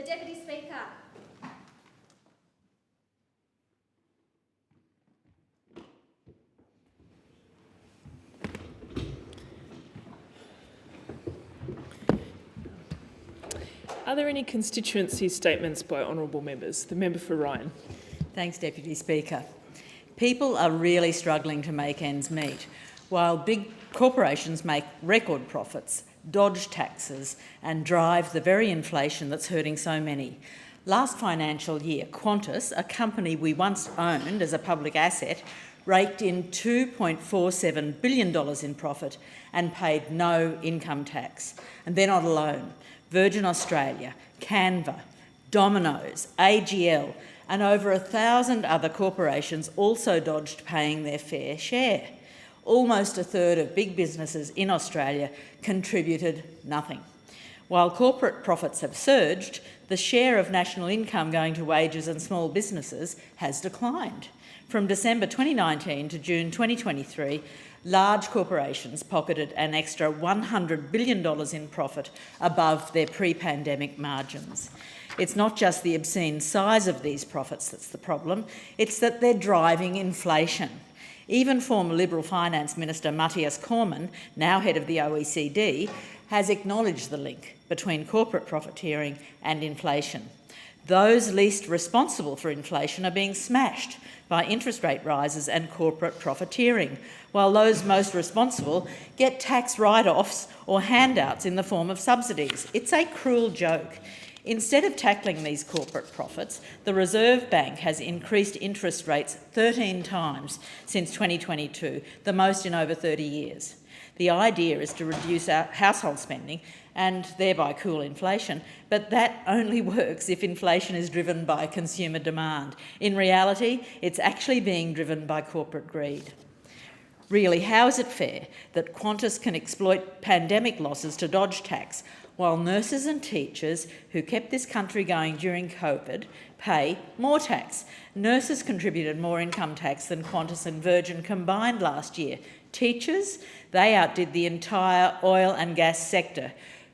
Deputy Speaker. Are there any constituency statements by honourable members? The member for Ryan. Thanks, Deputy Speaker. People are really struggling to make ends meet, while big corporations make record profits, dodge taxes and drive the very inflation that's hurting so many. Last financial year, Qantas, a company we once owned as a public asset, raked in $2.47 billion in profit and paid no income tax. And they're not alone. Virgin Australia, Canva, Domino's, AGL and over 1,000 other corporations also dodged paying their fair share. Almost a third of big businesses in Australia contributed nothing. While corporate profits have surged, the share of national income going to wages and small businesses has declined. From December 2019 to June 2023, large corporations pocketed an extra $100 billion in profit above their pre-pandemic margins. It's not just the obscene size of these profits that's the problem, it's that they're driving inflation. Even former Liberal Finance Minister Matthias Cormann, now head of the OECD, has acknowledged the link between corporate profiteering and inflation. Those least responsible for inflation are being smashed by interest rate rises and corporate profiteering, while those most responsible get tax write-offs or handouts in the form of subsidies. It's a cruel joke. Instead of tackling these corporate profits, the Reserve Bank has increased interest rates 13 times since 2022, the most in over 30 years. The idea is to reduce our household spending and thereby cool inflation, but that only works if inflation is driven by consumer demand. In reality, it's actually being driven by corporate greed. Really, how is it fair that Qantas can exploit pandemic losses to dodge tax, while nurses and teachers who kept this country going during COVID pay more tax? Nurses contributed more income tax than Qantas and Virgin combined last year. Teachers, they outdid the entire oil and gas sector,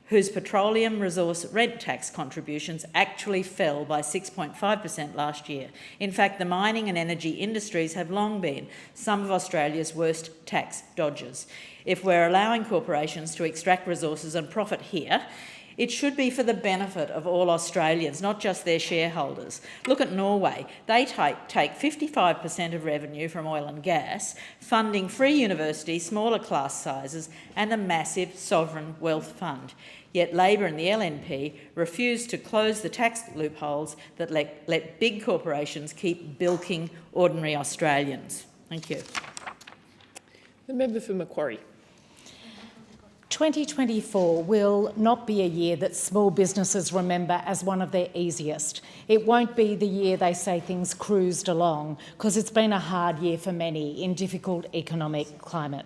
whose petroleum resource rent tax contributions actually fell by 6.5% last year. In fact, the mining and energy industries have long been some of Australia's worst tax dodgers. If we're allowing corporations to extract resources and profit here, it should be for the benefit of all Australians, not just their shareholders. Look at Norway. They take 55% of revenue from oil and gas, funding free universities, smaller class sizes and a massive sovereign wealth fund. Yet Labor and the LNP refuse to close the tax loopholes that let big corporations keep bilking ordinary Australians. Thank you. The member for Macquarie. 2024 will not be a year that small businesses remember as one of their easiest. It won't be the year they say things cruised along, because it's been a hard year for many in difficult economic climate.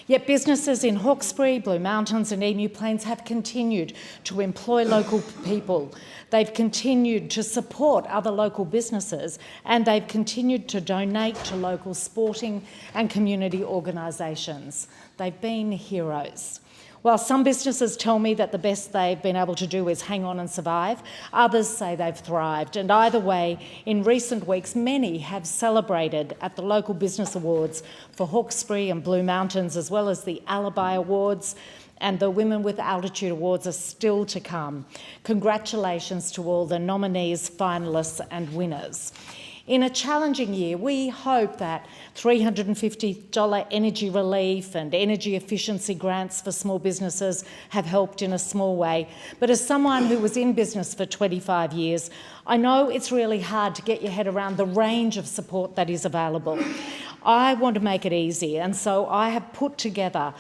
Yet businesses in Hawkesbury, Blue Mountains and Emu Plains have continued to employ local people. They've continued to support other local businesses and they've continued to donate to local sporting and community organisations. They've been heroes. While some businesses tell me that the best they've been able to do is hang on and survive, others say they've thrived. And either way, in recent weeks, many have celebrated at the local business awards for Hawkesbury and Blue Mountains, as well as the Alibi Awards, and the Women with Altitude Awards are still to come. Congratulations to all the nominees, finalists and winners. In a challenging year, we hope that $350 energy relief and energy efficiency grants for small businesses have helped in a small way. But as someone who was in business for 25 years, I know it's really hard to get your head around the range of support that is available. I want to make it easy, and so I have put together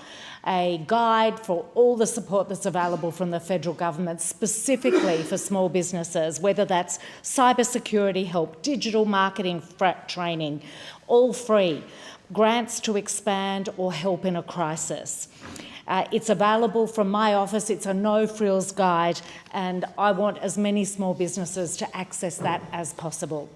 a guide for all the support that's available from the federal government specifically for small businesses, whether that's cybersecurity help, digital marketing training, all free, grants to expand or help in a crisis. It's available from my office. It's a no-frills guide, and I want as many small businesses to access that as possible.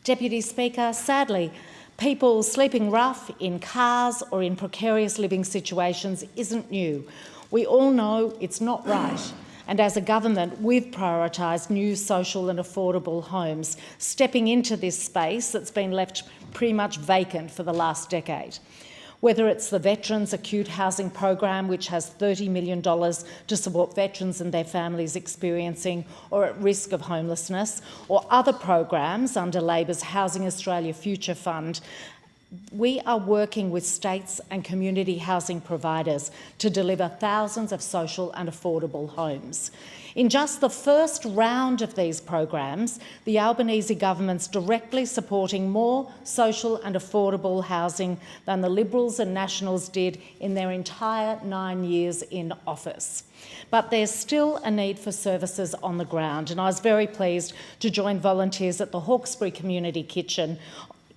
Deputy Speaker, sadly, people sleeping rough in cars or in precarious living situations isn't new. We all know it's not right, And as a government, we've prioritised new social and affordable homes, stepping into this space that's been left pretty much vacant for the last decade. Whether it's the Veterans Acute Housing Program, which has $30 million to support veterans and their families experiencing or at risk of homelessness, or other programs under Labor's Housing Australia Future Fund, we are working with states and community housing providers to deliver thousands of social and affordable homes. In just the first round of these programs, the Albanese government's directly supporting more social and affordable housing than the Liberals and Nationals did in their entire 9 years in office. But there's still a need for services on the ground, and I was very pleased to join volunteers at the Hawkesbury Community Kitchen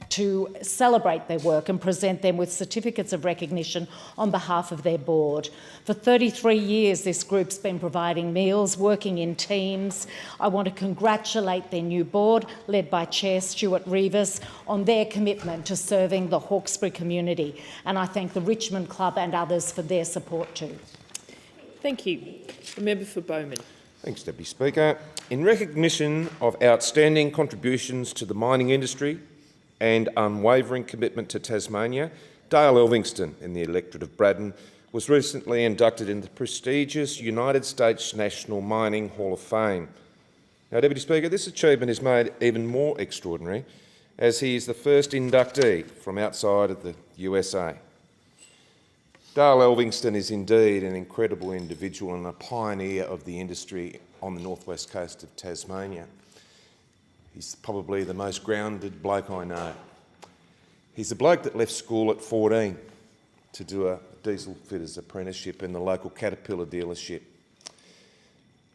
to celebrate their work and present them with certificates of recognition on behalf of their board. For 33 years, this group's been providing meals, working in teams. I want to congratulate their new board, led by Chair Stuart Reeves, on their commitment to serving the Hawkesbury community. And I thank the Richmond Club and others for their support too. Thank you. The member for Bowman. Thanks, Deputy Speaker. In recognition of outstanding contributions to the mining industry and unwavering commitment to Tasmania, Dale Elvingston in the electorate of Braddon was recently inducted in the prestigious United States National Mining Hall of Fame. Now, Deputy Speaker, this achievement is made even more extraordinary as he is the first inductee from outside of the USA. Dale Elvingston is indeed an incredible individual and a pioneer of the industry on the northwest coast of Tasmania. He's probably the most grounded bloke I know. He's a bloke that left school at 14 to do a diesel fitter's apprenticeship in the local Caterpillar dealership.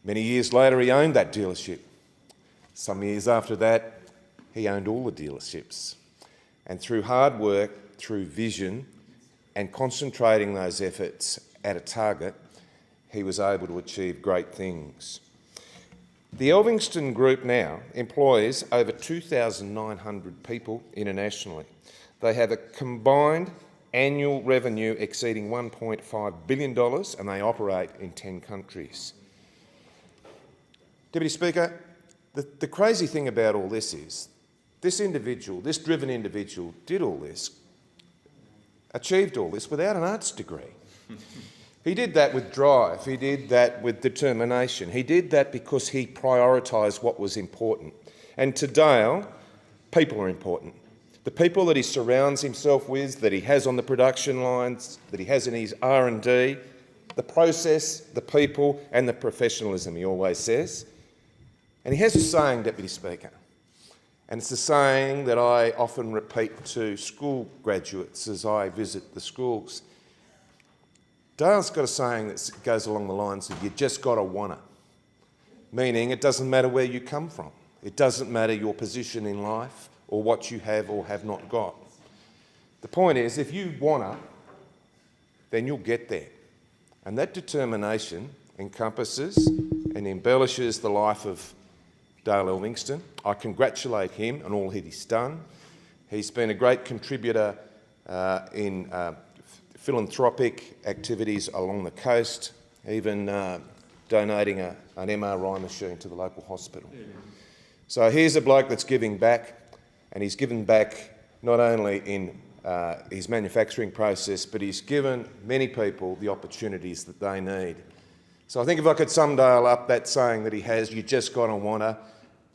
Many years later, he owned that dealership. Some years after that, he owned all the dealerships. And through hard work, through vision, and concentrating those efforts at a target, he was able to achieve great things. The Elvingston Group now employs over 2,900 people internationally. They have a combined annual revenue exceeding $1.5 billion and they operate in 10 countries. Deputy Speaker, the crazy thing about all this is this individual, this driven individual, did all this, achieved all this without an arts degree. He did that with drive, he did that with determination, he did that because he prioritised what was important. And to Dale, people are important. The people that he surrounds himself with, that he has on the production lines, that he has in his R&D, the process, the people and the professionalism, he always says. And he has a saying, Deputy Speaker, and it's a saying that I often repeat to school graduates as I visit the schools. Dale's got a saying that goes along the lines of, you just got to wanna, meaning it doesn't matter where you come from. It doesn't matter your position in life or what you have or have not got. The point is, if you wanna, then you'll get there. And that determination encompasses and embellishes the life of Dale Elvingston. I congratulate him on all that he's done. He's been a great contributor in philanthropic activities along the coast, even donating an MRI machine to the local hospital. So here's a bloke that's giving back, and he's given back not only in his manufacturing process, but he's given many people the opportunities that they need. So I think if I could sum Dale up, that saying that he has, you just got to wanna,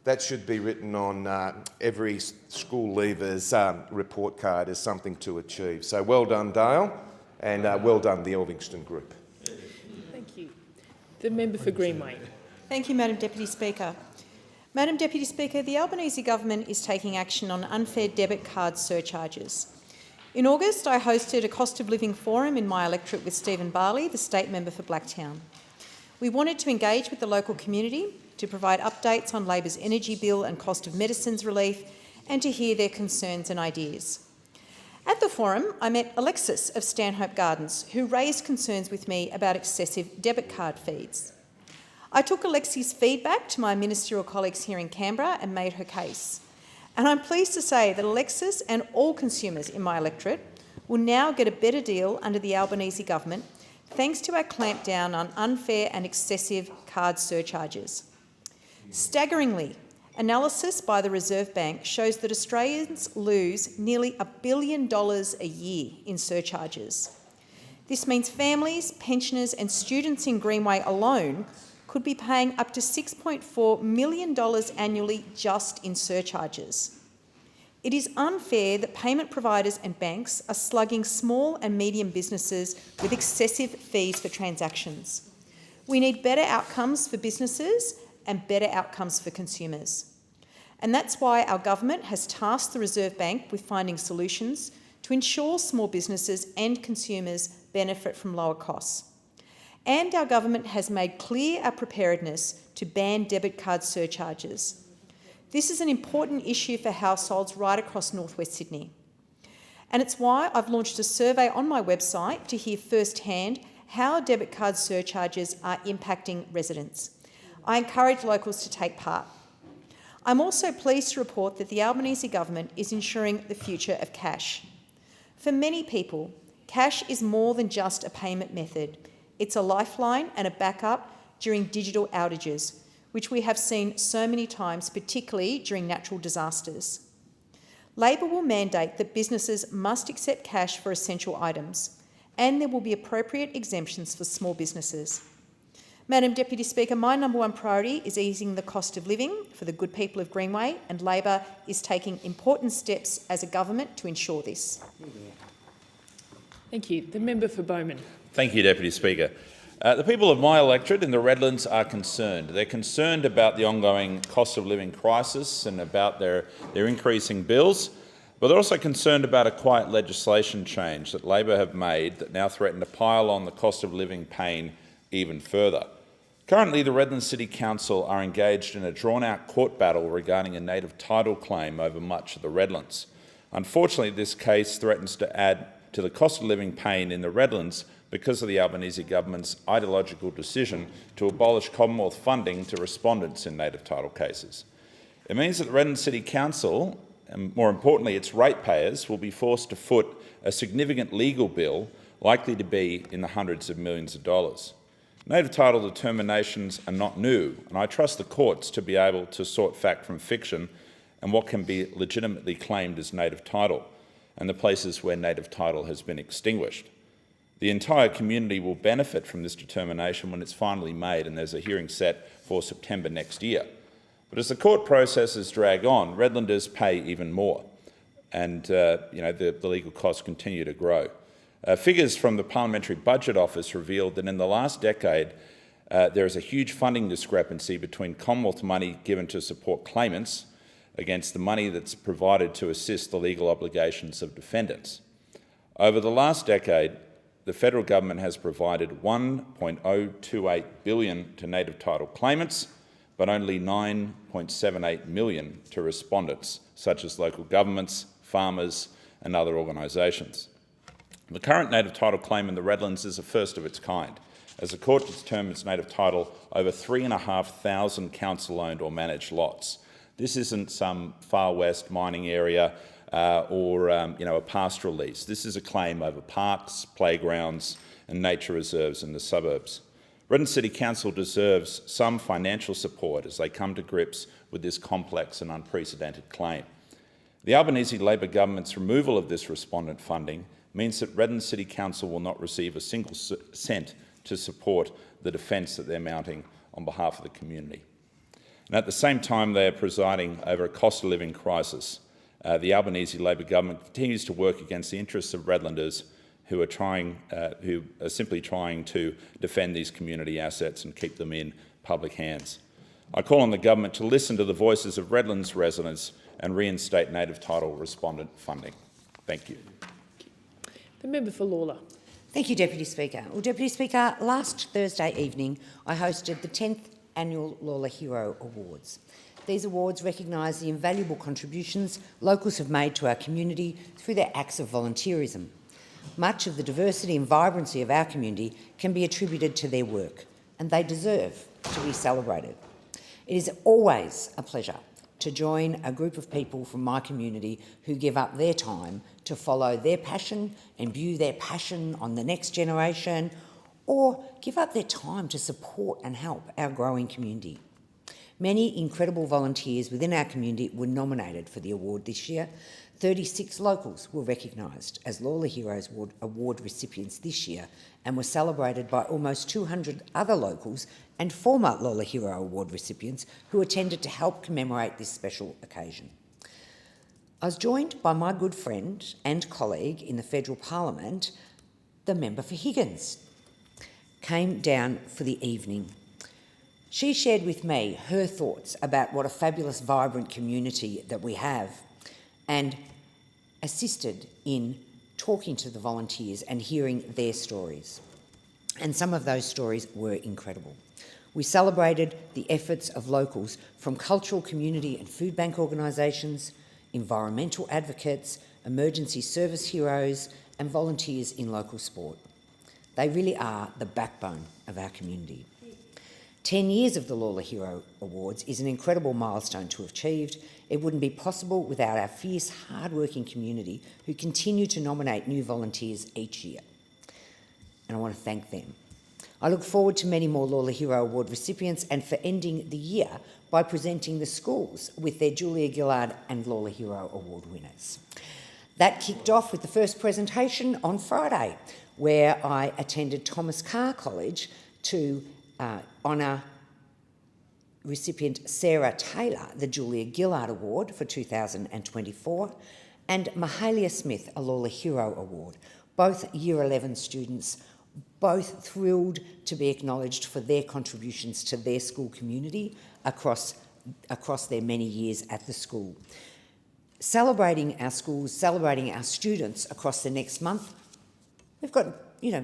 that should be written on every school leaver's report card as something to achieve. So well done, Dale. And well done, the Elvingston Group. Thank you. The member for Greenway. Thank you, Madam Deputy Speaker. Madam Deputy Speaker, the Albanese government is taking action on unfair debit card surcharges. In August, I hosted a cost of living forum in my electorate with Stephen Barley, the state member for Blacktown. We wanted to engage with the local community to provide updates on Labor's energy bill and cost of medicines relief and to hear their concerns and ideas. At the forum, I met Alexis of Stanhope Gardens, who raised concerns with me about excessive debit card fees. I took Alexis' feedback to my ministerial colleagues here in Canberra and made her case. And I'm pleased to say that Alexis and all consumers in my electorate will now get a better deal under the Albanese government, thanks to our clampdown on unfair and excessive card surcharges. Staggeringly, analysis by the Reserve Bank shows that Australians lose nearly $1 billion a year in surcharges. This means families, pensioners and students in Greenway alone could be paying up to $6.4 million annually just in surcharges. It is unfair that payment providers and banks are slugging small and medium businesses with excessive fees for transactions. We need better outcomes for businesses and better outcomes for consumers. And that's why our government has tasked the Reserve Bank with finding solutions to ensure small businesses and consumers benefit from lower costs. And our government has made clear our preparedness to ban debit card surcharges. This is an important issue for households right across northwest Sydney. And it's why I've launched a survey on my website to hear firsthand how debit card surcharges are impacting residents. I encourage locals to take part. I'm also pleased to report that the Albanese government is ensuring the future of cash. For many people, cash is more than just a payment method. It's a lifeline and a backup during digital outages, which we have seen so many times, particularly during natural disasters. Labor will mandate that businesses must accept cash for essential items, and there will be appropriate exemptions for small businesses. Madam Deputy Speaker, my number one priority is easing the cost of living for the good people of Greenway, and Labor is taking important steps as a government to ensure this. Thank you. The member for Bowman. Thank you, Deputy Speaker. The people of my electorate in the Redlands are concerned. They're concerned about the ongoing cost of living crisis and about their increasing bills, but they're also concerned about a quiet legislation change that Labor have made that now threaten to pile on the cost of living pain even further. Currently, the Redlands City Council are engaged in a drawn-out court battle regarding a native title claim over much of the Redlands. Unfortunately, this case threatens to add to the cost of living pain in the Redlands because of the Albanese government's ideological decision to abolish Commonwealth funding to respondents in native title cases. It means that the Redlands City Council, and more importantly its ratepayers, will be forced to foot a significant legal bill likely to be in the hundreds of millions of dollars. Native title determinations are not new, and I trust the courts to be able to sort fact from fiction and what can be legitimately claimed as native title, and the places where native title has been extinguished. The entire community will benefit from this determination when it's finally made, and there's a hearing set for September next year. But as the court processes drag on, Redlanders pay even more, and the legal costs continue to grow. Figures from the Parliamentary Budget Office revealed that in the last decade, there is a huge funding discrepancy between Commonwealth money given to support claimants against the money that's provided to assist the legal obligations of defendants. Over the last decade, the federal government has provided $1.028 billion to native title claimants, but only $9.78 million to respondents, such as local governments, farmers and other organisations. The current native title claim in the Redlands is a first of its kind, as the court determines native title over 3,500 council-owned or managed lots. This isn't some far west mining area or a pastoral lease. This is a claim over parks, playgrounds and nature reserves in the suburbs. Redlands City Council deserves some financial support as they come to grips with this complex and unprecedented claim. The Albanese Labor government's removal of this respondent funding means that Redlands City Council will not receive a single cent to support the defence that they're mounting on behalf of the community. And at the same time, they are presiding over a cost of living crisis. The Albanese Labor government continues to work against the interests of Redlanders who are simply trying to defend these community assets and keep them in public hands. I call on the government to listen to the voices of Redlands residents and reinstate native title respondent funding. Thank you. The member for Lawler. Thank you, Deputy Speaker. Well, Deputy Speaker, last Thursday evening I hosted the 10th Annual Lawler Hero Awards. These awards recognise the invaluable contributions locals have made to our community through their acts of volunteerism. Much of the diversity and vibrancy of our community can be attributed to their work, and they deserve to be celebrated. It is always a pleasure to join a group of people from my community who give up their time to follow their passion and view their passion on the next generation, or give up their time to support and help our growing community. Many incredible volunteers within our community were nominated for the award this year. 36 locals were recognised as Lawler Heroes Award recipients this year and were celebrated by almost 200 other locals and former Lawler Hero Award recipients who attended to help commemorate this special occasion. I was joined by my good friend and colleague in the Federal Parliament, the member for Higgins, came down for the evening. She shared with me her thoughts about what a fabulous, vibrant community that we have, and assisted in talking to the volunteers and hearing their stories. And some of those stories were incredible. We celebrated the efforts of locals from cultural, community and food bank organisations, environmental advocates, emergency service heroes and volunteers in local sport. They really are the backbone of our community. 10 years of the Lawler Hero Awards is an incredible milestone to have achieved. It wouldn't be possible without our fierce, hard-working community who continue to nominate new volunteers each year. And I want to thank them. I look forward to many more Lawler Hero Award recipients and for ending the year by presenting the schools with their Julia Gillard and Lawler Hero Award winners. That kicked off with the first presentation on Friday, where I attended Thomas Carr College to honour recipient Sarah Taylor, the Julia Gillard Award for 2024, and Mahalia Smith, a Lawler Hero Award. Both Year 11 students, both thrilled to be acknowledged for their contributions to their school community across their many years at the school. Celebrating our schools, celebrating our students across the next month. We've got,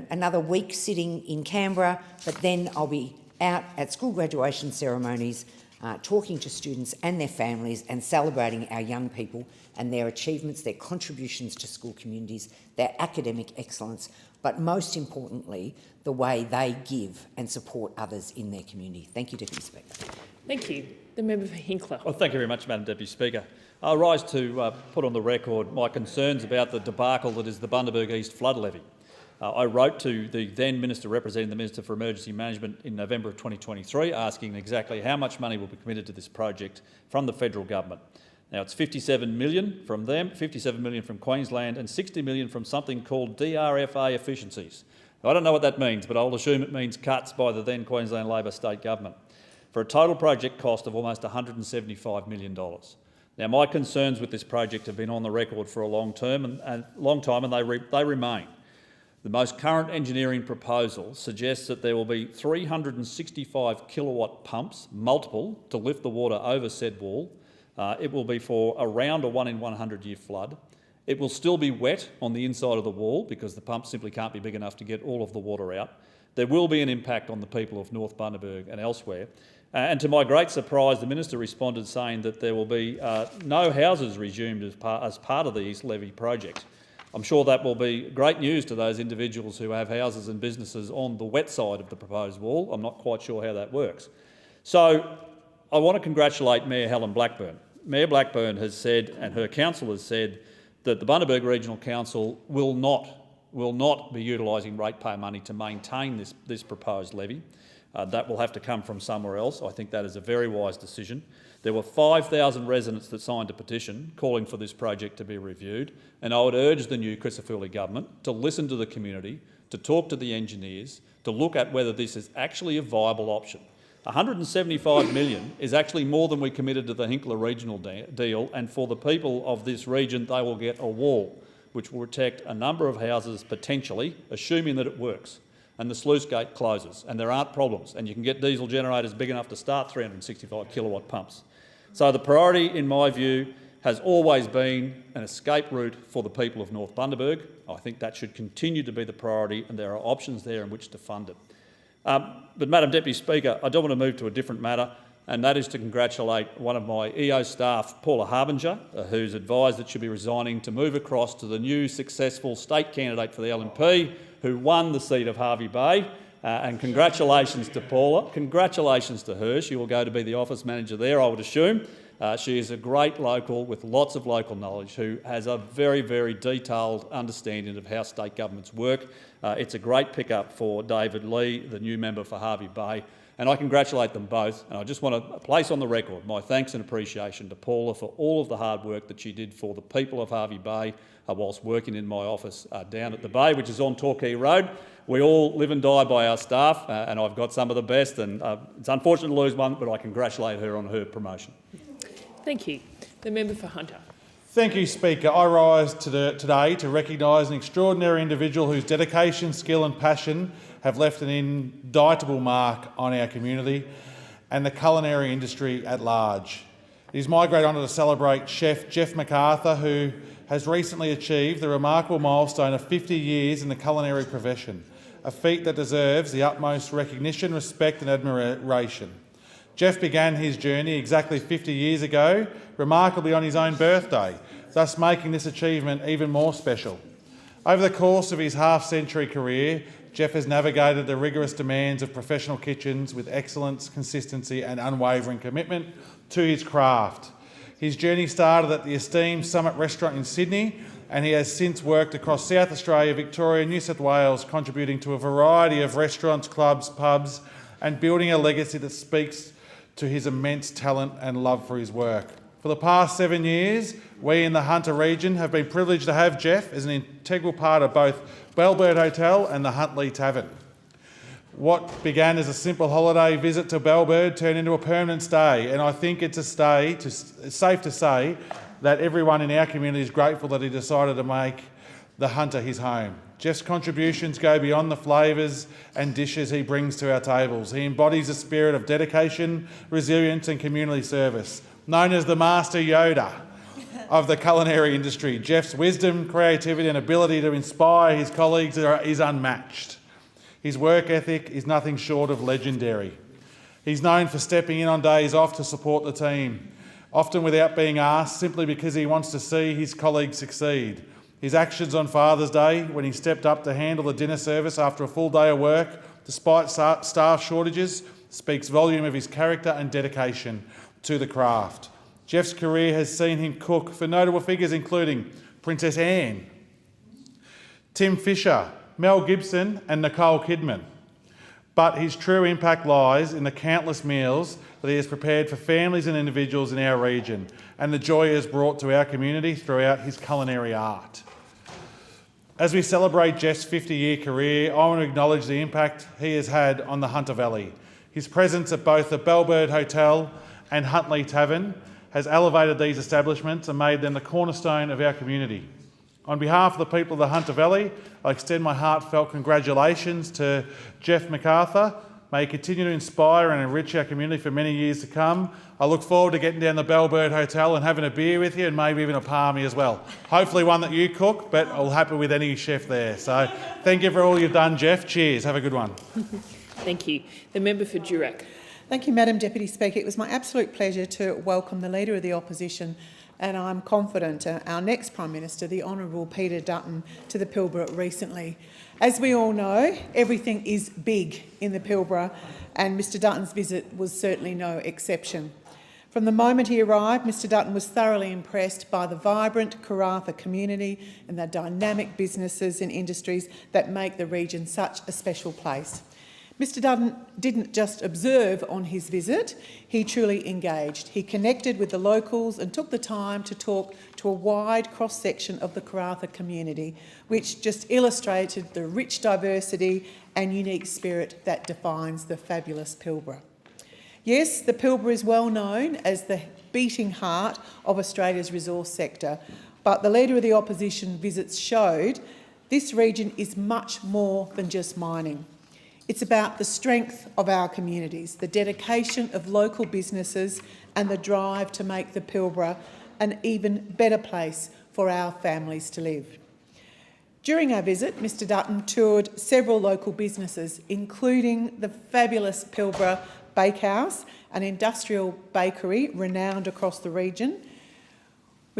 another week sitting in Canberra, but then I'll be out at school graduation ceremonies, talking to students and their families and celebrating our young people and their achievements, their contributions to school communities, their academic excellence, but most importantly, the way they give and support others in their community. Thank you, Deputy Speaker. Thank you. The member for Hinkler. Well, thank you very much, Madam Deputy Speaker. I rise to put on the record my concerns about the debacle that is the Bundaberg East flood levy. I wrote to the then Minister representing the Minister for Emergency Management in November of 2023 asking exactly how much money will be committed to this project from the federal government. Now, it's $57 million from them, $57 million from Queensland and $60 million from something called DRFA efficiencies. I don't know what that means, but I'll assume it means cuts by the then Queensland Labor State Government for a total project cost of almost $175 million. Now, my concerns with this project have been on the record for a long time, and they remain. The most current engineering proposal suggests that there will be 365 kilowatt pumps, multiple, to lift the water over said wall. It will be for around a 1 in 100 year flood. It will still be wet on the inside of the wall because the pump simply can't be big enough to get all of the water out. There will be an impact on the people of North Bundaberg and elsewhere. And to my great surprise, the Minister responded saying that there will be no houses resumed as part of the East Levy project. I'm sure that will be great news to those individuals who have houses and businesses on the wet side of the proposed wall. I'm not quite sure how that works. So I want to congratulate Mayor Helen Blackburn. Mayor Blackburn has said, and her council has said, that the Bundaberg Regional Council will not be utilising ratepayer money to maintain this proposed levy. That will have to come from somewhere else. I think that is a very wise decision. There were 5,000 residents that signed a petition calling for this project to be reviewed, and I would urge the new Crisafulli government to listen to the community, to talk to the engineers, to look at whether this is actually a viable option. $175 million is actually more than we committed to the Hinkler regional deal, and for the people of this region, they will get a wall which will protect a number of houses potentially, assuming that it works, and the sluice gate closes, and there aren't problems, and you can get diesel generators big enough to start 365 kilowatt pumps. So the priority, in my view, has always been an escape route for the people of North Bundaberg. I think that should continue to be the priority, and there are options there in which to fund it. But, Madam Deputy Speaker, I do want to move to a different matter, and that is to congratulate one of my EO staff, Paula Harbinger, who's advised that she'll be resigning to move across to the new successful state candidate for the LNP, who won the seat of Hervey Bay. And congratulations to Paula. Congratulations to her. She will go to be the office manager there, I would assume. She is a great local with lots of local knowledge who has a very, very detailed understanding of how state governments work. It's a great pickup for David Lee, the new member for Hervey Bay, and I congratulate them both. And I just want to place on the record my thanks and appreciation to Paula for all of the hard work that she did for the people of Hervey Bay whilst working in my office down at the Bay, which is on Torquay Road. We all live and die by our staff, and I've got some of the best, and it's unfortunate to lose one, but I congratulate her on her promotion. Thank you. The member for Hunter. Thank you, Speaker. I rise today to recognise an extraordinary individual whose dedication, skill and passion have left an indelible mark on our community and the culinary industry at large. It is my great honour to celebrate Chef Jeff MacArthur, who has recently achieved the remarkable milestone of 50 years in the culinary profession, a feat that deserves the utmost recognition, respect and admiration. Jeff began his journey exactly 50 years ago, remarkably on his own birthday, thus making this achievement even more special. Over the course of his half-century career, Jeff has navigated the rigorous demands of professional kitchens with excellence, consistency and unwavering commitment to his craft. His journey started at the esteemed Summit Restaurant in Sydney, and he has since worked across South Australia, Victoria and New South Wales, contributing to a variety of restaurants, clubs, pubs and building a legacy that speaks to his immense talent and love for his work. For the past 7 years, we in the Hunter region have been privileged to have Jeff as an integral part of both Bellbird Hotel and the Huntley Tavern. What began as a simple holiday visit to Bellbird turned into a permanent stay, and I think it's safe to say that everyone in our community is grateful that he decided to make the Hunter his home. Jeff's contributions go beyond the flavours and dishes he brings to our tables. He embodies a spirit of dedication, resilience and community service. Known as the Master Yoda of the culinary industry, Jeff's wisdom, creativity and ability to inspire his colleagues is unmatched. His work ethic is nothing short of legendary. He's known for stepping in on days off to support the team, often without being asked, simply because he wants to see his colleagues succeed. His actions on Father's Day, when he stepped up to handle the dinner service after a full day of work, despite staff shortages, speaks volume of his character and dedication to the craft. Jeff's career has seen him cook for notable figures including Princess Anne, Tim Fisher, Mel Gibson and Nicole Kidman. But his true impact lies in the countless meals that he has prepared for families and individuals in our region and the joy he has brought to our community throughout his culinary art. As we celebrate Jeff's 50-year career, I want to acknowledge the impact he has had on the Hunter Valley. His presence at both the Bellbird Hotel and Huntley Tavern has elevated these establishments and made them the cornerstone of our community. On behalf of the people of the Hunter Valley, I extend my heartfelt congratulations to Jeff MacArthur. May he continue to inspire and enrich our community for many years to come. I look forward to getting down the Bellbird Hotel and having a beer with you and maybe even a palmy as well. Hopefully one that you cook, but I'll happy with any chef there. So thank you for all you've done, Jeff. Cheers. Have a good one. Thank you. The member for Durack. Thank you, Madam Deputy Speaker. It was my absolute pleasure to welcome the Leader of the Opposition, and I'm confident our next Prime Minister, the Honourable Peter Dutton, to the Pilbara recently. As we all know, everything is big in the Pilbara, and Mr Dutton's visit was certainly no exception. From the moment he arrived, Mr Dutton was thoroughly impressed by the vibrant Karratha community and the dynamic businesses and industries that make the region such a special place. Mr Dutton didn't just observe on his visit, he truly engaged. He connected with the locals and took the time to talk to a wide cross-section of the Karratha community, which just illustrated the rich diversity and unique spirit that defines the fabulous Pilbara. Yes, the Pilbara is well known as the beating heart of Australia's resource sector, but the Leader of the Opposition visits showed this region is much more than just mining. It's about the strength of our communities, the dedication of local businesses and the drive to make the Pilbara an even better place for our families to live. During our visit, Mr Dutton toured several local businesses, including the fabulous Pilbara Bakehouse, an industrial bakery renowned across the region.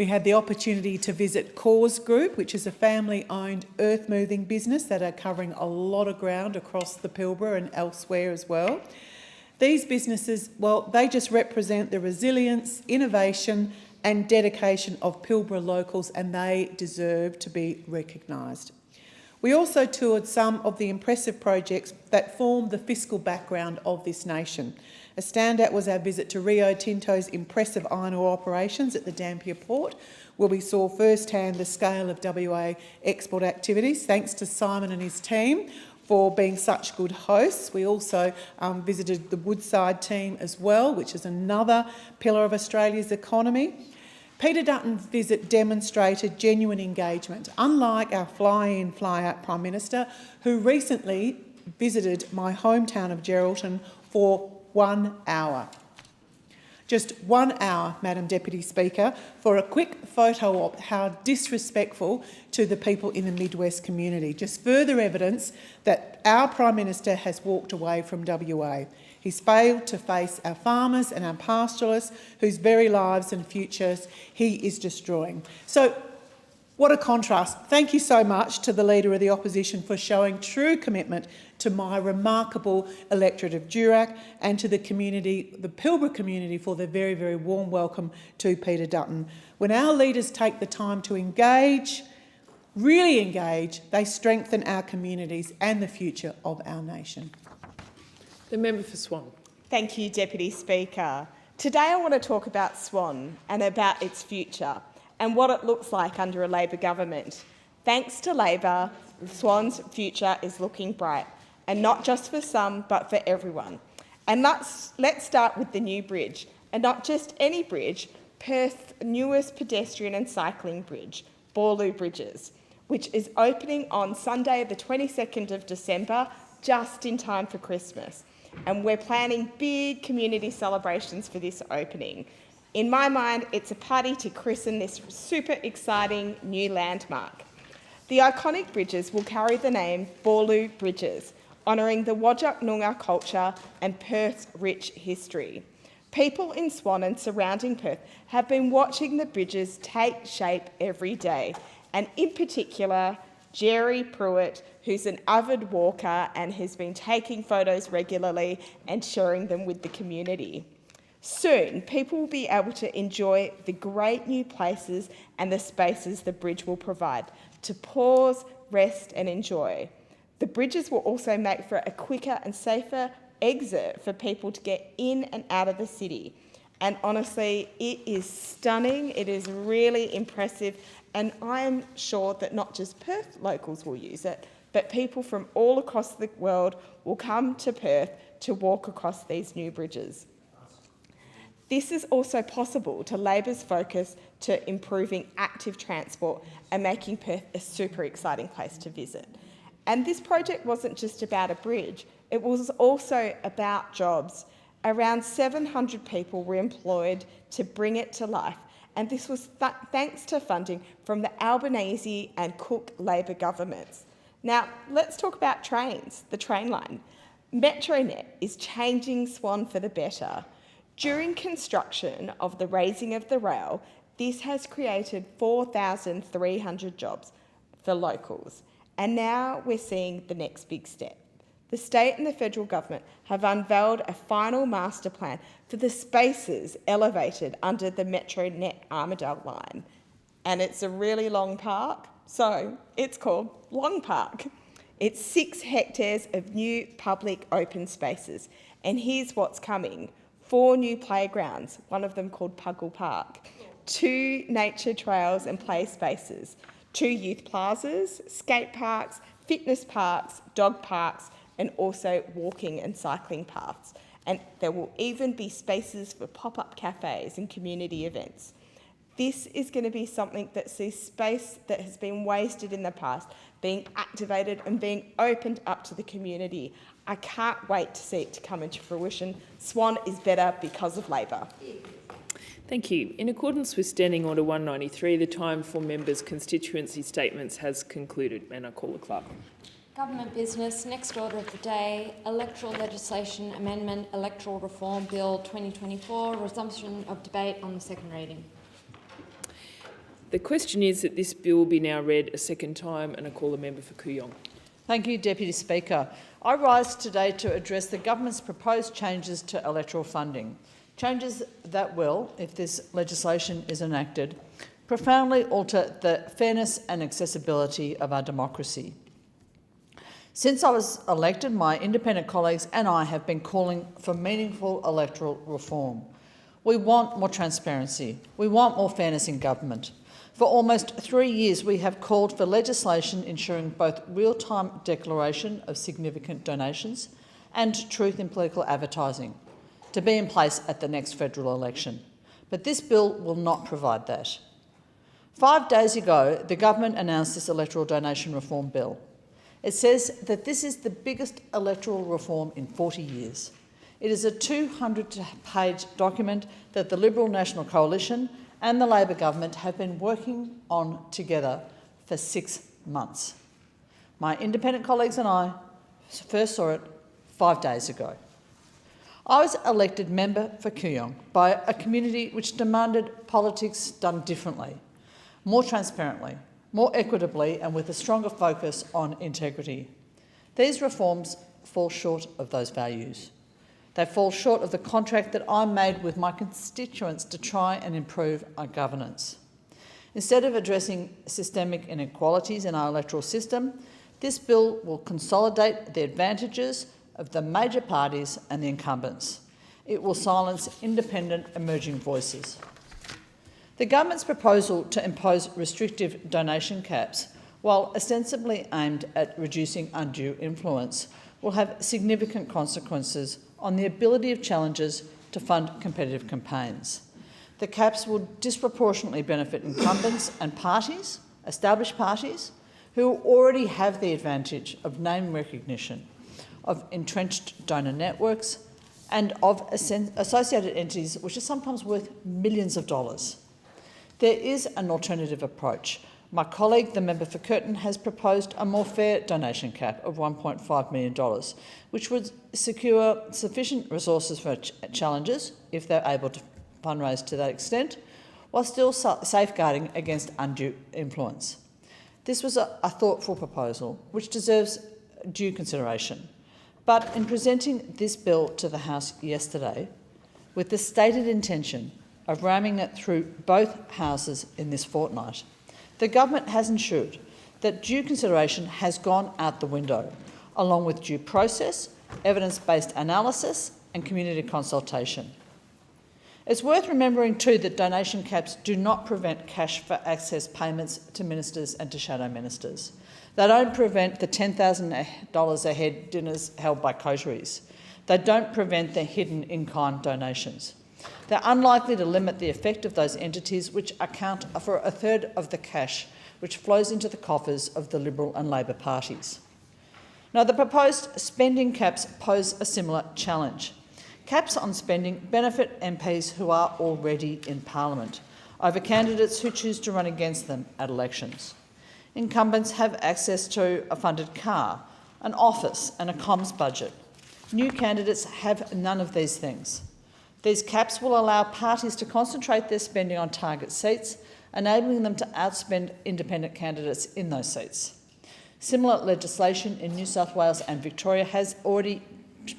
We had the opportunity to visit Cause Group, which is a family-owned earth-moving business that are covering a lot of ground across the Pilbara and elsewhere as well. These businesses, well, they just represent the resilience, innovation and dedication of Pilbara locals, and they deserve to be recognised. We also toured some of the impressive projects that form the fiscal background of this nation. A standout was our visit to Rio Tinto's impressive iron ore operations at the Dampier Port, where we saw firsthand the scale of WA export activities, thanks to Simon and his team for being such good hosts. We also visited the Woodside team as well, which is another pillar of Australia's economy. Peter Dutton's visit demonstrated genuine engagement, unlike our fly-in, fly-out Prime Minister, who recently visited my hometown of Geraldton for 1 hour. Just 1 hour, Madam Deputy Speaker, for a quick photo op. How disrespectful to the people in the Midwest community. Just further evidence that our Prime Minister has walked away from WA. He's failed to face our farmers and our pastoralists whose very lives and futures he is destroying. So, what a contrast. Thank you so much to the Leader of the Opposition for showing true commitment to my remarkable electorate of Durack and to the community, the Pilbara community, for their very, very warm welcome to Peter Dutton. When our leaders take the time to engage, really engage, they strengthen our communities and the future of our nation. The member for Swan. Thank you, Deputy Speaker. Today I want to talk about Swan and about its future and what it looks like under a Labor government. Thanks to Labor, Swan's future is looking bright, and not just for some, but for everyone. And let's start with the new bridge, and not just any bridge, Perth's newest pedestrian and cycling bridge, Borlu Bridges, which is opening on Sunday the 22nd of December, just in time for Christmas. And we're planning big community celebrations for this opening. In my mind, it's a party to christen this super exciting new landmark. The iconic bridges will carry the name Borlu Bridges, honouring the Whadjuk Noongar culture and Perth's rich history. People in Swan and surrounding Perth have been watching the bridges take shape every day, and in particular, Jerry Pruitt, who's an avid walker and has been taking photos regularly and sharing them with the community. Soon, people will be able to enjoy the great new places and the spaces the bridge will provide to pause, rest and enjoy. The bridges will also make for a quicker and safer exit for people to get in and out of the city. And honestly, it is stunning, it is really impressive, and I am sure that not just Perth locals will use it, but people from all across the world will come to Perth to walk across these new bridges. This is also possible to Labor's focus to improving active transport and making Perth a super exciting place to visit. And this project wasn't just about a bridge, it was also about jobs. Around 700 people were employed to bring it to life, and this was thanks to funding from the Albanese and Cook Labor governments. Now, let's talk about trains, the train line. Metronet is changing Swan for the better. During construction of the raising of the rail, this has created 4,300 jobs for locals. And now we're seeing the next big step. The state and the federal government have unveiled a final master plan for the spaces elevated under the Metronet Armidale line. And it's a really long park, so it's called Long Park. It's 6 hectares of new public open spaces. And here's what's coming. 4 new playgrounds, one of them called Puggle Park, 2 nature trails and play spaces, 2 youth plazas, skate parks, fitness parks, dog parks, and also walking and cycling paths. And there will even be spaces for pop-up cafes and community events. This is going to be something that sees space that has been wasted in the past being activated and being opened up to the community. I can't wait to see it to come into fruition. Swan is better because of Labor. Thank you. In accordance with Standing Order 193, the time for members' constituency statements has concluded, and I call the clerk. Government business. Next order of the day, Electoral Legislation Amendment, Electoral Reform Bill 2024, resumption of debate on the second reading. The question is that this bill be now read a second time, and I call the member for Kooyong. Thank you, Deputy Speaker. I rise today to address the government's proposed changes to electoral funding, changes that will, if this legislation is enacted, profoundly alter the fairness and accessibility of our democracy. Since I was elected, my independent colleagues and I have been calling for meaningful electoral reform. We want more transparency. We want more fairness in government. For almost 3 years, we have called for legislation ensuring both real-time declaration of significant donations and truth in political advertising to be in place at the next federal election. But this bill will not provide that. 5 days ago, the government announced this electoral donation reform bill. It says that this is the biggest electoral reform in 40 years. It is a 200-page document that the Liberal National Coalition and the Labor government have been working on together for 6 months. My independent colleagues and I first saw it 5 days ago. I was elected member for Kooyong by a community which demanded politics done differently, more transparently, more equitably and with a stronger focus on integrity. These reforms fall short of those values. They fall short of the contract that I made with my constituents to try and improve our governance. Instead of addressing systemic inequalities in our electoral system, this bill will consolidate the advantages of the major parties and the incumbents. It will silence independent emerging voices. The government's proposal to impose restrictive donation caps, while ostensibly aimed at reducing undue influence, will have significant consequences on the ability of challengers to fund competitive campaigns. The caps will disproportionately benefit incumbents and parties, established parties, who already have the advantage of name recognition, of entrenched donor networks, and of associated entities which are sometimes worth millions of dollars. There is an alternative approach. My colleague, the member for Curtin, has proposed a more fair donation cap of $1.5 million, which would secure sufficient resources for challengers, if they're able to fundraise to that extent, while still safeguarding against undue influence. This was a thoughtful proposal, which deserves due consideration. But in presenting this bill to the House yesterday, with the stated intention of ramming it through both houses in this fortnight, the government has ensured that due consideration has gone out the window, along with due process, evidence-based analysis and community consultation. It's worth remembering too that donation caps do not prevent cash for access payments to ministers and to shadow ministers. They don't prevent the $10,000 a head dinners held by coteries. They don't prevent the hidden in-kind donations. They're unlikely to limit the effect of those entities which account for a third of the cash which flows into the coffers of the Liberal and Labor parties. Now, the proposed spending caps pose a similar challenge. Caps on spending benefit MPs who are already in Parliament over candidates who choose to run against them at elections. Incumbents have access to a funded car, an office and a comms budget. New candidates have none of these things. These caps will allow parties to concentrate their spending on target seats, enabling them to outspend independent candidates in those seats. Similar legislation in New South Wales and Victoria has already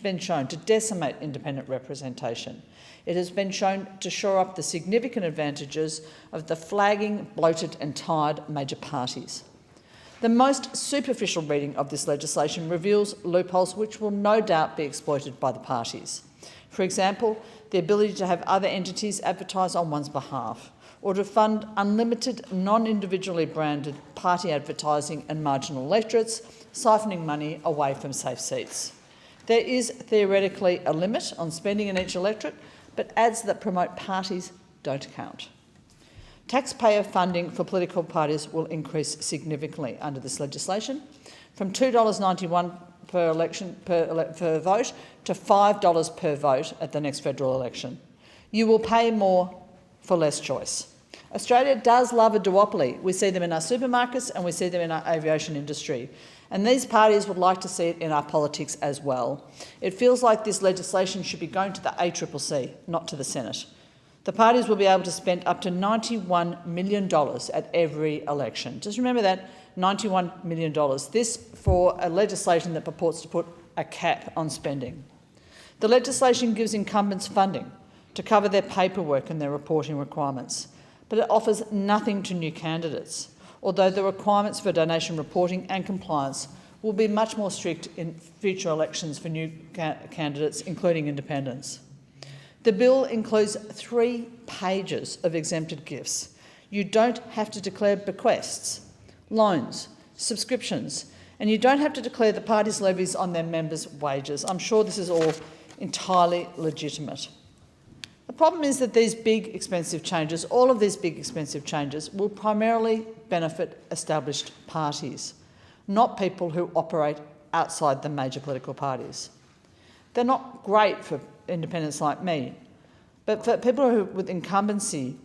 been shown to decimate independent representation. It has been shown to shore up the significant advantages of the flagging, bloated and tired major parties. The most superficial reading of this legislation reveals loopholes which will no doubt be exploited by the parties. For example, the ability to have other entities advertise on one's behalf, or to fund unlimited, non-individually branded party advertising and marginal electorates, siphoning money away from safe seats. There is theoretically a limit on spending in each electorate, but ads that promote parties don't count. Taxpayer funding for political parties will increase significantly under this legislation, from $2.91 per election per vote to $5 per vote at the next federal election. You will pay more for less choice. Australia does love a duopoly. We see them in our supermarkets and we see them in our aviation industry. And these parties would like to see it in our politics as well. It feels like this legislation should be going to the ACCC, not to the Senate. The parties will be able to spend up to $91 million at every election. Just remember that, $91 million. This for a legislation that purports to put a cap on spending. The legislation gives incumbents funding to cover their paperwork and their reporting requirements, but it offers nothing to new candidates, although the requirements for donation reporting and compliance will be much more strict in future elections for new candidates, including independents. The bill includes 3 pages of exempted gifts. You don't have to declare bequests, loans, subscriptions, and you don't have to declare the party's levies on their members' wages. I'm sure this is all entirely legitimate. The problem is that these big, expensive changes, all of these big, expensive changes, will primarily benefit established parties, not people who operate outside the major political parties. They're not great for independents like me, but for people with incumbency,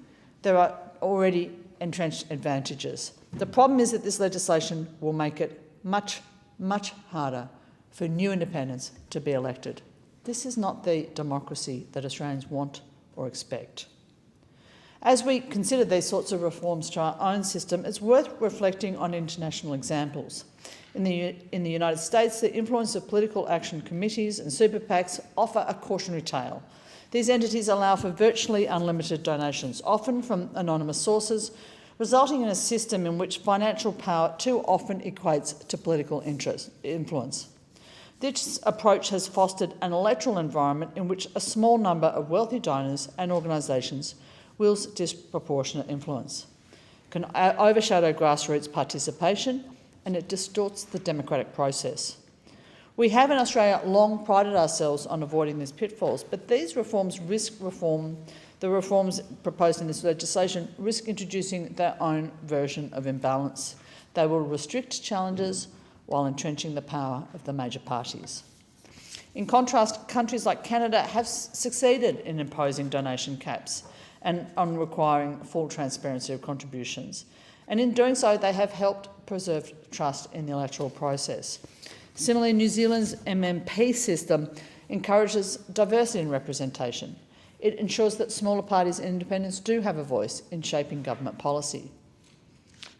there are already entrenched advantages. The problem is that this legislation will make it much, much harder for new independents to be elected. This is not the democracy that Australians want or expect. As we consider these sorts of reforms to our own system, it's worth reflecting on international examples. In the United States, the influence of political action committees and super PACs offer a cautionary tale. These entities allow for virtually unlimited donations, often from anonymous sources, resulting in a system in which financial power too often equates to political influence. This approach has fostered an electoral environment in which a small number of wealthy donors and organisations wields disproportionate influence, can overshadow grassroots participation, and it distorts the democratic process. We have in Australia long prided ourselves on avoiding these pitfalls, but these reforms the reforms proposed in this legislation risk introducing their own version of imbalance. They will restrict challenges while entrenching the power of the major parties. In contrast, countries like Canada have succeeded in imposing donation caps and on requiring full transparency of contributions. And in doing so, they have helped preserve trust in the electoral process. Similarly, New Zealand's MMP system encourages diversity in representation. It ensures that smaller parties and independents do have a voice in shaping government policy.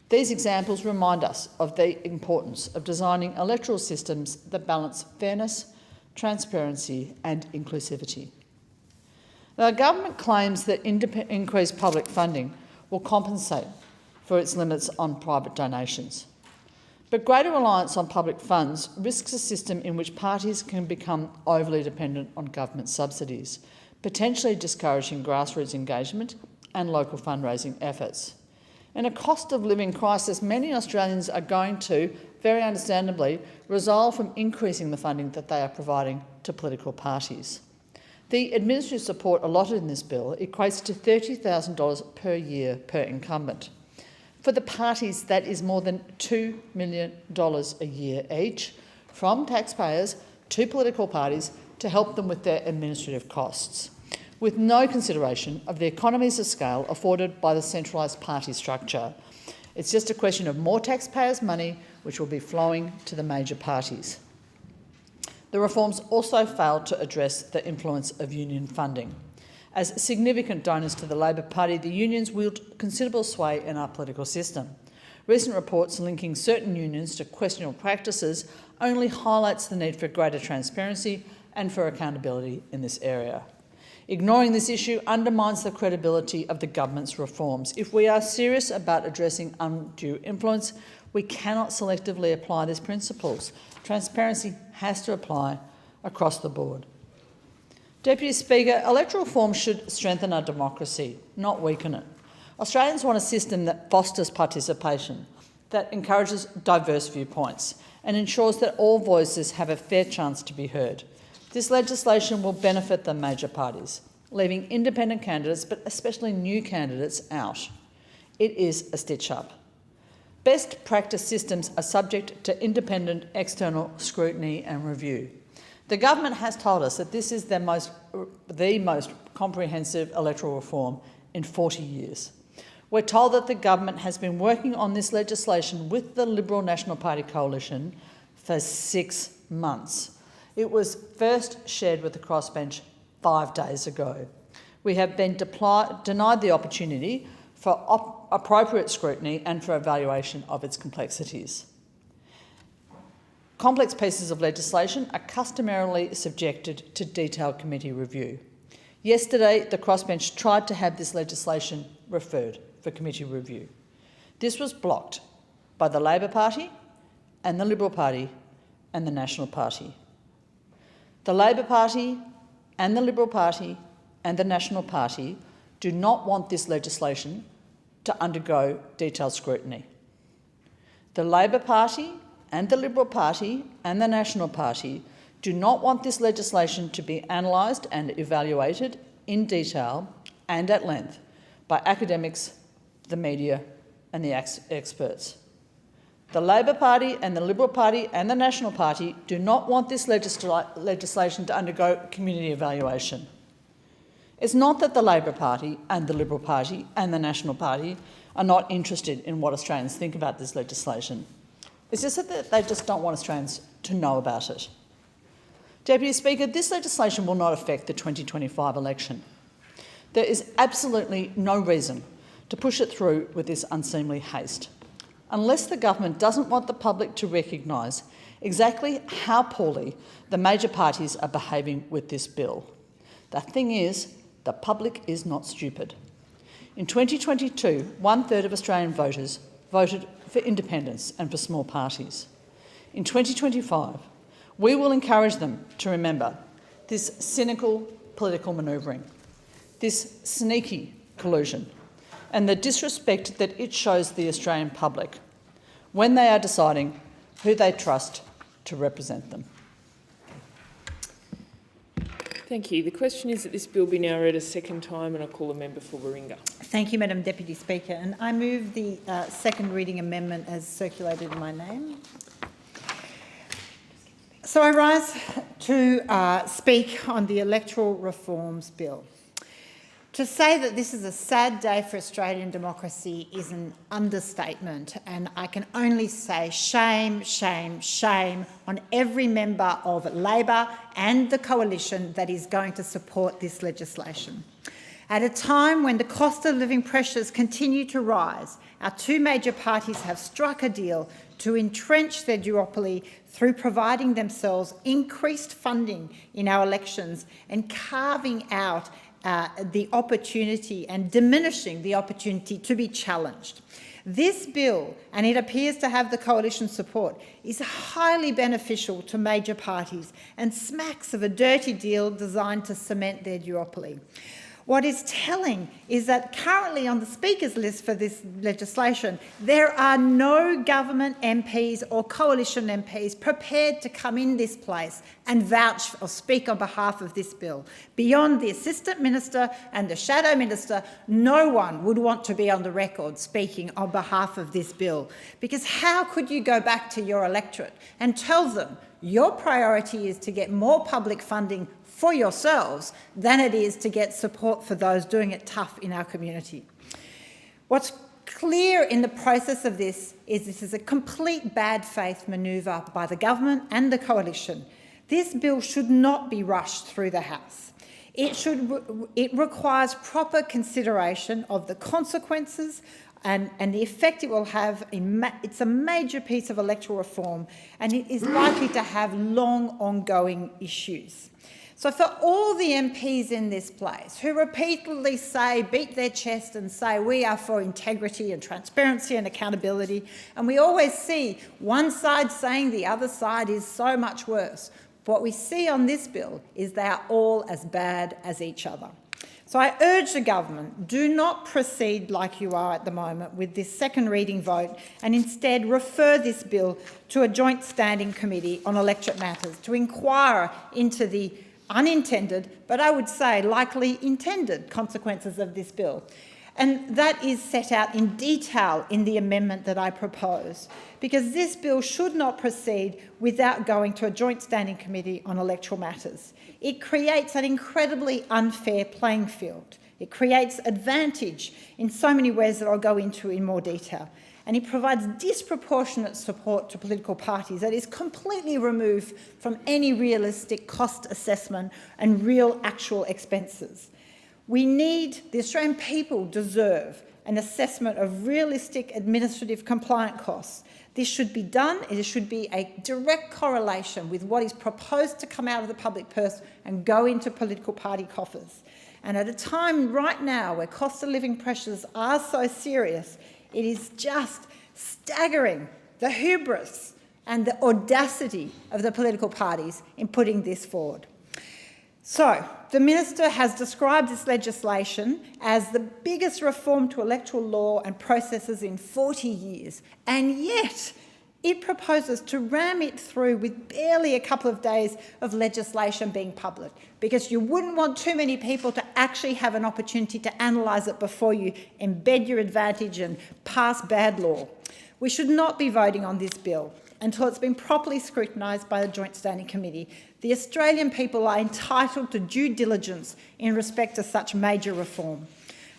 These examples remind us of the importance of designing electoral systems that balance fairness, transparency and inclusivity. Now, the government claims that increased public funding will compensate for its limits on private donations. But greater reliance on public funds risks a system in which parties can become overly dependent on government subsidies, potentially discouraging grassroots engagement and local fundraising efforts. In a cost of living crisis, many Australians are going to, very understandably, resolve from increasing the funding that they are providing to political parties. The administrative support allotted in this bill equates to $30,000 per year per incumbent. For the parties, that is more than $2 million a year each, from taxpayers to political parties to help them with their administrative costs, with no consideration of the economies of scale afforded by the centralised party structure. It's just a question of more taxpayers' money which will be flowing to the major parties. The reforms also failed to address the influence of union funding. As significant donors to the Labor Party, the unions wield considerable sway in our political system. Recent reports linking certain unions to questionable practices only highlights the need for greater transparency and for accountability in this area. Ignoring this issue undermines the credibility of the government's reforms. If we are serious about addressing undue influence, we cannot selectively apply these principles. Transparency has to apply across the board. Deputy Speaker, electoral reform should strengthen our democracy, not weaken it. Australians want a system that fosters participation, that encourages diverse viewpoints and ensures that all voices have a fair chance to be heard. This legislation will benefit the major parties, leaving independent candidates, but especially new candidates, out. It is a stitch-up. Best practice systems are subject to independent external scrutiny and review. The government has told us that this is the most comprehensive electoral reform in 40 years. We're told that the government has been working on this legislation with the Liberal National Party coalition for 6 months. It was first shared with the crossbench 5 days ago. We have been denied the opportunity for appropriate scrutiny and for evaluation of its complexities. Complex pieces of legislation are customarily subjected to detailed committee review. Yesterday, the crossbench tried to have this legislation referred for committee review. This was blocked by the Labor Party and the Liberal Party and the National Party. The Labor Party and the Liberal Party and the National Party do not want this legislation to undergo detailed scrutiny. The Labor Party and the Liberal Party and the National Party do not want this legislation to be analysed and evaluated in detail and at length by academics, the media and the experts. The Labor Party and the Liberal Party and the National Party do not want this legislation to undergo community evaluation. It's not that the Labor Party and the Liberal Party and the National Party are not interested in what Australians think about this legislation. It's just that they just don't want Australians to know about it. Deputy Speaker, this legislation will not affect the 2025 election. There is absolutely no reason to push it through with this unseemly haste. Unless the government doesn't want the public to recognise exactly how poorly the major parties are behaving with this bill. The thing is, the public is not stupid. In 2022, 1/3 of Australian voters voted for independence and for small parties. In 2025, we will encourage them to remember this cynical political manoeuvring, this sneaky collusion, and the disrespect that it shows the Australian public when they are deciding who they trust to represent them. Thank you. The question is that this bill be now read a second time, and I call the member for Warringah. Thank you, Madam Deputy Speaker. And I move the second reading amendment as circulated in my name. So I rise to speak on the Electoral Reforms Bill. To say that this is a sad day for Australian democracy is an understatement, and I can only say shame, shame, shame on every member of Labor and the coalition that is going to support this legislation. At a time when the cost of living pressures continue to rise, our two major parties have struck a deal to entrench their duopoly through providing themselves increased funding in our elections and carving out the opportunity and diminishing the opportunity to be challenged. This bill, and it appears to have the coalition support, is highly beneficial to major parties and smacks of a dirty deal designed to cement their duopoly. What is telling is that currently on the Speaker's list for this legislation, there are no government MPs or coalition MPs prepared to come in this place and vouch or speak on behalf of this bill. Beyond the Assistant Minister and the Shadow Minister, no one would want to be on the record speaking on behalf of this bill. Because how could you go back to your electorate and tell them your priority is to get more public funding for yourselves than it is to get support for those doing it tough in our community? What's clear in the process of this is a complete bad faith manoeuvre by the government and the coalition. This bill should not be rushed through the House. It requires proper consideration of the consequences and the effect it will have. It's a major piece of electoral reform, and it is likely to have long ongoing issues. So for all the MPs in this place who repeatedly beat their chest and say we are for integrity and transparency and accountability, and we always see one side saying the other side is so much worse, what we see on this bill is they are all as bad as each other. So I urge the government, do not proceed like you are at the moment with this second reading vote, and instead refer this bill to a joint standing committee on electorate matters to inquire into the unintended, but I would say likely intended consequences of this bill. And that is set out in detail in the amendment that I propose, because this bill should not proceed without going to a joint standing committee on electoral matters. It creates an incredibly unfair playing field. It creates advantage in so many ways that I'll go into in more detail. And it provides disproportionate support to political parties that is completely removed from any realistic cost assessment and real actual expenses. The Australian people deserve an assessment of realistic administrative compliance costs. This should be done. It should be a direct correlation with what is proposed to come out of the public purse and go into political party coffers. And at a time right now where cost of living pressures are so serious, it is just staggering, the hubris and the audacity of the political parties in putting this forward. So, the Minister has described this legislation as the biggest reform to electoral law and processes in 40 years, and yet it proposes to ram it through with barely a couple of days of legislation being published, because you wouldn't want too many people to actually have an opportunity to analyse it before you embed your advantage and pass bad law. We should not be voting on this bill until it's been properly scrutinised by the Joint Standing Committee. The Australian people are entitled to due diligence in respect to such major reform.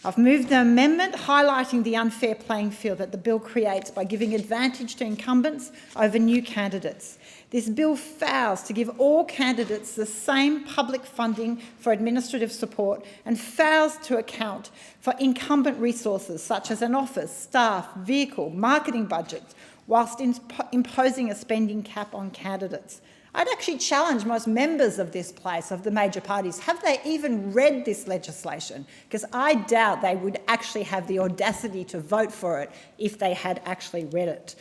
I've moved the amendment highlighting the unfair playing field that the bill creates by giving advantage to incumbents over new candidates. This bill fails to give all candidates the same public funding for administrative support and fails to account for incumbent resources such as an office, staff, vehicle, marketing budgets, whilst imposing a spending cap on candidates. I'd actually challenge most members of this place, of the major parties, have they even read this legislation? Because I doubt they would actually have the audacity to vote for it if they had actually read it.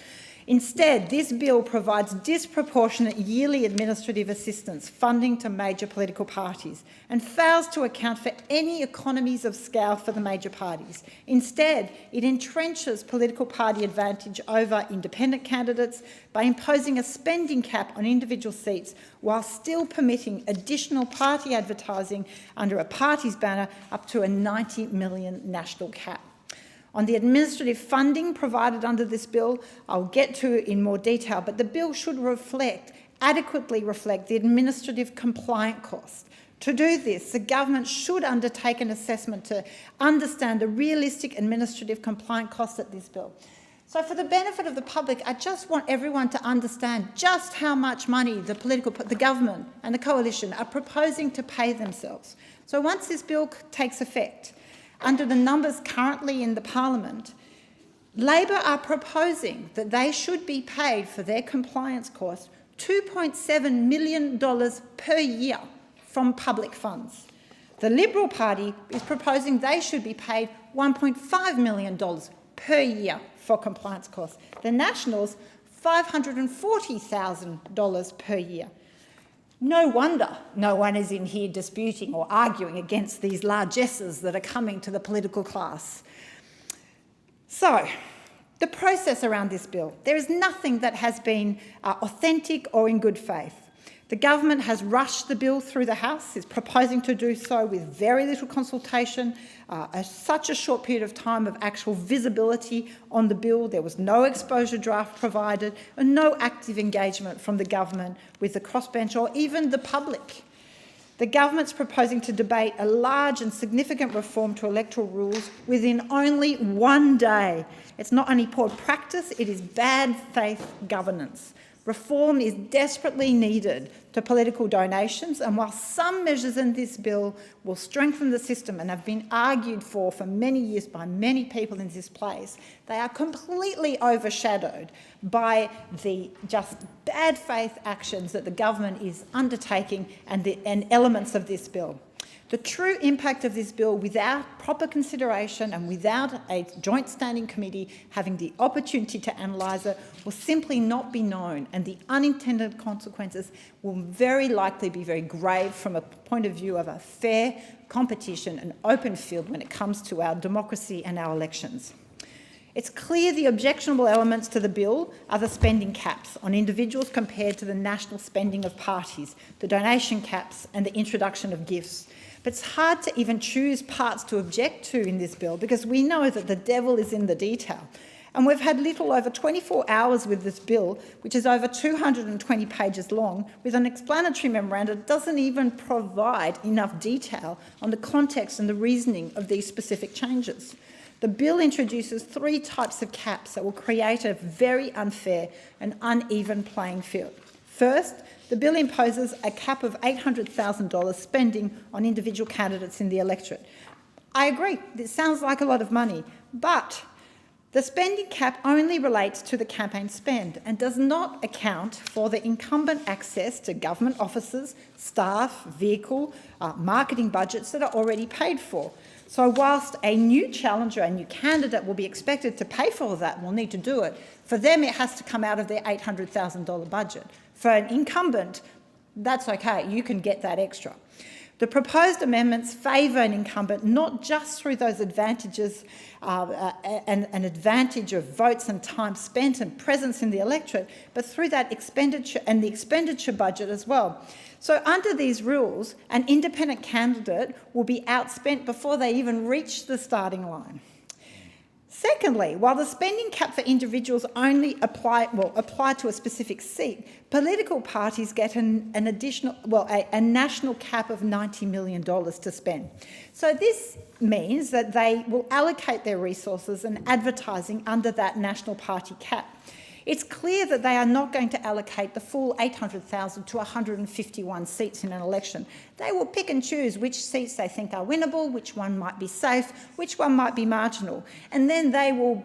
Instead, this bill provides disproportionate yearly administrative assistance funding to major political parties and fails to account for any economies of scale for the major parties. Instead, it entrenches political party advantage over independent candidates by imposing a spending cap on individual seats while still permitting additional party advertising under a party's banner up to a $90 million national cap. On the administrative funding provided under this bill, I'll get to in more detail, but the bill should adequately reflect the administrative compliance costs. To do this, the government should undertake an assessment to understand the realistic administrative compliance costs of this bill. So for the benefit of the public, I just want everyone to understand just how much money the government and the coalition are proposing to pay themselves. So once this bill takes effect, under the numbers currently in the Parliament, Labor are proposing that they should be paid for their compliance costs $2.7 million per year from public funds. The Liberal Party is proposing they should be paid $1.5 million per year for compliance costs. The Nationals, $540,000 per year. No wonder no one is in here disputing or arguing against these largesses that are coming to the political class. So, the process around this bill. There is nothing that has been authentic or in good faith. The government has rushed the bill through the House, is proposing to do so with very little consultation, such a short period of time of actual visibility on the bill. There was no exposure draft provided and no active engagement from the government with the crossbench or even the public. The government's proposing to debate a large and significant reform to electoral rules within only 1 day. It's not only poor practice, it is bad faith governance. Reform is desperately needed to political donations, and while some measures in this bill will strengthen the system and have been argued for many years by many people in this place, they are completely overshadowed by the just bad faith actions that the government is undertaking and elements of this bill. The true impact of this bill, without proper consideration and without a joint standing committee having the opportunity to analyse it, will simply not be known, and the unintended consequences will very likely be very grave from a point of view of a fair competition and open field when it comes to our democracy and our elections. It's clear the objectionable elements to the bill are the spending caps on individuals compared to the national spending of parties, the donation caps and the introduction of gifts. But it's hard to even choose parts to object to in this bill because we know that the devil is in the detail. And we've had little over 24 hours with this bill, which is over 220 pages long, with an explanatory memorandum that doesn't even provide enough detail on the context and the reasoning of these specific changes. The bill introduces 3 types of caps that will create a very unfair and uneven playing field. First, the bill imposes a cap of $800,000 spending on individual candidates in the electorate. I agree, it sounds like a lot of money, but the spending cap only relates to the campaign spend and does not account for the incumbent access to government offices, staff, vehicle, marketing budgets that are already paid for. So whilst a new challenger, a new candidate will be expected to pay for all that, will need to do it, for them it has to come out of their $800,000 budget. For an incumbent, that's okay, you can get that extra. The proposed amendments favour an incumbent not just through those advantages, an advantage of votes and time spent and presence in the electorate, but through that expenditure and the expenditure budget as well. So under these rules, an independent candidate will be outspent before they even reach the starting line. Secondly, while the spending cap for individuals only apply to a specific seat, political parties get a national cap of $90 million to spend. So this means that they will allocate their resources and advertising under that national party cap. It's clear that they are not going to allocate the full 800,000 to 151 seats in an election. They will pick and choose which seats they think are winnable, which one might be safe, which one might be marginal. And then they will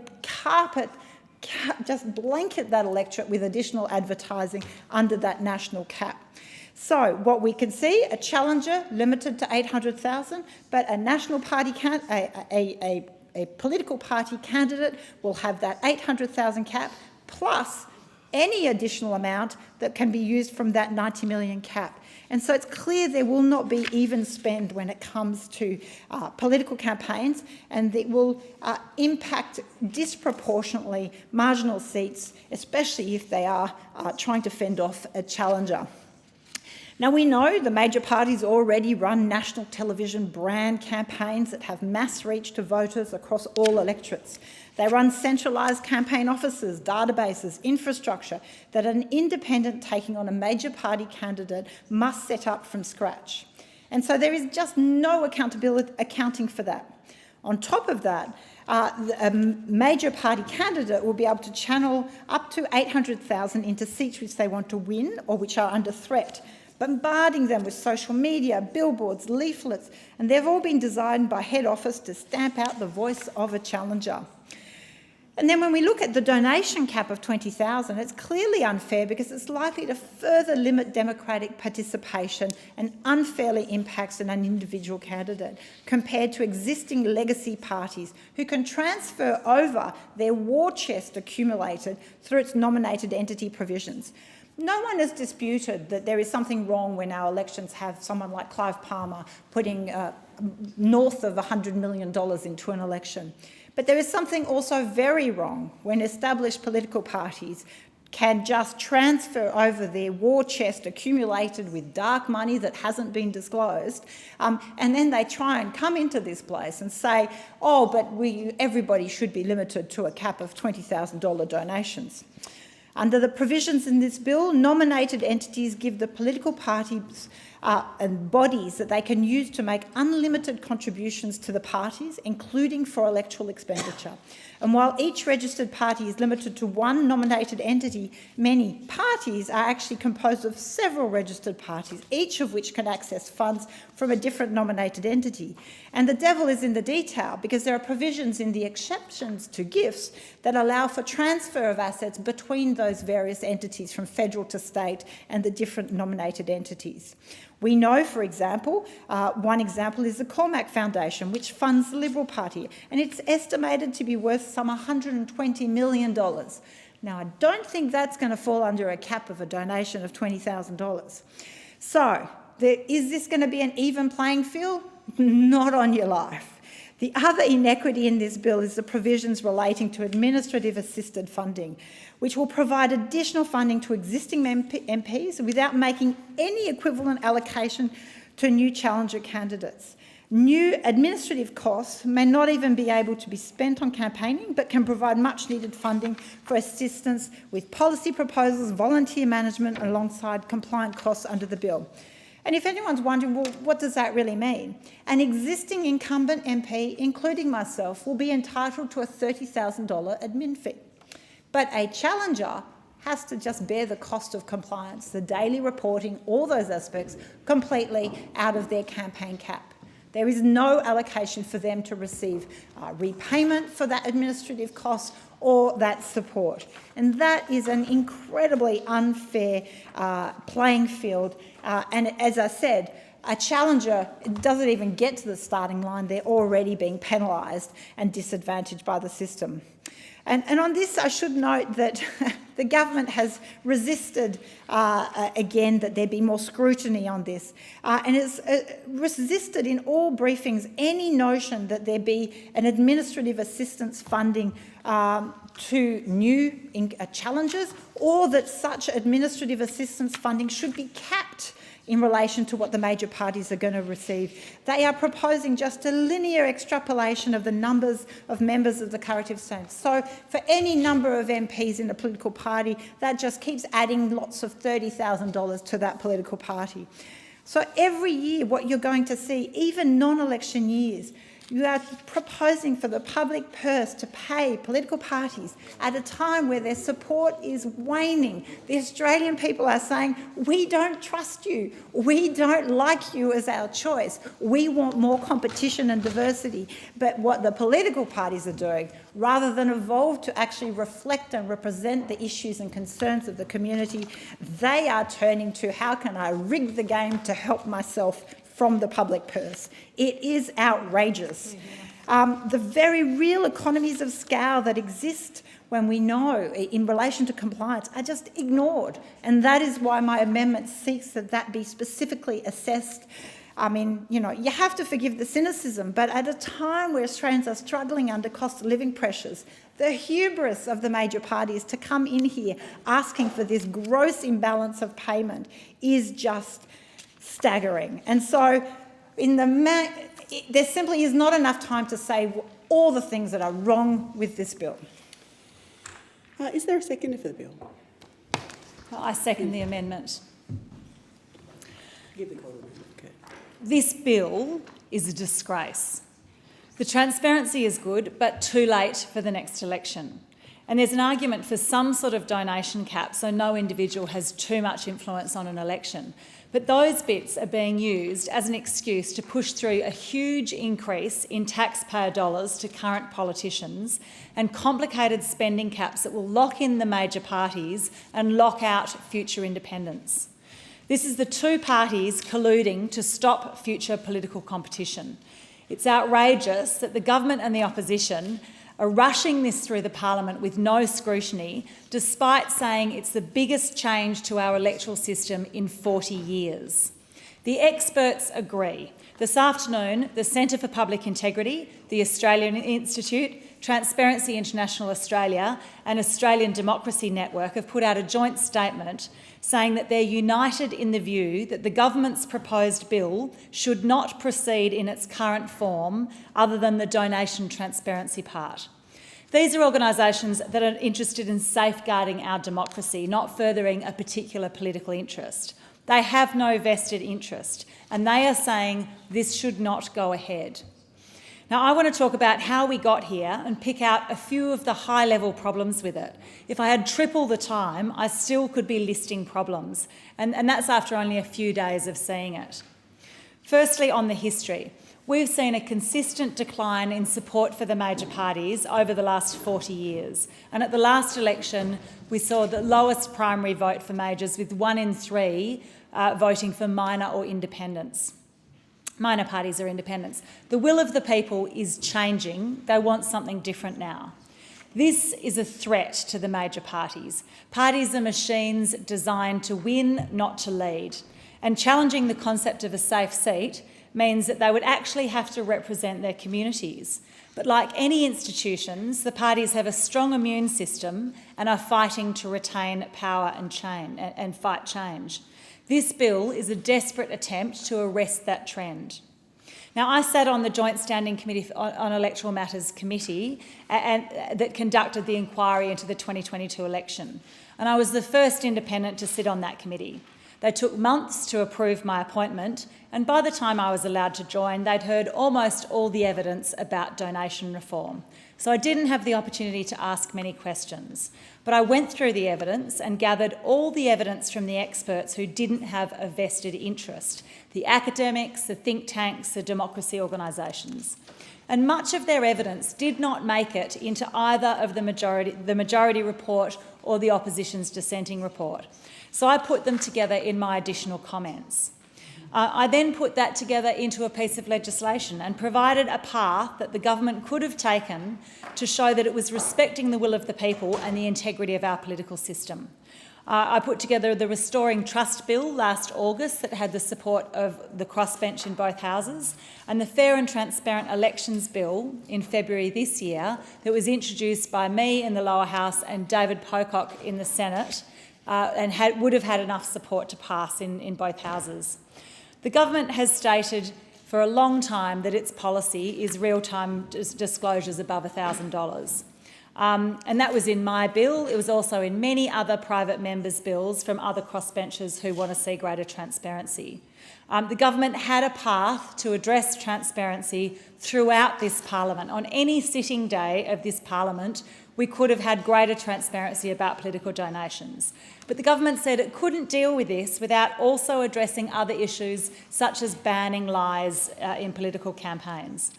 just blanket that electorate with additional advertising under that national cap. So what we can see, a challenger limited to 800,000, but a national party a political party candidate will have that 800,000 cap, plus any additional amount that can be used from that 90 million cap. And so it's clear there will not be even spend when it comes to political campaigns, and it will impact disproportionately marginal seats, especially if they are trying to fend off a challenger. Now, we know the major parties already run national television brand campaigns that have mass reach to voters across all electorates. They run centralised campaign offices, databases, infrastructure that an independent taking on a major party candidate must set up from scratch. And so there is just no accounting for that. On top of that, a major party candidate will be able to channel up to 800,000 into seats which they want to win or which are under threat, bombarding them with social media, billboards, leaflets, and they've all been designed by head office to stamp out the voice of a challenger. And then when we look at the donation cap of 20,000, it's clearly unfair because it's likely to further limit democratic participation and unfairly impacts on an individual candidate compared to existing legacy parties who can transfer over their war chest accumulated through its nominated entity provisions. No one has disputed that there is something wrong when our elections have someone like Clive Palmer putting north of $100 million into an election. But there is something also very wrong when established political parties can just transfer over their war chest accumulated with dark money that hasn't been disclosed, and then they try and come into this place and say, oh, but everybody should be limited to a cap of $20,000 donations. Under the provisions in this bill, nominated entities give the political parties and bodies that they can use to make unlimited contributions to the parties, including for electoral expenditure. And while each registered party is limited to one nominated entity, many parties are actually composed of several registered parties, each of which can access funds from a different nominated entity. And the devil is in the detail because there are provisions in the exceptions to gifts that allow for transfer of assets between those various entities from federal to state and the different nominated entities. We know, for example, one example is the Cormac Foundation, which funds the Liberal Party, and it's estimated to be worth some $120 million. Now, I don't think that's going to fall under a cap of a donation of $20,000. So, is this going to be an even playing field? Not on your life. The other inequity in this bill is the provisions relating to administrative assisted funding, which will provide additional funding to existing MPs without making any equivalent allocation to new challenger candidates. New administrative costs may not even be able to be spent on campaigning, but can provide much needed funding for assistance with policy proposals, volunteer management, alongside compliant costs under the bill. And if anyone's wondering, well, what does that really mean? An existing incumbent MP, including myself, will be entitled to a $30,000 admin fee. But a challenger has to just bear the cost of compliance, the daily reporting, all those aspects, completely out of their campaign cap. There is no allocation for them to receive repayment for that administrative cost or that support. And that is an incredibly unfair playing field. And as I said, a challenger doesn't even get to the starting line. They're already being penalised and disadvantaged by the system. And on this, I should note that the government has resisted, again, that there be more scrutiny on this, and has resisted in all briefings any notion that there be an administrative assistance funding to new challengers, or that such administrative assistance funding should be capped in relation to what the major parties are going to receive. They are proposing just a linear extrapolation of the numbers of members of the corrective state. So for any number of MPs in a political party, that just keeps adding lots of $30,000 to that political party. So every year what you're going to see, even non-election years, you are proposing for the public purse to pay political parties at a time where their support is waning. The Australian people are saying, we don't trust you. We don't like you as our choice. We want more competition and diversity. But what the political parties are doing, rather than evolve to actually reflect and represent the issues and concerns of the community, they are turning to how can I rig the game to help myself from the public purse. It is outrageous. The very real economies of scale that exist when we know in relation to compliance are just ignored. And that is why my amendment seeks that that be specifically assessed. I mean, you know, you have to forgive the cynicism, but at a time where Australians are struggling under cost of living pressures, the hubris of the major parties to come in here asking for this gross imbalance of payment is just staggering. And so there simply is not enough time to say all the things that are wrong with this bill. Is there a seconder for the bill? I second the amendment. Give the call. Okay. This bill is a disgrace. The transparency is good, but too late for the next election. And there's an argument for some sort of donation cap so no individual has too much influence on an election. But those bits are being used as an excuse to push through a huge increase in taxpayer dollars to current politicians and complicated spending caps that will lock in the major parties and lock out future independents. This is the two parties colluding to stop future political competition. It's outrageous that the government and the opposition are rushing this through the parliament with no scrutiny, despite saying it's the biggest change to our electoral system in 40 years. The experts agree. This afternoon, the Centre for Public Integrity, the Australian Institute, Transparency International Australia and Australian Democracy Network have put out a joint statement saying that they're united in the view that the government's proposed bill should not proceed in its current form other than the donation transparency part. These are organisations that are interested in safeguarding our democracy, not furthering a particular political interest. They have no vested interest, and they are saying this should not go ahead. Now, I want to talk about how we got here and pick out a few of the high-level problems with it. If I had triple the time, I still could be listing problems, and that's after only a few days of seeing it. Firstly, on the history. We've seen a consistent decline in support for the major parties over the last 40 years. And at the last election, we saw the lowest primary vote for majors, with 1 in 3 voting for minor or independents. Minor parties or independents. The will of the people is changing. They want something different now. This is a threat to the major parties. Parties are machines designed to win, not to lead. And challenging the concept of a safe seat means that they would actually have to represent their communities. But like any institutions, the parties have a strong immune system and are fighting to retain power and fight change. This bill is a desperate attempt to arrest that trend. Now, I sat on the Joint Standing Committee on Electoral Matters Committee that conducted the inquiry into the 2022 election, and I was the first independent to sit on that committee. They took months to approve my appointment, and by the time I was allowed to join, they'd heard almost all the evidence about donation reform. So I didn't have the opportunity to ask many questions. But I went through the evidence and gathered all the evidence from the experts who didn't have a vested interest, the academics, the think tanks, the democracy organisations. And much of their evidence did not make it into either of the majority report or the opposition's dissenting report. So I put them together in my additional comments. I then put that together into a piece of legislation and provided a path that the government could have taken to show that it was respecting the will of the people and the integrity of our political system. I put together the Restoring Trust Bill last August that had the support of the crossbench in both houses, and the Fair and Transparent Elections Bill in February this year that was introduced by me in the lower house and David Pocock in the Senate, and would have had enough support to pass in both houses. The government has stated for a long time that its policy is real-time disclosures above $1,000. And that was in my bill. It was also in many other private members' bills from other crossbenchers who want to see greater transparency. The government had a path to address transparency throughout this parliament. On any sitting day of this parliament, we could have had greater transparency about political donations. But the government said it couldn't deal with this without also addressing other issues such as banning lies in political campaigns.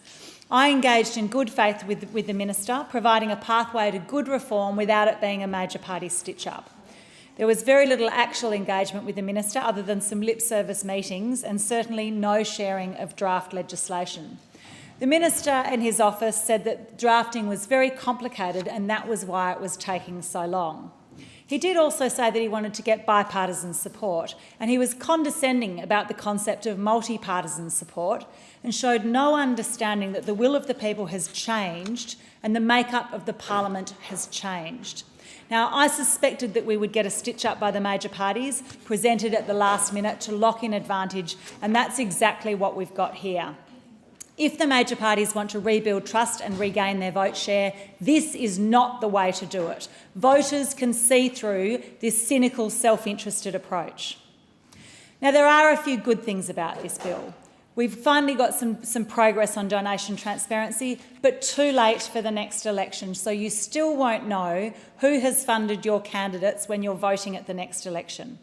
I engaged in good faith with the minister, providing a pathway to good reform without it being a major party stitch-up. There was very little actual engagement with the minister other than some lip service meetings and certainly no sharing of draft legislation. The minister and his office said that drafting was very complicated and that was why it was taking so long. He did also say that he wanted to get bipartisan support, and he was condescending about the concept of multi-partisan support and showed no understanding that the will of the people has changed and the makeup of the parliament has changed. Now, I suspected that we would get a stitch-up by the major parties, presented at the last minute to lock in advantage, and that's exactly what we've got here. If the major parties want to rebuild trust and regain their vote share, this is not the way to do it. Voters can see through this cynical, self-interested approach. Now, there are a few good things about this bill. We've finally got some progress on donation transparency, but too late for the next election, so you still won't know who has funded your candidates when you're voting at the next election.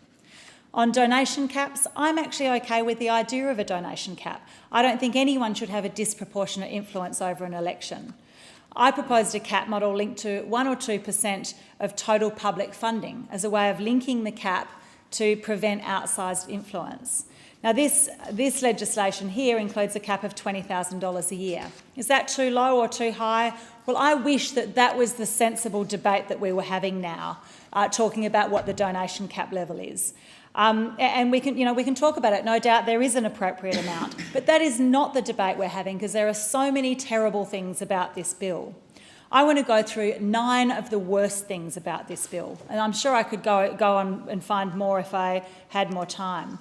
On donation caps, I'm actually okay with the idea of a donation cap. I don't think anyone should have a disproportionate influence over an election. I proposed a cap model linked to 1 or 2% of total public funding as a way of linking the cap to prevent outsized influence. Now, this legislation here includes a cap of $20,000 a year. Is that too low or too high? Well, I wish that was the sensible debate that we were having now, talking about what the donation cap level is. And we can talk about it. No doubt there is an appropriate amount, but that is not the debate we're having because there are so many terrible things about this bill. I want to go through 9 of the worst things about this bill, and I'm sure I could go on and find more if I had more time.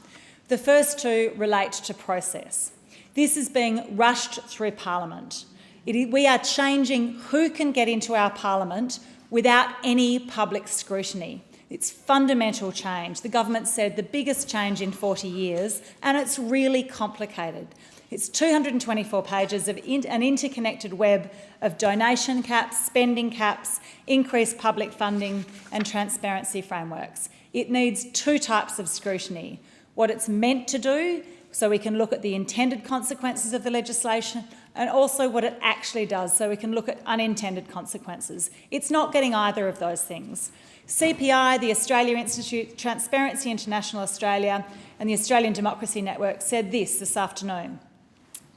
The first 2 relate to process. This is being rushed through Parliament. We are changing who can get into our Parliament without any public scrutiny. It's fundamental change. The government said the biggest change in 40 years, and it's really complicated. It's 224 pages of an interconnected web of donation caps, spending caps, increased public funding and transparency frameworks. It needs 2 types of scrutiny. What it's meant to do, so we can look at the intended consequences of the legislation, and also what it actually does, so we can look at unintended consequences. It's not getting either of those things. CPI, the Australia Institute, Transparency International Australia and the Australian Democracy Network said this afternoon.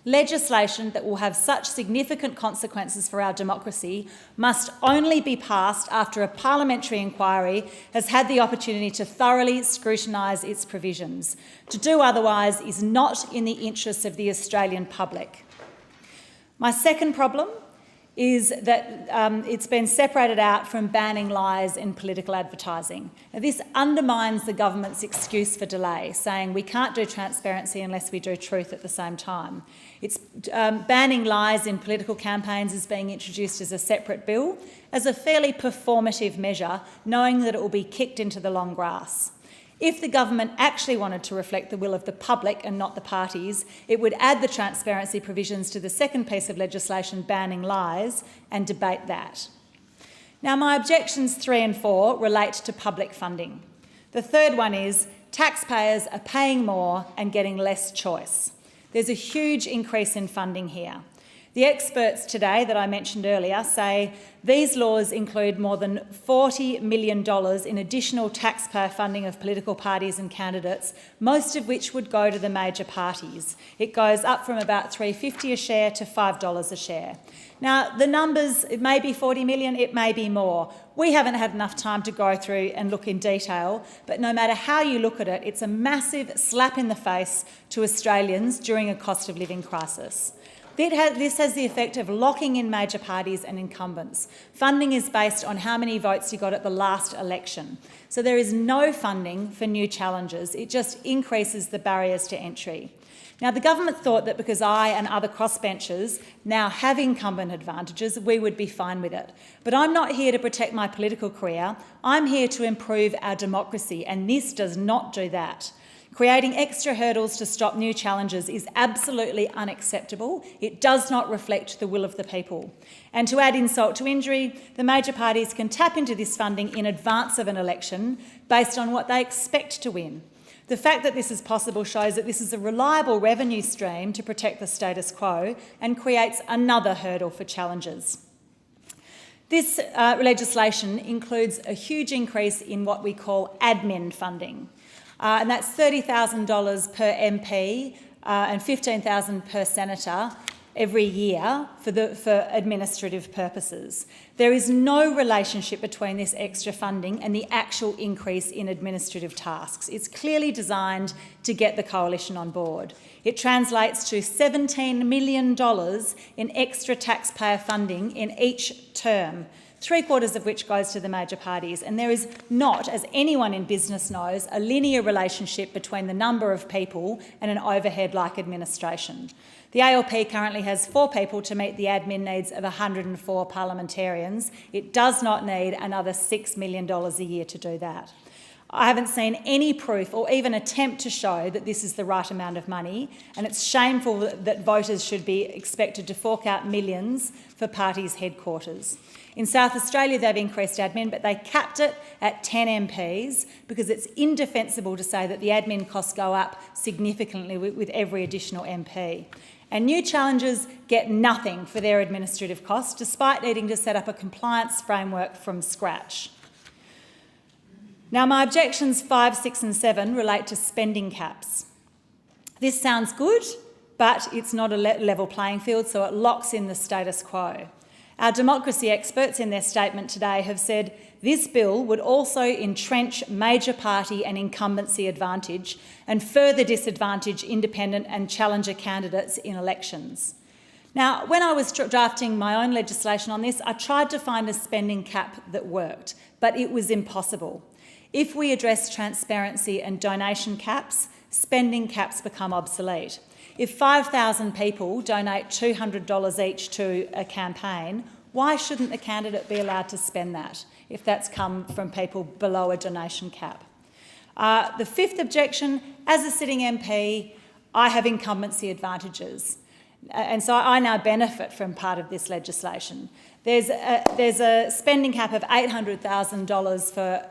Legislation that will have such significant consequences for our democracy must only be passed after a parliamentary inquiry has had the opportunity to thoroughly scrutinise its provisions. To do otherwise is not in the interests of the Australian public. My second problem is that it's been separated out from banning lies in political advertising. Now, this undermines the government's excuse for delay, saying we can't do transparency unless we do truth at the same time. It's banning lies in political campaigns is being introduced as a separate bill, as a fairly performative measure, knowing that it will be kicked into the long grass. If the government actually wanted to reflect the will of the public and not the parties, it would add the transparency provisions to the second piece of legislation banning lies and debate that. Now, my objections 3 and 4 relate to public funding. The third one is taxpayers are paying more and getting less choice. There's a huge increase in funding here. The experts today that I mentioned earlier say these laws include more than $40 million in additional taxpayer funding of political parties and candidates, most of which would go to the major parties. It goes up from about $3.50 a share to $5 a share. Now, the numbers, it may be 40 million, it may be more. We haven't had enough time to go through and look in detail, but no matter how you look at it, it's a massive slap in the face to Australians during a cost of living crisis. This has the effect of locking in major parties and incumbents. Funding is based on how many votes you got at the last election. So there is no funding for new challengers. It just increases the barriers to entry. Now, the government thought that because I and other crossbenchers now have incumbent advantages, we would be fine with it. But I'm not here to protect my political career. I'm here to improve our democracy, and this does not do that. Creating extra hurdles to stop new challenges is absolutely unacceptable. It does not reflect the will of the people. And to add insult to injury, the major parties can tap into this funding in advance of an election based on what they expect to win. The fact that this is possible shows that this is a reliable revenue stream to protect the status quo and creates another hurdle for challengers. This legislation includes a huge increase in what we call admin funding. And that's $30,000 per MP and $15,000 per senator every year for administrative purposes. There is no relationship between this extra funding and the actual increase in administrative tasks. It's clearly designed to get the coalition on board. It translates to $17 million in extra taxpayer funding in each term, 3/4 of which goes to the major parties. And there is not, as anyone in business knows, a linear relationship between the number of people and an overhead-like administration. The ALP currently has 4 people to meet the admin needs of 104 parliamentarians. It does not need another $6 million a year to do that. I haven't seen any proof or even attempt to show that this is the right amount of money, and it's shameful that voters should be expected to fork out millions for parties' headquarters. In South Australia, they've increased admin, but they capped it at 10 MPs because it's indefensible to say that the admin costs go up significantly with every additional MP. And new challengers get nothing for their administrative costs, despite needing to set up a compliance framework from scratch. Now, my objections 5, 6 and 7 relate to spending caps. This sounds good, but it's not a level playing field, so it locks in the status quo. Our democracy experts in their statement today have said this bill would also entrench major party and incumbency advantage and further disadvantage independent and challenger candidates in elections. Now, when I was drafting my own legislation on this, I tried to find a spending cap that worked, but it was impossible. If we address transparency and donation caps, spending caps become obsolete. If 5,000 people donate $200 each to a campaign, why shouldn't the candidate be allowed to spend that if that's come from people below a donation cap? The 5th objection, as a sitting MP, I have incumbency advantages. And so I now benefit from part of this legislation. There's a spending cap of $800,000 for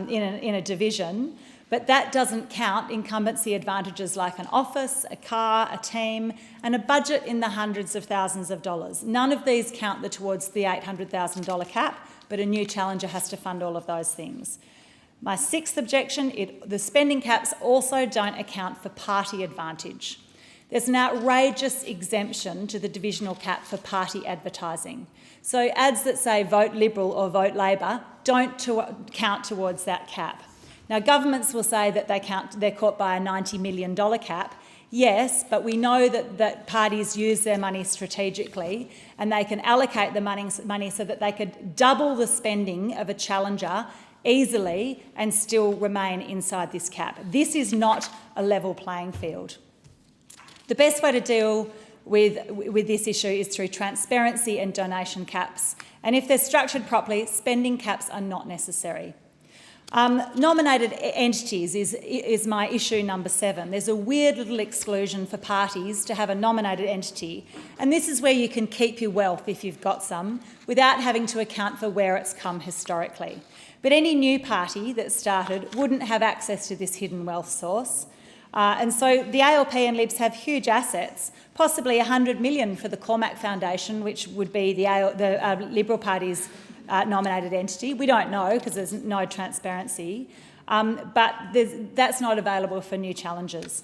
in a division, but that doesn't count incumbency advantages like an office, a car, a team, and a budget in the hundreds of thousands of dollars. None of these count towards the $800,000 cap, but a new challenger has to fund all of those things. My 6th objection, the spending caps also don't account for party advantage. There's an outrageous exemption to the divisional cap for party advertising. So ads that say vote Liberal or vote Labor don't count towards that cap. Now, governments will say that they're caught by a $90 million cap. Yes, but we know that parties use their money strategically and they can allocate the money so that they could double the spending of a challenger easily and still remain inside this cap. This is not a level playing field. The best way to deal with this issue is through transparency and donation caps. And if they're structured properly, spending caps are not necessary. Nominated entities is my issue number 7. There's a weird little exclusion for parties to have a nominated entity, and this is where you can keep your wealth if you've got some, without having to account for where it's come historically. But any new party that started wouldn't have access to this hidden wealth source. And so the ALP and Libs have huge assets, possibly $100 million for the Cormac Foundation, which would be the Liberal Party's nominated entity. We don't know because there's no transparency, but that's not available for new challenges.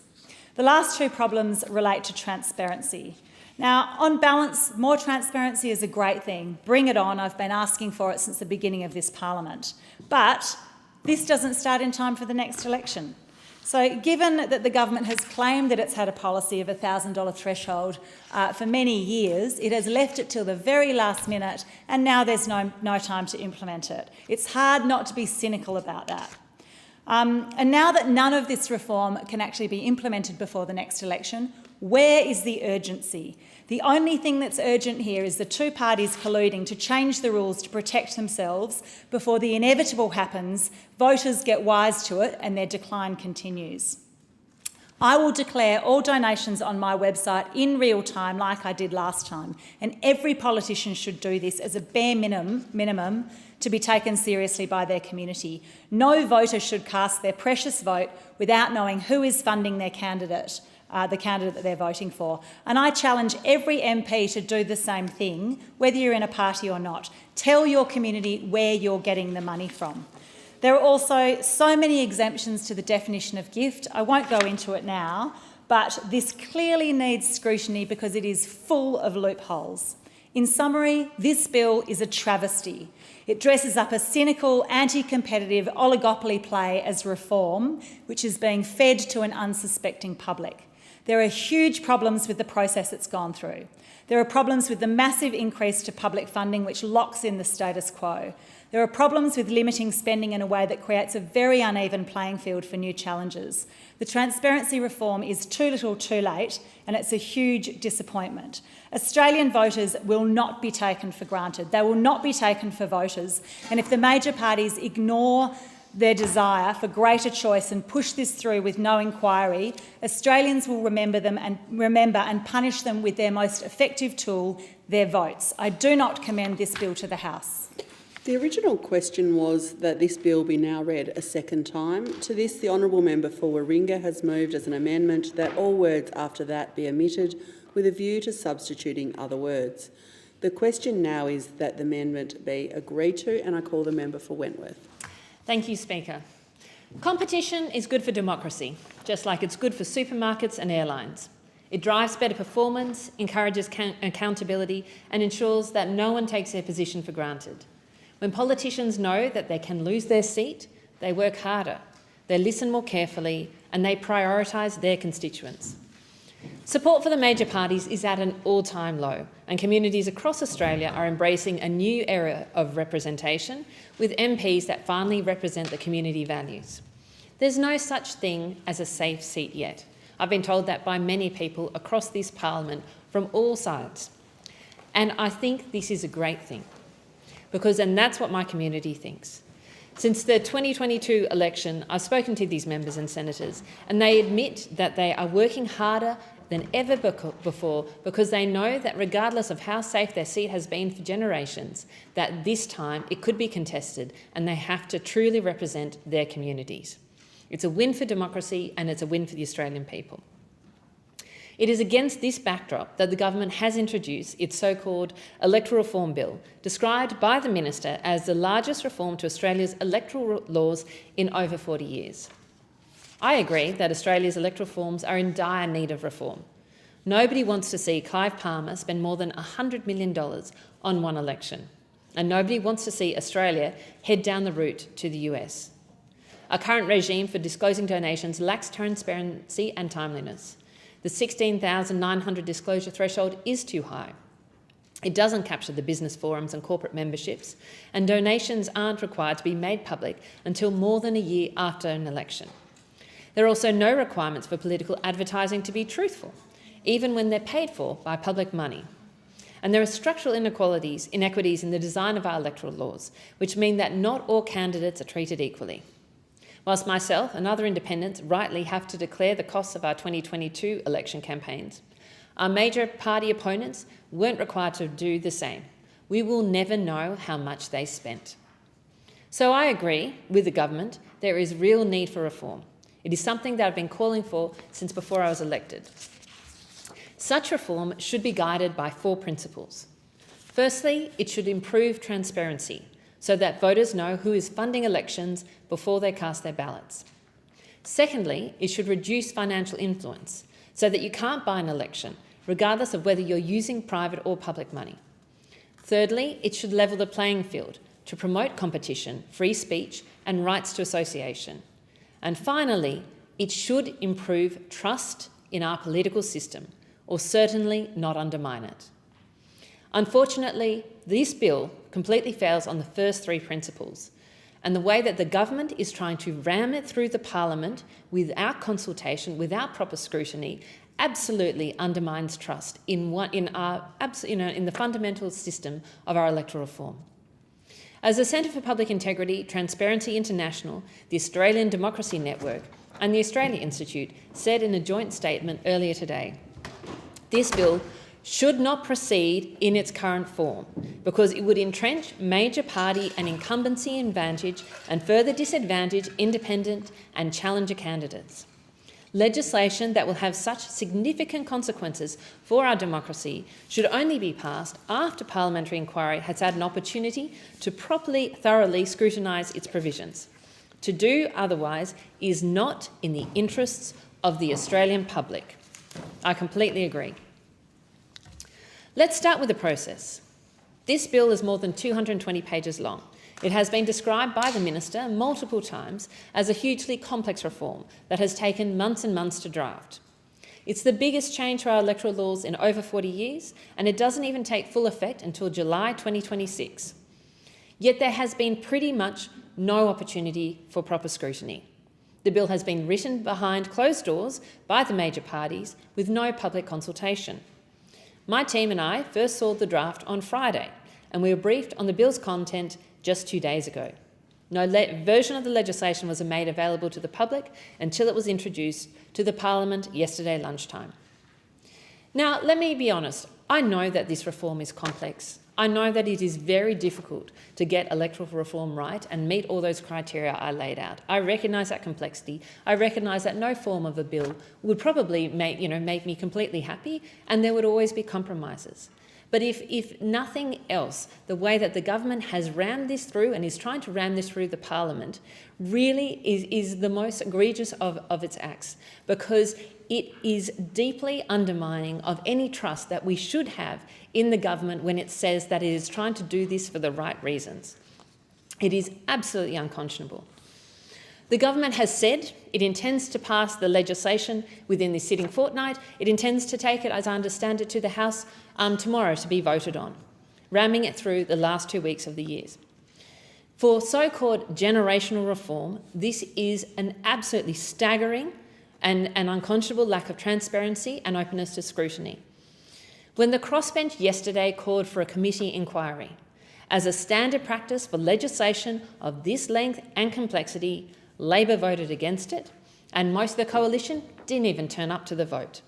The last 2 problems relate to transparency. Now, on balance, more transparency is a great thing. Bring it on. I've been asking for it since the beginning of this parliament. But this doesn't start in time for the next election. So given that the government has claimed that it's had a policy of a $1,000 threshold for many years, it has left it till the very last minute, and now there's no time to implement it. It's hard not to be cynical about that. And now that none of this reform can actually be implemented before the next election, where is the urgency? The only thing that's urgent here is the 2 parties colluding to change the rules to protect themselves before the inevitable happens, voters get wise to it and their decline continues. I will declare all donations on my website in real time like I did last time, and every politician should do this as a bare minimum to be taken seriously by their community. No voter should cast their precious vote without knowing who is funding their candidate, the candidate that they're voting for. And I challenge every MP to do the same thing, whether you're in a party or not. Tell your community where you're getting the money from. There are also so many exemptions to the definition of gift. I won't go into it now, but this clearly needs scrutiny because it is full of loopholes. In summary, this bill is a travesty. It dresses up a cynical, anti-competitive oligopoly play as reform, which is being fed to an unsuspecting public. There are huge problems with the process it's gone through. There are problems with the massive increase to public funding, which locks in the status quo. There are problems with limiting spending in a way that creates a very uneven playing field for new challenges. The transparency reform is too little too late, and it's a huge disappointment. Australian voters will not be taken for granted. They will not be taken for voters. And if the major parties ignore their desire for greater choice and push this through with no inquiry, Australians will remember and punish them with their most effective tool, their votes. I do not commend this bill to the House. The original question was that this bill be now read a second time. To this, the honourable member for Warringah has moved as an amendment that all words after that be omitted with a view to substituting other words. The question now is that the amendment be agreed to, and I call the member for Wentworth. Thank you, Speaker. Competition is good for democracy, just like it's good for supermarkets and airlines. It drives better performance, encourages accountability, and ensures that no one takes their position for granted. When politicians know that they can lose their seat, they work harder, they listen more carefully, and they prioritise their constituents. Support for the major parties is at an all-time low, and communities across Australia are embracing a new era of representation with MPs that finally represent the community values. There's no such thing as a safe seat yet. I've been told that by many people across this parliament from all sides. And I think this is a great thing, and that's what my community thinks. Since the 2022 election, I've spoken to these members and senators, and they admit that they are working harder than ever before because they know that regardless of how safe their seat has been for generations, that this time it could be contested and they have to truly represent their communities. It's a win for democracy and it's a win for the Australian people. It is against this backdrop that the government has introduced its so-called Electoral Reform Bill, described by the Minister as the largest reform to Australia's electoral laws in over 40 years. I agree that Australia's electoral reforms are in dire need of reform. Nobody wants to see Clive Palmer spend more than $100 million on one election, and nobody wants to see Australia head down the route to the US. Our current regime for disclosing donations lacks transparency and timeliness. The 16,900 disclosure threshold is too high. It doesn't capture the business forums and corporate memberships, and donations aren't required to be made public until more than a year after an election. There are also no requirements for political advertising to be truthful, even when they're paid for by public money. And there are structural inequities in the design of our electoral laws, which mean that not all candidates are treated equally. Whilst myself and other independents rightly have to declare the costs of our 2022 election campaigns, our major party opponents weren't required to do the same. We will never know how much they spent. So I agree with the government, there is real need for reform. It is something that I've been calling for since before I was elected. Such reform should be guided by 4 principles. Firstly, it should improve transparency so that voters know who is funding elections before they cast their ballots. Secondly, it should reduce financial influence so that you can't buy an election, regardless of whether you're using private or public money. Thirdly, it should level the playing field to promote competition, free speech, and rights to association. And finally, it should improve trust in our political system, or certainly not undermine it. Unfortunately, this bill completely fails on the first 3 principles, and the way that the government is trying to ram it through the parliament without consultation, without proper scrutiny, absolutely undermines trust in the fundamental system of our electoral reform. As the Centre for Public Integrity, Transparency International, the Australian Democracy Network and the Australia Institute said in a joint statement earlier today, this bill should not proceed in its current form because it would entrench major party and incumbency advantage and further disadvantage independent and challenger candidates. Legislation that will have such significant consequences for our democracy should only be passed after parliamentary inquiry has had an opportunity to thoroughly scrutinise its provisions. To do otherwise is not in the interests of the Australian public. I completely agree. Let's start with the process. This bill is more than 220 pages long. It has been described by the Minister multiple times as a hugely complex reform that has taken months and months to draft. It's the biggest change to our electoral laws in over 40 years, and it doesn't even take full effect until July 2026. Yet there has been pretty much no opportunity for proper scrutiny. The bill has been written behind closed doors by the major parties with no public consultation. My team and I first saw the draft on Friday, and we were briefed on the bill's content just 2 days ago. No version of the legislation was made available to the public until it was introduced to the Parliament yesterday lunchtime. Now, let me be honest, I know that this reform is complex. I know that it is very difficult to get electoral reform right and meet all those criteria I laid out. I recognise that complexity. I recognise that no form of a bill would probably make me completely happy, and there would always be compromises. But if nothing else, the way that the government has rammed this through and is trying to ram this through the Parliament really is the most egregious of its acts, because it is deeply undermining of any trust that we should have in the government when it says that it is trying to do this for the right reasons. It is absolutely unconscionable. The government has said it intends to pass the legislation within this sitting fortnight. It intends to take it, as I understand it, to the House tomorrow to be voted on, ramming it through the last 2 weeks of the year. For so-called generational reform, this is an absolutely staggering and an unconscionable lack of transparency and openness to scrutiny. When the crossbench yesterday called for a committee inquiry, as a standard practice for legislation of this length and complexity, Labor voted against it, and most of the coalition didn't even turn up to the vote.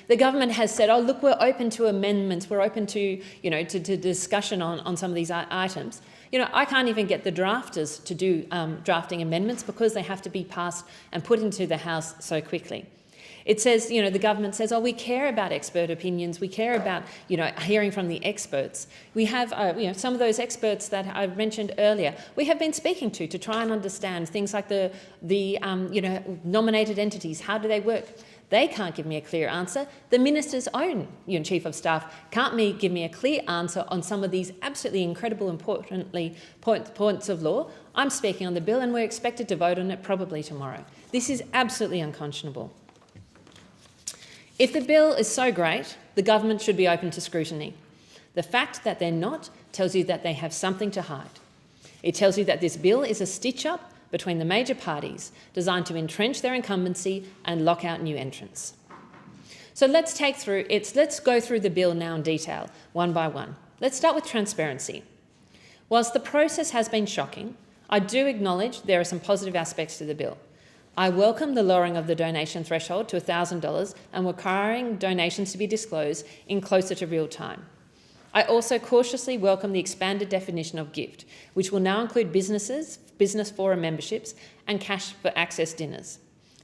The government has said, oh, look, we're open to amendments, we're open to, to discussion on some of these items. I can't even get the drafters to do drafting amendments because they have to be passed and put into the House so quickly. It says, the government says, oh, we care about expert opinions, we care about, hearing from the experts. We have, some of those experts that I've mentioned earlier, we have been speaking to try and understand things like the nominated entities, how do they work? They can't give me a clear answer. The minister's own chief of staff can't give me a clear answer on some of these absolutely incredible, importantly, points of law. I'm speaking on the bill and we're expected to vote on it probably tomorrow. This is absolutely unconscionable. If the bill is so great, the government should be open to scrutiny. The fact that they're not tells you that they have something to hide. It tells you that this bill is a stitch-up between the major parties designed to entrench their incumbency and lock out new entrants. So let's go through the bill now in detail, one by one. Let's start with transparency. Whilst the process has been shocking, I do acknowledge there are some positive aspects to the bill. I welcome the lowering of the donation threshold to $1,000 and requiring donations to be disclosed in closer to real time. I also cautiously welcome the expanded definition of gift, which will now include business forum memberships and cash for access dinners.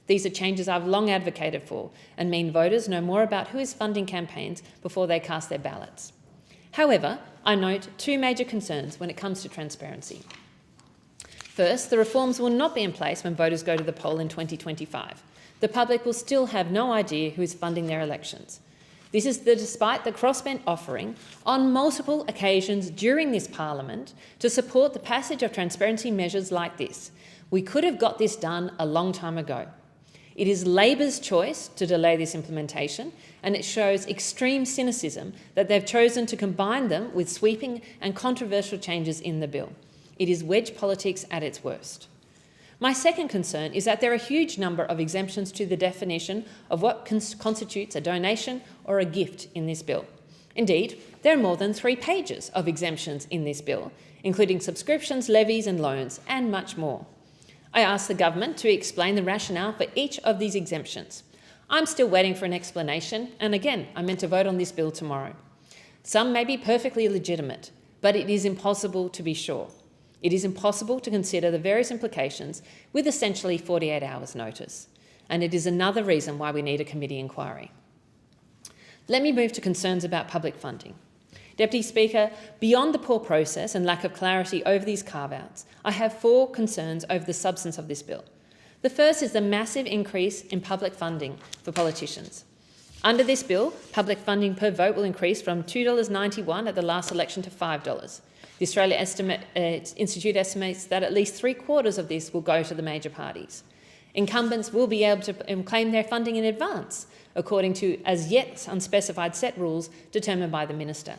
These are changes I've long advocated for and mean voters know more about who is funding campaigns before they cast their ballots. However, I note two major concerns when it comes to transparency. First, the reforms will not be in place when voters go to the poll in 2025. The public will still have no idea who is funding their elections. This is despite the crossbench offering on multiple occasions during this parliament to support the passage of transparency measures like this. We could have got this done a long time ago. It is Labor's choice to delay this implementation, and it shows extreme cynicism that they've chosen to combine them with sweeping and controversial changes in the bill. It is wedge politics at its worst. My second concern is that there are a huge number of exemptions to the definition of what constitutes a donation or a gift in this bill. Indeed, there are more than 3 pages of exemptions in this bill, including subscriptions, levies and loans, and much more. I asked the government to explain the rationale for each of these exemptions. I'm still waiting for an explanation, and again, I'm meant to vote on this bill tomorrow. Some may be perfectly legitimate, but it is impossible to be sure. It is impossible to consider the various implications with essentially 48 hours' notice, and it is another reason why we need a committee inquiry. Let me move to concerns about public funding. Deputy Speaker, beyond the poor process and lack of clarity over these carve-outs, I have 4 concerns over the substance of this bill. The first is the massive increase in public funding for politicians. Under this bill, public funding per vote will increase from $2.91 at the last election to $5. The Australia Institute estimates that at least 3/4 of this will go to the major parties. Incumbents will be able to claim their funding in advance, according to as yet unspecified set rules determined by the minister.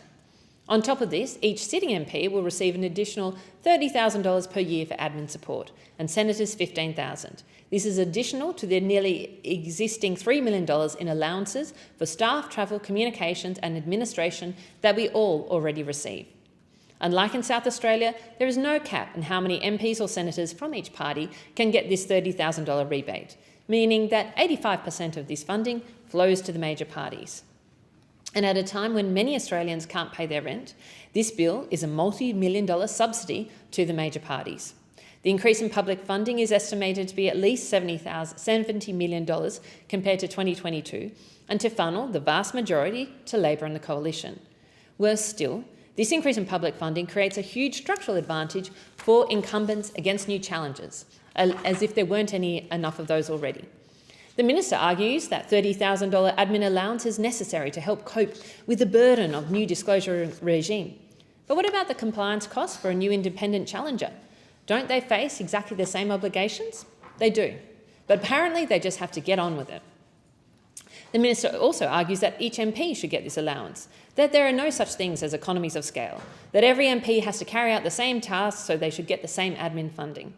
On top of this, each sitting MP will receive an additional $30,000 per year for admin support, and senators $15,000. This is additional to their nearly existing $3 million in allowances for staff, travel, communications and administration that we all already receive. Unlike in South Australia, there is no cap in how many MPs or senators from each party can get this $30,000 rebate, meaning that 85% of this funding flows to the major parties. And at a time when many Australians can't pay their rent, this bill is a multi-million-dollar subsidy to the major parties. The increase in public funding is estimated to be at least $70 million compared to 2022, and to funnel the vast majority to Labor and the Coalition. Worse still, this increase in public funding creates a huge structural advantage for incumbents against new challengers, as if there weren't enough of those already. The minister argues that $30,000 admin allowance is necessary to help cope with the burden of new disclosure regime. But what about the compliance costs for a new independent challenger? Don't they face exactly the same obligations? They do, but apparently they just have to get on with it. The minister also argues that each MP should get this allowance, that there are no such things as economies of scale, that every MP has to carry out the same tasks so they should get the same admin funding.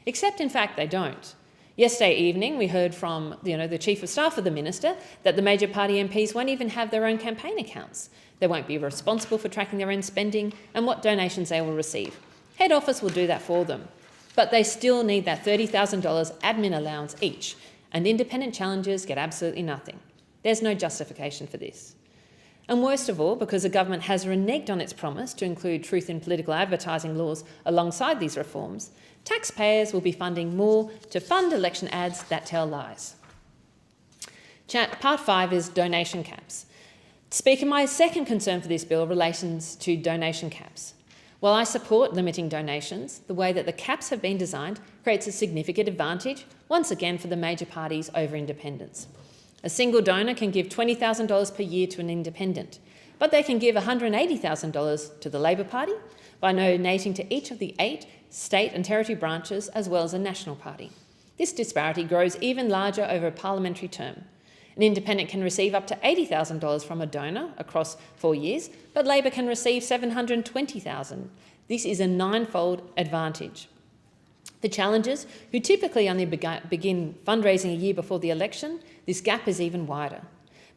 Except, in fact, they don't. Yesterday evening, we heard from the Chief of Staff of the Minister that the major party MPs won't even have their own campaign accounts. They won't be responsible for tracking their own spending and what donations they will receive. Head office will do that for them. But they still need that $30,000 admin allowance each, and independent challengers get absolutely nothing. There's no justification for this. And worst of all, because the government has reneged on its promise to include truth in political advertising laws alongside these reforms, taxpayers will be funding more to fund election ads that tell lies. Part 5 is donation caps. Speaker, my second concern for this bill relates to donation caps. While I support limiting donations, the way that the caps have been designed creates a significant advantage, once again, for the major parties over independents. A single donor can give $20,000 per year to an independent, but they can give $180,000 to the Labor Party by donating to each of the 8 state and territory branches as well as a national party. This disparity grows even larger over a parliamentary term. An independent can receive up to $80,000 from a donor across 4 years, but Labor can receive $720,000. This is a 9-fold advantage. For challengers, who typically only begin fundraising a year before the election, this gap is even wider.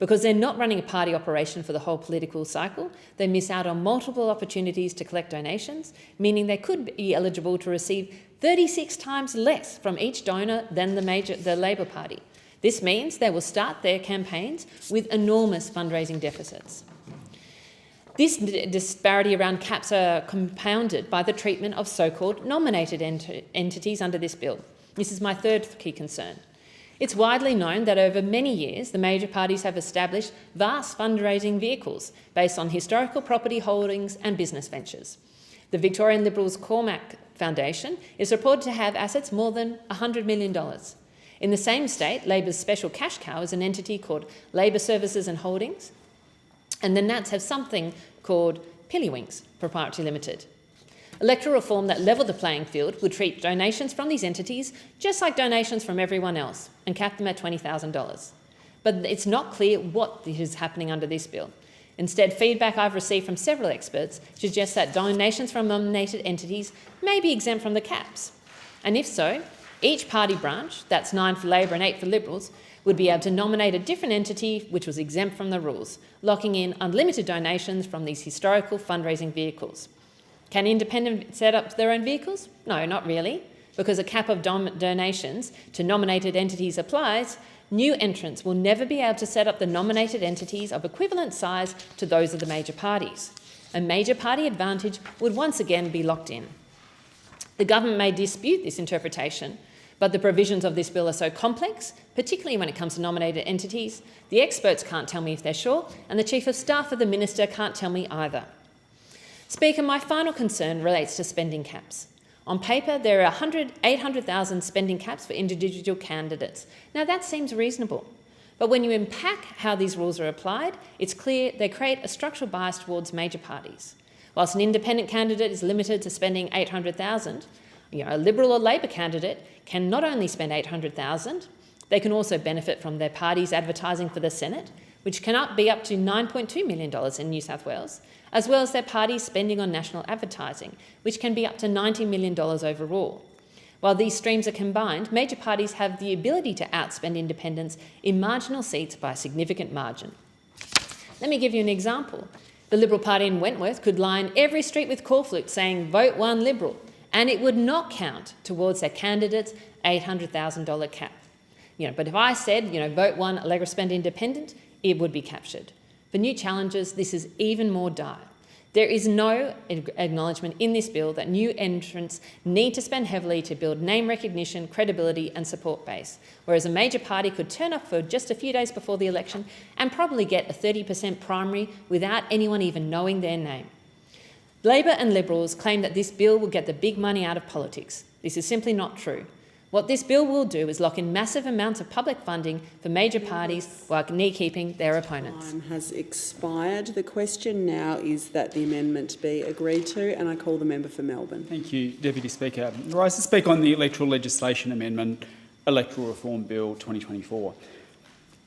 Because they're not running a party operation for the whole political cycle, they miss out on multiple opportunities to collect donations, meaning they could be eligible to receive 36 times less from each donor than the Labor Party. This means they will start their campaigns with enormous fundraising deficits. This disparity around caps are compounded by the treatment of so-called nominated entities under this bill. This is my third key concern. It's widely known that over many years, the major parties have established vast fundraising vehicles based on historical property holdings and business ventures. The Victorian Liberals Cormac Foundation is reported to have assets more than $100 million. In the same state, Labor's special cash cow is an entity called Labor Services and Holdings, and the Nats have something called Pillywinks Proprietary Limited. Electoral reform that levelled the playing field would treat donations from these entities just like donations from everyone else and cap them at $20,000. But it's not clear what is happening under this bill. Instead, feedback I've received from several experts suggests that donations from nominated entities may be exempt from the caps. And if so, each party branch, that's 9 for Labor and 8 for Liberals, would be able to nominate a different entity which was exempt from the rules, locking in unlimited donations from these historical fundraising vehicles. Can independents set up their own vehicles? No, not really. Because a cap of donations to nominated entities applies, new entrants will never be able to set up the nominated entities of equivalent size to those of the major parties. A major party advantage would once again be locked in. The government may dispute this interpretation, but the provisions of this bill are so complex, particularly when it comes to nominated entities, the experts can't tell me if they're sure, and the Chief of Staff of the Minister can't tell me either. Speaker, my final concern relates to spending caps. On paper, there are 800,000 spending caps for individual candidates. Now, that seems reasonable. But when you unpack how these rules are applied, it's clear they create a structural bias towards major parties. Whilst an independent candidate is limited to spending 800,000, a Liberal or Labor candidate can not only spend 800,000, they can also benefit from their party's advertising for the Senate, which can be up to $9.2 million in New South Wales, as well as their party's spending on national advertising, which can be up to $90 million overall. While these streams are combined, major parties have the ability to outspend independents in marginal seats by a significant margin. Let me give you an example. The Liberal Party in Wentworth could line every street with call flutes saying, "Vote one Liberal," and it would not count towards their candidate's $800,000 cap. But if I said, "Vote one Allegra Spend Independent," it would be captured. For new challengers, this is even more dire. There is no acknowledgement in this bill that new entrants need to spend heavily to build name recognition, credibility and support base, whereas a major party could turn up for just a few days before the election and probably get a 30% primary without anyone even knowing their name. Labor and Liberals claim that this bill will get the big money out of politics. This is simply not true. What this bill will do is lock in massive amounts of public funding for major parties while knee-keeping their opponents. Time has expired. The question now is that the amendment be agreed to, and I call the member for Melbourne. Thank you, Deputy Speaker. I rise to speak on the Electoral Legislation Amendment, Electoral Reform Bill 2024.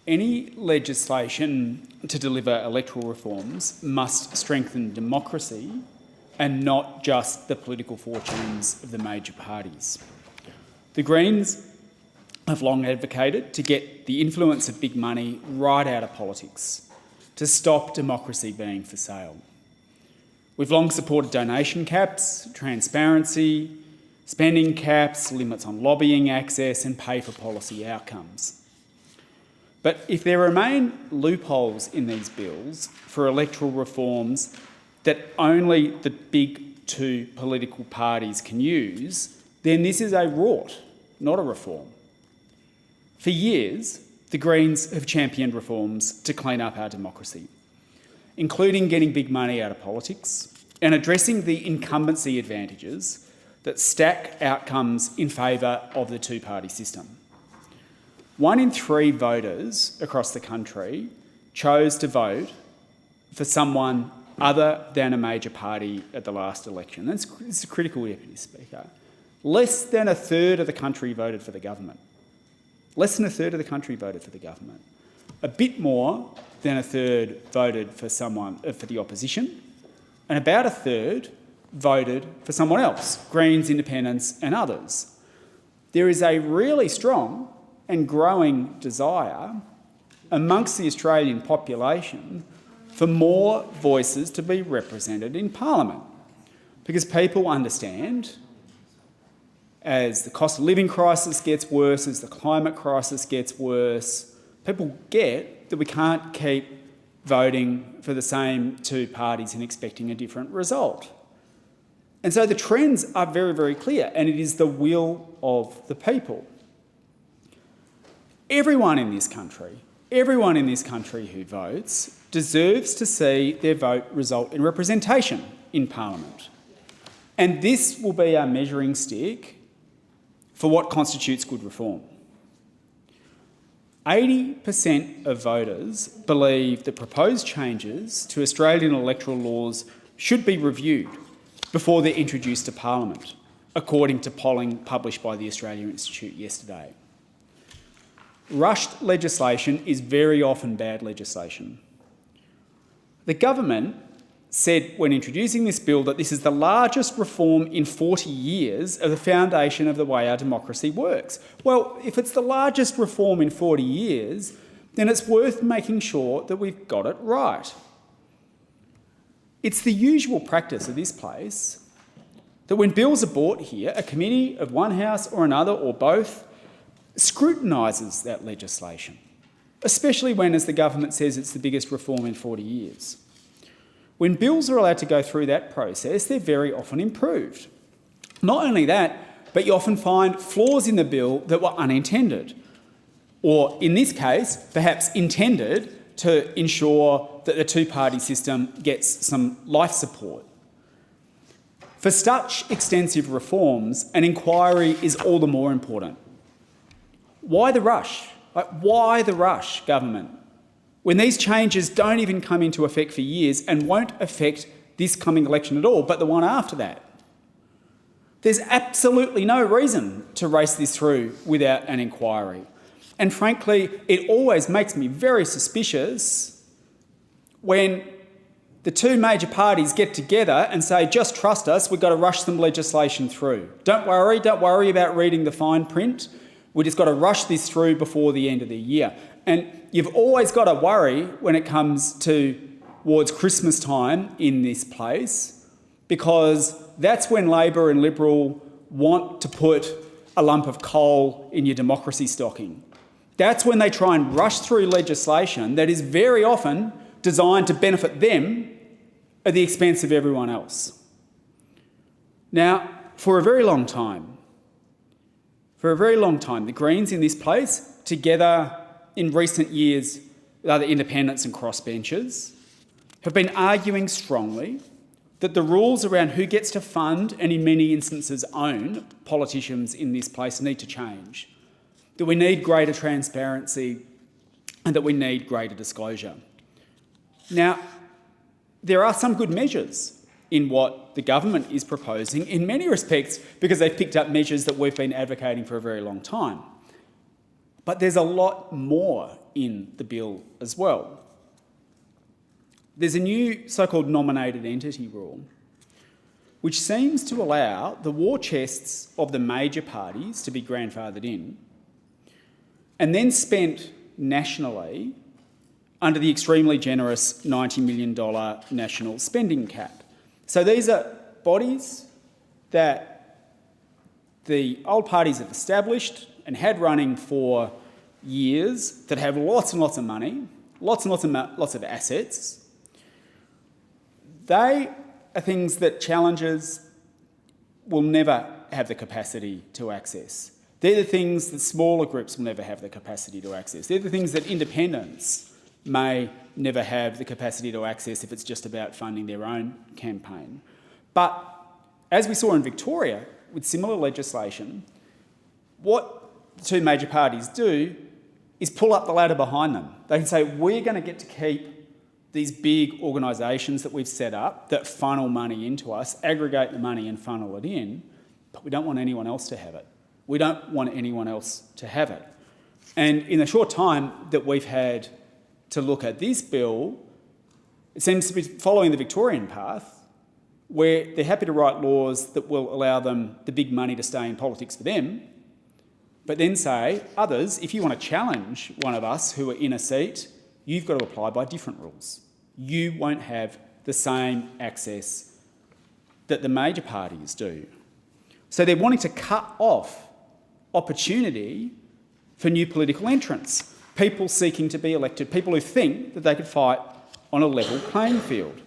Any legislation to deliver electoral reforms must strengthen democracy and not just the political fortunes of the major parties. The Greens have long advocated to get the influence of big money right out of politics, to stop democracy being for sale. We've long supported donation caps, transparency, spending caps, limits on lobbying access and pay for policy outcomes. But if there remain loopholes in these bills for electoral reforms that only the big two political parties can use, then this is a rort, not a reform. For years, the Greens have championed reforms to clean up our democracy, including getting big money out of politics and addressing the incumbency advantages that stack outcomes in favour of the two-party system. 1 in 3 voters across the country chose to vote for someone other than a major party at the last election. This is critical, Deputy Speaker. Less than a third of the country voted for the government. Less than a third of the country voted for the government. A bit more than a third voted for the opposition, and about a third voted for someone else, Greens, Independents and others. There is a really strong and growing desire amongst the Australian population for more voices to be represented in Parliament. Because people understand, as the cost of living crisis gets worse, as the climate crisis gets worse, people get that we can't keep voting for the same two parties and expecting a different result. And so the trends are very, very clear, and it is the will of the people. Everyone in this country who votes deserves to see their vote result in representation in Parliament. And this will be our measuring stick for what constitutes good reform. 80% of voters believe that proposed changes to Australian electoral laws should be reviewed before they're introduced to Parliament, according to polling published by the Australia Institute yesterday. Rushed legislation is very often bad legislation. The government said when introducing this bill that this is the largest reform in 40 years of the foundation of the way our democracy works. Well, if it's the largest reform in 40 years, then it's worth making sure that we've got it right. It's the usual practice of this place that when bills are brought here, a committee of one house or another or both scrutinises that legislation, especially when, as the government says, it's the biggest reform in 40 years. When bills are allowed to go through that process, they're very often improved. Not only that, but you often find flaws in the bill that were unintended, or in this case, perhaps intended to ensure that the two-party system gets some life support. For such extensive reforms, an inquiry is all the more important. Why the rush? Why the rush, government, when these changes don't even come into effect for years and won't affect this coming election at all, but the one after that? There's absolutely no reason to race this through without an inquiry. And frankly, it always makes me very suspicious when the two major parties get together and say, just trust us, we've got to rush some legislation through. Don't worry about reading the fine print. We just got to rush this through before the end of the year. And you've always got to worry when it comes towards Christmas time in this place, because that's when Labor and Liberal want to put a lump of coal in your democracy stocking. That's when they try and rush through legislation that is very often designed to benefit them at the expense of everyone else. Now, for a very long time, the Greens in this place, together in recent years with other independents and crossbenchers, have been arguing strongly that the rules around who gets to fund and in many instances own politicians in this place need to change, that we need greater transparency and that we need greater disclosure. Now, there are some good measures in what the government is proposing in many respects because they've picked up measures that we've been advocating for a very long time. But there's a lot more in the bill as well. There's a new so-called nominated entity rule, which seems to allow the war chests of the major parties to be grandfathered in and then spent nationally under the extremely generous $90 million national spending cap. So these are bodies that the old parties have established and had running for years that have lots and lots of money, lots of assets. They are things that challengers will never have the capacity to access. They're the things that smaller groups will never have the capacity to access. They're the things that independents may never have the capacity to access if it's just about funding their own campaign. But as we saw in Victoria with similar legislation, what the two major parties do is pull up the ladder behind them. They can say, we're going to get to keep these big organisations that we've set up that funnel money into us, aggregate the money and funnel it in, but we don't want anyone else to have it. We don't want anyone else to have it. And in the short time that we've had to look at this bill, it seems to be following the Victorian path, where they're happy to write laws that will allow them the big money to stay in politics for them, but then say, others, if you want to challenge one of us who are in a seat, you've got to apply by different rules. You won't have the same access that the major parties do. So they're wanting to cut off opportunity for new political entrants, people seeking to be elected, people who think that they could fight on a level playing field.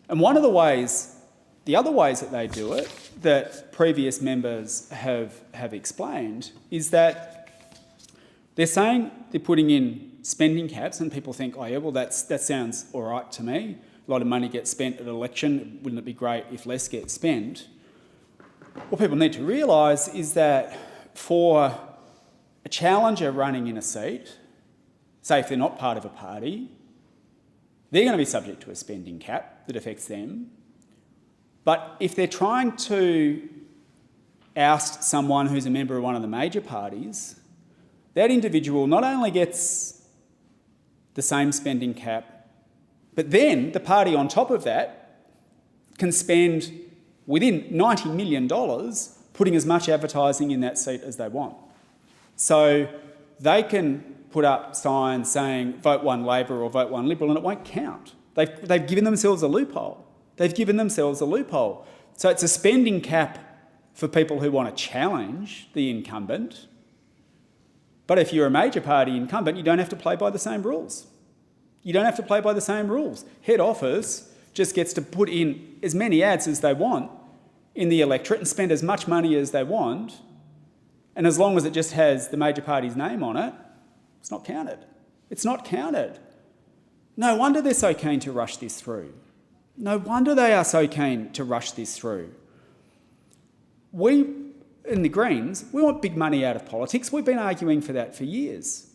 And one of the other ways that they do it, that previous members have explained, is that they're saying they're putting in spending caps, and people think, oh yeah, well that sounds all right to me. A lot of money gets spent at an election. Wouldn't it be great if less gets spent? What people need to realise is that for a challenger running in a seat, say if they're not part of a party, they're going to be subject to a spending cap that affects them. But if they're trying to oust someone who's a member of one of the major parties, that individual not only gets the same spending cap, but then the party on top of that can spend within $90 million putting as much advertising in that seat as they want. So they can put up signs saying vote one Labor or vote one Liberal and it won't count. They've given themselves a loophole. They've given themselves a loophole. So it's a spending cap for people who want to challenge the incumbent. But if you're a major party incumbent, you don't have to play by the same rules. You don't have to play by the same rules. Head office just gets to put in as many ads as they want in the electorate and spend as much money as they want. And as long as it just has the major party's name on it, it's not counted. It's not counted. No wonder they're so keen to rush this through. No wonder they are so keen to rush this through. We, in the Greens, we want big money out of politics. We've been arguing for that for years.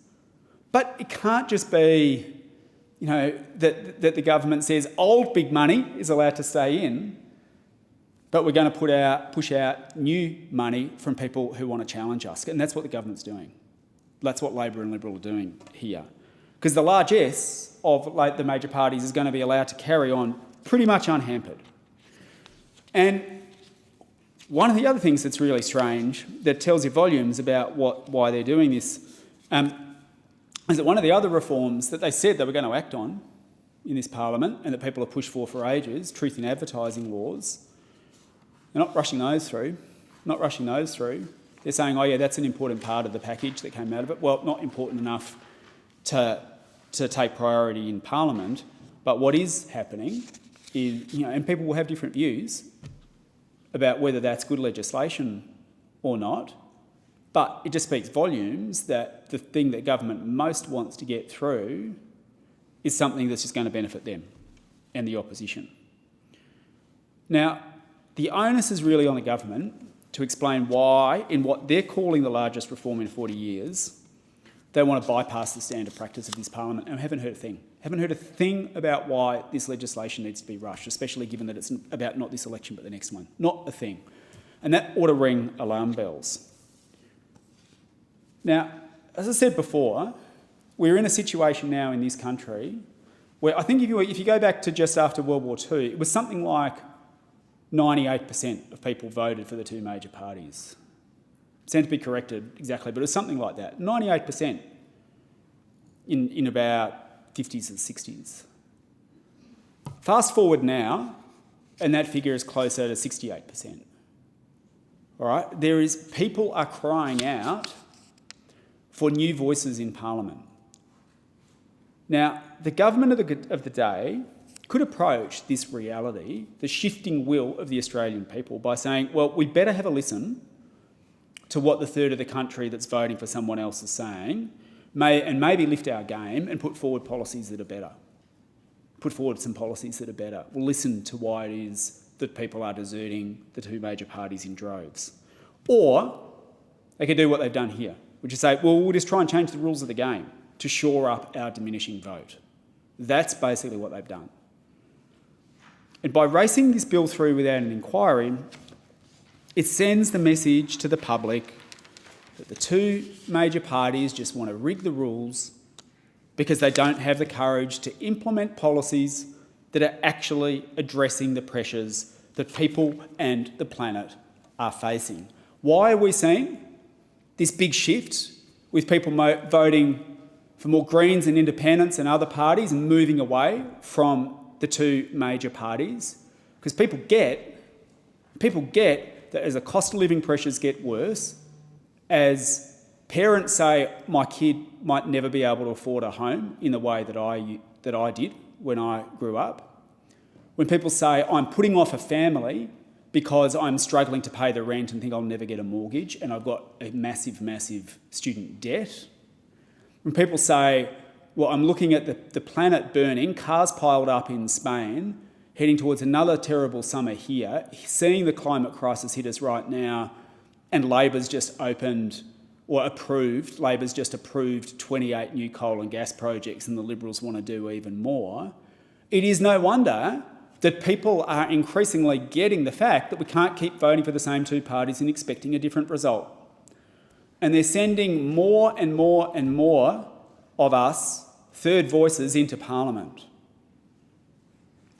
But it can't just be, that the government says old big money is allowed to stay in, but we're going to push out new money from people who want to challenge us. And that's what the government's doing. That's what Labor and Liberal are doing here. Because the largesse of the major parties is going to be allowed to carry on pretty much unhampered. And one of the other things that's really strange that tells you volumes about why they're doing this is that one of the other reforms that they said they were going to act on in this parliament and that people have pushed for ages, truth in advertising laws, they're not rushing those through. They're saying, oh yeah, that's an important part of the package that came out of it. Well, not important enough to take priority in Parliament, but what is happening is, and people will have different views about whether that's good legislation or not, but it just speaks volumes that the thing that government most wants to get through is something that's just going to benefit them and the opposition. Now, the onus is really on the government to explain why, in what they're calling the largest reform in 40 years, they want to bypass the standard practice of this parliament, and I haven't heard a thing. Haven't heard a thing about why this legislation needs to be rushed, especially given that it's about not this election but the next one. Not a thing. And that ought to ring alarm bells. Now, as I said before, we're in a situation now in this country where I think if you go back to just after World War II, it was something like 98% of people voted for the two major parties. Stand to be corrected exactly, but it was something like that. 98% in about 50s and 60s. Fast forward now, and that figure is closer to 68%. All right? People are crying out for new voices in Parliament. Now, the government of the day could approach this reality, the shifting will of the Australian people, by saying, well, we better have a listen to what the third of the country that's voting for someone else is saying, and maybe lift our game and put forward policies that are better. Put forward some policies that are better. We'll listen to why it is that people are deserting the two major parties in droves. Or they could do what they've done here, which is say, well, we'll just try and change the rules of the game to shore up our diminishing vote. That's basically what they've done. And by racing this bill through without an inquiry, it sends the message to the public that the two major parties just want to rig the rules because they don't have the courage to implement policies that are actually addressing the pressures that people and the planet are facing. Why are we seeing this big shift with people voting for more Greens and Independents and other parties and moving away from the two major parties, because people get that as the cost of living pressures get worse, as parents say, my kid might never be able to afford a home in the way that I did when I grew up, when people say, I'm putting off a family because I'm struggling to pay the rent and think I'll never get a mortgage and I've got a massive, massive student debt, when people say, well, I'm looking at the planet burning, cars piled up in Spain, heading towards another terrible summer here, seeing the climate crisis hit us right now, and Labor's just approved 28 new coal and gas projects and the Liberals want to do even more, it is no wonder that people are increasingly getting the fact that we can't keep voting for the same two parties and expecting a different result. And they're sending more and more and more of us, third voices, into Parliament.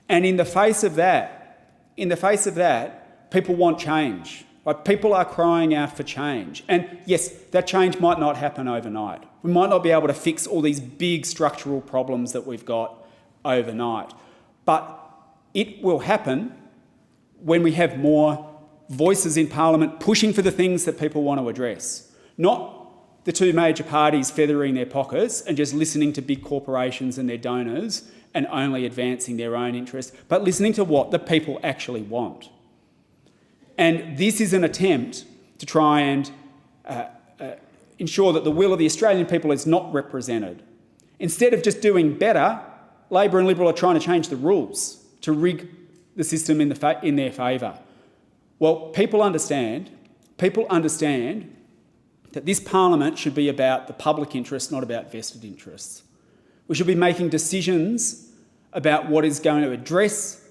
And in the face of that, people want change. Like, people are crying out for change. And yes, that change might not happen overnight. We might not be able to fix all these big structural problems that we've got overnight. But it will happen when we have more voices in Parliament pushing for the things that people want to address. Not the two major parties feathering their pockets and just listening to big corporations and their donors and only advancing their own interests, but listening to what the people actually want. And this is an attempt to try and ensure that the will of the Australian people is not represented. Instead of just doing better, Labor and Liberal are trying to change the rules to rig the system in their favour. Well, people understand that this Parliament should be about the public interest, not about vested interests. We should be making decisions about what is going to address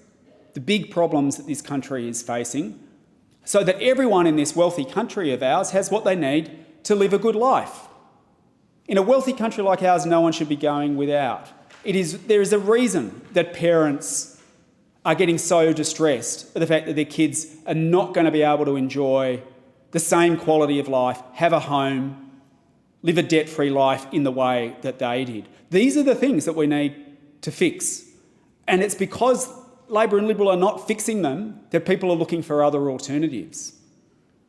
the big problems that this country is facing, so that everyone in this wealthy country of ours has what they need to live a good life. In a wealthy country like ours, no one should be going without. There is a reason that parents are getting so distressed at the fact that their kids are not going to be able to enjoy the same quality of life, have a home, live a debt-free life in the way that they did. These are the things that we need to fix. And it's because Labor and Liberal are not fixing them that people are looking for other alternatives.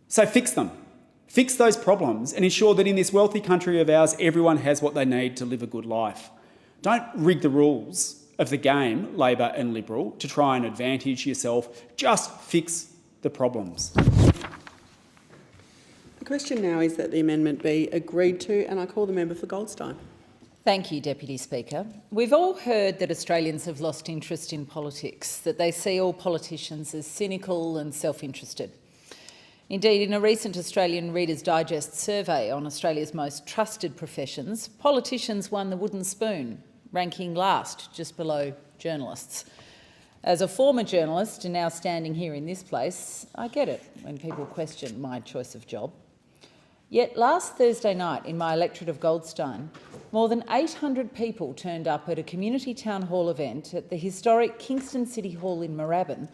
So fix them. Fix those problems and ensure that in this wealthy country of ours, everyone has what they need to live a good life. Don't rig the rules of the game, Labor and Liberal, to try and advantage yourself. Just fix the problems. The question now is that the amendment be agreed to, and I call the member for Goldstein. Thank you, Deputy Speaker. We've all heard that Australians have lost interest in politics, that they see all politicians as cynical and self-interested. Indeed, in a recent Australian Reader's Digest survey on Australia's most trusted professions, politicians won the wooden spoon, ranking last, just below journalists. As a former journalist and now standing here in this place, I get it when people question my choice of job. Yet last Thursday night in my electorate of Goldstein, more than 800 people turned up at a community town hall event at the historic Kingston City Hall in Moorabbin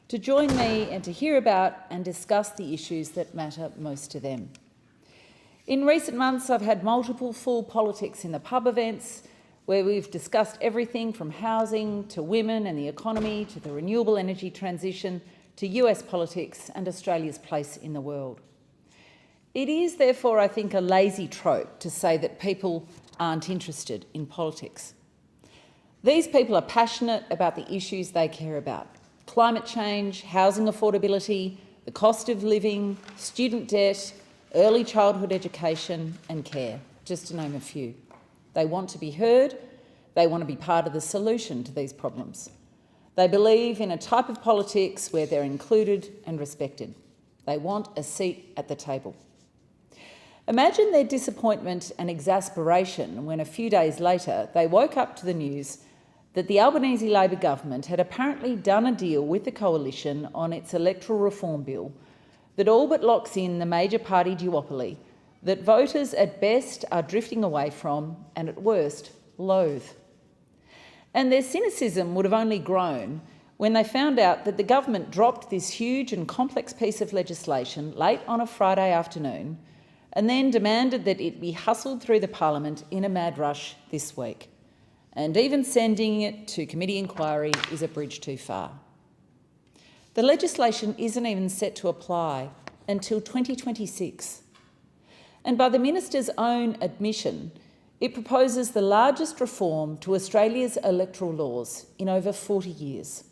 to join me and to hear about and discuss the issues that matter most to them. In recent months, I've had multiple full politics in the pub events where we've discussed everything from housing to women and the economy to the renewable energy transition to US politics and Australia's place in the world. It is, therefore, I think, a lazy trope to say that people aren't interested in politics. These people are passionate about the issues they care about: climate change, housing affordability, the cost of living, student debt, early childhood education and care, just to name a few. They want to be heard. They want to be part of the solution to these problems. They believe in a type of politics where they're included and respected. They want a seat at the table. Imagine their disappointment and exasperation when a few days later they woke up to the news that the Albanese Labor government had apparently done a deal with the coalition on its electoral reform bill that all but locks in the major party duopoly that voters at best are drifting away from and at worst loathe. And their cynicism would have only grown when they found out that the government dropped this huge and complex piece of legislation late on a Friday afternoon and then demanded that it be hustled through the Parliament in a mad rush this week. And even sending it to committee inquiry is a bridge too far. The legislation isn't even set to apply until 2026. And by the Minister's own admission, it proposes the largest reform to Australia's electoral laws in over 40 years.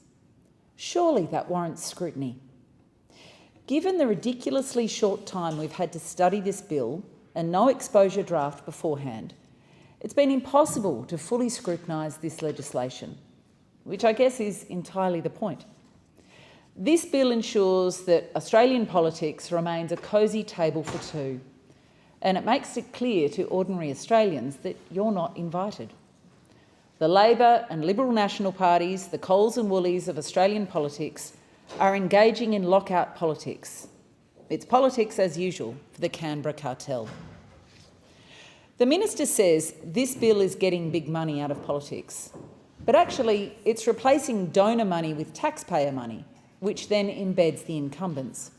Surely that warrants scrutiny. Given the ridiculously short time we've had to study this bill and no exposure draft beforehand, it's been impossible to fully scrutinise this legislation, which I guess is entirely the point. This bill ensures that Australian politics remains a cosy table for two, and it makes it clear to ordinary Australians that you're not invited. The Labor and Liberal National parties, the Coles and Woolies of Australian politics, are engaging in lockout politics. It's politics as usual for the Canberra cartel. The Minister says this bill is getting big money out of politics, but actually it's replacing donor money with taxpayer money, which then embeds the incumbents.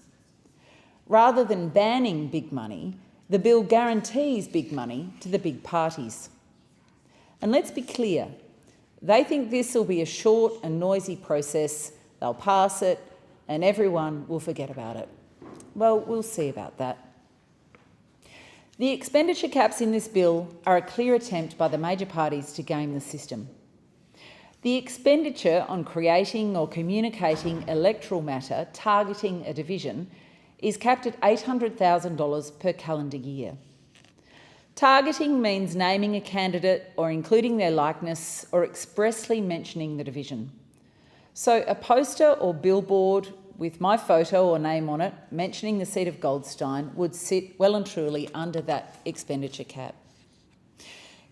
Rather than banning big money, the bill guarantees big money to the big parties. And let's be clear, they think this will be a short and noisy process, they'll pass it, and everyone will forget about it. Well, we'll see about that. The expenditure caps in this bill are a clear attempt by the major parties to game the system. The expenditure on creating or communicating electoral matter targeting a division is capped at $800,000 per calendar year. Targeting means naming a candidate or including their likeness or expressly mentioning the division. So a poster or billboard with my photo or name on it mentioning the seat of Goldstein would sit well and truly under that expenditure cap.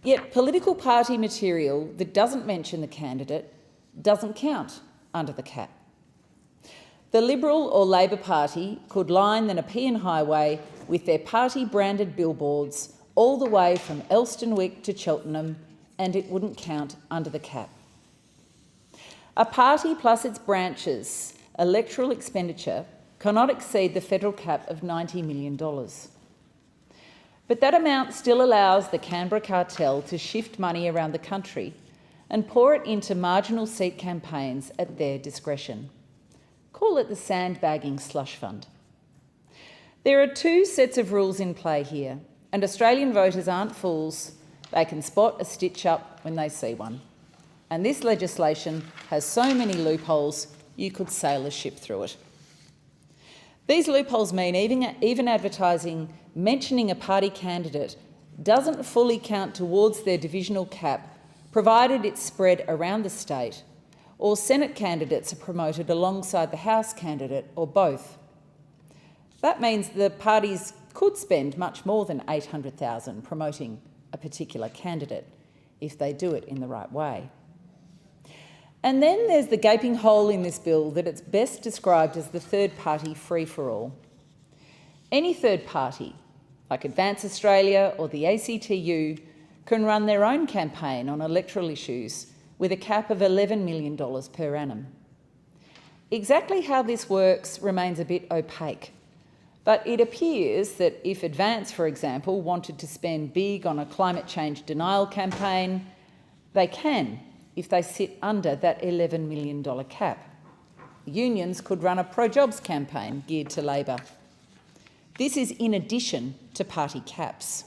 Yet political party material that doesn't mention the candidate doesn't count under the cap. The Liberal or Labor Party could line the Nepean Highway with their party-branded billboards all the way from Elstonwick to Cheltenham, and it wouldn't count under the cap. A party plus its branches' electoral expenditure cannot exceed the federal cap of $90 million. But that amount still allows the Canberra cartel to shift money around the country and pour it into marginal seat campaigns at their discretion. Call it the sandbagging slush fund. There are two sets of rules in play here, and Australian voters aren't fools. They can spot a stitch-up when they see one. And this legislation has so many loopholes you could sail a ship through it. These loopholes mean even advertising mentioning a party candidate doesn't fully count towards their divisional cap, provided it's spread around the state, or Senate candidates are promoted alongside the House candidate, or both. That means the parties could spend much more than $800,000 promoting a particular candidate if they do it in the right way. And then there's the gaping hole in this bill that it's best described as the third-party free-for-all. Any third party, like Advance Australia or the ACTU, can run their own campaign on electoral issues with a cap of $11 million per annum. Exactly how this works remains a bit opaque, but it appears that if Advance, for example, wanted to spend big on a climate change denial campaign, they can if they sit under that $11 million cap. Unions could run a pro-jobs campaign geared to Labor. This is in addition to party caps.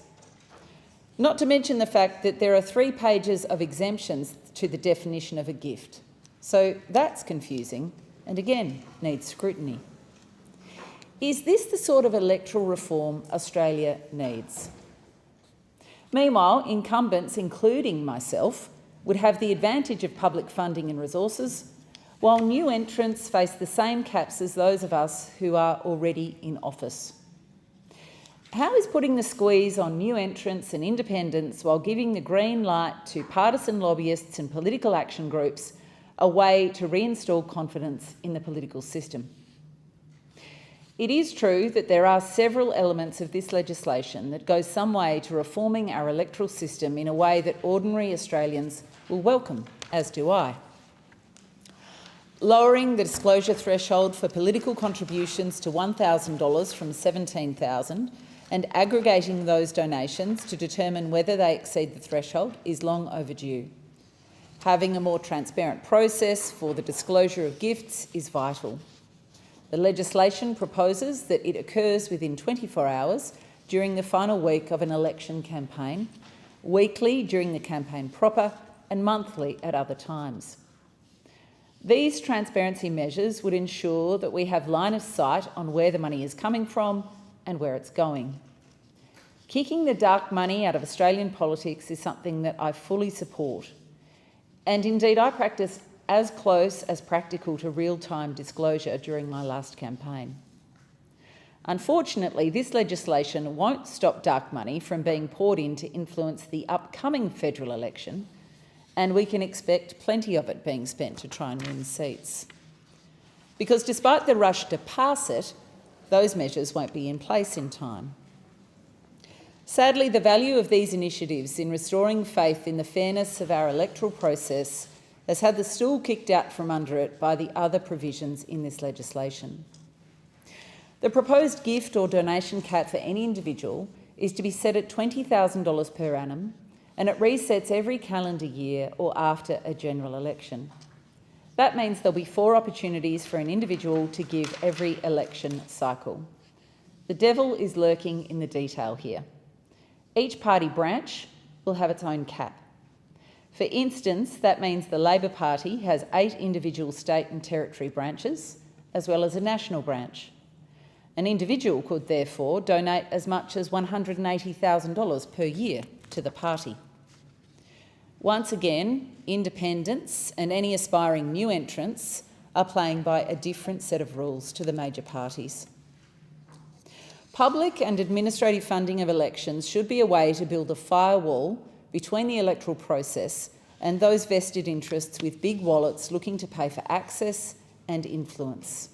Not to mention the fact that there are 3 pages of exemptions to the definition of a gift. So that's confusing and again needs scrutiny. Is this the sort of electoral reform Australia needs? Meanwhile, incumbents, including myself, would have the advantage of public funding and resources, while new entrants face the same caps as those of us who are already in office. How is putting the squeeze on new entrants and independents while giving the green light to partisan lobbyists and political action groups a way to reinstall confidence in the political system? It is true that there are several elements of this legislation that go some way to reforming our electoral system in a way that ordinary Australians will welcome, as do I. Lowering the disclosure threshold for political contributions to $1,000 from $17,000 and aggregating those donations to determine whether they exceed the threshold is long overdue. Having a more transparent process for the disclosure of gifts is vital. The legislation proposes that it occurs within 24 hours during the final week of an election campaign, weekly during the campaign proper, and monthly at other times. These transparency measures would ensure that we have line of sight on where the money is coming from and where it's going. Kicking the dark money out of Australian politics is something that I fully support. And indeed, I practiced as close as practical to real-time disclosure during my last campaign. Unfortunately, this legislation won't stop dark money from being poured in to influence the upcoming federal election, and we can expect plenty of it being spent to try and win seats. Because despite the rush to pass it, those measures won't be in place in time. Sadly, the value of these initiatives in restoring faith in the fairness of our electoral process has had the stool kicked out from under it by the other provisions in this legislation. The proposed gift or donation cap for any individual is to be set at $20,000 per annum, and it resets every calendar year or after a general election. That means there'll be 4 opportunities for an individual to give every election cycle. The devil is lurking in the detail here. Each party branch will have its own cap. For instance, that means the Labor Party has 8 individual state and territory branches, as well as a national branch. An individual could therefore donate as much as $180,000 per year to the party. Once again, independents and any aspiring new entrants are playing by a different set of rules to the major parties. Public and administrative funding of elections should be a way to build a firewall between the electoral process and those vested interests with big wallets looking to pay for access and influence.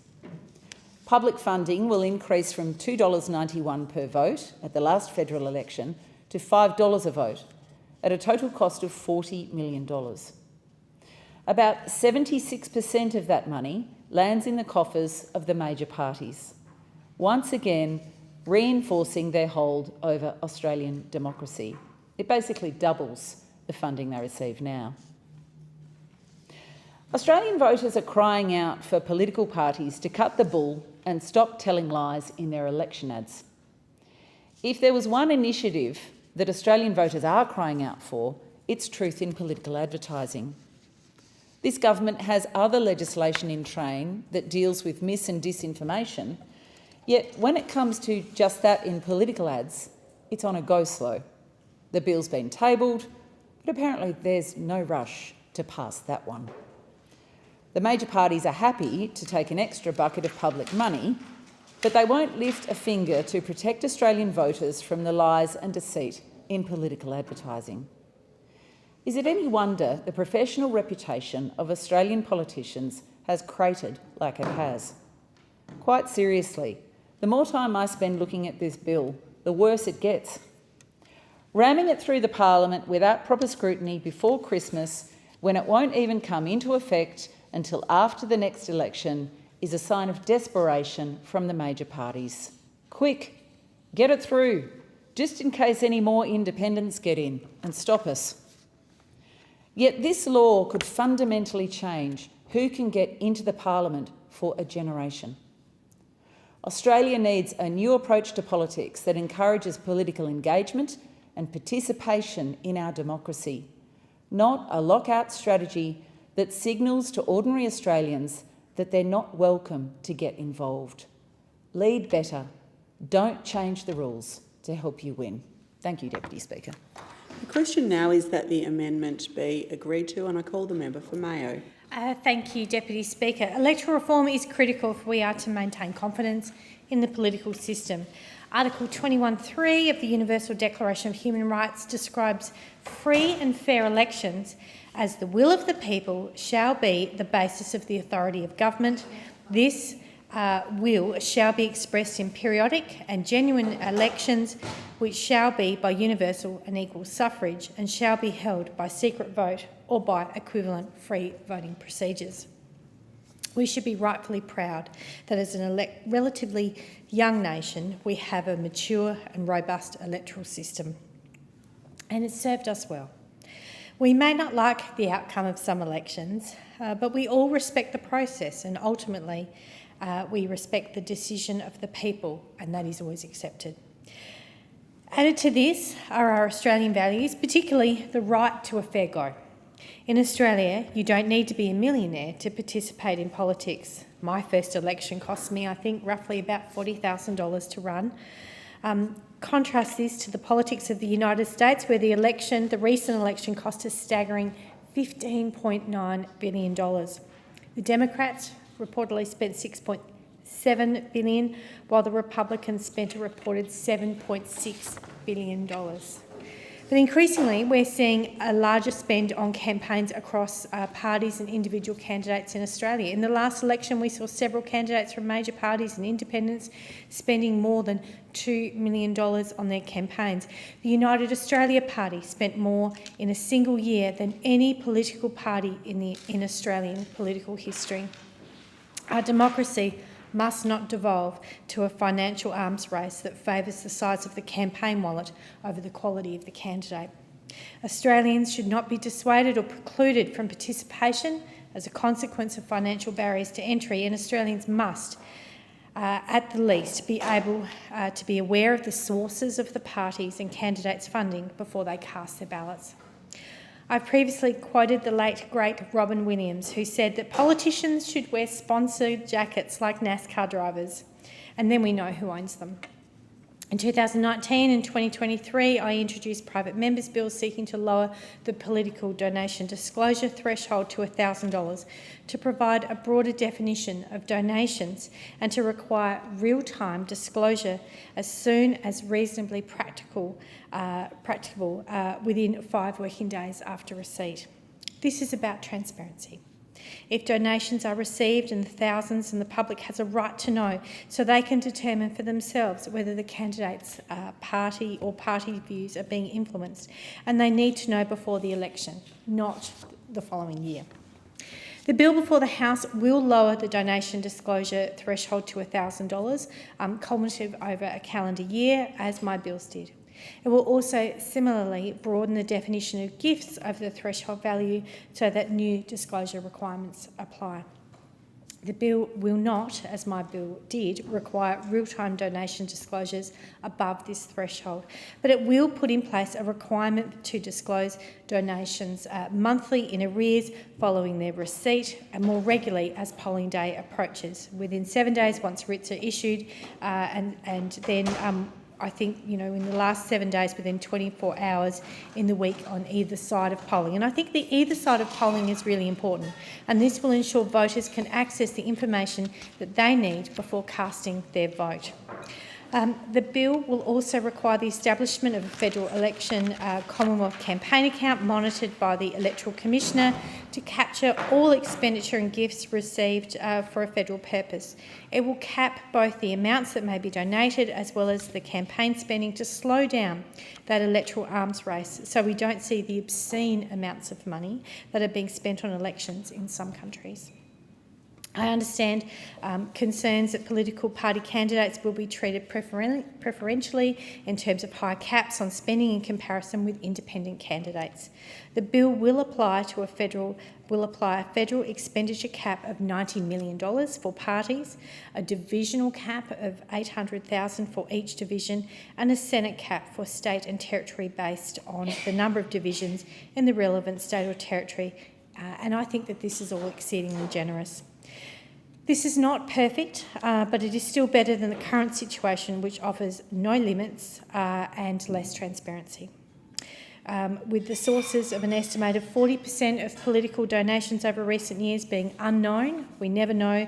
Public funding will increase from $2.91 per vote at the last federal election to $5 a vote, at a total cost of $40 million. About 76% of that money lands in the coffers of the major parties, once again reinforcing their hold over Australian democracy. It basically doubles the funding they receive now. Australian voters are crying out for political parties to cut the bull and stop telling lies in their election ads. If there was one initiative that Australian voters are crying out for, it's truth in political advertising. This government has other legislation in train that deals with mis- and disinformation, yet when it comes to just that in political ads, it's on a go-slow. The bill's been tabled, but apparently there's no rush to pass that one. The major parties are happy to take an extra bucket of public money, but they won't lift a finger to protect Australian voters from the lies and deceit in political advertising. Is it any wonder the professional reputation of Australian politicians has cratered like it has? Quite seriously, the more time I spend looking at this bill, the worse it gets. Ramming it through the Parliament without proper scrutiny before Christmas, when it won't even come into effect until after the next election, is a sign of desperation from the major parties. Quick, get it through, just in case any more independents get in and stop us. Yet this law could fundamentally change who can get into the Parliament for a generation. Australia needs a new approach to politics that encourages political engagement and participation in our democracy, not a lockout strategy that signals to ordinary Australians that they're not welcome to get involved. Lead better. Don't change the rules to help you win. Thank you, Deputy Speaker. The question now is that the amendment be agreed to, and I call the member for Mayo. Thank you, Deputy Speaker. Electoral reform is critical if we are to maintain confidence in the political system. Article 21.3 of the Universal Declaration of Human Rights describes free and fair elections as the will of the people shall be the basis of the authority of government. This will shall be expressed in periodic and genuine elections, which shall be by universal and equal suffrage and shall be held by secret vote or by equivalent free voting procedures. We should be rightfully proud that as a relatively young nation, we have a mature and robust electoral system, and it's served us well. We may not like the outcome of some elections, but we all respect the process, and ultimately we respect the decision of the people, and that is always accepted. Added to this are our Australian values, particularly the right to a fair go. In Australia, you don't need to be a millionaire to participate in politics. My first election cost me, I think, roughly about $40,000 to run. Contrast this to the politics of the United States, where the recent election cost a staggering $15.9 billion. The Democrats reportedly spent $6.7 billion, while the Republicans spent a reported $7.6 billion. But increasingly, we're seeing a larger spend on campaigns across parties and individual candidates in Australia. In the last election, we saw several candidates from major parties and independents spending more than $2 million on their campaigns. The United Australia Party spent more in a single year than any political party in Australian political history. Our democracy must not devolve to a financial arms race that favours the size of the campaign wallet over the quality of the candidate. Australians should not be dissuaded or precluded from participation as a consequence of financial barriers to entry, and Australians must, at the least, be able to be aware of the sources of the parties and candidates' funding before they cast their ballots. I've previously quoted the late, great Robin Williams, who said that politicians should wear sponsored jackets like NASCAR drivers, and then we know who owns them. In 2019 and 2023, I introduced private members' bills seeking to lower the political donation disclosure threshold to $1,000 to provide a broader definition of donations and to require real-time disclosure as soon as reasonably practicable within 5 working days after receipt. This is about transparency. If donations are received in the thousands, and the public has a right to know so they can determine for themselves whether the candidate's party or party views are being influenced, and they need to know before the election, not the following year. The bill before the House will lower the donation disclosure threshold to $1,000, cumulative over a calendar year, as my bills did. It will also similarly broaden the definition of gifts over the threshold value so that new disclosure requirements apply. The bill will not, as my bill did, require real-time donation disclosures above this threshold, but it will put in place a requirement to disclose donations monthly in arrears following their receipt and more regularly as polling day approaches, within 7 days once writs are issued, and then I think, in the last 7 days, within 24 hours in the week on either side of polling. And I think the either side of polling is really important, and this will ensure voters can access the information that they need before casting their vote. The bill will also require the establishment of a federal election Commonwealth campaign account monitored by the Electoral Commissioner to capture all expenditure and gifts received for a federal purpose. It will cap both the amounts that may be donated as well as the campaign spending to slow down that electoral arms race so we don't see the obscene amounts of money that are being spent on elections in some countries. I understand concerns that political party candidates will be treated preferentially in terms of high caps on spending in comparison with independent candidates. The bill will apply a federal expenditure cap of $90 million for parties, a divisional cap of $800,000 for each division, and a Senate cap for state and territory based on the number of divisions in the relevant state or territory. And I think that this is all exceedingly generous. This is not perfect, but it is still better than the current situation, which offers no limits and less transparency. With the sources of an estimated 40% of political donations over recent years being unknown, we never know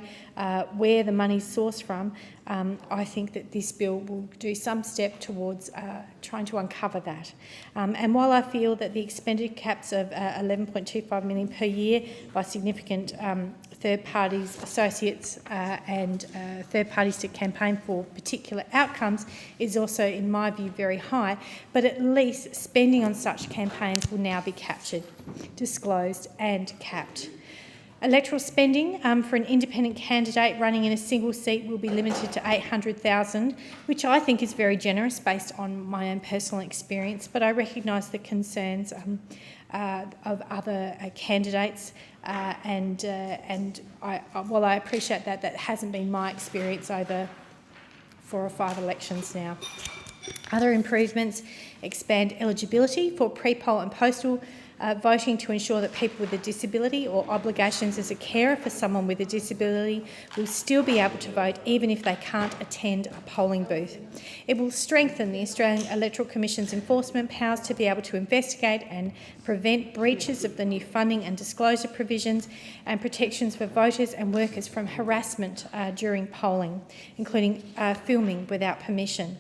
where the money is sourced from, I think that this bill will do some step towards trying to uncover that. And while I feel that the expenditure caps of $11.25 million per year by significant third parties, associates and third parties to campaign for particular outcomes is also, in my view, very high, but at least spending on such campaigns will now be captured, disclosed and capped. Electoral spending for an independent candidate running in a single seat will be limited to $800,000, which I think is very generous based on my own personal experience, but I recognise the concerns of other candidates, and while I appreciate that, that hasn't been my experience over 4 or 5 elections now. Other improvements expand eligibility for pre-poll and postal voting to ensure that people with a disability or obligations as a carer for someone with a disability will still be able to vote even if they can't attend a polling booth. It will strengthen the Australian Electoral Commission's enforcement powers to be able to investigate and prevent breaches of the new funding and disclosure provisions and protections for voters and workers from harassment during polling, including filming without permission.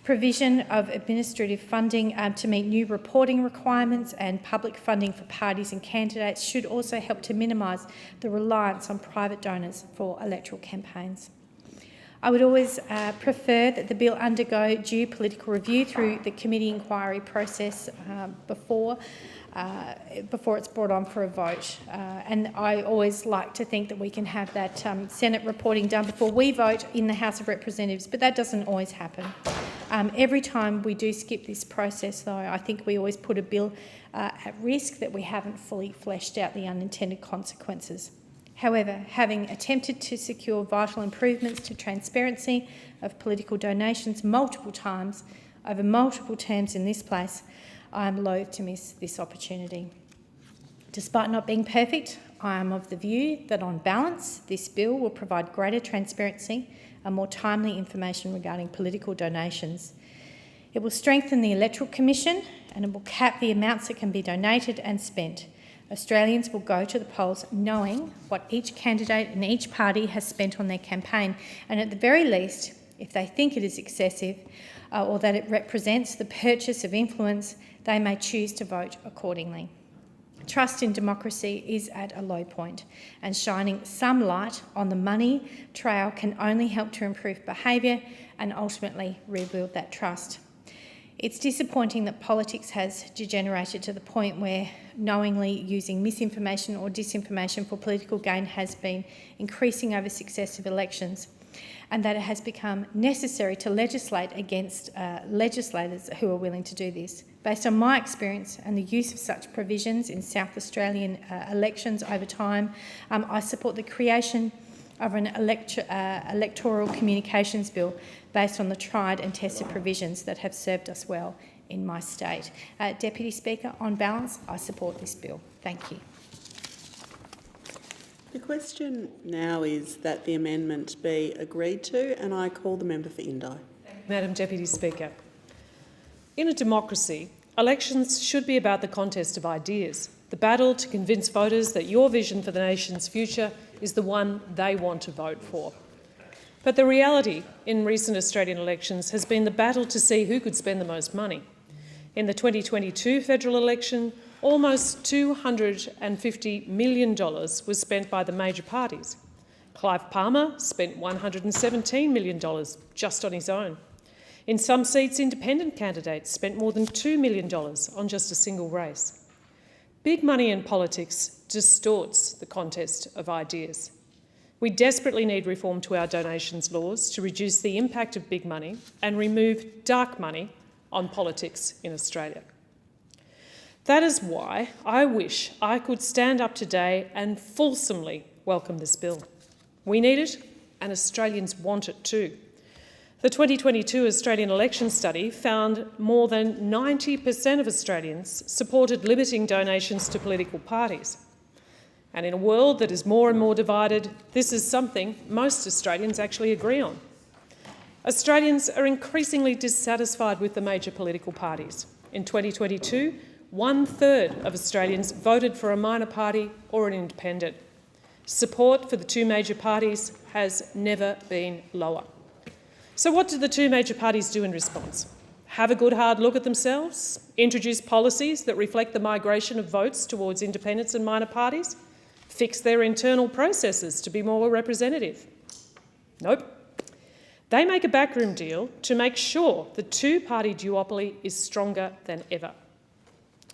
Provision of administrative funding to meet new reporting requirements and public funding for parties and candidates should also help to minimise the reliance on private donors for electoral campaigns. I would always prefer that the bill undergo due political review through the committee inquiry process before it's brought on for a vote. And I always like to think that we can have that Senate reporting done before we vote in the House of Representatives, but that doesn't always happen. Every time we do skip this process, though, I think we always put a bill at risk that we haven't fully fleshed out the unintended consequences. However, having attempted to secure vital improvements to transparency of political donations multiple times over multiple terms in this place, I am loath to miss this opportunity. Despite not being perfect, I am of the view that on balance, this bill will provide greater transparency and more timely information regarding political donations. It will strengthen the Electoral Commission and it will cap the amounts that can be donated and spent. Australians will go to the polls knowing what each candidate and each party has spent on their campaign, and at the very least, if they think it is excessive or that it represents the purchase of influence, they may choose to vote accordingly. Trust in democracy is at a low point, and shining some light on the money trail can only help to improve behaviour and ultimately rebuild that trust. It's disappointing that politics has degenerated to the point where knowingly using misinformation or disinformation for political gain has been increasing over successive elections, and that it has become necessary to legislate against legislators who are willing to do this. Based on my experience and the use of such provisions in South Australian elections over time, I support the creation of an electoral communications bill based on the tried and tested provisions that have served us well in my state. Deputy Speaker, on balance, I support this bill. Thank you. The question now is that the amendment be agreed to, and I call the member for Indi. Madam Deputy Speaker, in a democracy, elections should be about the contest of ideas, the battle to convince voters that your vision for the nation's future is the one they want to vote for. But the reality in recent Australian elections has been the battle to see who could spend the most money. In the 2022 federal election, almost $250 million was spent by the major parties. Clive Palmer spent $117 million just on his own. In some seats, independent candidates spent more than $2 million on just a single race. Big money in politics distorts the contest of ideas. We desperately need reform to our donations laws to reduce the impact of big money and remove dark money on politics in Australia. That is why I wish I could stand up today and fulsomely welcome this bill. We need it, and Australians want it too. The 2022 Australian election study found more than 90% of Australians supported limiting donations to political parties. And in a world that is more and more divided, this is something most Australians actually agree on. Australians are increasingly dissatisfied with the major political parties. In 2022, 1/3 of Australians voted for a minor party or an independent. Support for the two major parties has never been lower. So what did the two major parties do in response? Have a good hard look at themselves? Introduce policies that reflect the migration of votes towards independents and minor parties? Fix their internal processes to be more representative? Nope. They make a backroom deal to make sure the two-party duopoly is stronger than ever.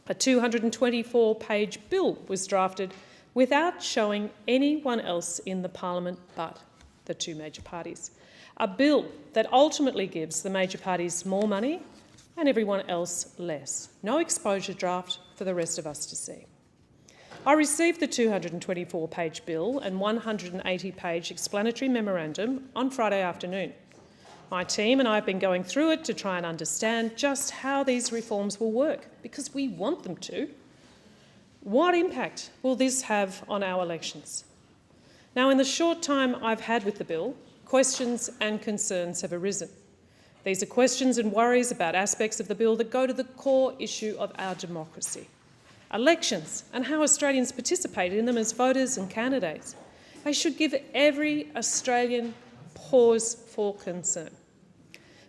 A 224-page bill was drafted without showing anyone else in the parliament but the two major parties. A bill that ultimately gives the major parties more money and everyone else less. No exposure draft for the rest of us to see. I received the 224-page bill and 180-page explanatory memorandum on Friday afternoon. My team and I have been going through it to try and understand just how these reforms will work, because we want them to. What impact will this have on our elections? Now, in the short time I've had with the bill, questions and concerns have arisen. These are questions and worries about aspects of the bill that go to the core issue of our democracy. Elections and how Australians participate in them as voters and candidates. They should give every Australian pause for concern.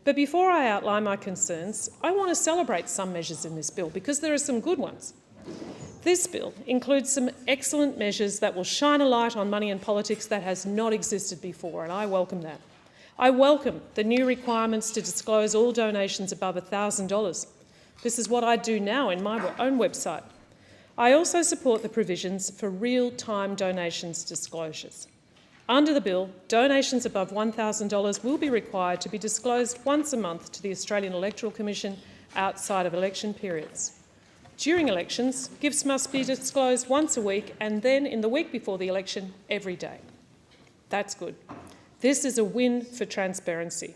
But before I outline my concerns, I want to celebrate some measures in this bill because there are some good ones. This bill includes some excellent measures that will shine a light on money in politics that has not existed before, and I welcome that. I welcome the new requirements to disclose all donations above $1,000. This is what I do now in my own website. I also support the provisions for real-time donations disclosures. Under the bill, donations above $1,000 will be required to be disclosed once a month to the Australian Electoral Commission outside of election periods. During elections, gifts must be disclosed once a week and then in the week before the election every day. That's good. This is a win for transparency.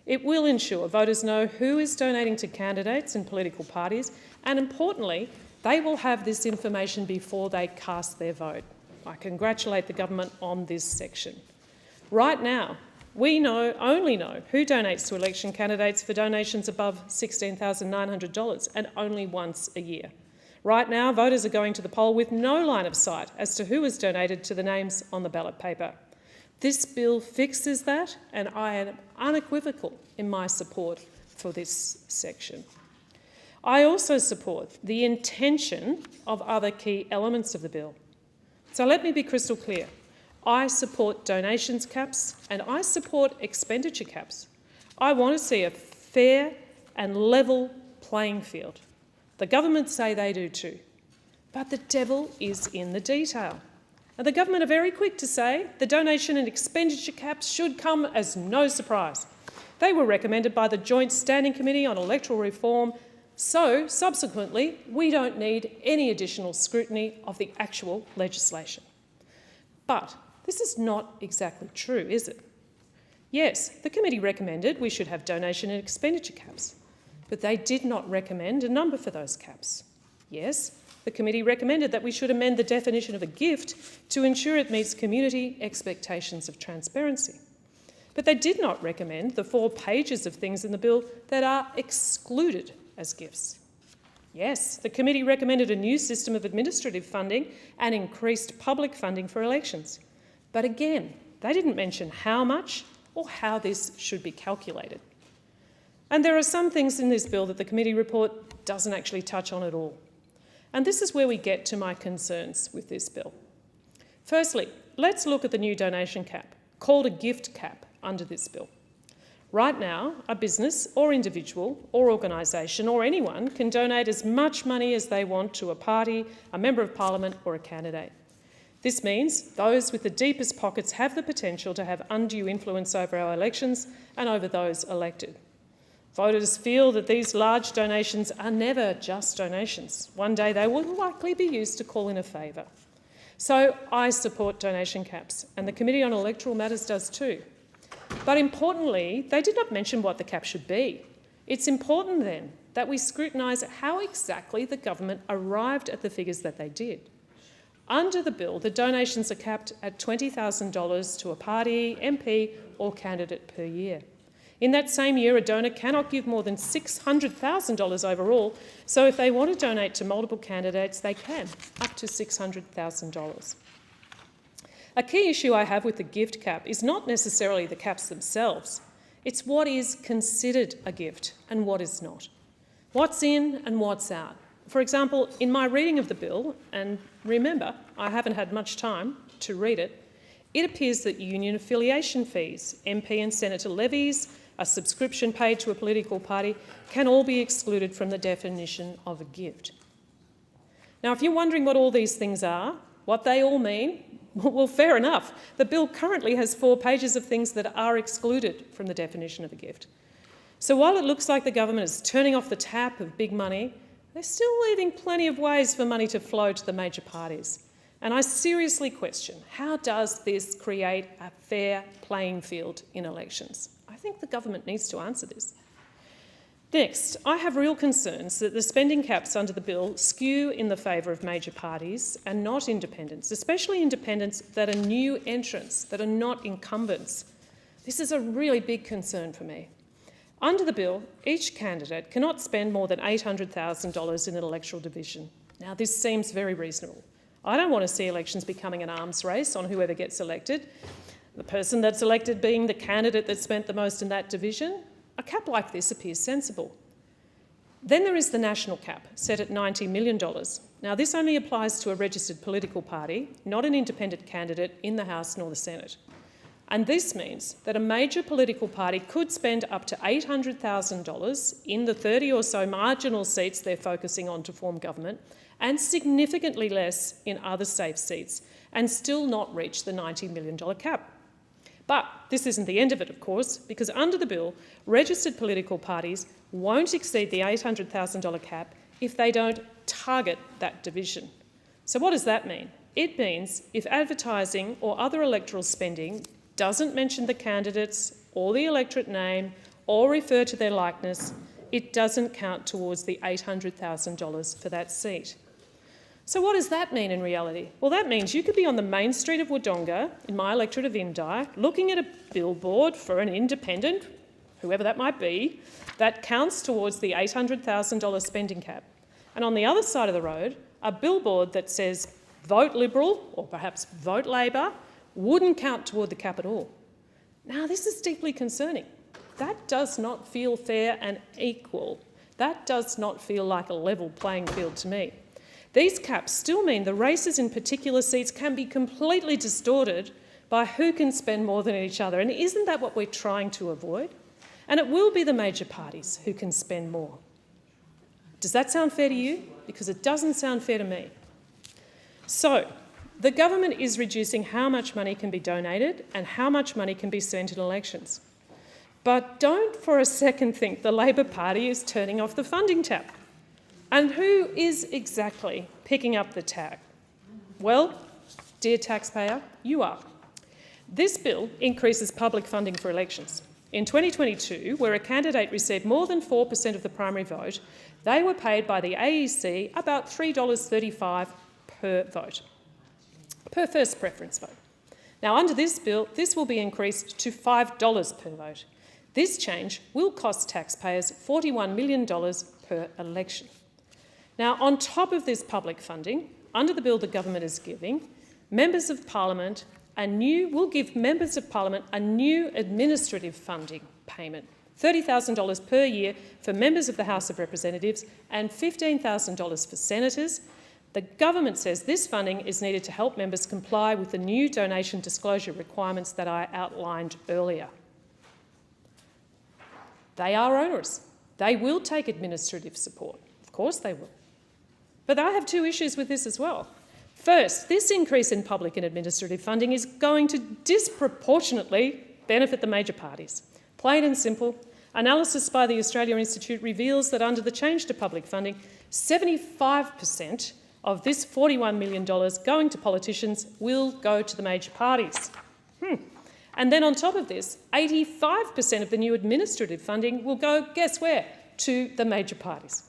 It will ensure voters know who is donating to candidates and political parties, and importantly, they will have this information before they cast their vote. I congratulate the government on this section. Right now, we only know who donates to election candidates for donations above $16,900 and only once a year. Right now, voters are going to the poll with no line of sight as to who has donated to the names on the ballot paper. This bill fixes that, and I am unequivocal in my support for this section. I also support the intention of other key elements of the bill. So let me be crystal clear. I support donations caps and I support expenditure caps. I want to see a fair and level playing field. The government say they do too. But the devil is in the detail. And the government are very quick to say the donation and expenditure caps should come as no surprise. They were recommended by the Joint Standing Committee on Electoral Reform, so subsequently we don't need any additional scrutiny of the actual legislation. But this is not exactly true, is it? Yes, the committee recommended we should have donation and expenditure caps, but they did not recommend a number for those caps. Yes, the committee recommended that we should amend the definition of a gift to ensure it meets community expectations of transparency. But they did not recommend the 4 pages of things in the bill that are excluded as gifts. Yes, the committee recommended a new system of administrative funding and increased public funding for elections. But again, they didn't mention how much or how this should be calculated. And there are some things in this bill that the committee report doesn't actually touch on at all. And this is where we get to my concerns with this bill. Firstly, let's look at the new donation cap, called a gift cap under this bill. Right now, a business or individual or organisation or anyone can donate as much money as they want to a party, a member of parliament or a candidate. This means those with the deepest pockets have the potential to have undue influence over our elections and over those elected. Voters feel that these large donations are never just donations. One day they will likely be used to call in a favour. So I support donation caps, and the Committee on Electoral Matters does too. But importantly, they did not mention what the cap should be. It's important then that we scrutinise how exactly the government arrived at the figures that they did. Under the bill, the donations are capped at $20,000 to a party, MP or candidate per year. In that same year, a donor cannot give more than $600,000 overall, so if they want to donate to multiple candidates, they can, up to $600,000. A key issue I have with the gift cap is not necessarily the caps themselves. It's what is considered a gift and what is not. What's in and what's out. For example, in my reading of the bill, and remember, I haven't had much time to read it, it appears that union affiliation fees, MP and senator levies, a subscription paid to a political party can all be excluded from the definition of a gift. Now, if you're wondering what all these things are, what they all mean? Well, fair enough. The bill currently has 4 pages of things that are excluded from the definition of a gift. So while it looks like the government is turning off the tap of big money, they're still leaving plenty of ways for money to flow to the major parties. And I seriously question, how does this create a fair playing field in elections? I think the government needs to answer this. Next, I have real concerns that the spending caps under the bill skew in the favour of major parties and not independents, especially independents that are new entrants, that are not incumbents. This is a really big concern for me. Under the bill, each candidate cannot spend more than $800,000 in an electoral division. Now, this seems very reasonable. I don't want to see elections becoming an arms race on whoever gets elected, the person that's elected being the candidate that spent the most in that division. A cap like this appears sensible. Then there is the national cap, set at $90 million. Now, this only applies to a registered political party, not an independent candidate in the House nor the Senate. And this means that a major political party could spend up to $800,000 in the 30 or so marginal seats they're focusing on to form government, and significantly less in other safe seats, and still not reach the $90 million cap. But this isn't the end of it, of course, because under the bill, registered political parties won't exceed the $800,000 cap if they don't target that division. So what does that mean? It means if advertising or other electoral spending doesn't mention the candidates or the electorate name or refer to their likeness, it doesn't count towards the $800,000 for that seat. So what does that mean in reality? Well, that means you could be on the main street of Wodonga, in my electorate of Indi, looking at a billboard for an independent, whoever that might be, that counts towards the $800,000 spending cap. And on the other side of the road, a billboard that says vote Liberal or perhaps vote Labor wouldn't count toward the cap at all. Now, this is deeply concerning. That does not feel fair and equal. That does not feel like a level playing field to me. These caps still mean the races in particular seats can be completely distorted by who can spend more than each other. And isn't that what we're trying to avoid? And it will be the major parties who can spend more. Does that sound fair to you? Because it doesn't sound fair to me. So, the government is reducing how much money can be donated and how much money can be spent in elections. But don't for a second think the Labor Party is turning off the funding tap. And who is exactly picking up the tab? Well, dear taxpayer, you are. This bill increases public funding for elections. In 2022, where a candidate received more than 4% of the primary vote, they were paid by the AEC about $3.35 per vote, per first preference vote. Now, under this bill, this will be increased to $5 per vote. This change will cost taxpayers $41 million per election. Now, on top of this public funding, under the bill the government is giving, members of Parliament will give members of Parliament a new administrative funding payment, $30,000 per year for members of the House of Representatives and $15,000 for senators. The government says this funding is needed to help members comply with the new donation disclosure requirements that I outlined earlier. They are onerous. They will take administrative support. Of course they will. But I have 2 issues with this as well. First, this increase in public and administrative funding is going to disproportionately benefit the major parties. Plain and simple, analysis by the Australia Institute reveals that under the change to public funding, 75% of this $41 million going to politicians will go to the major parties. And then on top of this, 85% of the new administrative funding will go, guess where? To the major parties.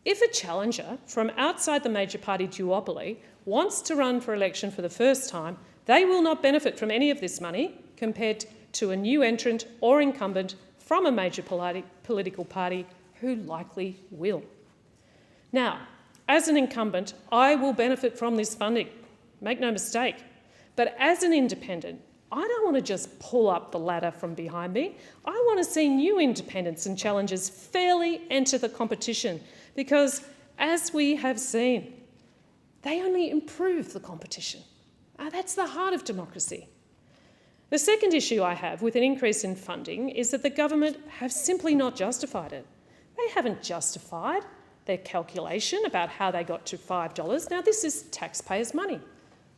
If a challenger from outside the major party duopoly wants to run for election for the first time, they will not benefit from any of this money compared to a new entrant or incumbent from a major political party who likely will. Now, as an incumbent, I will benefit from this funding, make no mistake. But as an independent, I don't want to just pull up the ladder from behind me. I want to see new independents and challengers fairly enter the competition because, as we have seen, they only improve the competition. That's the heart of democracy. The second issue I have with an increase in funding is that the government have simply not justified it. They haven't justified their calculation about how they got to $5. Now, this is taxpayers' money.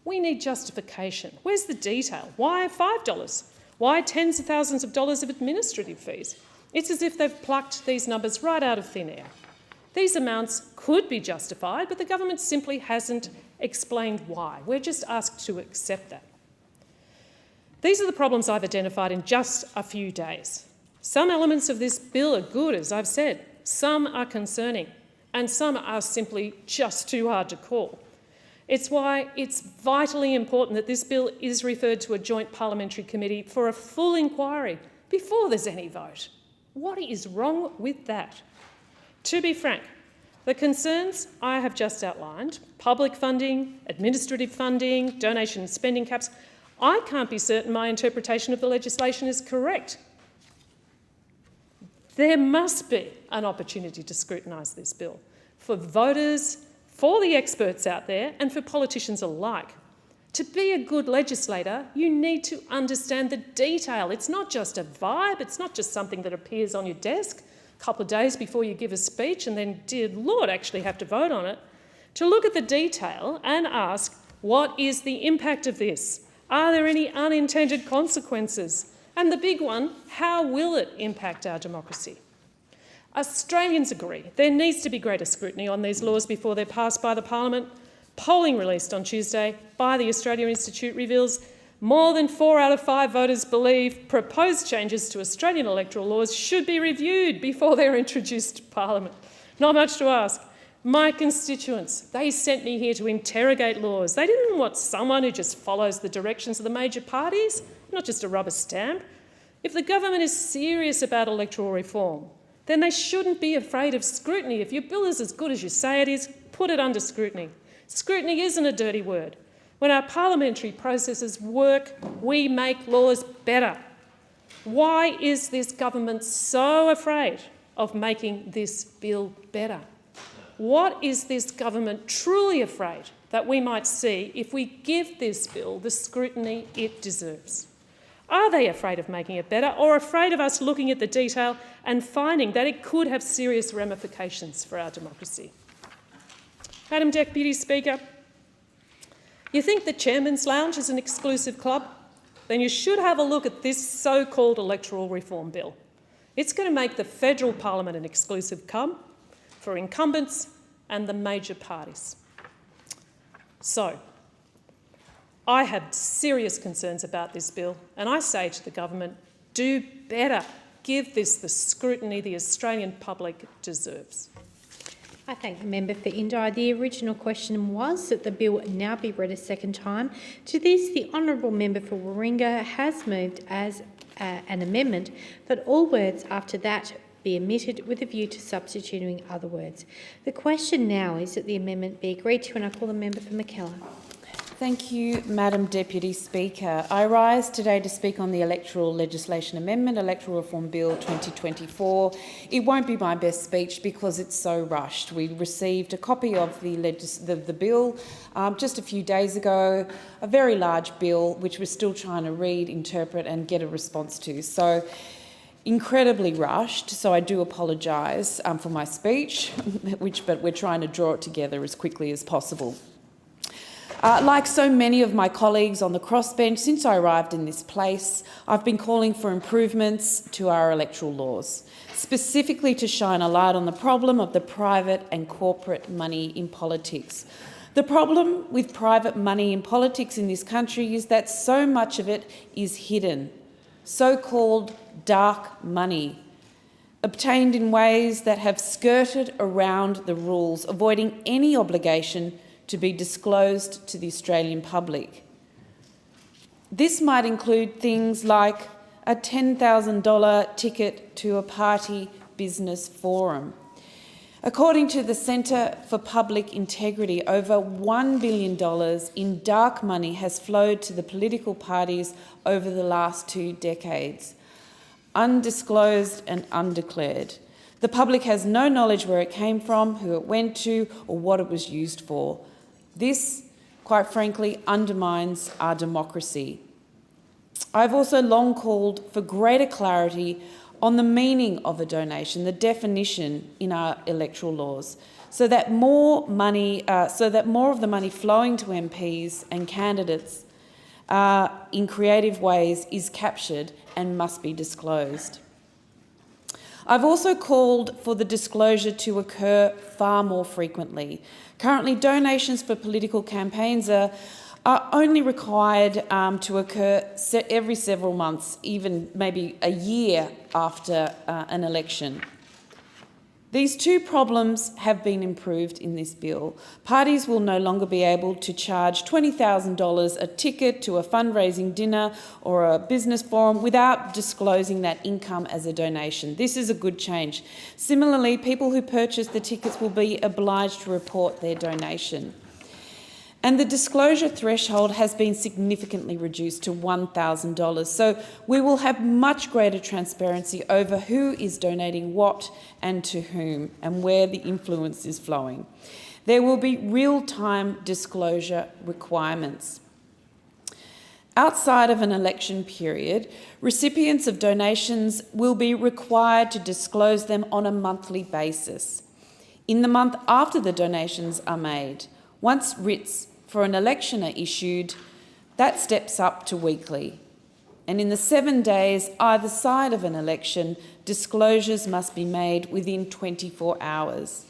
We need justification. Where's the detail? Why $5? Why tens of thousands of dollars of administrative fees? It's as if they've plucked these numbers right out of thin air. These amounts could be justified, but the government simply hasn't explained why. We're just asked to accept that. These are the problems I've identified in just a few days. Some elements of this bill are good, as I've said. Some are concerning, and some are simply just too hard to call. It's why it's vitally important that this bill is referred to a joint parliamentary committee for a full inquiry before there's any vote. What is wrong with that? To be frank, the concerns I have just outlined, public funding, administrative funding, donation and spending caps, I can't be certain my interpretation of the legislation is correct. There must be an opportunity to scrutinise this bill for voters, for the experts out there, and for politicians alike. To be a good legislator, you need to understand the detail. It's not just a vibe, it's not just something that appears on your desk a couple of days before you give a speech and then, dear Lord, actually have to vote on it. To look at the detail and ask, what is the impact of this? Are there any unintended consequences? And the big one, how will it impact our democracy? Australians agree there needs to be greater scrutiny on these laws before they're passed by the Parliament. Polling released on Tuesday by the Australia Institute reveals more than 4 out of 5 voters believe proposed changes to Australian electoral laws should be reviewed before they're introduced to Parliament. Not much to ask. My constituents, they sent me here to interrogate laws. They didn't want someone who just follows the directions of the major parties, not just a rubber stamp. If the government is serious about electoral reform, then they shouldn't be afraid of scrutiny. If your bill is as good as you say it is, put it under scrutiny. Scrutiny isn't a dirty word. When our parliamentary processes work, we make laws better. Why is this government so afraid of making this bill better? What is this government truly afraid that we might see if we give this bill the scrutiny it deserves? Are they afraid of making it better, or afraid of us looking at the detail and finding that it could have serious ramifications for our democracy? Madam Deputy Speaker, you think the Chairman's Lounge is an exclusive club? Then you should have a look at this so-called electoral reform bill. It's going to make the federal parliament an exclusive club for incumbents and the major parties. So, I have serious concerns about this bill, and I say to the government, do better. Give this the scrutiny the Australian public deserves. I thank the member for Indi. The original question was that the bill now be read a second time. To this, the honourable member for Warringah has moved as an amendment that all words after that be omitted with a view to substituting other words. The question now is that the amendment be agreed to, and I call the member for McKellar. Thank you, Madam Deputy Speaker. I rise today to speak on the Electoral Legislation Amendment, Electoral Reform Bill 2024. It won't be my best speech because it's so rushed. We received a copy of the bill just a few days ago, a very large bill which we're still trying to read, interpret and get a response to. So, incredibly rushed, so I do apologise for my speech, but we're trying to draw it together as quickly as possible. Like so many of my colleagues on the crossbench, since I arrived in this place, I've been calling for improvements to our electoral laws, specifically to shine a light on the problem of the private and corporate money in politics. The problem with private money in politics in this country is that so much of it is hidden, so-called dark money, obtained in ways that have skirted around the rules, avoiding any obligation to be disclosed to the Australian public. This might include things like a $10,000 ticket to a party business forum. According to the Centre for Public Integrity, over $1 billion in dark money has flowed to the political parties over the last 2 decades, undisclosed and undeclared. The public has no knowledge where it came from, who it went to, or what it was used for. This, quite frankly, undermines our democracy. I've also long called for greater clarity on the meaning of a donation, the definition in our electoral laws, so that more of the money flowing to MPs and candidates in creative ways is captured and must be disclosed. I've also called for the disclosure to occur far more frequently. Currently, donations for political campaigns are only required to occur every several months, even maybe a year after an election. These two problems have been improved in this bill. Parties will no longer be able to charge $20,000 a ticket to a fundraising dinner or a business forum without disclosing that income as a donation. This is a good change. Similarly, people who purchase the tickets will be obliged to report their donation. And the disclosure threshold has been significantly reduced to $1,000. So we will have much greater transparency over who is donating what and to whom and where the influence is flowing. There will be real-time disclosure requirements. Outside of an election period, recipients of donations will be required to disclose them on a monthly basis. In the month after the donations are made, once writs for an election are issued, that steps up to weekly. And in the 7 days either side of an election, disclosures must be made within 24 hours.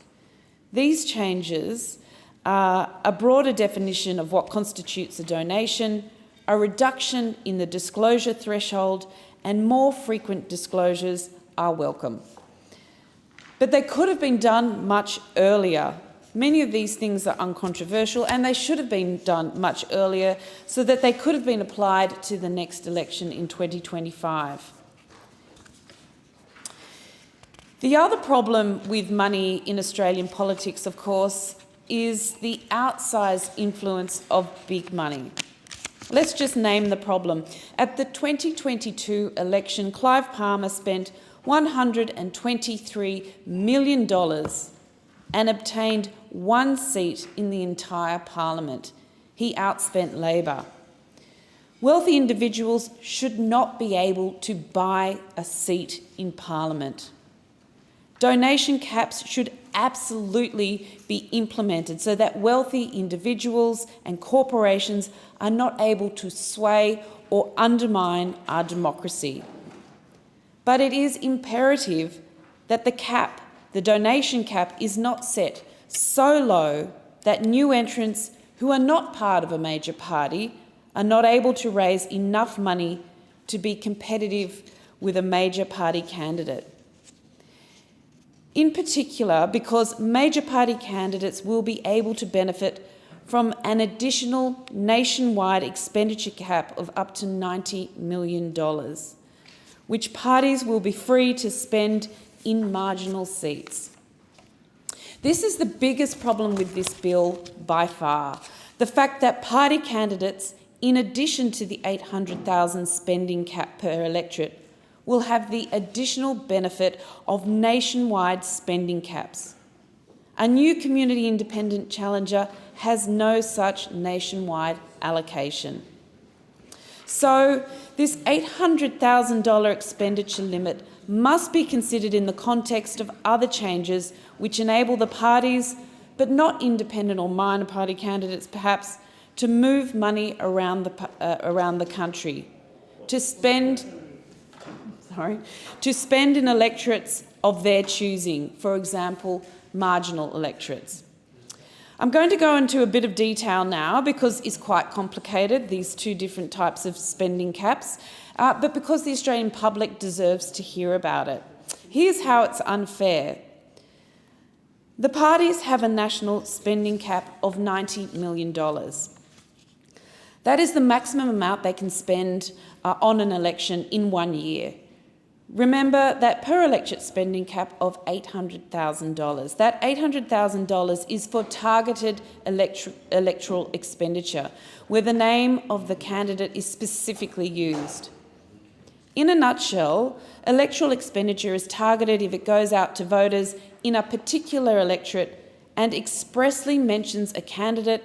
These changes are a broader definition of what constitutes a donation, a reduction in the disclosure threshold, and more frequent disclosures are welcome. But they could have been done much earlier. Many of these things are uncontroversial and they should have been done much earlier so that they could have been applied to the next election in 2025. The other problem with money in Australian politics, of course, is the outsized influence of big money. Let's just name the problem. At the 2022 election, Clive Palmer spent $123 million and obtained one seat in the entire parliament. He outspent Labor. Wealthy individuals should not be able to buy a seat in parliament. Donation caps should absolutely be implemented so that wealthy individuals and corporations are not able to sway or undermine our democracy. But it is imperative that the donation cap is not set so low that new entrants who are not part of a major party are not able to raise enough money to be competitive with a major party candidate. In particular, because major party candidates will be able to benefit from an additional nationwide expenditure cap of up to $90 million, which parties will be free to spend in marginal seats. This is the biggest problem with this bill by far. The fact that party candidates, in addition to the $800,000 spending cap per electorate, will have the additional benefit of nationwide spending caps. A new community independent challenger has no such nationwide allocation. So this $800,000 expenditure limit must be considered in the context of other changes which enable the parties, but not independent or minor party candidates perhaps, to move money around the country, to spend in electorates of their choosing, for example, marginal electorates. I'm going to go into a bit of detail now because it's quite complicated, these two different types of spending caps, but because the Australian public deserves to hear about it. Here's how it's unfair. The parties have a national spending cap of $90 million. That is the maximum amount they can spend on an election in 1 year. Remember that per electorate spending cap of $800,000. That $800,000 is for targeted electoral expenditure, where the name of the candidate is specifically used. In a nutshell, electoral expenditure is targeted if it goes out to voters in a particular electorate and expressly mentions a candidate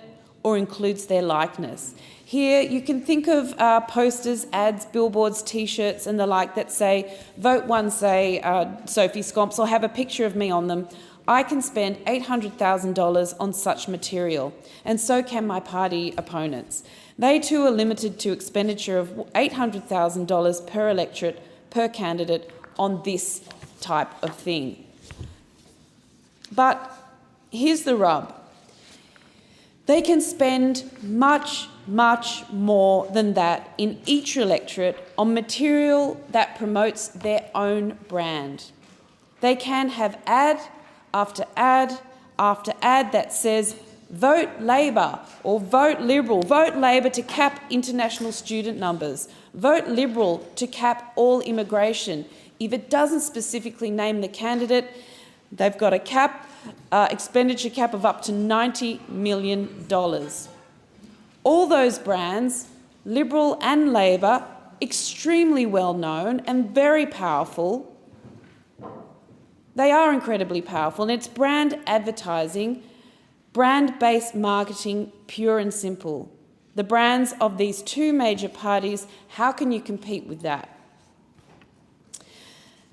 or includes their likeness. Here you can think of posters, ads, billboards, T-shirts and the like that say, vote one, say Sophie Scomps, or have a picture of me on them. I can spend $800,000 on such material, and so can my party opponents. They too are limited to expenditure of $800,000 per electorate, per candidate on this type of thing. But here's the rub. They can spend much, much more than that in each electorate on material that promotes their own brand. They can have ad after ad after ad that says, vote Labor or vote Liberal, vote Labor to cap international student numbers, vote Liberal to cap all immigration. If it doesn't specifically name the candidate, they've got a cap, expenditure cap of up to $90 million. All those brands, Liberal and Labor, extremely well known and very powerful. They are incredibly powerful, and it's brand advertising, brand-based marketing, pure and simple. The brands of these two major parties, how can you compete with that?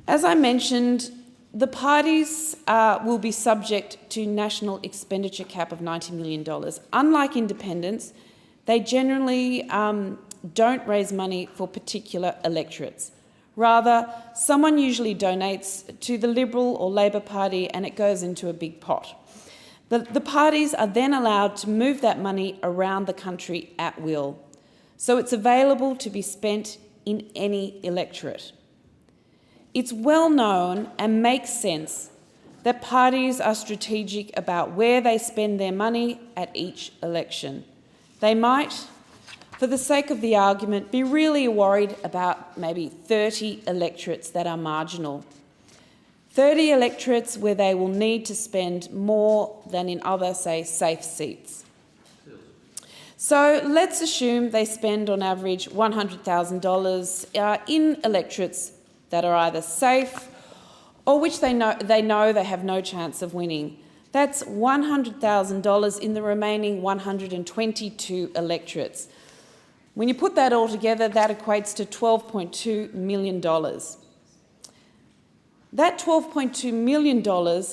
As I mentioned, the parties will be subject to national expenditure cap of $90 million. Unlike independents, they generally don't raise money for particular electorates. Rather, someone usually donates to the Liberal or Labor Party and it goes into a big pot. The parties are then allowed to move that money around the country at will, so it's available to be spent in any electorate. It's well known and makes sense that parties are strategic about where they spend their money at each election. They might, for the sake of the argument, be really worried about maybe 30 electorates that are marginal. 30 electorates where they will need to spend more than in other, say, safe seats. So let's assume they spend on average $100,000 in electorates that are either safe or which they know they have no chance of winning. That's $100,000 in the remaining 122 electorates. When you put that all together, that equates to $12.2 million. That $12.2 million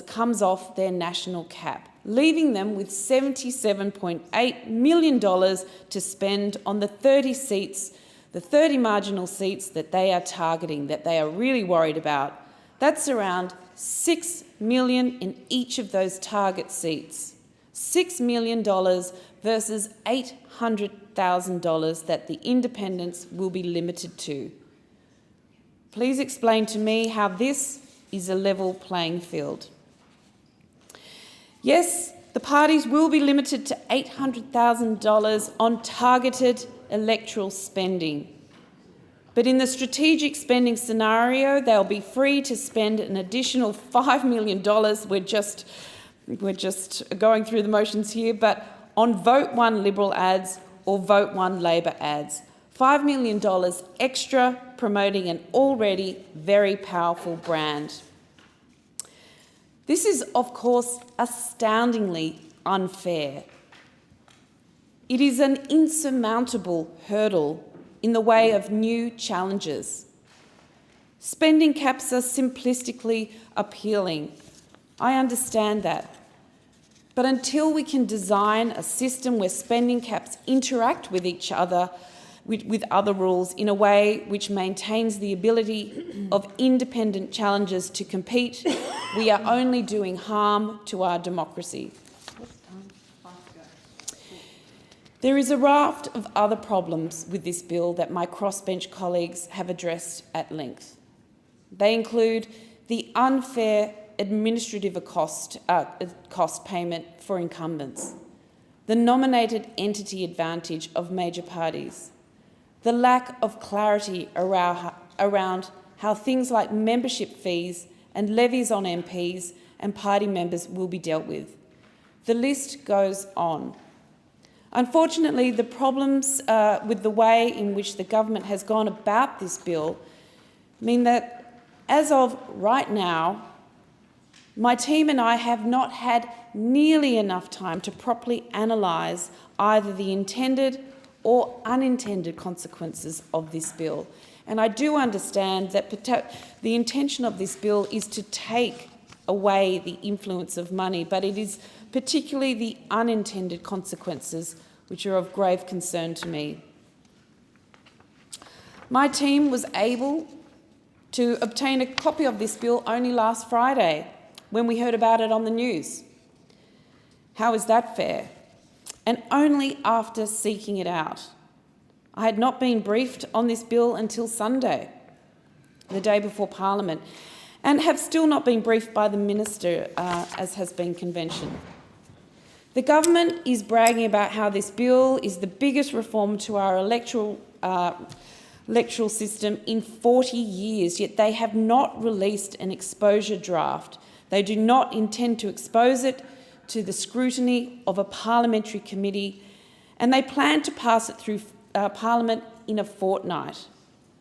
comes off their national cap, leaving them with $77.8 million to spend on the 30 seats, the 30 marginal seats that they are targeting, that they are really worried about. That's around $6 million in each of those target seats. $6 million versus $800,000 that the independents will be limited to. Please explain to me how this is a level playing field. Yes, the parties will be limited to $800,000 on targeted electoral spending. But in the strategic spending scenario, they'll be free to spend an additional $5 million. We're just going through the motions here, but on vote one Liberal ads or vote one Labor ads. $5 million extra promoting an already very powerful brand. This is, of course, astoundingly unfair. It is an insurmountable hurdle in the way of new challenges. Spending caps are simplistically appealing. I understand that. But until we can design a system where spending caps interact with each other, with other rules in a way which maintains the ability of independent challengers to compete, we are only doing harm to our democracy. There is a raft of other problems with this bill that my crossbench colleagues have addressed at length. They include the unfair administrative cost payment for incumbents, the nominated entity advantage of major parties, the lack of clarity around how things like membership fees and levies on MPs and party members will be dealt with. The list goes on. Unfortunately, the problems with the way in which the government has gone about this bill mean that, as of right now, My team and I have not had nearly enough time to properly analyse either the intended or unintended consequences of this bill. And I do understand that the intention of this bill is to take away the influence of money, but it is particularly the unintended consequences which are of grave concern to me. My team was able to obtain a copy of this bill only last Friday when we heard about it on the news. How is that fair? And only after seeking it out. I had not been briefed on this bill until Sunday, the day before Parliament, and have still not been briefed by the Minister, as has been convention. The government is bragging about how this bill is the biggest reform to our electoral system in 40 years, yet they have not released an exposure draft. They do not intend to expose it to the scrutiny of a parliamentary committee, and they plan to pass it through Parliament in a fortnight.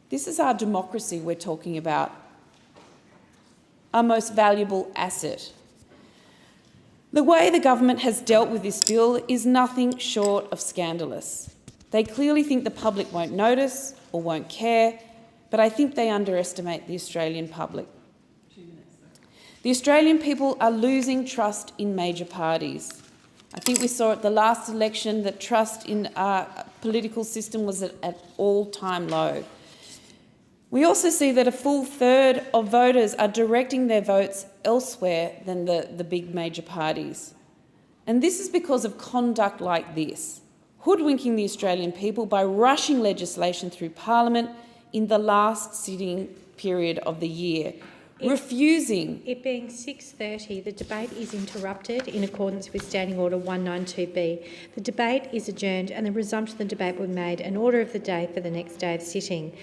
This is our democracy we're talking about, our most valuable asset. The way the government has dealt with this bill is nothing short of scandalous. They clearly think the public won't notice or won't care, but I think they underestimate the Australian public. The Australian people are losing trust in major parties. I think we saw at the last election that trust in our political system was at all-time low. We also see that a full third of voters are directing their votes elsewhere than the big major parties. And this is because of conduct like this, hoodwinking the Australian people by rushing legislation through Parliament in the last sitting period of the year, refusing... It being 6:30, the debate is interrupted in accordance with Standing Order 192B. The debate is adjourned and the resumption of the debate will be made an order of the day for the next day of sitting.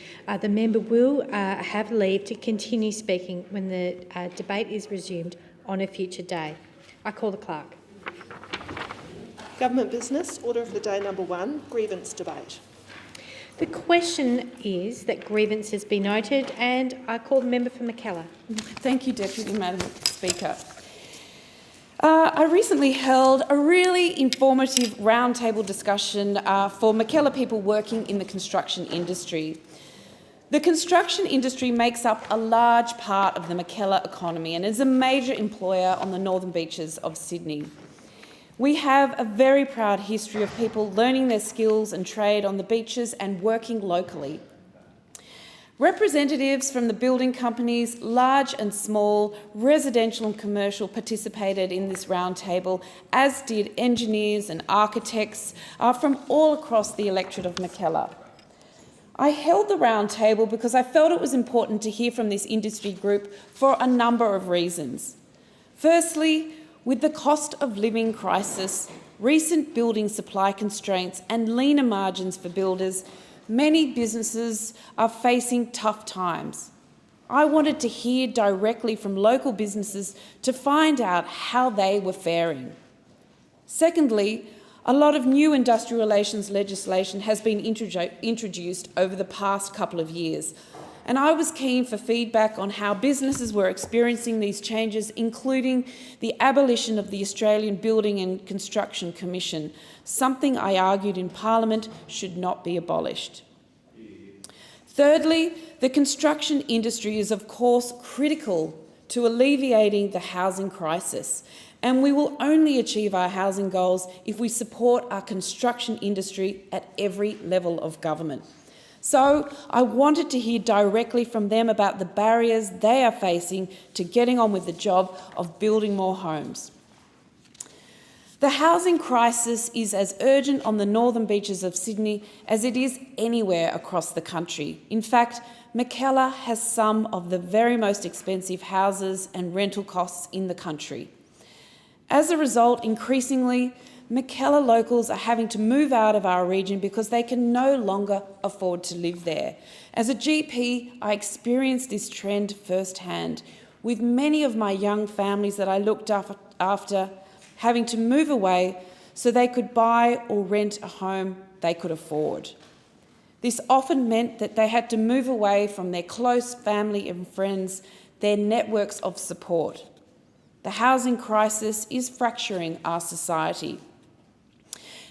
The member will have leave to continue speaking when the debate is resumed on a future day. I call the clerk. Government business, order of the day number 1, grievance debate. The question is that grievances be noted, and I call the member for Mackellar. Thank you, Deputy Madam Speaker. I recently held a really informative roundtable discussion for Mackellar people working in the construction industry. The construction industry makes up a large part of the Mackellar economy and is a major employer on the northern beaches of Sydney. We have a very proud history of people learning their skills and trade on the beaches and working locally. Representatives from the building companies, large and small, residential and commercial, participated in this roundtable, as did engineers and architects from all across the electorate of Mackellar. I held the roundtable because I felt it was important to hear from this industry group for a number of reasons. Firstly, with the cost of living crisis, recent building supply constraints and leaner margins for builders, many businesses are facing tough times. I wanted to hear directly from local businesses to find out how they were faring. Secondly, a lot of new industrial relations legislation has been introduced over the past couple of years, and I was keen for feedback on how businesses were experiencing these changes, including the abolition of the Australian Building and Construction Commission, something I argued in Parliament should not be abolished. Thirdly, the construction industry is of course critical to alleviating the housing crisis, and we will only achieve our housing goals if we support our construction industry at every level of government. So I wanted to hear directly from them about the barriers they are facing to getting on with the job of building more homes. The housing crisis is as urgent on the northern beaches of Sydney as it is anywhere across the country. In fact, Mackellar has some of the very most expensive houses and rental costs in the country. As a result, increasingly, Mackellar locals are having to move out of our region because they can no longer afford to live there. As a GP, I experienced this trend firsthand, with many of my young families that I looked after having to move away so they could buy or rent a home they could afford. This often meant that they had to move away from their close family and friends, their networks of support. the housing crisis is fracturing our society.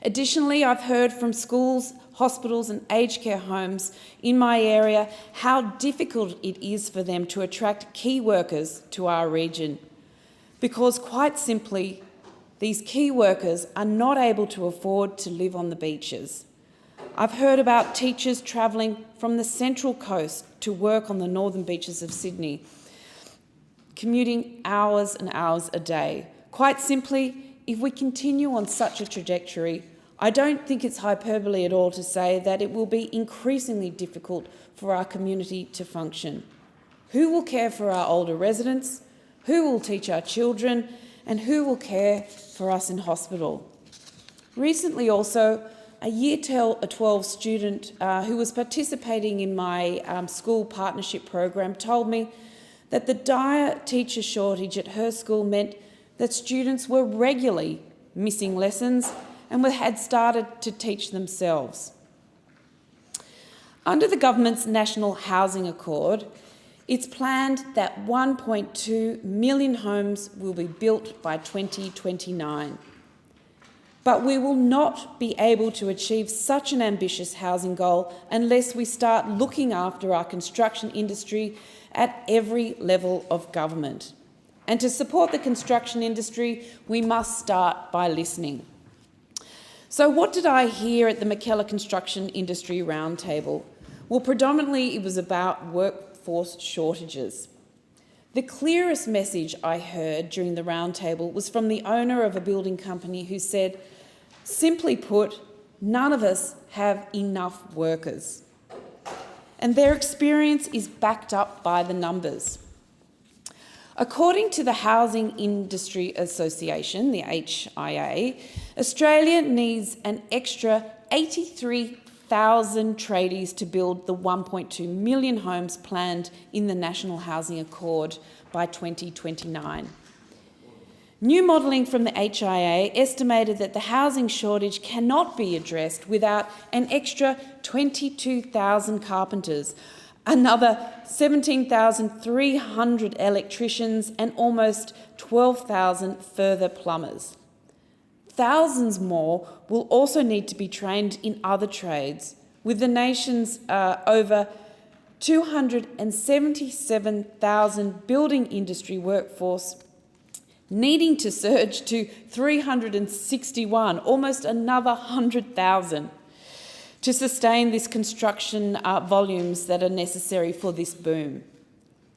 Additionally, I've heard from schools, hospitals and aged care homes in my area how difficult it is for them to attract key workers to our region, because quite simply, these key workers are not able to afford to live on the beaches. I've heard about teachers travelling from the Central Coast to work on the northern beaches of Sydney, commuting hours and hours a day. Quite simply, if we continue on such a trajectory, I don't think it's hyperbole at all to say that it will be increasingly difficult for our community to function. Who will care for our older residents? Who will teach our children? And who will care for us in hospital? Recently also, a Year 12 student who was participating in my school partnership program told me that the dire teacher shortage at her school meant that students were regularly missing lessons and had started to teach themselves. Under the government's National Housing Accord, it's planned that 1.2 million homes will be built by 2029. But we will not be able to achieve such an ambitious housing goal unless we start looking after our construction industry at every level of government. And to support the construction industry, we must start by listening. So what did I hear at the Mackellar Construction Industry Roundtable? Well, predominantly it was about workforce shortages. The clearest message I heard during the roundtable was from the owner of a building company who said, simply put, none of us have enough workers. And their experience is backed up by the numbers. According to the Housing Industry Association, the HIA, Australia needs an extra 83,000 tradies to build the 1.2 million homes planned in the National Housing Accord by 2029. New modelling from the HIA estimated that the housing shortage cannot be addressed without an extra 22,000 carpenters, another 17,300 electricians and almost 12,000 further plumbers. Thousands more will also need to be trained in other trades, with the nation's over 277,000 building industry workforce needing to surge to 361, almost another 100,000, to sustain this construction volumes that are necessary for this boom.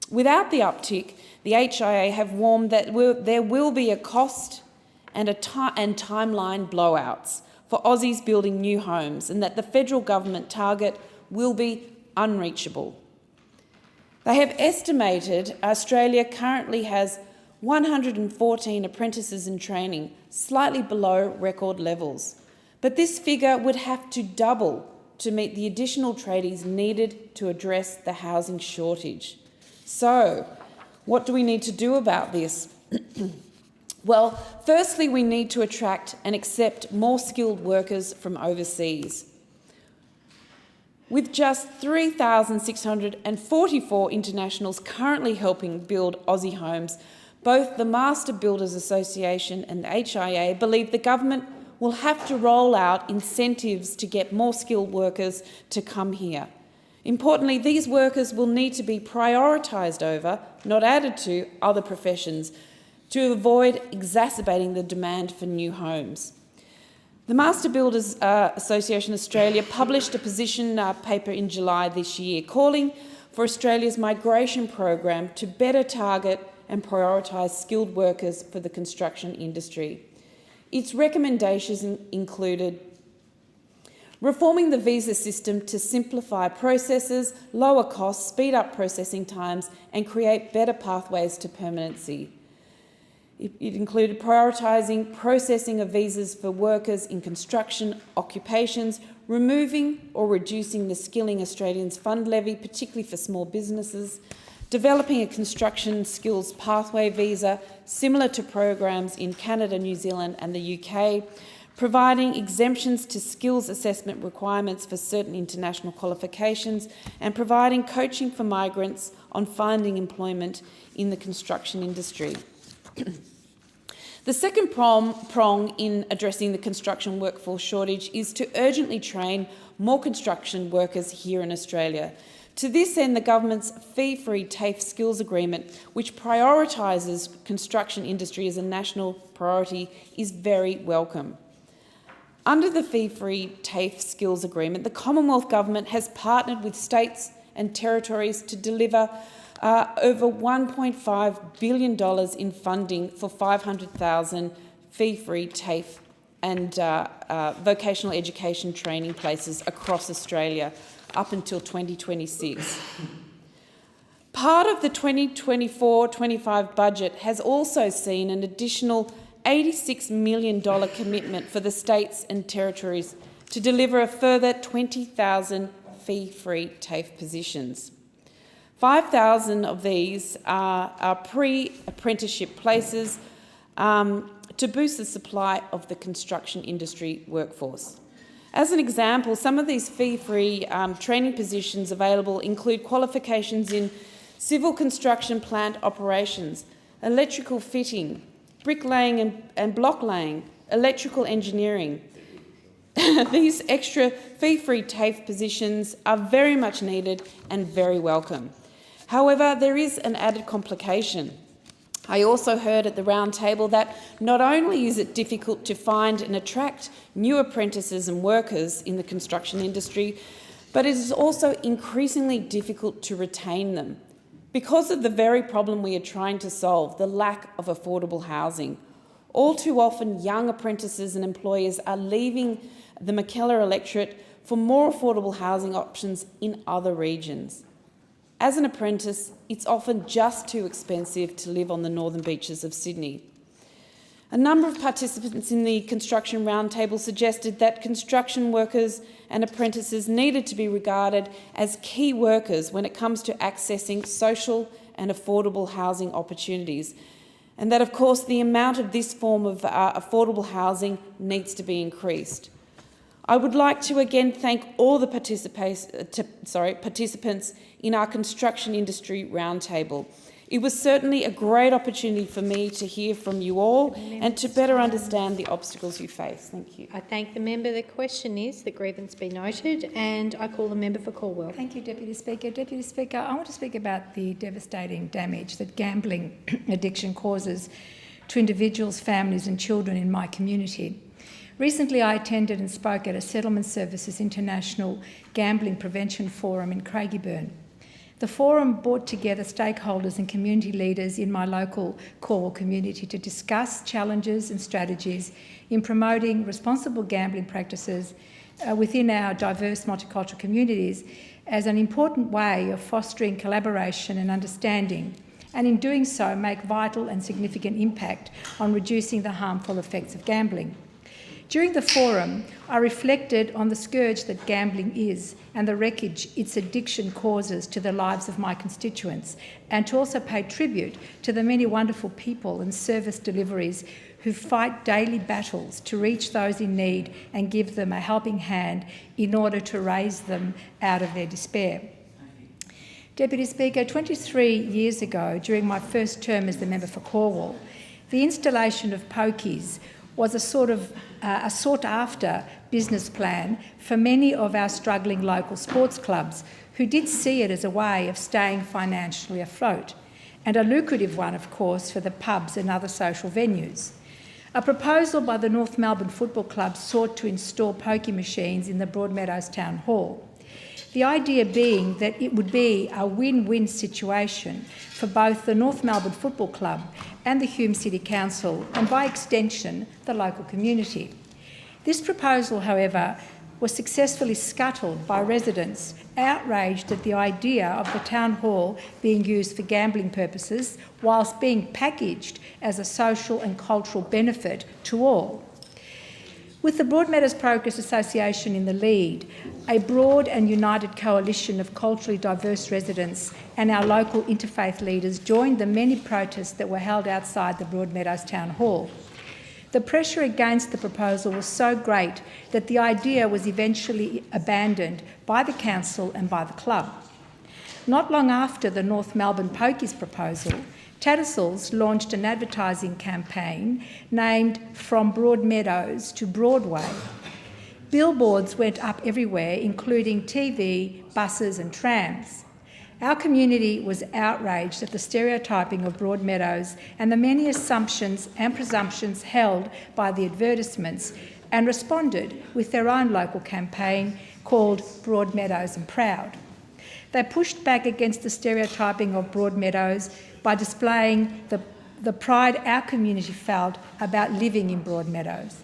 Without the uptick, the HIA have warned that there will be a cost and timeline blowouts for Aussies building new homes, and that the federal government target will be unreachable. They have estimated Australia currently has 114 apprentices in training, slightly below record levels. But this figure would have to double to meet the additional tradies needed to address the housing shortage. So, what do we need to do about this? Well, firstly, we need to attract and accept more skilled workers from overseas. With just 3,644 internationals currently helping build Aussie homes, both the Master Builders Association and the HIA believe the government will have to roll out incentives to get more skilled workers to come here. Importantly, these workers will need to be prioritised over, not added to, other professions to avoid exacerbating the demand for new homes. The Master Builders Association Australia published a position paper in July this year calling for Australia's migration program to better target and prioritise skilled workers for the construction industry. Its recommendations included reforming the visa system to simplify processes, lower costs, speed up processing times and create better pathways to permanency. It included prioritising processing of visas for workers in construction occupations, removing or reducing the Skilling Australians Fund levy, particularly for small businesses, developing a construction skills pathway visa similar to programs in Canada, New Zealand and the UK, providing exemptions to skills assessment requirements for certain international qualifications, and providing coaching for migrants on finding employment in the construction industry. The second prong in addressing the construction workforce shortage is to urgently train more construction workers here in Australia. To this end, the government's fee-free TAFE skills agreement, which prioritises construction industry as a national priority, is very welcome. Under the fee-free TAFE skills agreement, the Commonwealth Government has partnered with states and territories to deliver over $1.5 billion in funding for 500,000 fee-free TAFE and vocational education training places across Australia up until 2026. Part of the 2024-25 budget has also seen an additional $86 million commitment for the states and territories to deliver a further 20,000 fee-free TAFE positions. 5,000 of these are pre-apprenticeship places to boost the supply of the construction industry workforce. As an example, some of these fee-free training positions available include qualifications in civil construction plant operations, electrical fitting, bricklaying and block laying, electrical engineering. These extra fee-free TAFE positions are very much needed and very welcome. However, there is an added complication. I also heard at the round table that not only is it difficult to find and attract new apprentices and workers in the construction industry, but it is also increasingly difficult to retain them because of the very problem we are trying to solve, the lack of affordable housing. All too often, young apprentices and employers are leaving the Mackellar electorate for more affordable housing options in other regions. As an apprentice, it's often just too expensive to live on the northern beaches of Sydney. A number of participants in the construction roundtable suggested that construction workers and apprentices needed to be regarded as key workers when it comes to accessing social and affordable housing opportunities, and that, of course, the amount of this form of affordable housing needs to be increased. I would like to again thank all the participants in our construction industry roundtable. It was certainly a great opportunity for me to hear from you all and to better understand the obstacles you face. Thank you. I thank the member. The question is the grievance be noted, and I call the member for Caldwell. Thank you, Deputy Speaker. Deputy Speaker, I want to speak about the devastating damage that gambling addiction causes to individuals, families and children in my community. Recently, I attended and spoke at a Settlement Services International Gambling Prevention Forum in Craigieburn. The forum brought together stakeholders and community leaders in my local Caldwell community to discuss challenges and strategies in promoting responsible gambling practices within our diverse multicultural communities as an important way of fostering collaboration and understanding, and in doing so make vital and significant impact on reducing the harmful effects of gambling. During the forum, I reflected on the scourge that gambling is and the wreckage its addiction causes to the lives of my constituents, and to also pay tribute to the many wonderful people and service deliveries who fight daily battles to reach those in need and give them a helping hand in order to raise them out of their despair. Deputy Speaker, 23 years ago, during my first term as the member for Caldwell, the installation of pokies was a sort of a sought-after business plan for many of our struggling local sports clubs who did see it as a way of staying financially afloat, and a lucrative one, of course, for the pubs and other social venues. A proposal by the North Melbourne Football Club sought to install pokie machines in the Broadmeadows Town Hall. The idea being that it would be a win-win situation for both the North Melbourne Football Club and the Hume City Council, and by extension, the local community. This proposal, however, was successfully scuttled by residents outraged at the idea of the town hall being used for gambling purposes whilst being packaged as a social and cultural benefit to all. With the Broadmeadows Progress Association in the lead, a broad and united coalition of culturally diverse residents and our local interfaith leaders joined the many protests that were held outside the Broadmeadows Town Hall. The pressure against the proposal was so great that the idea was eventually abandoned by the council and by the club. Not long after the North Melbourne Pokies proposal, Tattersalls launched an advertising campaign named From Broadmeadows to Broadway. Billboards went up everywhere, including TV, buses and trams. Our community was outraged at the stereotyping of Broadmeadows and the many assumptions and presumptions held by the advertisements, and responded with their own local campaign called Broadmeadows and Proud. They pushed back against the stereotyping of Broadmeadows by displaying the pride our community felt about living in Broadmeadows.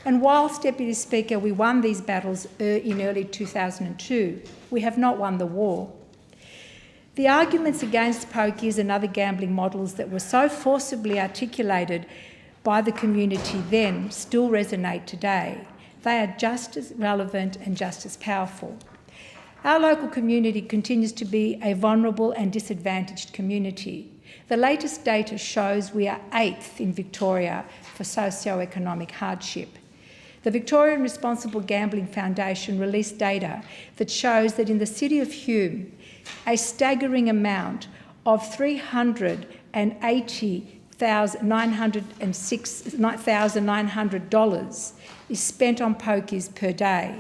And whilst, Deputy Speaker, we won these battles in early 2002, we have not won the war. The arguments against pokies and other gambling models that were so forcibly articulated by the community then still resonate today. They are just as relevant and just as powerful. Our local community continues to be a vulnerable and disadvantaged community. The latest data shows we are 8th in Victoria for socio-economic hardship. The Victorian Responsible Gambling Foundation released data that shows that in the city of Hume, a staggering amount of $380,906 is spent on pokies per day.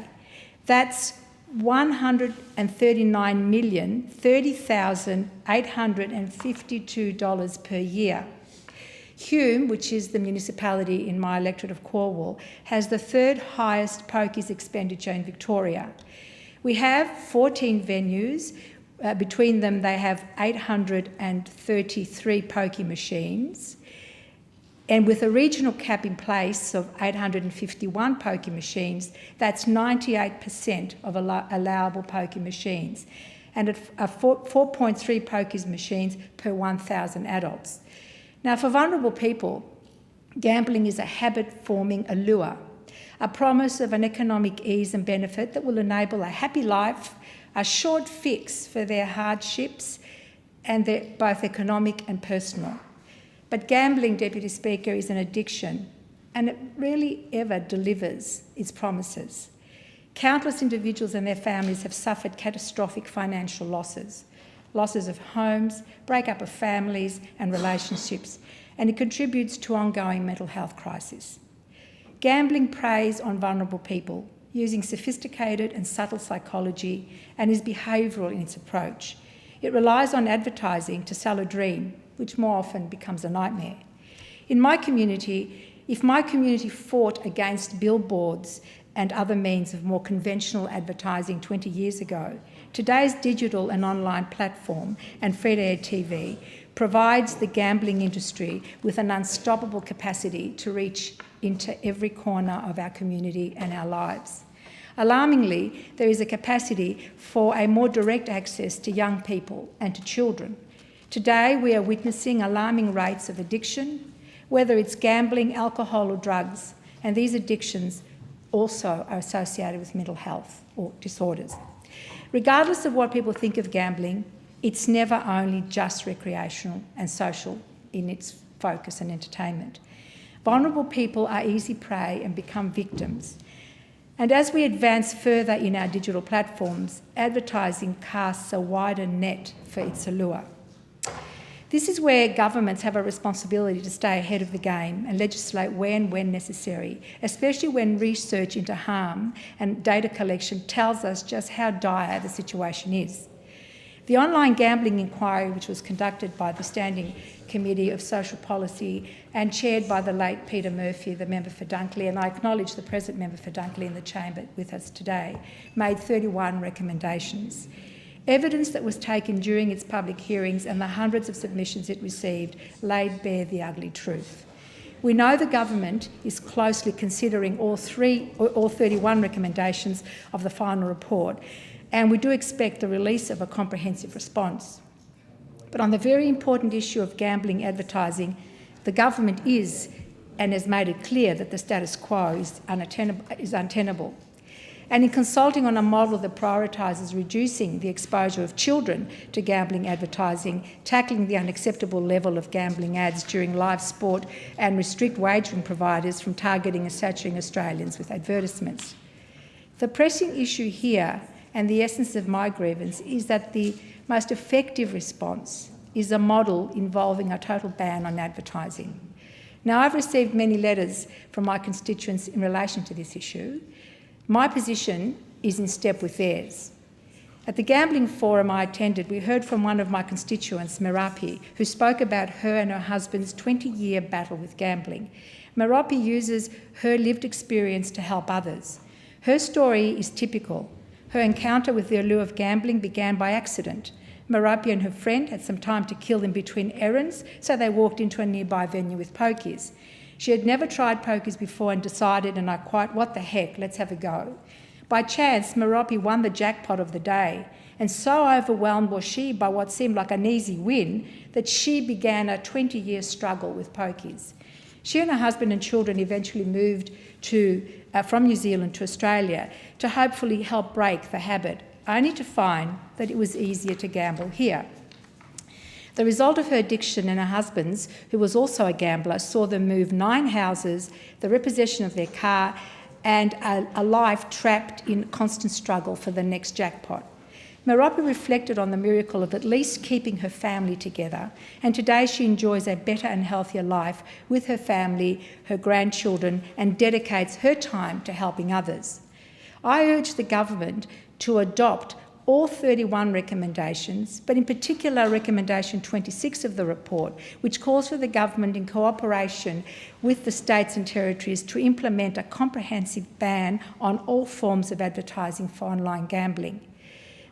That's $139,030,852 per year. Hume, which is the municipality in my electorate of Cornwall, has the 3rd highest pokies expenditure in Victoria. We have 14 venues. Between them, they have 833 pokey machines. And with a regional cap in place of 851 pokey machines, that's 98% of allowable pokey machines, and at 4.3 pokey machines per 1,000 adults. Now, for vulnerable people, gambling is a habit-forming allure, a promise of an economic ease and benefit that will enable a happy life, a short fix for their hardships, and they're both economic and personal. But gambling, Deputy Speaker, is an addiction, and it rarely ever delivers its promises. Countless individuals and their families have suffered catastrophic financial losses of homes, breakup of families and relationships, and it contributes to ongoing mental health crises. Gambling preys on vulnerable people using sophisticated and subtle psychology and is behavioural in its approach. It relies on advertising to sell a dream, which more often becomes a nightmare. In my community, if my community fought against billboards and other means of more conventional advertising 20 years ago, today's digital and online platform and free-to-air TV provides the gambling industry with an unstoppable capacity to reach into every corner of our community and our lives. Alarmingly, there is a capacity for a more direct access to young people and to children. Today, we are witnessing alarming rates of addiction, whether it's gambling, alcohol or drugs, and these addictions also are associated with mental health or disorders. Regardless of what people think of gambling, it's never only just recreational and social in its focus and entertainment. Vulnerable people are easy prey and become victims. And as we advance further in our digital platforms, advertising casts a wider net for its allure. This is where governments have a responsibility to stay ahead of the game and legislate where and when necessary, especially when research into harm and data collection tells us just how dire the situation is. The online gambling inquiry, which was conducted by the Standing Committee of Social Policy and chaired by the late Peter Murphy, the member for Dunkley, and I acknowledge the present member for Dunkley in the chamber with us today, made 31 recommendations. Evidence that was taken during its public hearings and the hundreds of submissions it received laid bare the ugly truth. We know the government is closely considering all 31 recommendations of the final report, and we do expect the release of a comprehensive response. But on the very important issue of gambling advertising, the government is and has made it clear that the status quo is untenable. And in consulting on a model that prioritises reducing the exposure of children to gambling advertising, tackling the unacceptable level of gambling ads during live sport and restrict wagering providers from targeting and saturating Australians with advertisements. The pressing issue here, and the essence of my grievance, is that the most effective response is a model involving a total ban on advertising. Now, I've received many letters from my constituents in relation to this issue. My position is in step with theirs. At the gambling forum I attended, we heard from one of my constituents, Merapi, who spoke about her and her husband's 20-year battle with gambling. Merapi uses her lived experience to help others. Her story is typical. Her encounter with the allure of gambling began by accident. Merapi and her friend had some time to kill in between errands, so they walked into a nearby venue with pokies. She had never tried pokies before and decided, and I quote, "What the heck, let's have a go." By chance, Merapi won the jackpot of the day, and so overwhelmed was she by what seemed like an easy win that she began a 20-year struggle with pokies. She and her husband and children eventually moved from New Zealand to Australia to hopefully help break the habit, only to find that it was easier to gamble here. The result of her addiction and her husband's, who was also a gambler, saw them move 9 houses, the repossession of their car, and a life trapped in constant struggle for the next jackpot. Merapi reflected on the miracle of at least keeping her family together, and today she enjoys a better and healthier life with her family, her grandchildren, and dedicates her time to helping others. I urge the government to adopt all 31 recommendations, but in particular recommendation 26 of the report, which calls for the government in cooperation with the states and territories to implement a comprehensive ban on all forms of advertising for online gambling.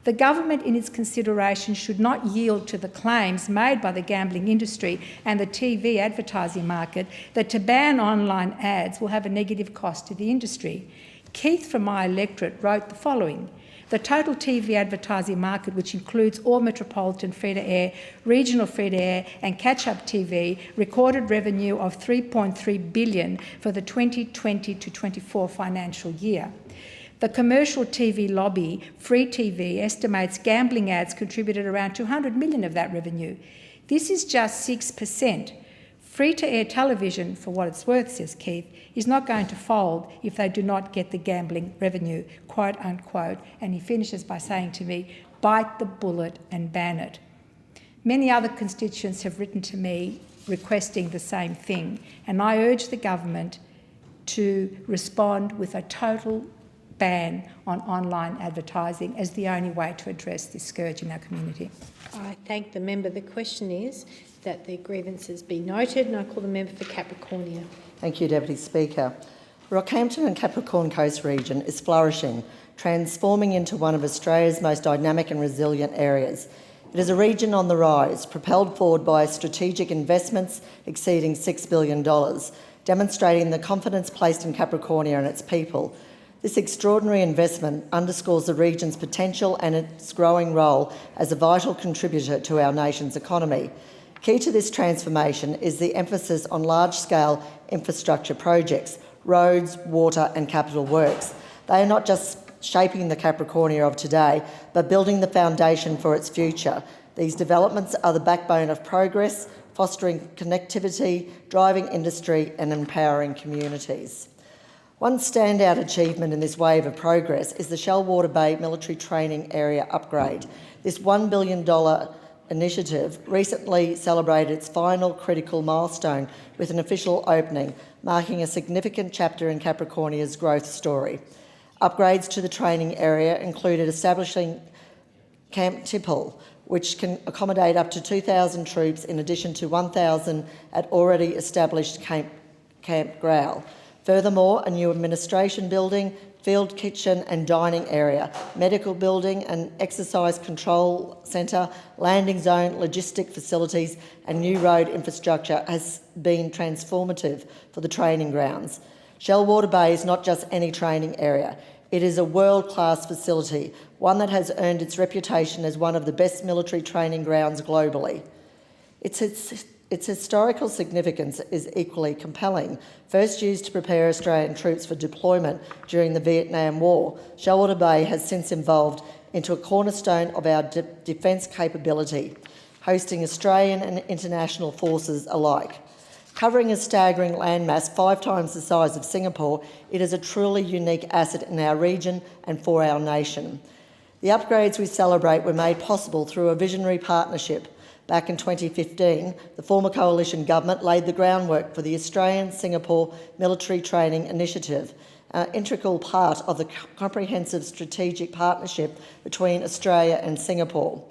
The government in its consideration should not yield to the claims made by the gambling industry and the TV advertising market that to ban online ads will have a negative cost to the industry. Keith from my electorate wrote the following: "The total TV advertising market, which includes all metropolitan free-to-air, regional free-to-air and catch-up TV, recorded revenue of $3.3 billion for the 2020 to 24 financial year. The commercial TV lobby, Free TV, estimates gambling ads contributed around $200 million of that revenue. This is just 6%. Free-to-air television, for what it's worth," says Keith, "is not going to fold if they do not get the gambling revenue," quote unquote. And he finishes by saying to me, "Bite the bullet and ban it." Many other constituents have written to me requesting the same thing, and I urge the government to respond with a total ban on online advertising as the only way to address this scourge in our community. I thank the member. The question is that the grievances be noted, and I call the member for Capricornia. Thank you, Deputy Speaker. Rockhampton and Capricorn Coast region is flourishing, transforming into one of Australia's most dynamic and resilient areas. It is a region on the rise, propelled forward by strategic investments exceeding $6 billion, demonstrating the confidence placed in Capricornia and its people. This extraordinary investment underscores the region's potential and its growing role as a vital contributor to our nation's economy. Key to this transformation is the emphasis on large-scale infrastructure projects, roads, water and capital works. They are not just shaping the Capricornia of today, but building the foundation for its future. These developments are the backbone of progress, fostering connectivity, driving industry and empowering communities. One standout achievement in this wave of progress is the Shellwater Bay Military Training Area upgrade. This $1 billion initiative recently celebrated its final critical milestone with an official opening, marking a significant chapter in Capricornia's growth story. Upgrades to the training area included establishing Camp Tipple, which can accommodate up to 2,000 troops in addition to 1,000 at already established Camp Growl. Furthermore, a new administration building, field kitchen and dining area, medical building and exercise control centre, landing zone, logistic facilities and new road infrastructure has been transformative for the training grounds. Shellwater Bay is not just any training area. It is a world-class facility, one that has earned its reputation as one of the best military training grounds globally. Its historical significance is equally compelling. First used to prepare Australian troops for deployment during the Vietnam War, Shellwater Bay has since evolved into a cornerstone of our defence capability, hosting Australian and international forces alike. Covering a staggering landmass 5 times the size of Singapore, it is a truly unique asset in our region and for our nation. The upgrades we celebrate were made possible through a visionary partnership Back in 2015, the former coalition government laid the groundwork for the Australian-Singapore Military Training Initiative, an integral part of the comprehensive strategic partnership between Australia and Singapore.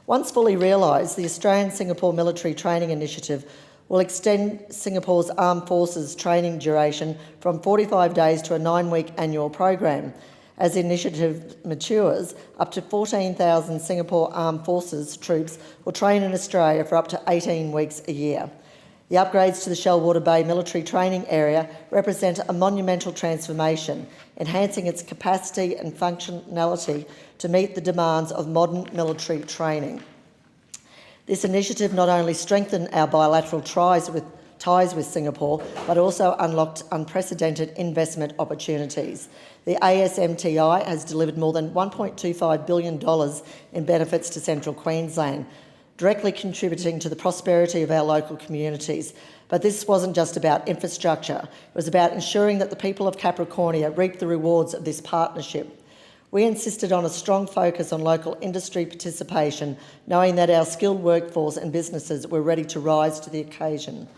Once fully realised, the Australian-Singapore Military Training Initiative will extend Singapore's armed forces training duration from 45 days to a 9-week annual program. As the initiative matures, up to 14,000 Singapore Armed Forces troops will train in Australia for up to 18 weeks a year. The upgrades to the Shellwater Bay military training area represent a monumental transformation, enhancing its capacity and functionality to meet the demands of modern military training. This initiative not only strengthened our bilateral ties with Singapore, but also unlocked unprecedented investment opportunities. The AUSMTI has delivered more than $1.25 billion in benefits to Central Queensland, directly contributing to the prosperity of our local communities. But this wasn't just about infrastructure. It was about ensuring that the people of Capricornia reap the rewards of this partnership. We insisted on a strong focus on local industry participation, knowing that our skilled workforce and businesses were ready to rise to the occasion.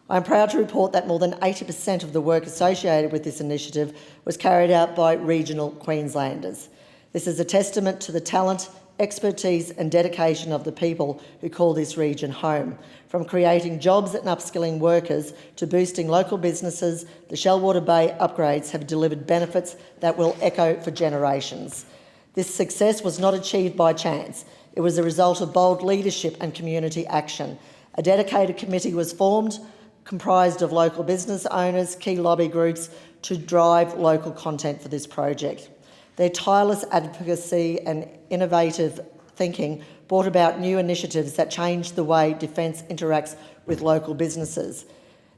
I'm proud to report that more than 80% of the work associated with this initiative was carried out by regional Queenslanders. This is a testament to the talent, expertise and dedication of the people who call this region home. From creating jobs and upskilling workers to boosting local businesses, the Shellwater Bay upgrades have delivered benefits that will echo for generations. This success was not achieved by chance. It was a result of bold leadership and community action. A dedicated committee was formed, comprised of local business owners, key lobby groups, to drive local content for this project. Their tireless advocacy and innovative thinking brought about new initiatives that changed the way Defence interacts with local businesses.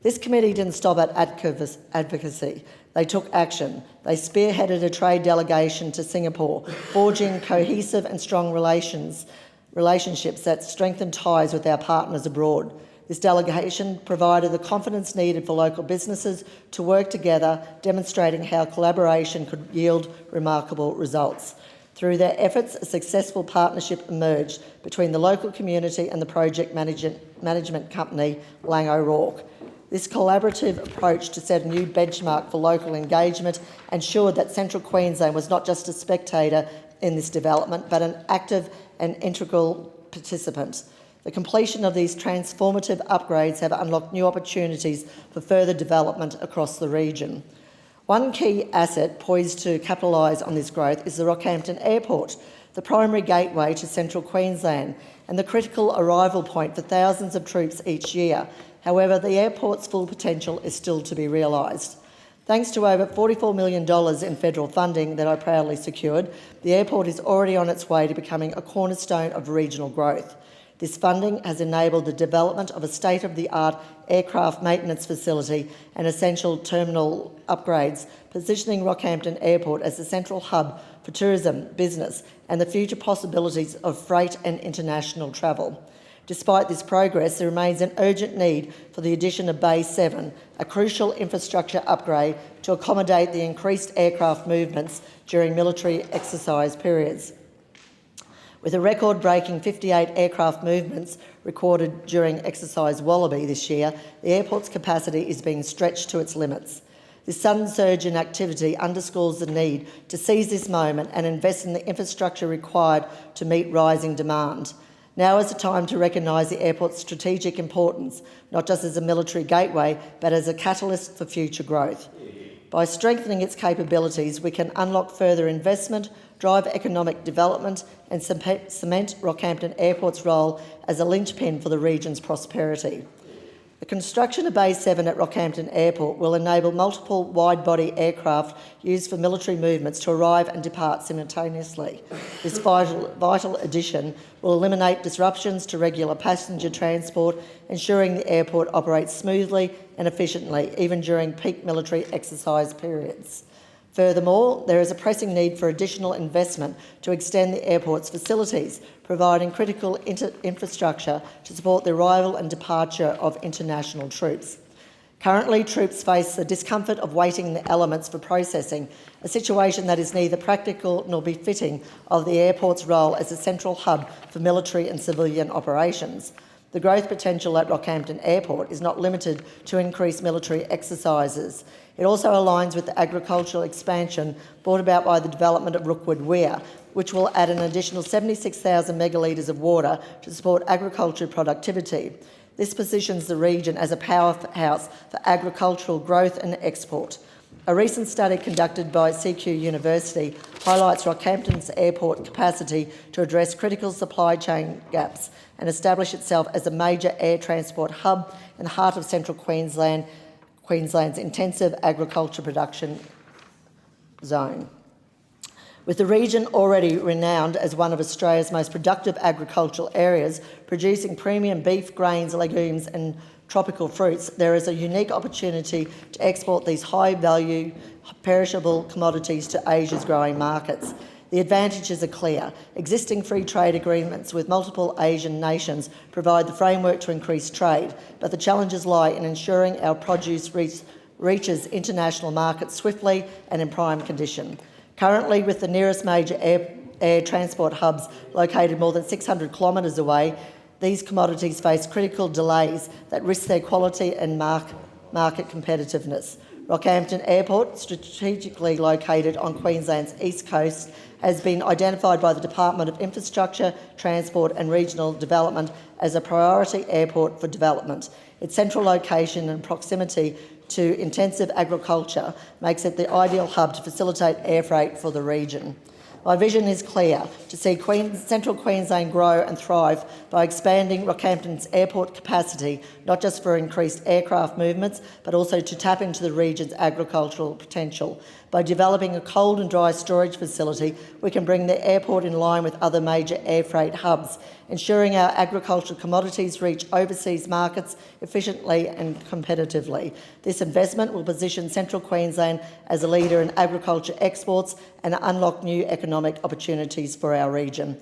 This committee didn't stop at advocacy. They took action. They spearheaded a trade delegation to Singapore, forging cohesive and strong relationships that strengthened ties with our partners abroad. This delegation provided the confidence needed for local businesses to work together, demonstrating how collaboration could yield remarkable results. Through their efforts, a successful partnership emerged between the local community and the project management company, Lang O'Rourke. This collaborative approach to set a new benchmark for local engagement ensured that Central Queensland was not just a spectator in this development, but an active and integral participant. The completion of these transformative upgrades have unlocked new opportunities for further development across the region. One key asset poised to capitalise on this growth is the Rockhampton Airport, the primary gateway to Central Queensland and the critical arrival point for thousands of troops each year. However, the airport's full potential is still to be realised. Thanks to over $44 million in federal funding that I proudly secured, the airport is already on its way to becoming a cornerstone of regional growth. This funding has enabled the development of a state-of-the-art aircraft maintenance facility and essential terminal upgrades, positioning Rockhampton Airport as the central hub for tourism, business and the future possibilities of freight and international travel. Despite this progress, there remains an urgent need for the addition of Bay 7, a crucial infrastructure upgrade to accommodate the increased aircraft movements during military exercise periods. With a record-breaking 58 aircraft movements recorded during Exercise Wallaby this year, the airport's capacity is being stretched to its limits. This sudden surge in activity underscores the need to seize this moment and invest in the infrastructure required to meet rising demand. Now is the time to recognise the airport's strategic importance, not just as a military gateway, but as a catalyst for future growth. By strengthening its capabilities, we can unlock further investment, drive economic development and cement Rockhampton Airport's role as a linchpin for the region's prosperity. The construction of Bay 7 at Rockhampton Airport will enable multiple wide-body aircraft used for military movements to arrive and depart simultaneously. This vital addition will eliminate disruptions to regular passenger transport, ensuring the airport operates smoothly and efficiently, even during peak military exercise periods. Furthermore, there is a pressing need for additional investment to extend the airport's facilities, providing critical infrastructure to support the arrival and departure of international troops. Currently, troops face the discomfort of waiting the elements for processing, a situation that is neither practical nor befitting of the airport's role as a central hub for military and civilian operations. The growth potential at Rockhampton Airport is not limited to increased military exercises. It also aligns with the agricultural expansion brought about by the development of Rookwood Weir, which will add an additional 76,000 megalitres of water to support agriculture productivity. This positions the region as a powerhouse for agricultural growth and export. A recent study conducted by CQ University highlights Rockhampton's airport capacity to address critical supply chain gaps and establish itself as a major air transport hub in the heart of central Queensland's intensive agriculture production zone. With the region already renowned as one of Australia's most productive agricultural areas, producing premium beef, grains, legumes and tropical fruits, there is a unique opportunity to export these high-value, perishable commodities to Asia's growing markets. The advantages are clear. Existing free trade agreements with multiple Asian nations provide the framework to increase trade, but the challenges lie in ensuring our produce reaches international markets swiftly and in prime condition. Currently, with the nearest major air transport hubs located more than 600 kilometres away, these commodities face critical delays that risk their quality and market competitiveness. Rockhampton Airport, strategically located on Queensland's east coast, has been identified by the Department of Infrastructure, Transport and Regional Development as a priority airport for development. Its central location and proximity to intensive agriculture makes it the ideal hub to facilitate air freight for the region. My vision is clear: to see central Queensland grow and thrive by expanding Rockhampton's airport capacity, not just for increased aircraft movements, but also to tap into the region's agricultural potential. By developing a cold and dry storage facility, we can bring the airport in line with other major air freight hubs, ensuring our agricultural commodities reach overseas markets efficiently and competitively. This investment will position central Queensland as a leader in agriculture exports and unlock new economic opportunities for our region.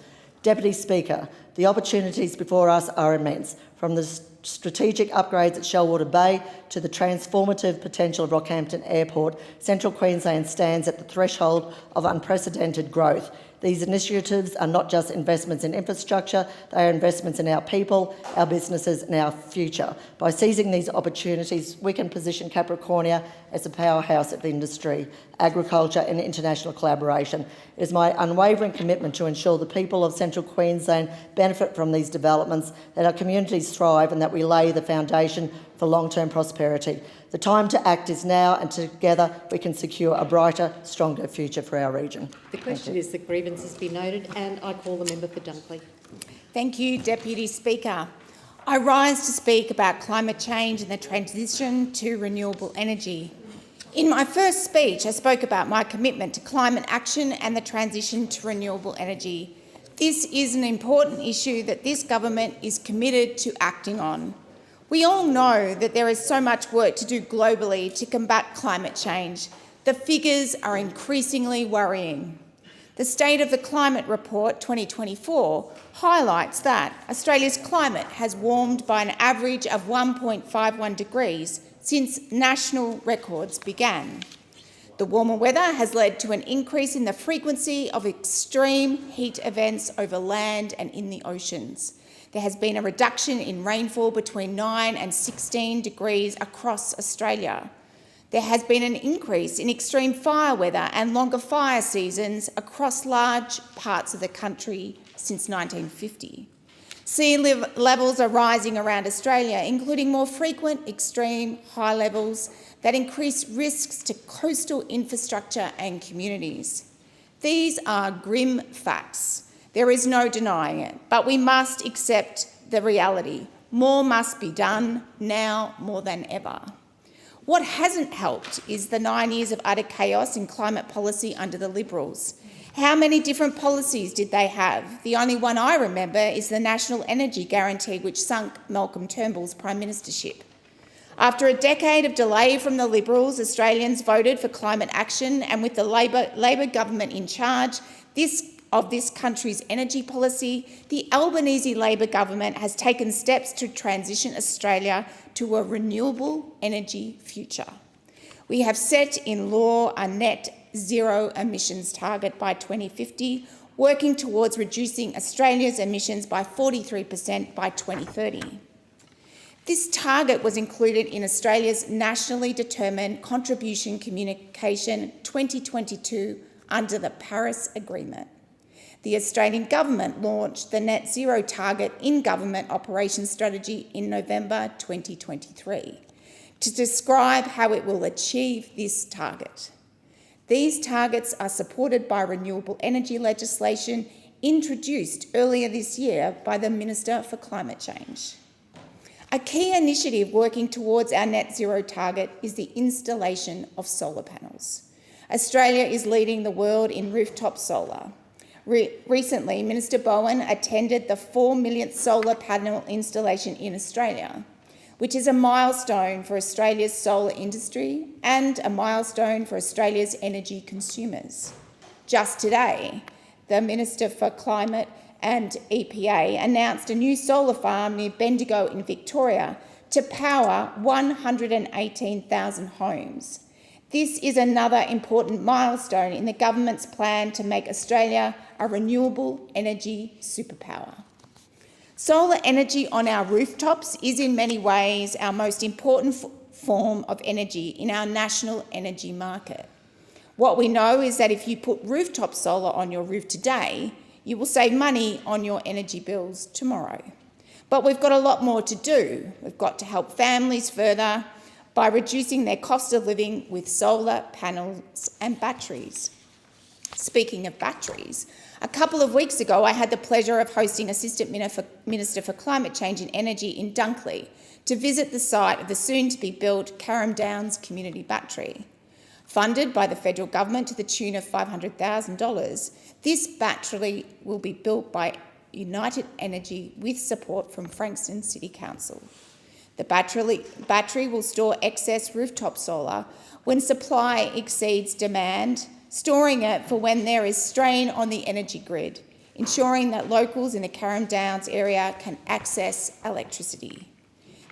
Deputy Speaker, the opportunities before us are immense, from the strategic upgrades at Shellwater Bay to the transformative potential of Rockhampton Airport. Central Queensland stands at the threshold of unprecedented growth. These initiatives are not just investments in infrastructure, they are investments in our people, our businesses and our future. By seizing these opportunities, we can position Capricornia as a powerhouse of industry, agriculture and international collaboration. It is my unwavering commitment to ensure the people of Central Queensland benefit from these developments, that our communities thrive and that we lay the foundation for long-term prosperity. The time to act is now, and together we can secure a brighter, stronger future for our region. The question is that grievances be noted, and I call the member for Dunkley. Thank you, Deputy Speaker. I rise to speak about climate change and the transition to renewable energy. In my first speech, I spoke about my commitment to climate action and the transition to renewable energy. This is an important issue that this government is committed to acting on. We all know that there is so much work to do globally to combat climate change. The figures are increasingly worrying. The State of the Climate Report 2024 highlights that Australia's climate has warmed by an average of 1.51 degrees since national records began. The warmer weather has led to an increase in the frequency of extreme heat events over land and in the oceans. There has been a reduction in rainfall between 9 and 16 degrees across Australia. There has been an increase in extreme fire weather and longer fire seasons across large parts of the country since 1950. Sea levels are rising around Australia, including more frequent extreme high levels that increase risks to coastal infrastructure and communities. These are grim facts. There is no denying it, but we must accept the reality. More must be done now more than ever. What hasn't helped is the 9 years of utter chaos in climate policy under the Liberals. How many different policies did they have? The only one I remember is the National Energy Guarantee, which sunk Malcolm Turnbull's prime ministership. After a decade of delay from the Liberals, Australians voted for climate action, and with the Labor government in charge, this of this country's energy policy, the Albanese Labor government has taken steps to transition Australia to a renewable energy future. We have set in law a net zero emissions target by 2050, working towards reducing Australia's emissions by 43% by 2030. This target was included in Australia's nationally determined contribution communication 2022 under the Paris Agreement. The Australian government launched the net zero target in government operations strategy in November 2023 to describe how it will achieve this target. These targets are supported by renewable energy legislation introduced earlier this year by the Minister for Climate Change. A key initiative working towards our net zero target is the installation of solar panels. Australia is leading the world in rooftop solar. Recently, Minister Bowen attended the 4 millionth solar panel installation in Australia, which is a milestone for Australia's solar industry and a milestone for Australia's energy consumers. Just today, the Minister for Climate and EPA announced a new solar farm near Bendigo in Victoria to power 118,000 homes. This is another important milestone in the government's plan to make Australia a renewable energy superpower. Solar energy on our rooftops is in many ways our most important form of energy in our national energy market. What we know is that if you put rooftop solar on your roof today, you will save money on your energy bills tomorrow. But we've got a lot more to do. We've got to help families further by reducing their cost of living with solar panels and batteries. Speaking of batteries, a couple of weeks ago I had the pleasure of hosting Assistant Minister for Climate Change and Energy in Dunkley to visit the site of the soon-to-be-built Carrum Downs Community Battery. Funded by the federal government to the tune of $500,000, this battery will be built by United Energy with support from Frankston City Council. The battery will store excess rooftop solar when supply exceeds demand, storing it for when there is strain on the energy grid, ensuring that locals in the Carrum Downs area can access electricity.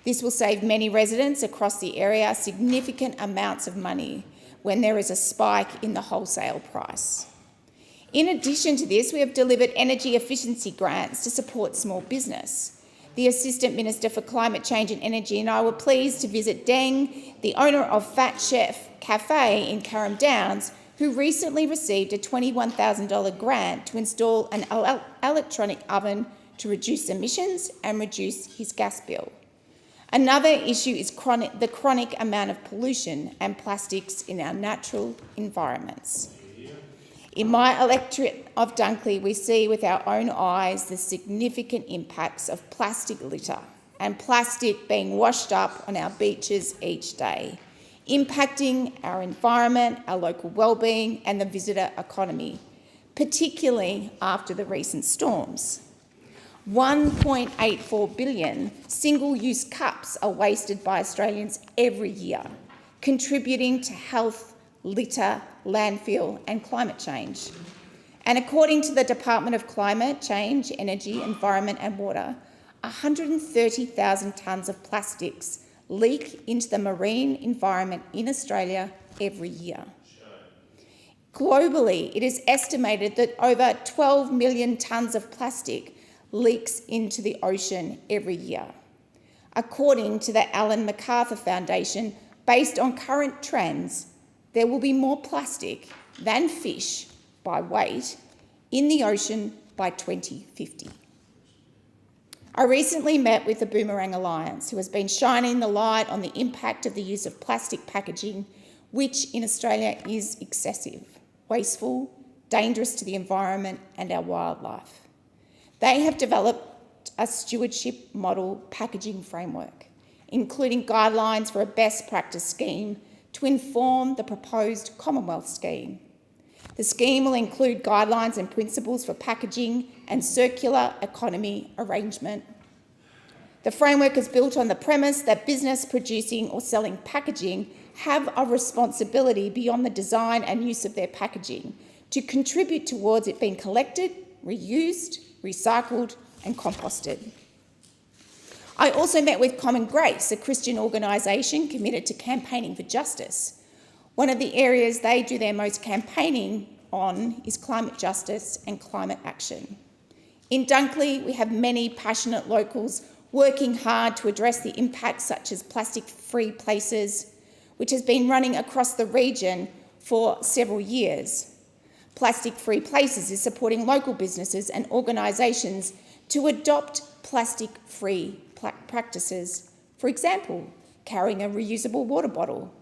This will save many residents across the area significant amounts of money when there is a spike in the wholesale price. In addition to this, we have delivered energy efficiency grants to support small business. The Assistant Minister for Climate Change and Energy and I were pleased to visit Deng, the owner of Fat Chef Cafe in Carrum Downs, who recently received a $21,000 grant to install an electronic oven to reduce emissions and reduce his gas bill. Another issue is the chronic amount of pollution and plastics in our natural environments. In my electorate of Dunkley, we see with our own eyes the significant impacts of plastic litter and plastic being washed up on our beaches each day, impacting our environment, our local wellbeing and the visitor economy, particularly after the recent storms. 1.84 billion single-use cups are wasted by Australians every year, contributing to health, litter, landfill and climate change. And according to the Department of Climate Change, Energy, Environment and Water, 130,000 tonnes of plastics leak into the marine environment in Australia every year. Globally, it is estimated that over 12 million tonnes of plastic leaks into the ocean every year. According to the Ellen MacArthur Foundation, based on current trends, there will be more plastic than fish by weight in the ocean by 2050. I recently met with the Boomerang Alliance, who has been shining the light on the impact of the use of plastic packaging, which in Australia is excessive, wasteful, dangerous to the environment and our wildlife. They have developed a stewardship model packaging framework, including guidelines for a best practice scheme to inform the proposed Commonwealth scheme. The scheme will include guidelines and principles for packaging and circular economy arrangement. The framework is built on the premise that business producing or selling packaging have a responsibility beyond the design and use of their packaging to contribute towards it being collected, reused, recycled and composted. I also met with Common Grace, a Christian organisation committed to campaigning for justice. One of the areas they do their most campaigning on is climate justice and climate action. In Dunkley, we have many passionate locals working hard to address the impacts such as plastic-free places, which has been running across the region for several years. Plastic-free places is supporting local businesses and organisations to adopt plastic-free practices. For example, carrying a reusable water bottle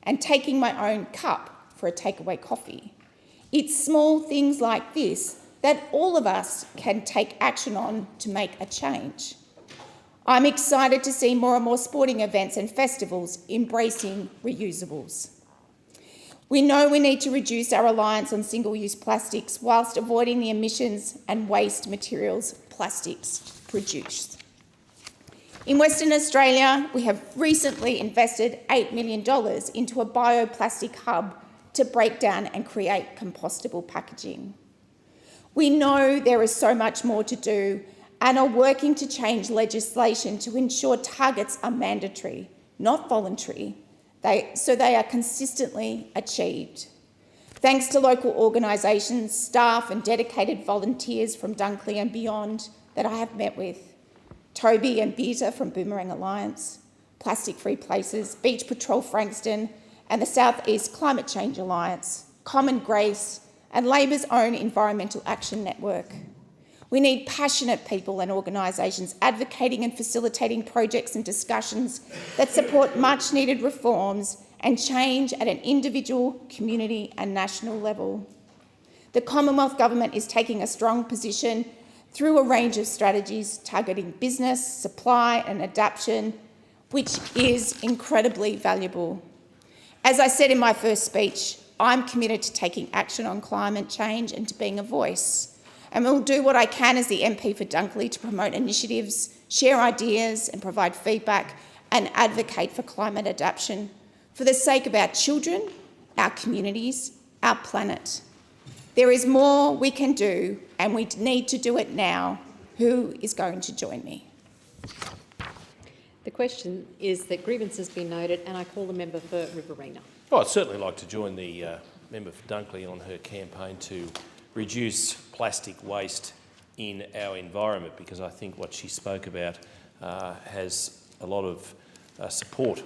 and taking my own cup for a takeaway coffee. It's small things like this that all of us can take action on to make a change. I'm excited to see more and more sporting events and festivals embracing reusables. We know we need to reduce our reliance on single-use plastics whilst avoiding the emissions and waste materials plastics produce. In Western Australia, we have recently invested $8 million into a bioplastic hub to break down and create compostable packaging. We know there is so much more to do and are working to change legislation to ensure targets are mandatory, not voluntary, so they are consistently achieved. Thanks to local organisations, staff and dedicated volunteers from Dunkley and beyond that I have met with, Toby and Beata from Boomerang Alliance, Plastic Free Places, Beach Patrol Frankston and the South East Climate Change Alliance, Common Grace and Labor's own Environmental Action Network. We need passionate people and organisations advocating and facilitating projects and discussions that support much needed reforms and change at an individual, community and national level. The Commonwealth Government is taking a strong position through a range of strategies targeting business, supply and adaptation, which is incredibly valuable. As I said in my first speech, I'm committed to taking action on climate change and to being a voice. And will do what I can as the MP for Dunkley to promote initiatives, share ideas and provide feedback and advocate for climate adaptation for the sake of our children, our communities, our planet. There is more we can do and we need to do it now. Who is going to join me? The question is that grievances be noted, and I call the member for Riverina. Well, I'd certainly like to join the member for Dunkley on her campaign to reduce plastic waste in our environment, because I think what she spoke about has a lot of support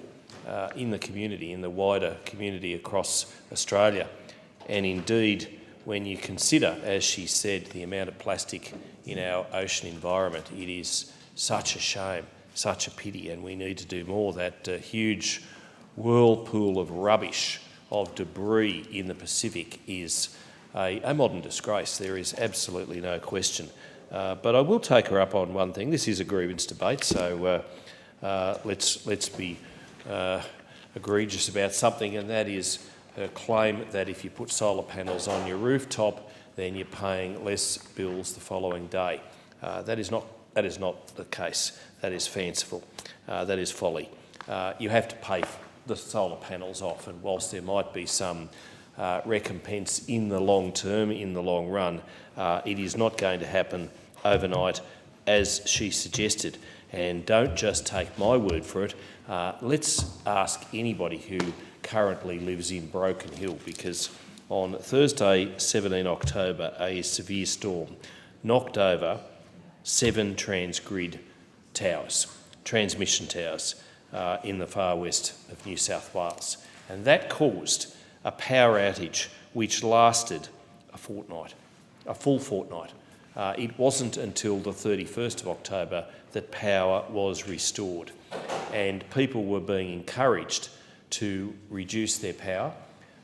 in the community, in the wider community across Australia. And indeed, when you consider, as she said, the amount of plastic in our ocean environment, it is such a shame, such a pity, and we need to do more. That huge whirlpool of rubbish, of debris in the Pacific is a modern disgrace. There is absolutely no question. But I will take her up on one thing. This is a grievance debate, so let's be egregious about something, and that is her claim that if you put solar panels on your rooftop, then you're paying less bills the following day. That is not the case. That is fanciful. That is folly. You have to pay the solar panels off, and whilst there might be some recompense in the long term, in the long run, it is not going to happen overnight, as she suggested. And don't just take my word for it. Let's ask anybody who currently lives in Broken Hill, because on Thursday, 17 October, a severe storm knocked over 7 transgrid towers, transmission towers, in the far west of New South Wales. And that caused a power outage which lasted a fortnight, a full fortnight. It wasn't until the 31st of October that power was restored, and people were being encouraged to reduce their power,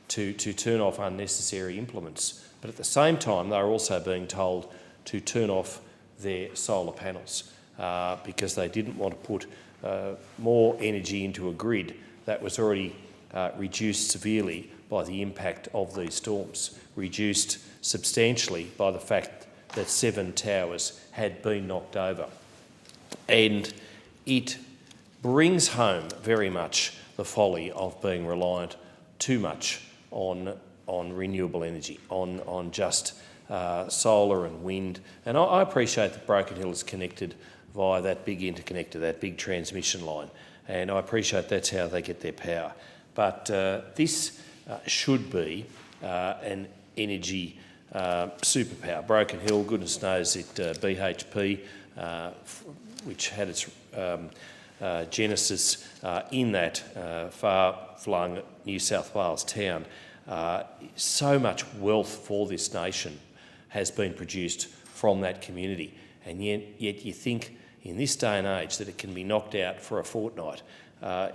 to turn off unnecessary implements. But at the same time, they were also being told to turn off their solar panels because they didn't want to put more energy into a grid that was already reduced severely by the impact of these storms, reduced substantially by the fact that 7 towers had been knocked over. And it brings home very much the folly of being reliant too much on renewable energy, on just solar and wind. And I appreciate that Broken Hill is connected via that big interconnector, that big transmission line, and I appreciate that's how they get their power. But this should be an energy superpower. Broken Hill, goodness knows it, BHP, which had its genesis in that far-flung New South Wales town. So much wealth for this nation has been produced from that community, and yet you think in this day and age that it can be knocked out for a fortnight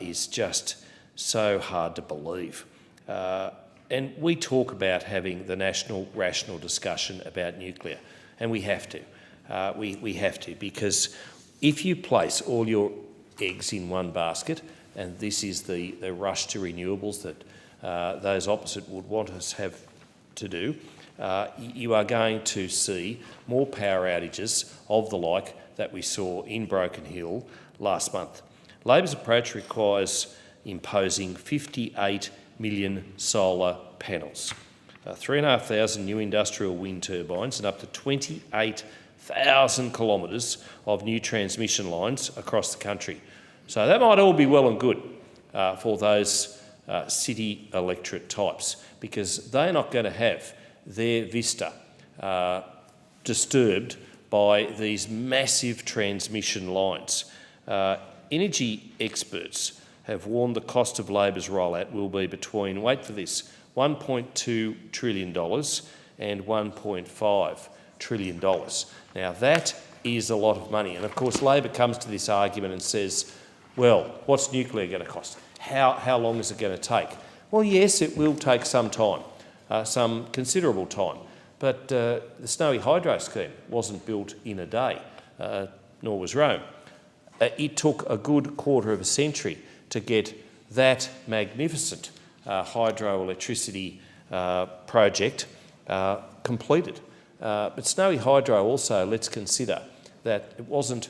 is just so hard to believe. And we talk about having the national rational discussion about nuclear, and we have to. We have to, because if you place all your eggs in one basket, and this is the rush to renewables that those opposite would want us have to do, you are going to see more power outages of the like that we saw in Broken Hill last month. Labor's approach requires imposing 58 million solar panels, 3,500 new industrial wind turbines and up to 28,000 kilometres of new transmission lines across the country. So that might all be well and good for those city electorate types, because they're not going to have their vista disturbed by these massive transmission lines. Energy experts have warned the cost of Labor's rollout will be between, wait for this, $1.2 trillion and $1.5 trillion. Now that is a lot of money, and of course Labor comes to this argument and says, well, what's nuclear going to cost? How long is it going to take? Well, yes, it will take some time, some considerable time, but the Snowy Hydro scheme wasn't built in a day, nor was Rome. It took a good quarter of a century to get that magnificent hydroelectricity project completed. But Snowy Hydro also, let's consider that it wasn't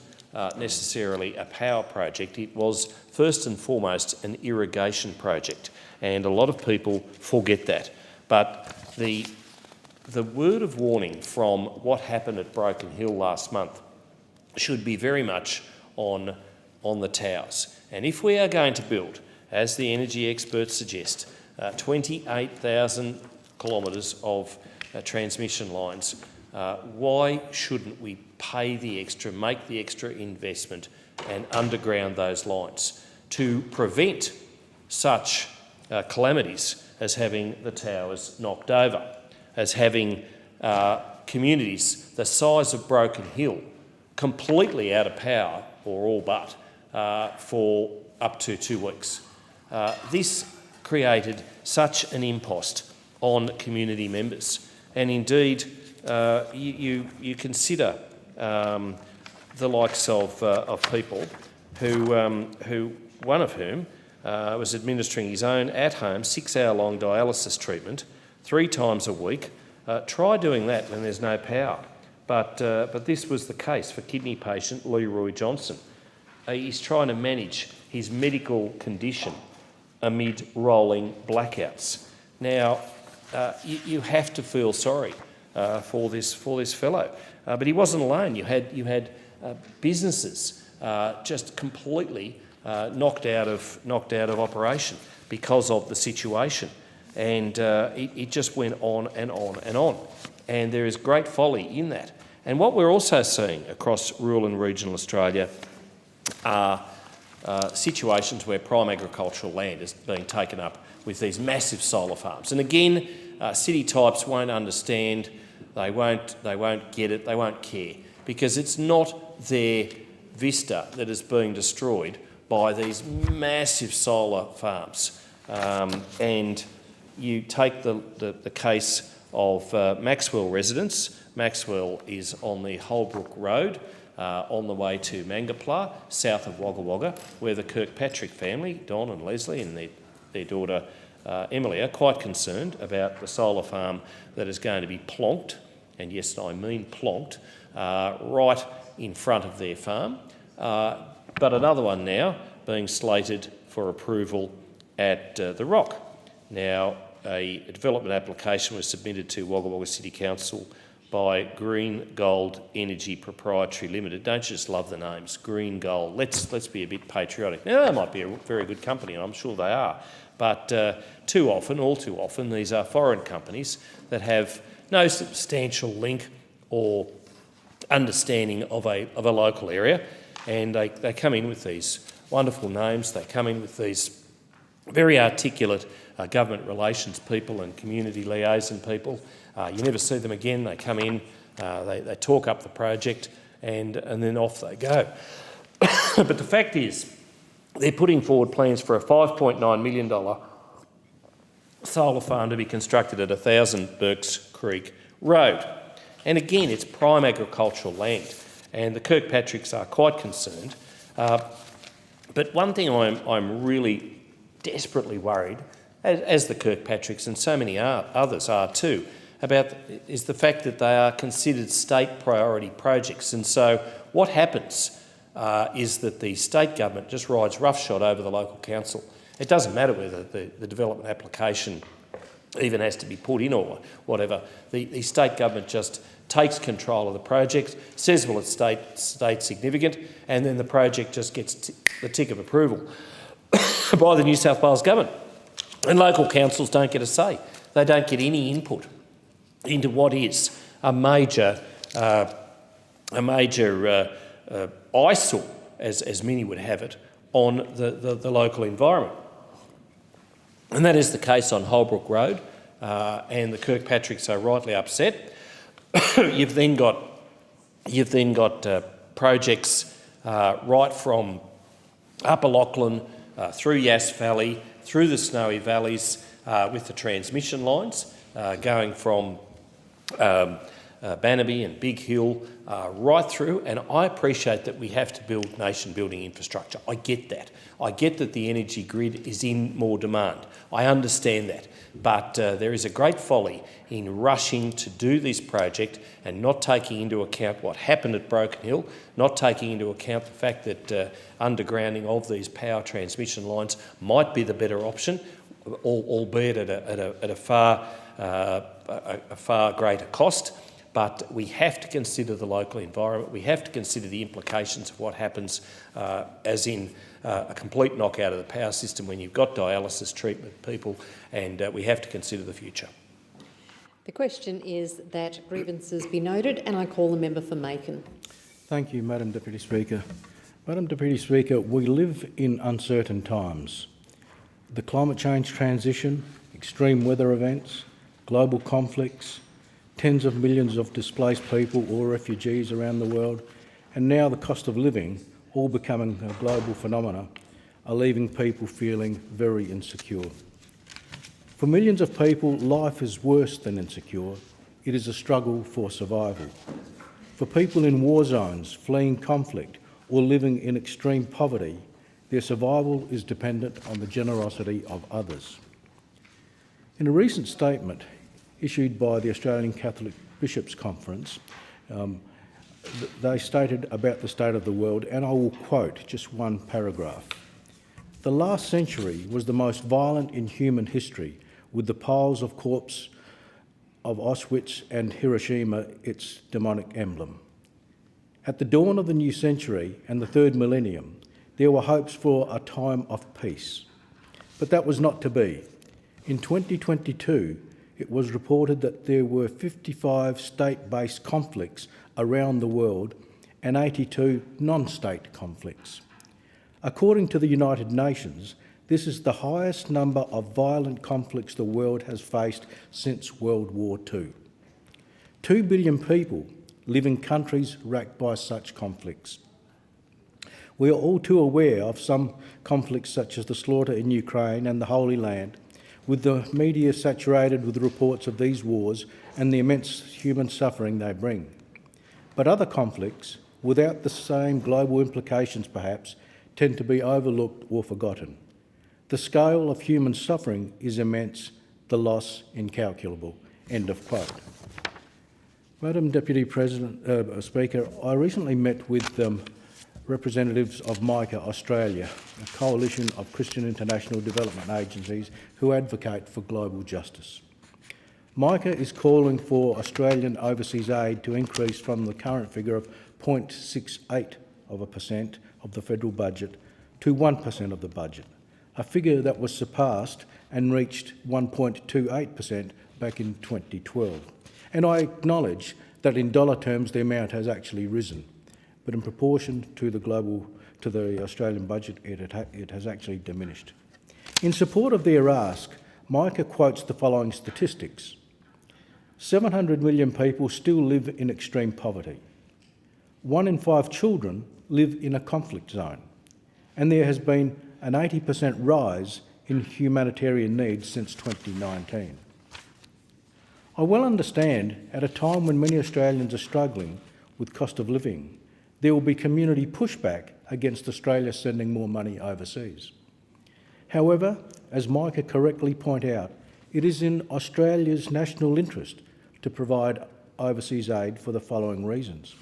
necessarily a power project, it was first and foremost an irrigation project, and a lot of people forget that. But the word of warning from what happened at Broken Hill last month should be very much on the towers. And if we are going to build, as the energy experts suggest, 28,000 kilometres of transmission lines, why shouldn't we pay the extra, make the extra investment and underground those lines to prevent such calamities as having the towers knocked over, as having communities the size of Broken Hill completely out of power, or all but, for up to 2 weeks. This created such an impost on community members, and indeed you consider the likes of people who one of whom was administering his own at-home 6-hour-long dialysis treatment 3 times a week. Try doing that when there's no power. But this was the case for kidney patient Leroy Johnson. He's trying to manage his medical condition amid rolling blackouts. Now, you have to feel sorry for this fellow, but he wasn't alone. You had businesses just completely knocked out of operation because of the situation, and it just went on and on and on. And there is great folly in that. And what we're also seeing across rural and regional Australia are situations where prime agricultural land is being taken up with these massive solar farms. And again, city types won't understand, they won't get it, they won't care, because it's not their vista that is being destroyed by these massive solar farms. And you take the case of Maxwell residents. Maxwell is on the Holbrook Road, on the way to Mangapla, south of Wagga Wagga, where the Kirkpatrick family, Don and Leslie and their daughter Emily, are quite concerned about the solar farm that is going to be plonked, and yes, I mean plonked, right in front of their farm. But another one now being slated for approval at The Rock. Now, a development application was submitted to Wagga Wagga City Council by Green Gold Energy Proprietary Limited. Don't you just love the names? Green Gold. Let's be a bit patriotic. Now, they might be a very good company, and I'm sure they are, but all too often, these are foreign companies that have no substantial link or understanding of a local area, and they come in with these wonderful names. They come in with these very articulate government relations people and community liaison people. You never see them again. They come in, they talk up the project, and then off they go. But the fact is, they're putting forward plans for a $5.9 million solar farm to be constructed at 1000 Burks Creek Road. And again, it's prime agricultural land, and the Kirkpatricks are quite concerned. But one thing I'm really desperately worried, as the Kirkpatricks and so many others are too, about is the fact that they are considered state priority projects. And so what happens is that the state government just rides roughshod over the local council. It doesn't matter whether the development application even has to be put in or whatever. The state government just takes control of the project, says, well, it's state significant, and then the project just gets the tick of approval by the New South Wales government. And local councils don't get a say. They don't get any input into what is a major eyesore, as many would have it, on the local environment. And that is the case on Holbrook Road, and the Kirkpatricks are rightly upset. You've then got projects right from Upper Lachlan through Yass Valley, through the Snowy Valleys with the transmission lines going from Bannaby and Big Hill right through, and I appreciate that we have to build nation-building infrastructure. I get that. I get that the energy grid is in more demand. I understand that. But there is a great folly in rushing to do this project and not taking into account what happened at Broken Hill, not taking into account the fact that undergrounding of these power transmission lines might be the better option, albeit at a far greater cost. But we have to consider the local environment. We have to consider the implications of what happens, as in a complete knockout of the power system when you've got dialysis treatment people, and we have to consider the future. The question is that grievances be noted, and I call the member for Macon. Thank you, Madam Deputy Speaker. Madam Deputy Speaker, we live in uncertain times. The climate change transition, extreme weather events, global conflicts, tens of millions of displaced people or refugees around the world, and now the cost of living, all becoming a global phenomena, are leaving people feeling very insecure. For millions of people, life is worse than insecure. It is a struggle for survival. For people in war zones, fleeing conflict, or living in extreme poverty, their survival is dependent on the generosity of others. In a recent statement issued by the Australian Catholic Bishops' Conference, they stated about the state of the world, and I will quote just one paragraph. "The last century was the most violent in human history, with the piles of corpses of Auschwitz and Hiroshima its demonic emblem. At the dawn of the new century and the third millennium, there were hopes for a time of peace. But that was not to be. In 2022, it was reported that there were 55 state-based conflicts around the world and 82 non-state conflicts. According to the United Nations, this is the highest number of violent conflicts the world has faced since World War II. 2 billion people live in countries racked by such conflicts. We are all too aware of some conflicts such as the slaughter in Ukraine and the Holy Land, with the media saturated with reports of these wars and the immense human suffering they bring. But other conflicts, without the same global implications perhaps, tend to be overlooked or forgotten. The scale of human suffering is immense, the loss incalculable." End of quote. Madam Deputy Speaker, I recently met with representatives of MICA Australia, a coalition of Christian international development agencies who advocate for global justice. MICA is calling for Australian overseas aid to increase from the current figure of 0.68% of the federal budget to 1% of the budget, a figure that was surpassed and reached 1.28% back in 2012. And I acknowledge that in dollar terms the amount has actually risen, but in proportion to the Australian budget it has actually diminished. In support of their ask, MICA quotes the following statistics. 700 million people still live in extreme poverty. 1 in 5 children live in a conflict zone, and there has been an 80% rise in humanitarian needs since 2019. I well understand at a time when many Australians are struggling with cost of living, there will be community pushback against Australia sending more money overseas. However, as MICA correctly point out, it is in Australia's national interest to provide overseas aid for the following reasons.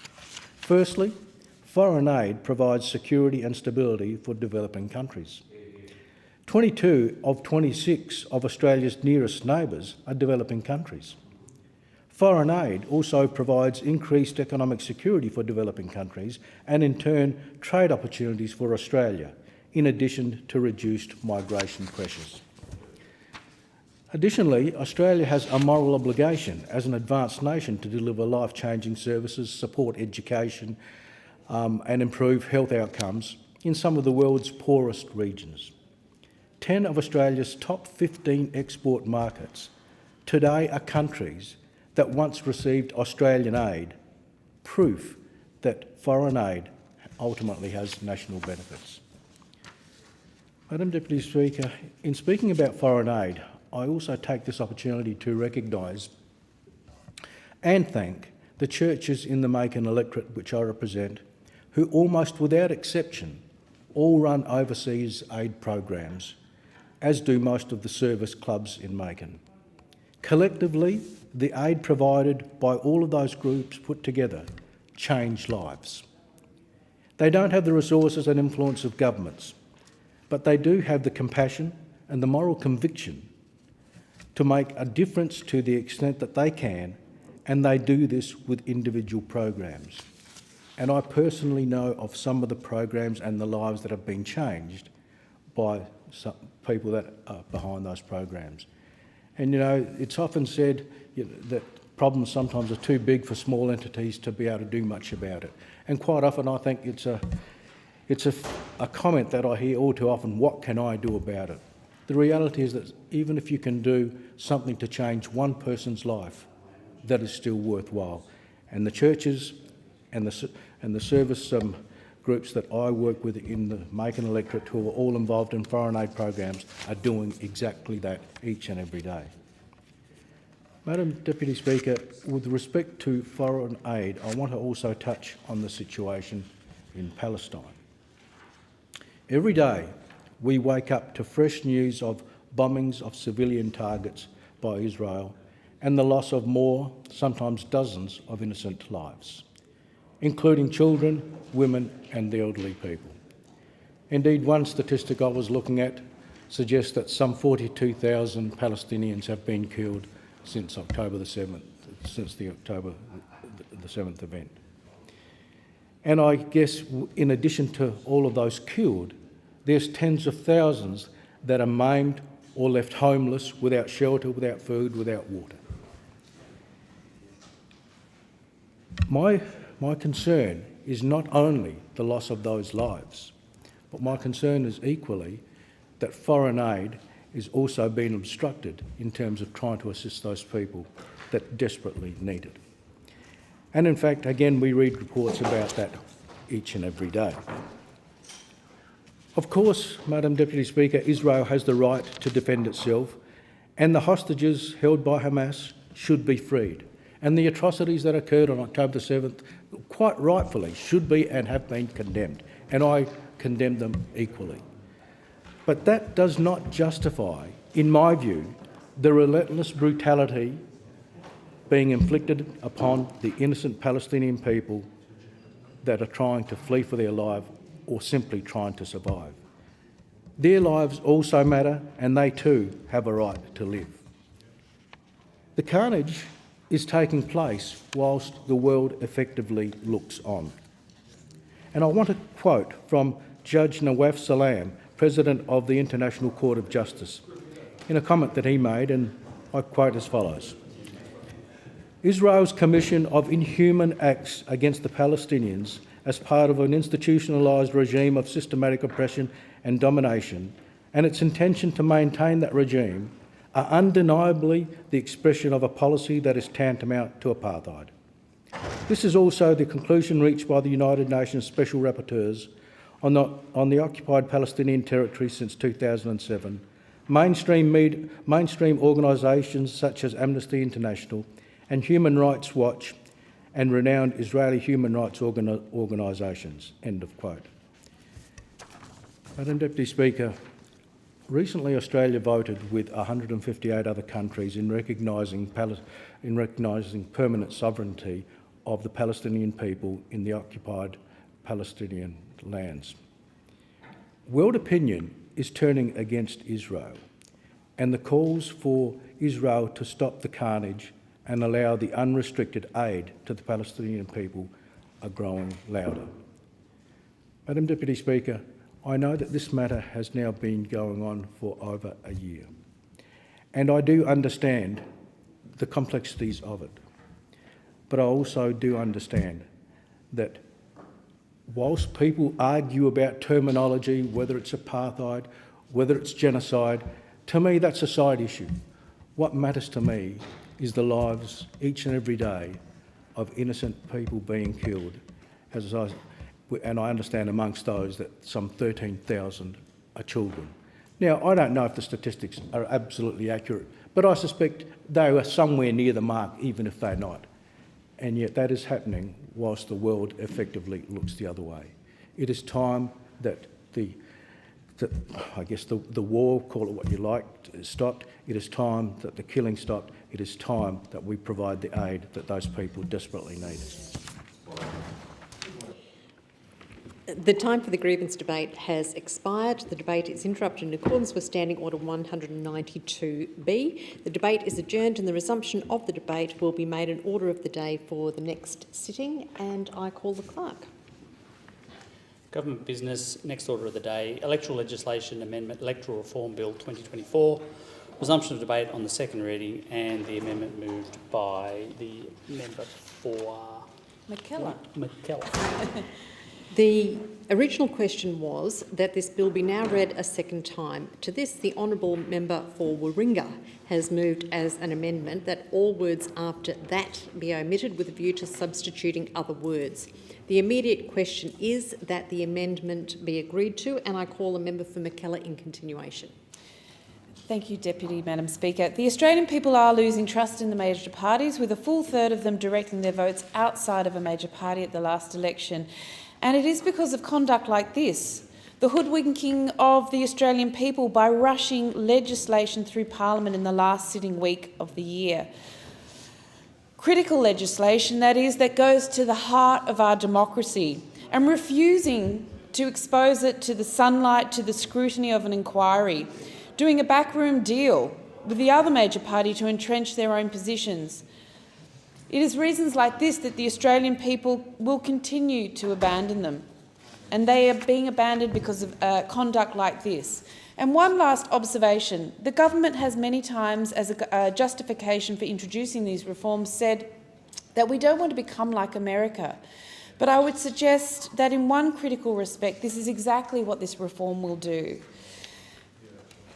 Firstly, foreign aid provides security and stability for developing countries. 22 of 26 of Australia's nearest neighbours are developing countries. Foreign aid also provides increased economic security for developing countries and, in turn, trade opportunities for Australia, in addition to reduced migration pressures. Additionally, Australia has a moral obligation as an advanced nation to deliver life-changing services, support education and improve health outcomes in some of the world's poorest regions. 10 of Australia's top 15 export markets today are countries that once received Australian aid, proof that foreign aid ultimately has national benefits. Madam Deputy Speaker, in speaking about foreign aid, I also take this opportunity to recognise and thank the churches in the Macon electorate which I represent, who almost without exception all run overseas aid programs, as do most of the service clubs in Macon. Collectively, the aid provided by all of those groups put together change lives. They don't have the resources and influence of governments, but they do have the compassion and the moral conviction to make a difference to the extent that they can, and they do this with individual programs. And I personally know of some of the programs and the lives that have been changed by some people that are behind those programs. And you know, it's often said that problems sometimes are too big for small entities to be able to do much about it. And quite often I think it's a comment that I hear all too often, what can I do about it? The reality is that even if you can do something to change one person's life, that is still worthwhile. And the churches and the service groups that I work with in the Macon electorate, who are all involved in foreign aid programs, are doing exactly that each and every day. Madam Deputy Speaker, with respect to foreign aid, I want to also touch on the situation in Palestine. Every day we wake up to fresh news of bombings of civilian targets by Israel and the loss of more, sometimes dozens, of innocent lives, including children, women and the elderly people. Indeed, one statistic I was looking at suggests that some 42,000 Palestinians have been killed since October the 7th, since the October the 7th event. And I guess in addition to all of those killed, there's tens of thousands that are maimed or left homeless, without shelter, without food, without water. My concern is not only the loss of those lives, but my concern is equally that foreign aid is also being obstructed in terms of trying to assist those people that desperately need it. And in fact, again, we read reports about that each and every day. Of course, Madam Deputy Speaker, Israel has the right to defend itself, and the hostages held by Hamas should be freed. And the atrocities that occurred on October the 7th, quite rightfully, should be and have been condemned, and I condemn them equally. But that does not justify, in my view, the relentless brutality being inflicted upon the innocent Palestinian people that are trying to flee for their life or simply trying to survive. Their lives also matter, and they too have a right to live. The carnage is taking place whilst the world effectively looks on. And I want to quote from Judge Nawaf Salam, President of the International Court of Justice, in a comment that he made, and I quote as follows: Israel's commission of inhuman acts against the Palestinians as part of an institutionalised regime of systematic oppression and domination, and its intention to maintain that regime, are undeniably the expression of a policy that is tantamount to apartheid. This is also the conclusion reached by the United Nations Special Rapporteurs on the occupied Palestinian territory since 2007, mainstream organisations such as Amnesty International and Human Rights Watch, and renowned Israeli human rights organisations. End of quote. Madam Deputy Speaker, recently Australia voted with 158 other countries in recognising permanent sovereignty of the Palestinian people in the occupied Palestinian lands. World opinion is turning against Israel, and the calls for Israel to stop the carnage and allow the unrestricted aid to the Palestinian people are growing louder. Madam Deputy Speaker, I know that this matter has now been going on for over a year, and I do understand the complexities of it. But I also do understand that whilst people argue about terminology, whether it's apartheid, whether it's genocide, to me that's a side issue. What matters to me is the lives each and every day of innocent people being killed. And I understand amongst those that some 13,000 are children. Now, I don't know if the statistics are absolutely accurate, but I suspect they are somewhere near the mark, even if they're not. And yet that is happening whilst the world effectively looks the other way. It is time that the war, call it what you like, stopped. It is time that the killing stopped. It is time that we provide the aid that those people desperately need. The time for the grievance debate has expired. The debate is interrupted in accordance with Standing Order 192B. The debate is adjourned and the resumption of the debate will be made an order of the day for the next sitting, and I call the clerk. Government business, next order of the day, Electoral Legislation Amendment, Electoral Reform Bill 2024, resumption of debate on the second reading and the amendment moved by the member for... McKellar. McKellar. The original question was that this bill be now read a second time. To this, the honourable member for Warringah has moved as an amendment that all words after that be omitted with a view to substituting other words. The immediate question is that the amendment be agreed to, and I call the member for McKellar in continuation. Thank you, Deputy Madam Speaker. The Australian people are losing trust in the major parties, with a full third of them directing their votes outside of a major party at the last election. And it is because of conduct like this, the hoodwinking of the Australian people by rushing legislation through Parliament in the last sitting week of the year. Critical legislation, that is, that goes to the heart of our democracy, and refusing to expose it to the sunlight, to the scrutiny of an inquiry, doing a backroom deal with the other major party to entrench their own positions. It is reasons like this that the Australian people will continue to abandon them, and they are being abandoned because of conduct like this. And one last observation. The government has many times, as a justification for introducing these reforms, said that we don't want to become like America. But I would suggest that in one critical respect, this is exactly what this reform will do.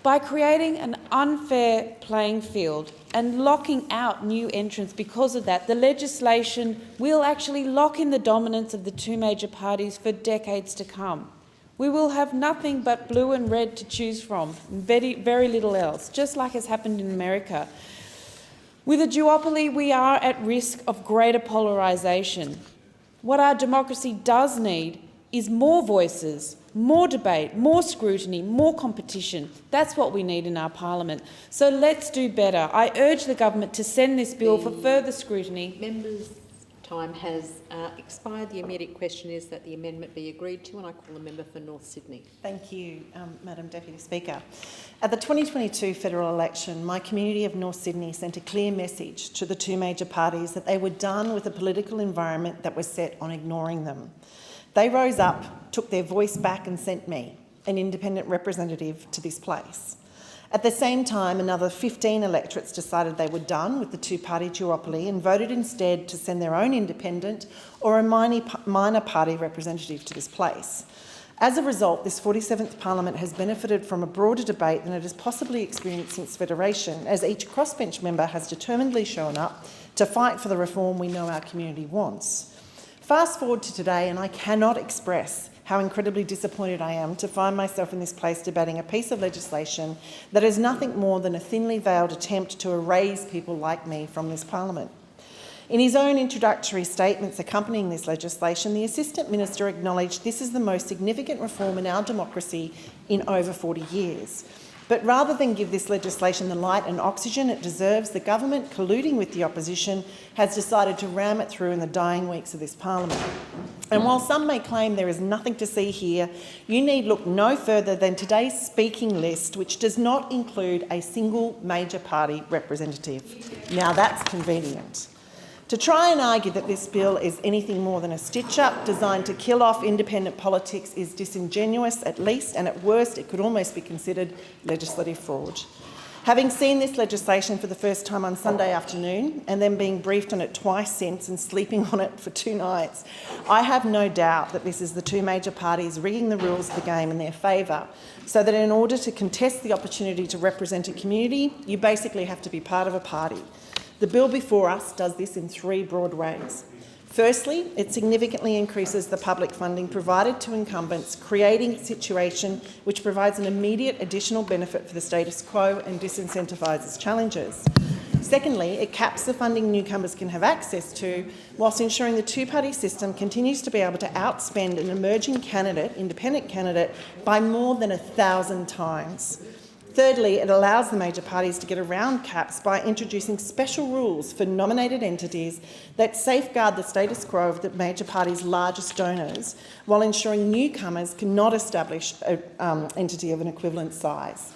By creating an unfair playing field and locking out new entrants because of that, the legislation will actually lock in the dominance of the two major parties for decades to come. We will have nothing but blue and red to choose from, very little else, just like has happened in America. With a duopoly, we are at risk of greater polarisation. What our democracy does need is more voices, more debate, more scrutiny, more competition. That's what we need in our parliament. So let's do better. I urge the government to send this bill for further scrutiny. Members' time has expired. The immediate question is that the amendment be agreed to, and I call the member for North Sydney. Thank you, Madam Deputy Speaker. At the 2022 federal election, my community of North Sydney sent a clear message to the two major parties that they were done with a political environment that was set on ignoring them. They rose up, took their voice back and sent me, an independent representative, to this place. At the same time, another 15 electorates decided they were done with the two-party duopoly and voted instead to send their own independent or a minor party representative to this place. As a result, this 47th Parliament has benefited from a broader debate than it has possibly experienced since Federation, as each crossbench member has determinedly shown up to fight for the reform we know our community wants. Fast forward to today, and I cannot express how incredibly disappointed I am to find myself in this place debating a piece of legislation that is nothing more than a thinly veiled attempt to erase people like me from this Parliament. In his own introductory statements accompanying this legislation, the Assistant Minister acknowledged this is the most significant reform in our democracy in over 40 years. But rather than give this legislation the light and oxygen it deserves, the government, colluding with the opposition, has decided to ram it through in the dying weeks of this Parliament. And while some may claim there is nothing to see here, you need look no further than today's speaking list, which does not include a single major party representative. Now that's convenient. To try and argue that this bill is anything more than a stitch-up designed to kill off independent politics is disingenuous at least, and at worst it could almost be considered legislative fraud. Having seen this legislation for the first time on Sunday afternoon and then being briefed on it twice since and sleeping on it for 2 nights, I have no doubt that this is the two major parties rigging the rules of the game in their favour, so that in order to contest the opportunity to represent a community, you basically have to be part of a party. The bill before us does this in 3 broad ways. Firstly, it significantly increases the public funding provided to incumbents, creating a situation which provides an immediate additional benefit for the status quo and disincentivises challengers. Secondly, it caps the funding newcomers can have access to, whilst ensuring the two-party system continues to be able to outspend an emerging candidate, independent candidate, by more than 1,000 times. Thirdly, it allows the major parties to get around caps by introducing special rules for nominated entities that safeguard the status quo of the major parties' largest donors, while ensuring newcomers cannot establish an entity of an equivalent size.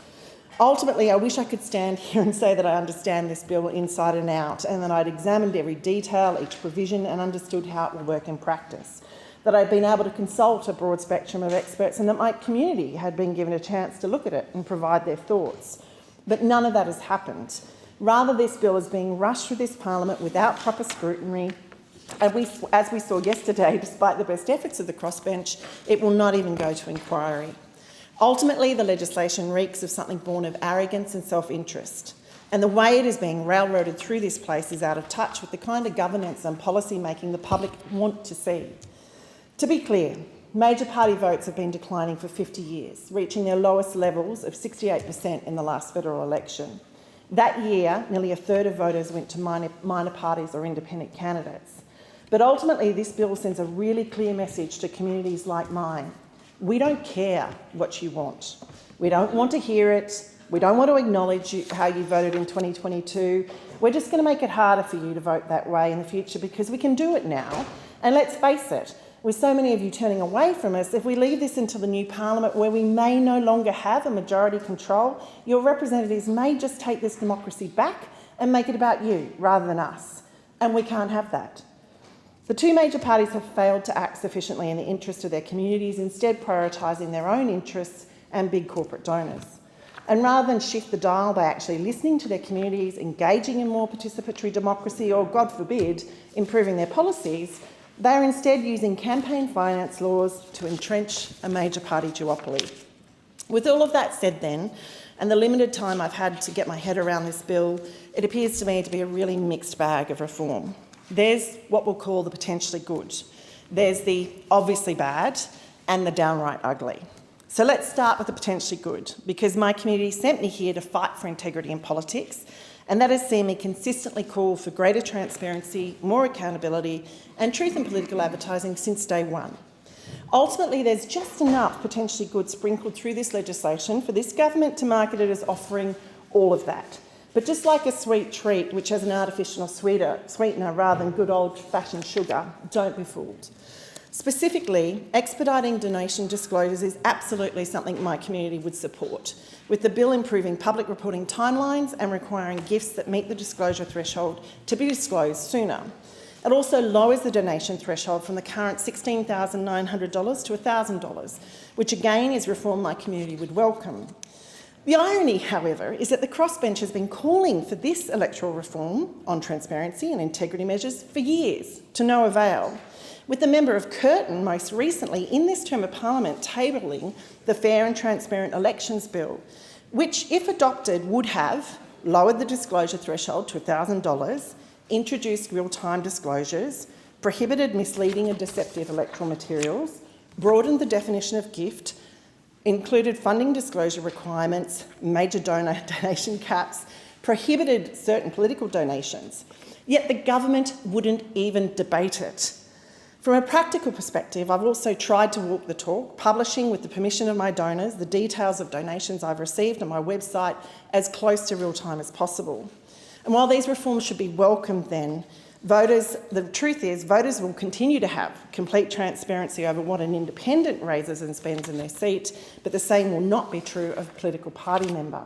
Ultimately, I wish I could stand here and say that I understand this bill inside and out, and that I'd examined every detail, each provision, and understood how it will work in practice. That I'd been able to consult a broad spectrum of experts and that my community had been given a chance to look at it and provide their thoughts. But none of that has happened. Rather, this bill is being rushed through this Parliament without proper scrutiny, and as we saw yesterday, despite the best efforts of the crossbench, it will not even go to inquiry. Ultimately, the legislation reeks of something born of arrogance and self-interest. And the way it is being railroaded through this place is out of touch with the kind of governance and policy making the public want to see. To be clear, major party votes have been declining for 50 years, reaching their lowest levels of 68% in the last federal election. That year, nearly a third of voters went to minor parties or independent candidates. But ultimately, this bill sends a really clear message to communities like mine. We don't care what you want. We don't want to hear it. We don't want to acknowledge how you voted in 2022. We're just going to make it harder for you to vote that way in the future because we can do it now. And let's face it, with so many of you turning away from us, if we leave this until the new Parliament where we may no longer have a majority control, your representatives may just take this democracy back and make it about you rather than us. And we can't have that. The two major parties have failed to act sufficiently in the interest of their communities, instead prioritising their own interests and big corporate donors. And rather than shift the dial by actually listening to their communities, engaging in more participatory democracy, or, God forbid, improving their policies, they are instead using campaign finance laws to entrench a major party duopoly. With all of that said then, and the limited time I've had to get my head around this bill, it appears to me to be a really mixed bag of reform. There's what we'll call the potentially good. There's the obviously bad and the downright ugly. So let's start with the potentially good, because my community sent me here to fight for integrity in politics, and that has seen me consistently call for greater transparency, more accountability and truth in political advertising since day one. Ultimately, there's just enough potentially good sprinkled through this legislation for this government to market it as offering all of that. But just like a sweet treat, which has an artificial sweetener rather than good old-fashioned sugar, don't be fooled. Specifically, expediting donation disclosures is absolutely something my community would support, with the bill improving public reporting timelines and requiring gifts that meet the disclosure threshold to be disclosed sooner. It also lowers the donation threshold from the current $16,900 to $1,000, which again is reform my community would welcome. The irony, however, is that the crossbench has been calling for this electoral reform on transparency and integrity measures for years, to no avail, with the member of Curtin most recently in this term of Parliament tabling the Fair and Transparent Elections Bill, which, if adopted, would have lowered the disclosure threshold to $1,000, introduced real-time disclosures, prohibited misleading and deceptive electoral materials, broadened the definition of gift, included funding disclosure requirements, major donation caps, prohibited certain political donations. Yet the government wouldn't even debate it. From a practical perspective, I've also tried to walk the talk, publishing, with the permission of my donors, the details of donations I've received on my website as close to real time as possible. And while these reforms should be welcomed then, the truth is voters will continue to have complete transparency over what an independent raises and spends in their seat, but the same will not be true of a political party member.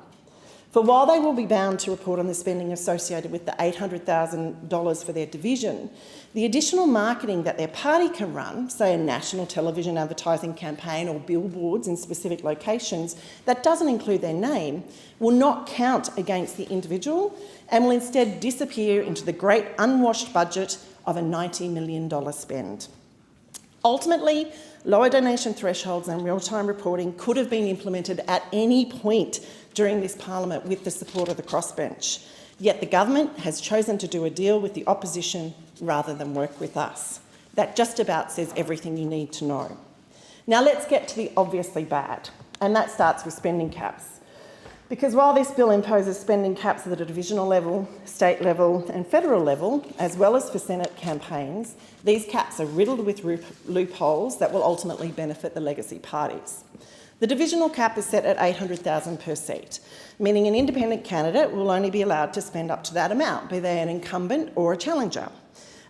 For while they will be bound to report on the spending associated with the $800,000 for their division, the additional marketing that their party can run, say a national television advertising campaign or billboards in specific locations that doesn't include their name, will not count against the individual and will instead disappear into the great unwashed budget of a $90 million spend. Ultimately, lower donation thresholds and real-time reporting could have been implemented at any point during this Parliament with the support of the crossbench. Yet the government has chosen to do a deal with the opposition rather than work with us. That just about says everything you need to know. Now let's get to the obviously bad, and that starts with spending caps. Because while this bill imposes spending caps at the divisional level, state level and federal level, as well as for Senate campaigns, these caps are riddled with loopholes that will ultimately benefit the legacy parties. The divisional cap is set at $800,000 per seat, meaning an independent candidate will only be allowed to spend up to that amount, be they an incumbent or a challenger.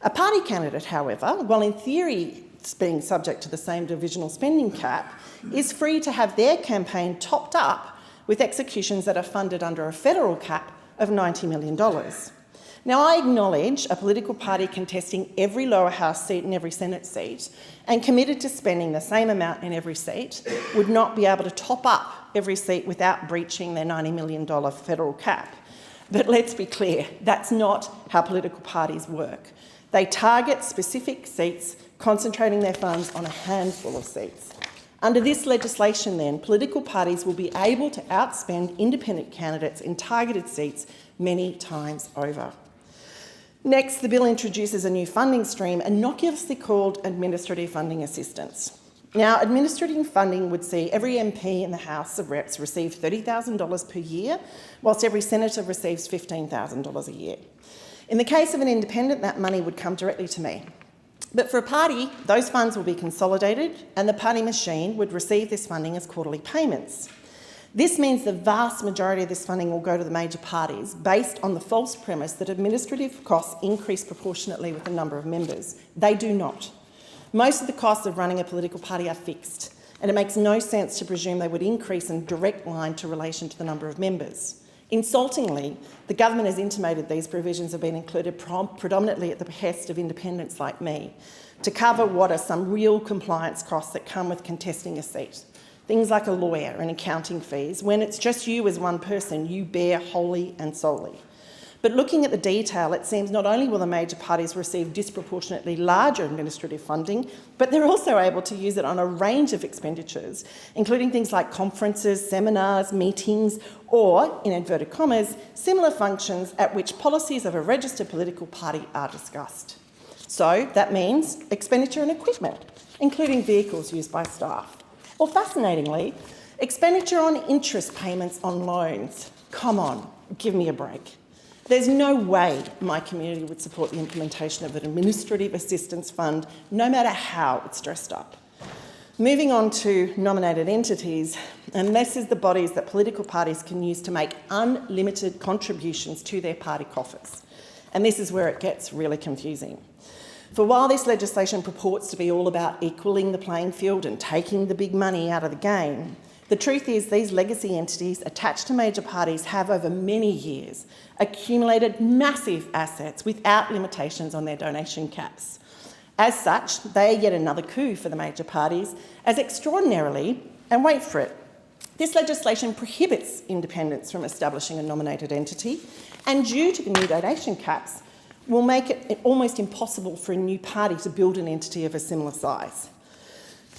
A party candidate, however, while in theory being subject to the same divisional spending cap, is free to have their campaign topped up with executions that are funded under a federal cap of $90 million. Now, I acknowledge a political party contesting every lower house seat and every Senate seat and committed to spending the same amount in every seat would not be able to top up every seat without breaching their $90 million federal cap. But let's be clear, that's not how political parties work. They target specific seats, concentrating their funds on a handful of seats. Under this legislation then, political parties will be able to outspend independent candidates in targeted seats many times over. Next, the bill introduces a new funding stream, innocuously called administrative funding assistance. Now, administrative funding would see every MP in the House of Reps receive $30,000 per year, whilst every senator receives $15,000 a year. In the case of an independent, that money would come directly to me. But for a party, those funds will be consolidated and the party machine would receive this funding as quarterly payments. This means the vast majority of this funding will go to the major parties based on the false premise that administrative costs increase proportionately with the number of members. They do not. Most of the costs of running a political party are fixed, and it makes no sense to presume they would increase in direct line to relation to the number of members. Insultingly, the government has intimated these provisions have been included predominantly at the behest of independents like me to cover what are some real compliance costs that come with contesting a seat. Things like a lawyer and accounting fees. When it's just you as one person, you bear wholly and solely. But looking at the detail, it seems not only will the major parties receive disproportionately larger administrative funding, but they're also able to use it on a range of expenditures, including things like conferences, seminars, meetings, or, in inverted commas, similar functions at which policies of a registered political party are discussed. So that means expenditure and equipment, including vehicles used by staff. Or fascinatingly, expenditure on interest payments on loans. Come on, give me a break. There's no way my community would support the implementation of an administrative assistance fund, no matter how it's dressed up. Moving on to nominated entities, and this is the bodies that political parties can use to make unlimited contributions to their party coffers. And this is where it gets really confusing. For while this legislation purports to be all about equalling the playing field and taking the big money out of the game, the truth is these legacy entities attached to major parties have over many years accumulated massive assets without limitations on their donation caps. As such, they are yet another coup for the major parties, as extraordinarily, and wait for it, this legislation prohibits independents from establishing a nominated entity, and due to the new donation caps, will make it almost impossible for a new party to build an entity of a similar size.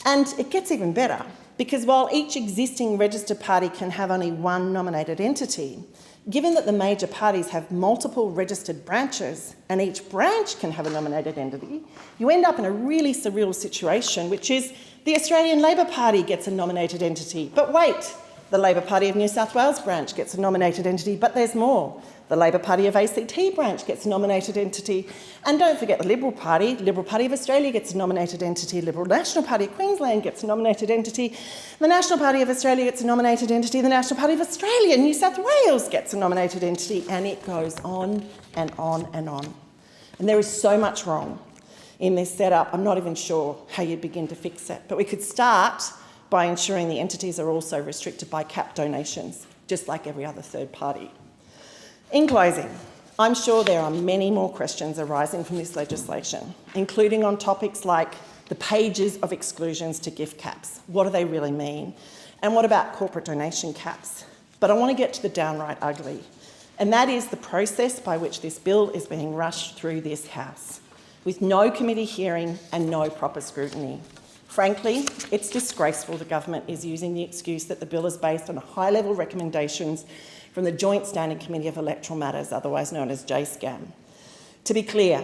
And it gets even better, because while each existing registered party can have only one nominated entity, given that the major parties have multiple registered branches and each branch can have a nominated entity, you end up in a really surreal situation, which is the Australian Labor Party gets a nominated entity. But wait, the Labor Party of New South Wales branch gets a nominated entity, but there's more. The Labor Party of ACT branch gets a nominated entity. And don't forget the Liberal Party of Australia gets a nominated entity, Liberal National Party of Queensland gets a nominated entity, the National Party of Australia gets a nominated entity, the National Party of Australia, New South Wales gets a nominated entity, and it goes on and on and on. And there is so much wrong in this setup, I'm not even sure how you'd begin to fix it. But we could start by ensuring the entities are also restricted by capped donations, just like every other third party. In closing, I'm sure there are many more questions arising from this legislation, including on topics like the pages of exclusions to gift caps. What do they really mean? And what about corporate donation caps? But I want to get to the downright ugly, and that is the process by which this bill is being rushed through this House, with no committee hearing and no proper scrutiny. Frankly, it's disgraceful the government is using the excuse that the bill is based on high-level recommendations from the Joint Standing Committee of Electoral Matters, otherwise known as JSCAM. To be clear,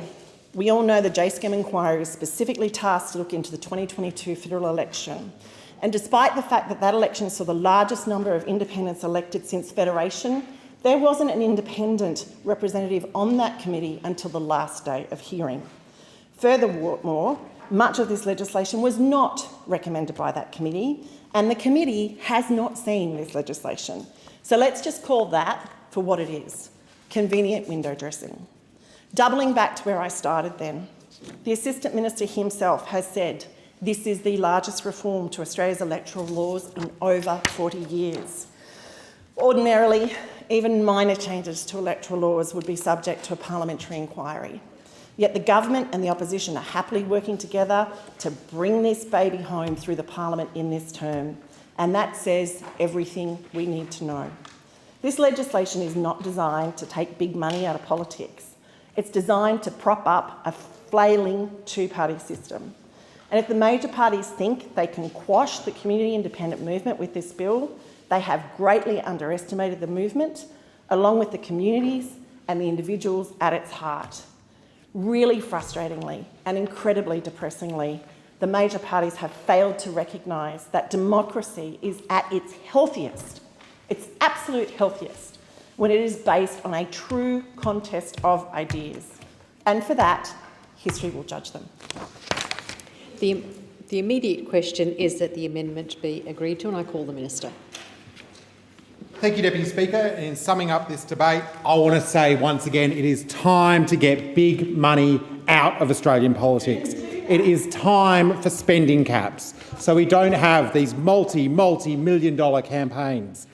we all know the JSCAM inquiry is specifically tasked to look into the 2022 federal election. And despite the fact that that election saw the largest number of independents elected since Federation, there wasn't an independent representative on that committee until the last day of hearing. Furthermore, much of this legislation was not recommended by that committee, and the committee has not seen this legislation. So let's just call that for what it is, convenient window dressing. Doubling back to where I started then, the Assistant Minister himself has said this is the largest reform to Australia's electoral laws in over 40 years. Ordinarily, even minor changes to electoral laws would be subject to a parliamentary inquiry. Yet the government and the opposition are happily working together to bring this baby home through the parliament in this term. And that says everything we need to know. This legislation is not designed to take big money out of politics. It's designed to prop up a flailing two-party system. And if the major parties think they can quash the community independent movement with this bill, they have greatly underestimated the movement, along with the communities and the individuals at its heart. Really frustratingly and incredibly depressingly, the major parties have failed to recognise that democracy is at its healthiest, its absolute healthiest, when it is based on a true contest of ideas. And for that, history will judge them. The immediate question is that the amendment be agreed to, and I call the Minister. Thank you, Deputy Speaker. In summing up this debate, I want to say once again, it is time to get big money out of Australian politics. It is time for spending caps, so we don't have these multi-million-dollar campaigns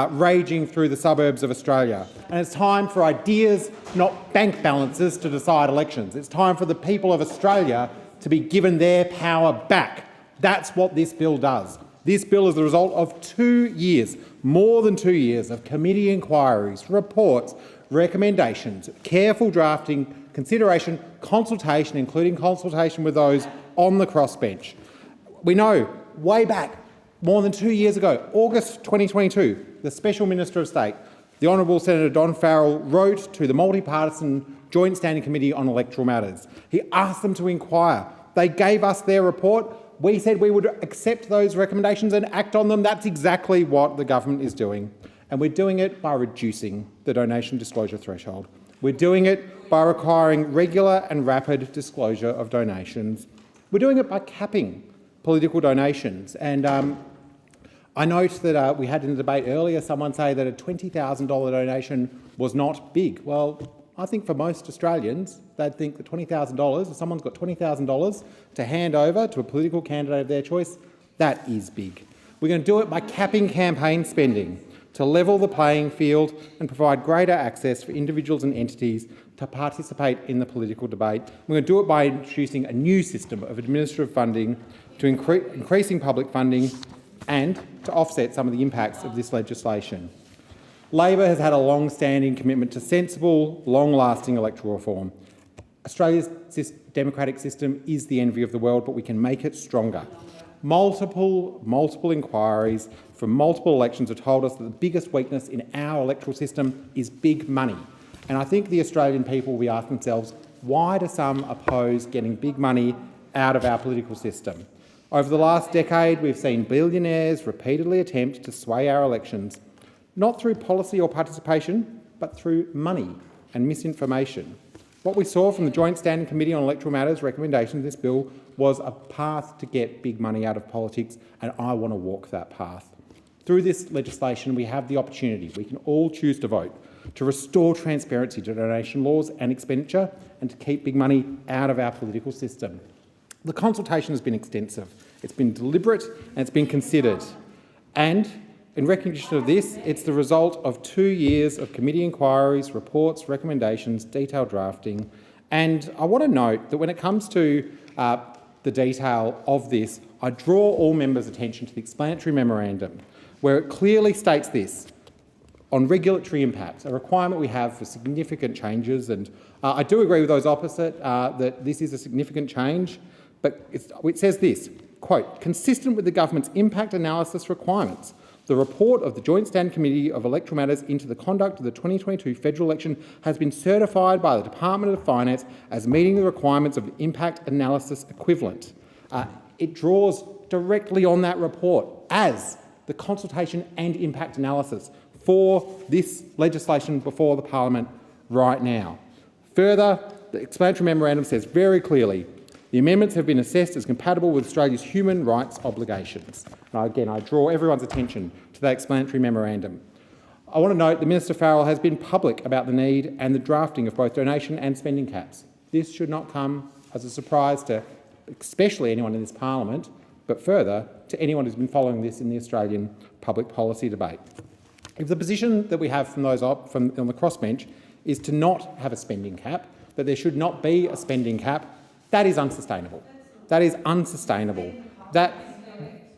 raging through the suburbs of Australia. And it's time for ideas, not bank balances, to decide elections. It's time for the people of Australia to be given their power back. That's what this bill does. This bill is the result of 2 years, more than 2 years, of committee inquiries, reports, recommendations, careful drafting, consideration, consultation, including consultation with those on the crossbench. We know, way back, more than 2 years ago, August 2022, the Special Minister of State, the Honourable Senator Don Farrell, wrote to the multi-partisan Joint Standing Committee on Electoral Matters. He asked them to inquire. They gave us their report. We said we would accept those recommendations and act on them. That's exactly what the government is doing. And we're doing it by reducing the donation disclosure threshold. We're doing it by requiring regular and rapid disclosure of donations. We're doing it by capping political donations. And I note that we had in the debate earlier someone say that a $20,000 donation was not big. Well, I think for most Australians, they'd think that $20,000, if someone's got $20,000 to hand over to a political candidate of their choice, that is big. We're going to do it by capping campaign spending to level the playing field and provide greater access for individuals and entities to participate in the political debate. We're going to do it by introducing a new system of administrative funding to increasing public funding and to offset some of the impacts of this legislation. Labor has had a long-standing commitment to sensible, long-lasting electoral reform. Australia's democratic system is the envy of the world, but we can make it stronger. Multiple inquiries from multiple elections have told us that the biggest weakness in our electoral system is big money. And I think the Australian people will be asking themselves, why do some oppose getting big money out of our political system? Over the last decade, we've seen billionaires repeatedly attempt to sway our elections, not through policy or participation, but through money and misinformation. What we saw from the Joint Standing Committee on Electoral Matters recommendation of this bill was a path to get big money out of politics, and I want to walk that path. Through this legislation, we have the opportunity, we can all choose to vote, to restore transparency to donation laws and expenditure and to keep big money out of our political system. The consultation has been extensive, it's been deliberate and it's been considered. And in recognition of this, it's the result of 2 years of committee inquiries, reports, recommendations, detailed drafting. And I want to note that when it comes to the detail of this, I draw all members' attention to the explanatory memorandum, where it clearly states this on regulatory impacts, a requirement we have for significant changes. And I do agree with those opposite that this is a significant change, but it says this, quote, consistent with the government's impact analysis requirements, the report of the Joint Standing Committee of Electoral Matters into the conduct of the 2022 federal election has been certified by the Department of Finance as meeting the requirements of the impact analysis equivalent. It draws directly on that report as the consultation and impact analysis for this legislation before the Parliament right now. Further, the explanatory memorandum says very clearly the amendments have been assessed as compatible with Australia's human rights obligations. Now, again, I draw everyone's attention to that explanatory memorandum. I want to note that Minister Farrell has been public about the need and the drafting of both donation and spending caps. This should not come as a surprise to especially anyone in this parliament, but further to anyone who's been following this in the Australian public policy debate. If the position that we have from those on the crossbench is to not have a spending cap, that there should not be a spending cap, that is unsustainable. That is unsustainable.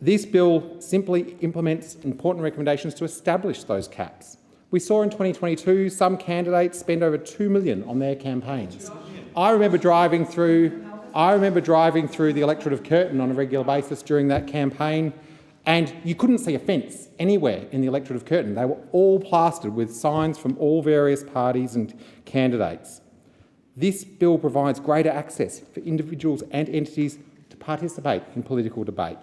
This bill simply implements important recommendations to establish those caps. We saw in 2022 some candidates spend over $2 million on their campaigns. I remember driving through the electorate of Curtin on a regular basis during that campaign, and you couldn't see a fence anywhere in the electorate of Curtin. They were all plastered with signs from all various parties and candidates. This bill provides greater access for individuals and entities to participate in political debate.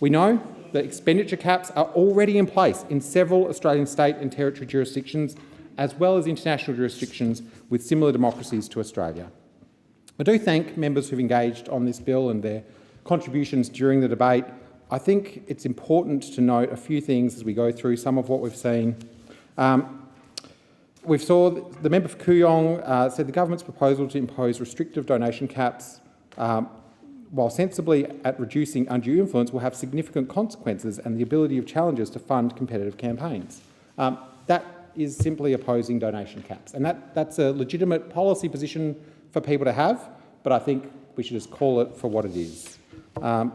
We know that expenditure caps are already in place in several Australian state and territory jurisdictions, as well as international jurisdictions with similar democracies to Australia. I do thank members who've engaged on this bill and their contributions during the debate. I think it's important to note a few things as we go through some of what we've seen. We saw the member for Kooyong said the government's proposal to impose restrictive donation caps, while sensibly at reducing undue influence, will have significant consequences and the ability of challengers to fund competitive campaigns. That is simply opposing donation caps, and that's a legitimate policy position for people to have, but I think we should just call it for what it is. The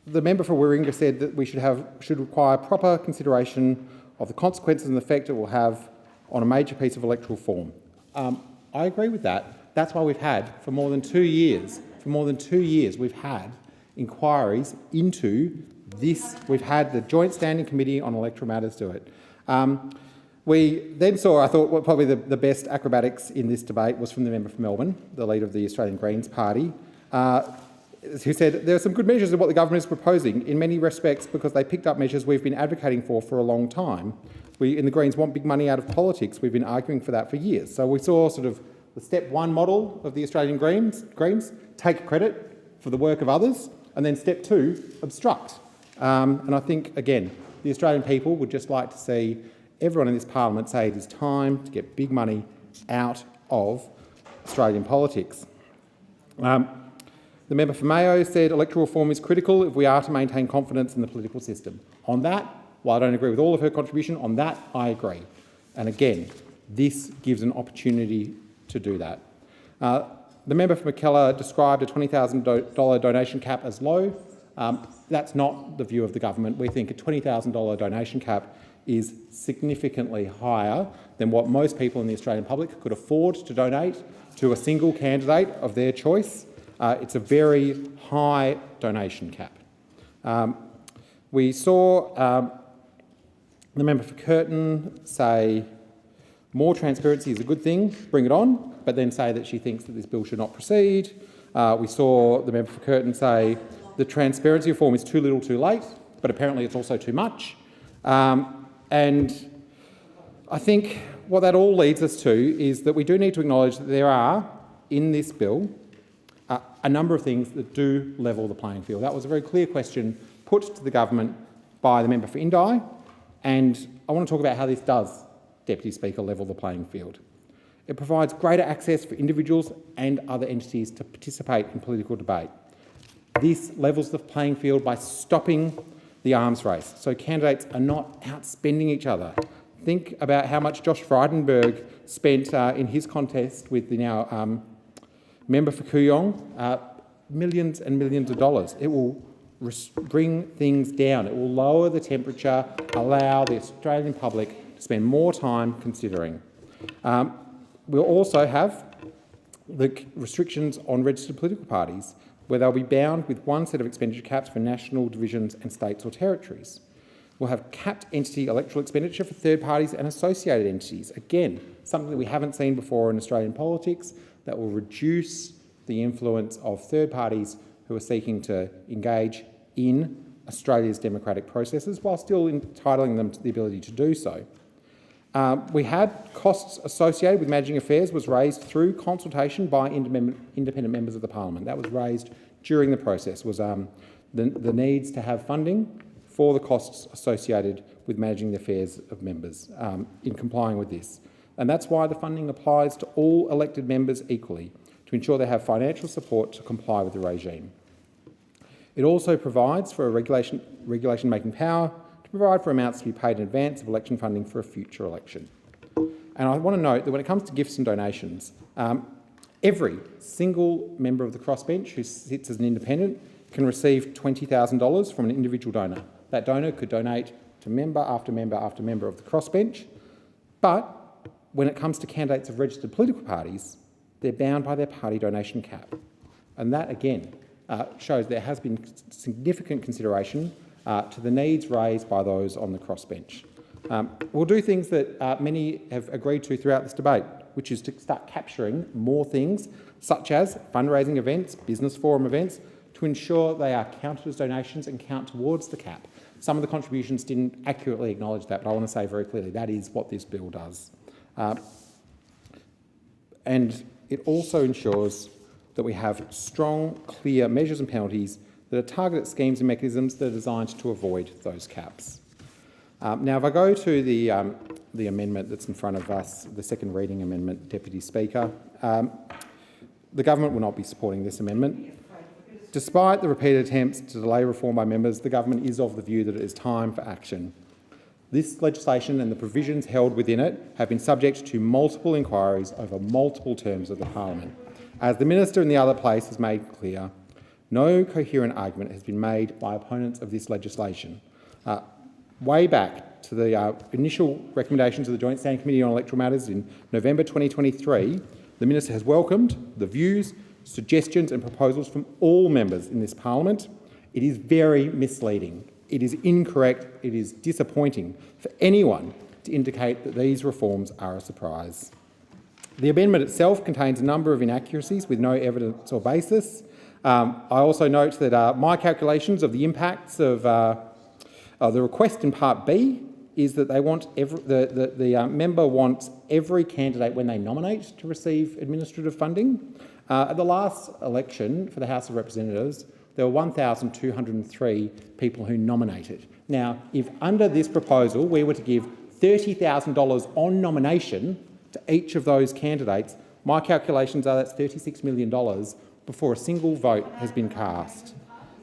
member for Warringah said that we should require proper consideration of the consequences and the effect it will have on a major piece of electoral form. I agree with that. That's why we've had, for more than 2 years, we've had inquiries into this. We've had the Joint Standing Committee on Electoral Matters do it. We then saw, I thought, probably the best acrobatics in this debate was from the member for Melbourne, the leader of the Australian Greens Party, who said there are some good measures of what the government is proposing in many respects because they picked up measures we've been advocating for a long time. We in the Greens want big money out of politics. We've been arguing for that for years. So we saw sort of the step one model of the Australian Greens, take credit for the work of others, and then step 2, obstruct. And I think, again, the Australian people would just like to see everyone in this parliament say it is time to get big money out of Australian politics. The member for Mayo said electoral reform is critical if we are to maintain confidence in the political system. On that, while I don't agree with all of her contribution, on that I agree. And again, this gives an opportunity to do that. The member for McKellar described a $20,000 donation cap as low. That's not the view of the government. We think a $20,000 donation cap is significantly higher than what most people in the Australian public could afford to donate to a single candidate of their choice. It's a very high donation cap. We saw the member for Curtin say more transparency is a good thing, bring it on, but then say that she thinks that this bill should not proceed. We saw the member for Curtin say the transparency reform is too little too late, but apparently it's also too much. And I think what that all leads us to is that we do need to acknowledge that there are, in this bill, a number of things that do level the playing field. That was a very clear question put to the government by the member for Indi, and I want to talk about how this does, Deputy Speaker, level the playing field. It provides greater access for individuals and other entities to participate in political debate. This levels the playing field by stopping the arms race, so candidates are not outspending each other. Think about how much Josh Frydenberg spent in his contest with the now member for Kooyong, millions and millions of dollars. It will bring things down. It will lower the temperature, allow the Australian public to spend more time considering. We'll also have the restrictions on registered political parties, where they'll be bound with one set of expenditure caps for national divisions and states or territories. We'll have capped entity electoral expenditure for third parties and associated entities. Again, something that we haven't seen before in Australian politics, that will reduce the influence of third parties who are seeking to engage in Australia's democratic processes while still entitling them to the ability to do so. We had costs associated with managing affairs was raised through consultation by independent members of the parliament. That was raised during the process, was the needs to have funding for the costs associated with managing the affairs of members in complying with this. And that's why the funding applies to all elected members equally, to ensure they have financial support to comply with the regime. It also provides for a regulation-making power to provide for amounts to be paid in advance of election funding for a future election. And I want to note that when it comes to gifts and donations, every single member of the crossbench who sits as an independent can receive $20,000 from an individual donor. That donor could donate to member after member after member of the crossbench, but when it comes to candidates of registered political parties, they're bound by their party donation cap. And that, again, shows there has been significant consideration to the needs raised by those on the crossbench. We'll do things that many have agreed to throughout this debate, which is to start capturing more things, such as fundraising events, business forum events, to ensure they are counted as donations and count towards the cap. Some of the contributions didn't accurately acknowledge that, but I want to say very clearly that is what this bill does. And it also ensures that we have strong, clear measures and penalties that are targeted schemes and mechanisms that are designed to avoid those caps. Now, if I go to the amendment that's in front of us, the second reading amendment, Deputy Speaker, the government will not be supporting this amendment. Despite the repeated attempts to delay reform by members, the government is of the view that it is time for action. This legislation and the provisions held within it have been subject to multiple inquiries over multiple terms of the parliament. As the minister in the other place has made clear, no coherent argument has been made by opponents of this legislation. Way back to the initial recommendations of the Joint Standing Committee on Electoral Matters in November 2023, the minister has welcomed the views, suggestions and proposals from all members in this parliament. It is very misleading. It is incorrect, it is disappointing for anyone to indicate that these reforms are a surprise. The amendment itself contains a number of inaccuracies with no evidence or basis. I also note that my calculations of the impacts of the request in Part B is that they want the member wants every candidate when they nominate to receive administrative funding. At the last election for the House of Representatives, there were 1,203 people who nominated. Now, if under this proposal we were to give $30,000 on nomination to each of those candidates, my calculations are that's $36 million before a single vote has been cast.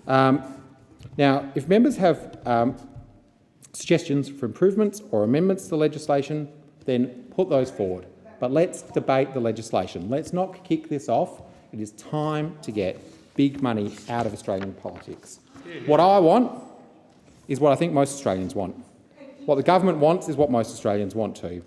Now, if members have suggestions for improvements or amendments to the legislation, then put those forward. But let's debate the legislation. Let's not kick this off. It is time to get big money out of Australian politics. What I want is what I think most Australians want. What the government wants is what most Australians want too.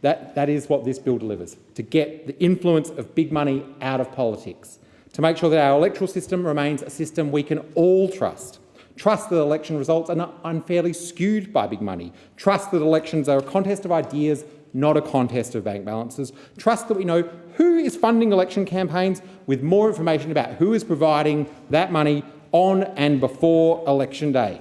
That is what this bill delivers, to get the influence of big money out of politics, to make sure that our electoral system remains a system we can all trust. Trust that election results are not unfairly skewed by big money. Trust that elections are a contest of ideas, not a contest of bank balances. Trust that we know who is funding election campaigns with more information about who is providing that money on and before election day.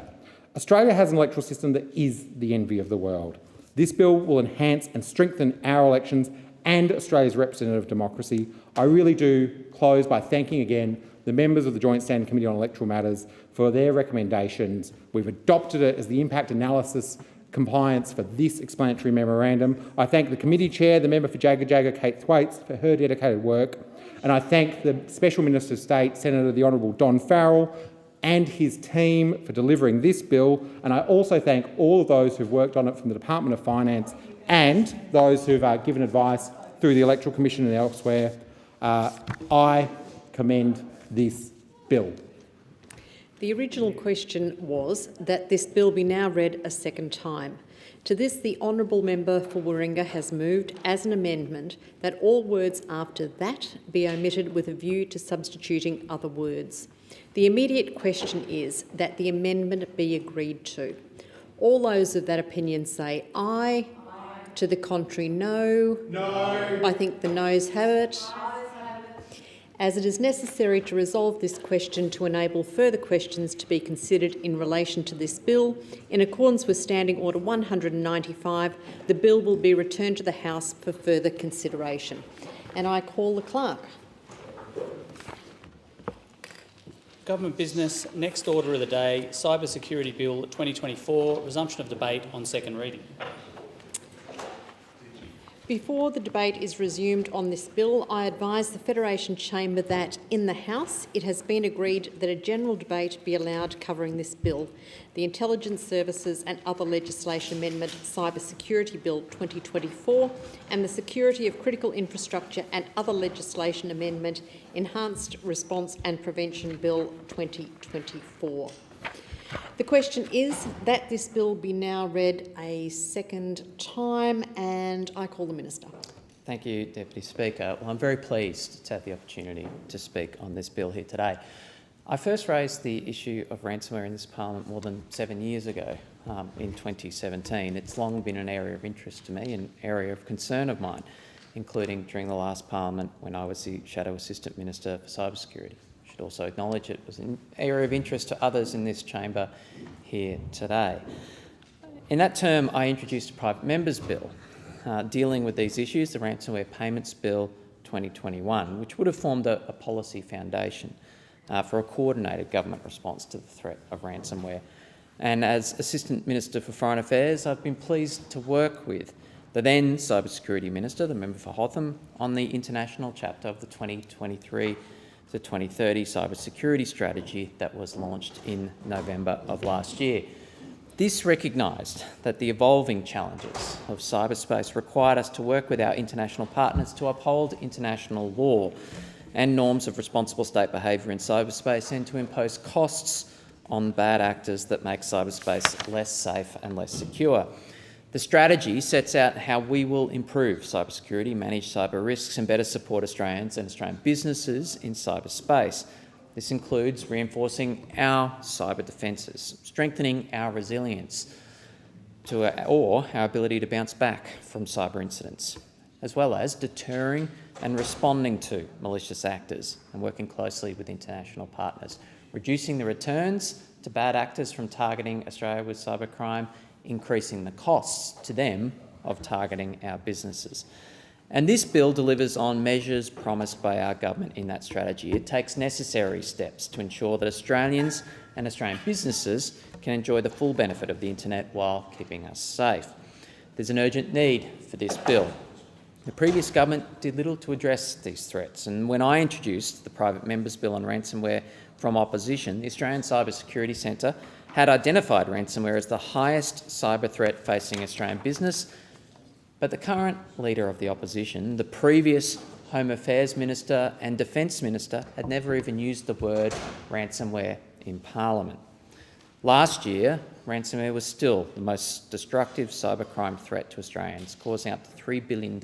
Australia has an electoral system that is the envy of the world. This bill will enhance and strengthen our elections and Australia's representative democracy. I really do close by thanking again the members of the Joint Standing Committee on Electoral Matters for their recommendations. We've adopted it as the impact analysis compliance for this explanatory memorandum. I thank the committee chair, the member for Jagga Jagga, Kate Thwaites, for her dedicated work. And I thank the Special Minister of State, Senator the Honourable Don Farrell, and his team for delivering this bill. And I also thank all of those who've worked on it from the Department of Finance and those who've given advice through the Electoral Commission and elsewhere. I commend this bill. The original question was that this bill be now read a second time. To this, the honourable member for Warringah has moved as an amendment that all words after that be omitted with a view to substituting other words. The immediate question is that the amendment be agreed to. All those of that opinion say aye. To the contrary, no. No. I think the noes have it. As it is necessary to resolve this question to enable further questions to be considered in relation to this bill, in accordance with Standing Order 195, the bill will be returned to the House for further consideration. And I call the clerk. Government business, next order of the day, Cyber Security Bill 2024, resumption of debate on second reading. Before the debate is resumed on this bill, I advise the Federation Chamber that in the House it has been agreed that a general debate be allowed covering this bill, the Intelligence Services and Other Legislation Amendment Cyber Security Bill 2024 and the Security of Critical Infrastructure and Other Legislation Amendment Enhanced Response and Prevention Bill 2024. The question is that this bill be now read a second time, and I call the Minister. Thank you, Deputy Speaker. Well, I'm very pleased to have the opportunity to speak on this bill here today. I first raised the issue of ransomware in this parliament more than 7 years ago, in 2017. It's long been an area of interest to me, an area of concern of mine, including during the last parliament when I was the Shadow Assistant Minister for Cybersecurity. I should also acknowledge it was an area of interest to others in this chamber here today. In that term, I introduced a private members bill dealing with these issues, the Ransomware Payments Bill 2021, which would have formed a policy foundation for a coordinated government response to the threat of ransomware. And as Assistant Minister for Foreign Affairs, I've been pleased to work with the then Cybersecurity Minister, the member for Hotham, on the international chapter of the 2023 to 2030 cybersecurity strategy that was launched in November of last year. This recognised that the evolving challenges of cyberspace required us to work with our international partners to uphold international law and norms of responsible state behaviour in cyberspace and to impose costs on bad actors that make cyberspace less safe and less secure. The strategy sets out how we will improve cybersecurity, manage cyber risks and better support Australians and Australian businesses in cyberspace. This includes reinforcing our cyber defences, strengthening our resilience or our ability to bounce back from cyber incidents, as well as deterring and responding to malicious actors and working closely with international partners, reducing the returns to bad actors from targeting Australia with cybercrime, increasing the costs to them of targeting our businesses. And this bill delivers on measures promised by our government in that strategy. It takes necessary steps to ensure that Australians and Australian businesses can enjoy the full benefit of the internet while keeping us safe. There's an urgent need for this bill. The previous government did little to address these threats, and when I introduced the private members bill on ransomware from opposition, the Australian Cyber Security Centre had identified ransomware as the highest cyber threat facing Australian business, but the current leader of the opposition, the previous Home Affairs Minister and Defence Minister, had never even used the word ransomware in Parliament. Last year, ransomware was still the most destructive cybercrime threat to Australians, causing up to $3 billion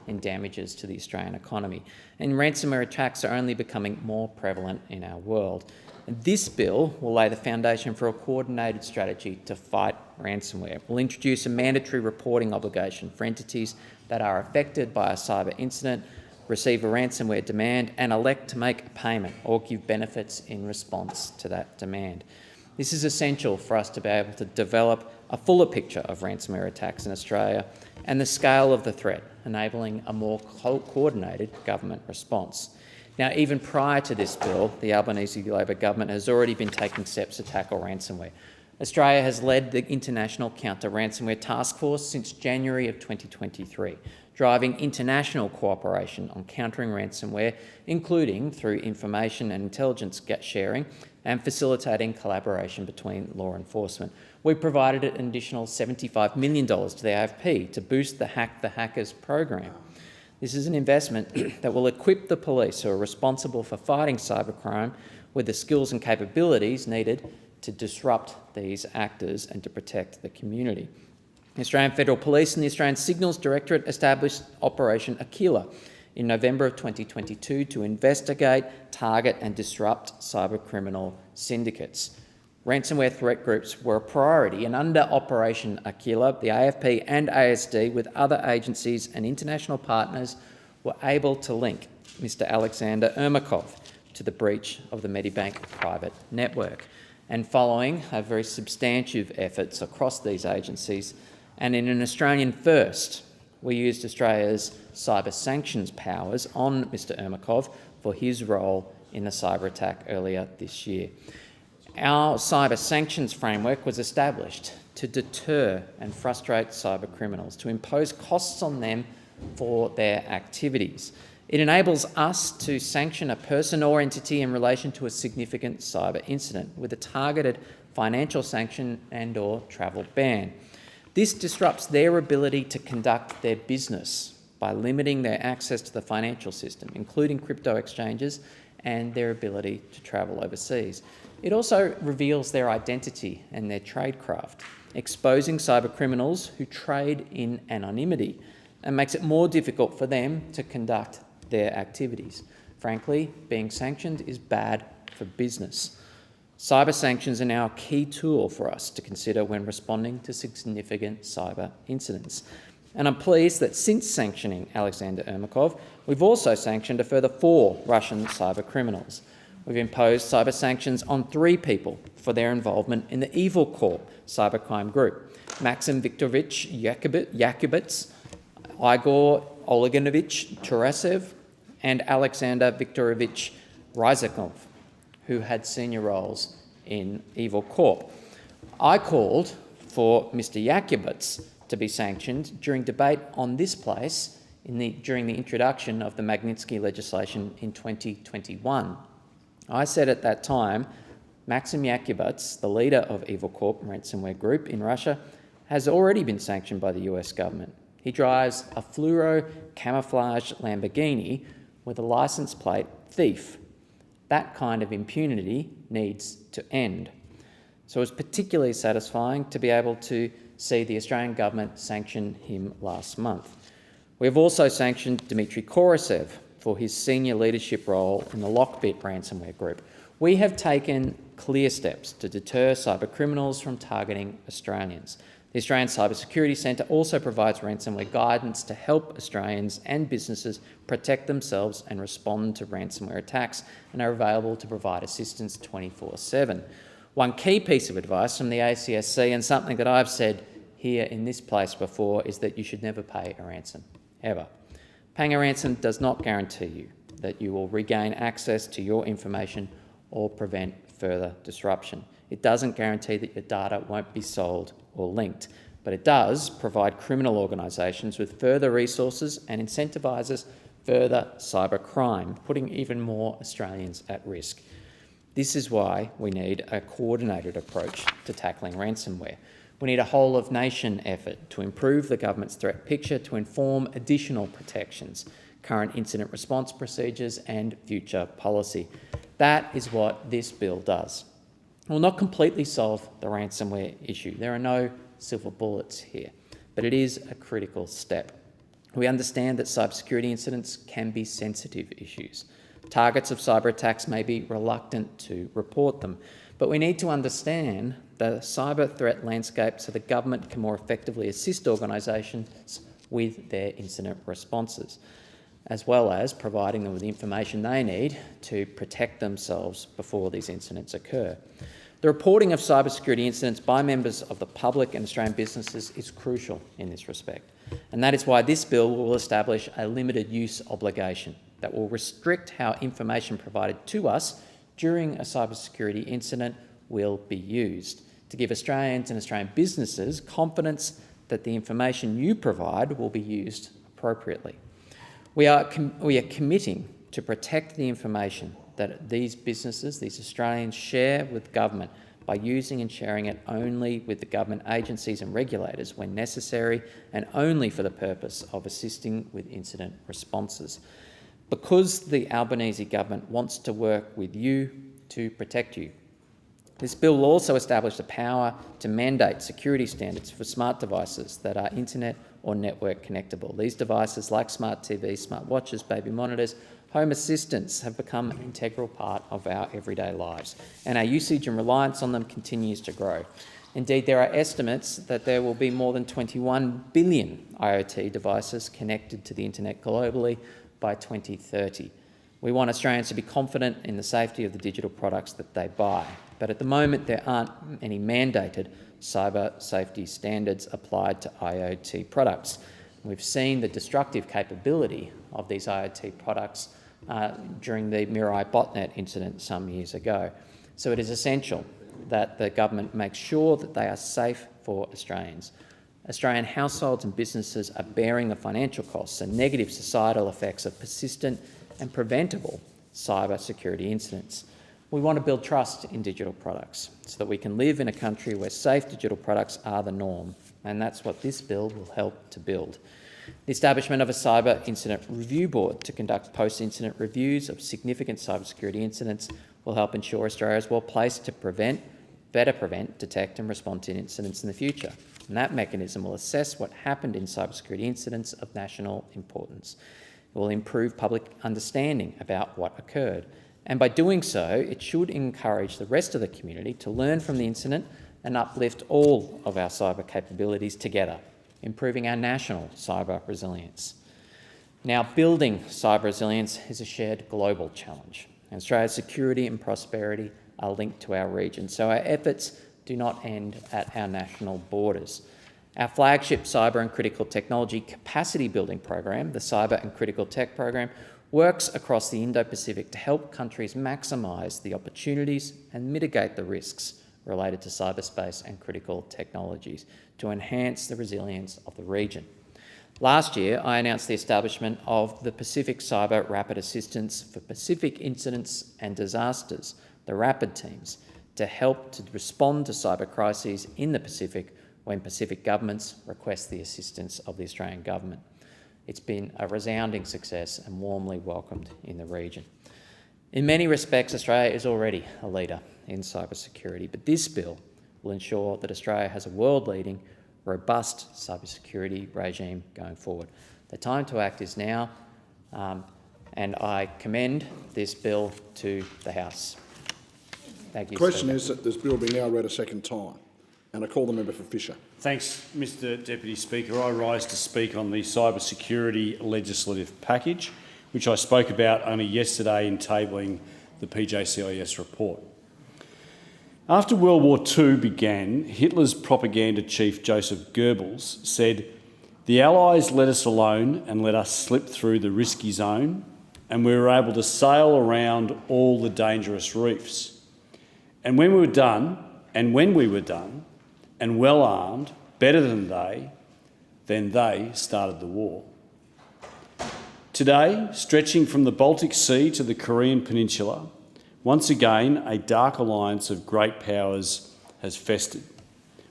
in damages to the Australian economy. And ransomware attacks are only becoming more prevalent in our world. And this bill will lay the foundation for a coordinated strategy to fight ransomware. We'll introduce a mandatory reporting obligation for entities that are affected by a cyber incident, receive a ransomware demand, and elect to make a payment or give benefits in response to that demand. This is essential for us to be able to develop a fuller picture of ransomware attacks in Australia and the scale of the threat, enabling a more coordinated government response. Now, even prior to this bill, the Albanese Labor government has already been taking steps to tackle ransomware. Australia has led the International Counter-Ransomware Task Force since January of 2023, driving international cooperation on countering ransomware, including through information and intelligence sharing and facilitating collaboration between law enforcement. We provided an additional $75 million to the AFP to boost the Hack the Hackers program. This is an investment that will equip the police who are responsible for fighting cybercrime with the skills and capabilities needed to disrupt these actors and to protect the community. The Australian Federal Police and the Australian Signals Directorate established Operation Aquila in November of 2022 to investigate, target and disrupt cybercriminal syndicates. Ransomware threat groups were a priority, and under Operation Aquila, the AFP and ASD with other agencies and international partners were able to link Mr Alexander Ermakov to the breach of the Medibank private network. And following a very substantive efforts across these agencies, and in an Australian first, we used Australia's cyber sanctions powers on Mr Ermakov for his role in the cyber attack earlier this year. Our cyber sanctions framework was established to deter and frustrate cyber criminals, to impose costs on them for their activities. It enables us to sanction a person or entity in relation to a significant cyber incident with a targeted financial sanction and/or travel ban. This disrupts their ability to conduct their business by limiting their access to the financial system, including crypto exchanges, and their ability to travel overseas. It also reveals their identity and their tradecraft, exposing cyber criminals who trade in anonymity, and makes it more difficult for them to conduct their activities. Frankly, being sanctioned is bad for business. Cyber sanctions are now a key tool for us to consider when responding to significant cyber incidents. And I'm pleased that since sanctioning Alexander Ermakov, we've also sanctioned a further 4 Russian cyber criminals. We've imposed cyber sanctions on 3 people for their involvement in the Evil Corp cybercrime group: Maxim Viktorovich Yakubets, Igor Oleganovich Turasev, and Alexander Viktorovich Ryzakov, who had senior roles in Evil Corp. I called for Mr Yakubets to be sanctioned during debate on this place during the introduction of the Magnitsky legislation in 2021. I said at that time, Maxim Yakubets, the leader of Evil Corp ransomware group in Russia, has already been sanctioned by the US government. He drives a fluoro camouflage Lamborghini with a license plate Thief. That kind of impunity needs to end. So it was particularly satisfying to be able to see the Australian government sanction him last month. We have also sanctioned Dmitry Korasev for his senior leadership role in the Lockbit ransomware group. We have taken clear steps to deter cyber criminals from targeting Australians. The Australian Cyber Security Centre also provides ransomware guidance to help Australians and businesses protect themselves and respond to ransomware attacks, and are available to provide assistance 24/7. One key piece of advice from the ACSC, and something that I've said here in this place before, is that you should never pay a ransom, ever. Paying a ransom does not guarantee you that you will regain access to your information or prevent further disruption. It doesn't guarantee that your data won't be sold or linked, but it does provide criminal organisations with further resources and incentivises further cybercrime, putting even more Australians at risk. This is why we need a coordinated approach to tackling ransomware. We need a whole-of-nation effort to improve the government's threat picture, to inform additional protections, current incident response procedures and future policy. That is what this bill does. It will not completely solve the ransomware issue. There are no silver bullets here, but it is a critical step. We understand that cybersecurity incidents can be sensitive issues. Targets of cyber attacks may be reluctant to report them, but we need to understand the cyber threat landscape so the government can more effectively assist organisations with their incident responses, as well as providing them with the information they need to protect themselves before these incidents occur. The reporting of cybersecurity incidents by members of the public and Australian businesses is crucial in this respect, and that is why this bill will establish a limited use obligation that will restrict how information provided to us during a cybersecurity incident will be used, to give Australians and Australian businesses confidence that the information you provide will be used appropriately. We are committing to protect the information that these businesses, these Australians, share with government by using and sharing it only with the government agencies and regulators when necessary, and only for the purpose of assisting with incident responses. Because the Albanese government wants to work with you to protect you. This bill will also establish the power to mandate security standards for smart devices that are internet or network connectable. These devices, like smart TVs, smart watches, baby monitors, home assistants, have become an integral part of our everyday lives, and our usage and reliance on them continues to grow. Indeed, there are estimates that there will be more than 21 billion IoT devices connected to the internet globally by 2030. We want Australians to be confident in the safety of the digital products that they buy, but at the moment there aren't any mandated cyber safety standards applied to IoT products. We've seen the destructive capability of these IoT products during the Mirai botnet incident some years ago. So it is essential that the government makes sure that they are safe for Australians. Australian households and businesses are bearing the financial costs and negative societal effects of persistent and preventable cyber security incidents. We want to build trust in digital products so that we can live in a country where safe digital products are the norm, and that's what this bill will help to build. The establishment of a cyber incident review board to conduct post-incident reviews of significant cybersecurity incidents will help ensure Australia is well placed to better prevent, detect and respond to incidents in the future. And that mechanism will assess what happened in cybersecurity incidents of national importance. It will improve public understanding about what occurred. And by doing so, it should encourage the rest of the community to learn from the incident and uplift all of our cyber capabilities together, improving our national cyber resilience. Now, building cyber resilience is a shared global challenge. Australia's security and prosperity are linked to our region, so our efforts do not end at our national borders. Our flagship Cyber and Critical Technology Capacity Building Program, the Cyber and Critical Tech Program, works across the Indo-Pacific to help countries maximise the opportunities and mitigate the risks related to cyberspace and critical technologies to enhance the resilience of the region. Last year, I announced the establishment of the Pacific Cyber Rapid Assistance for Pacific Incidents and Disasters, the RAPID teams, to help to respond to cyber crises in the Pacific when Pacific governments request the assistance of the Australian government. It's been a resounding success and warmly welcomed in the region. In many respects, Australia is already a leader in cybersecurity, but this bill will ensure that Australia has a world-leading, robust cybersecurity regime going forward. The time to act is now, and I commend this bill to the House. Thank you. The question is that this bill be now read a second time, and I call the member for Fisher. Thanks, Mr Deputy Speaker. I rise to speak on the cybersecurity legislative package, which I spoke about only yesterday in tabling the PJCIS report. After World War II began, Hitler's propaganda chief Joseph Goebbels said, The Allies let us alone and let us slip through the risky zone, and we were able to sail around all the dangerous reefs. And when we were done, and well armed, better than then they started the war. Today, stretching from the Baltic Sea to the Korean Peninsula, once again a dark alliance of great powers has festered,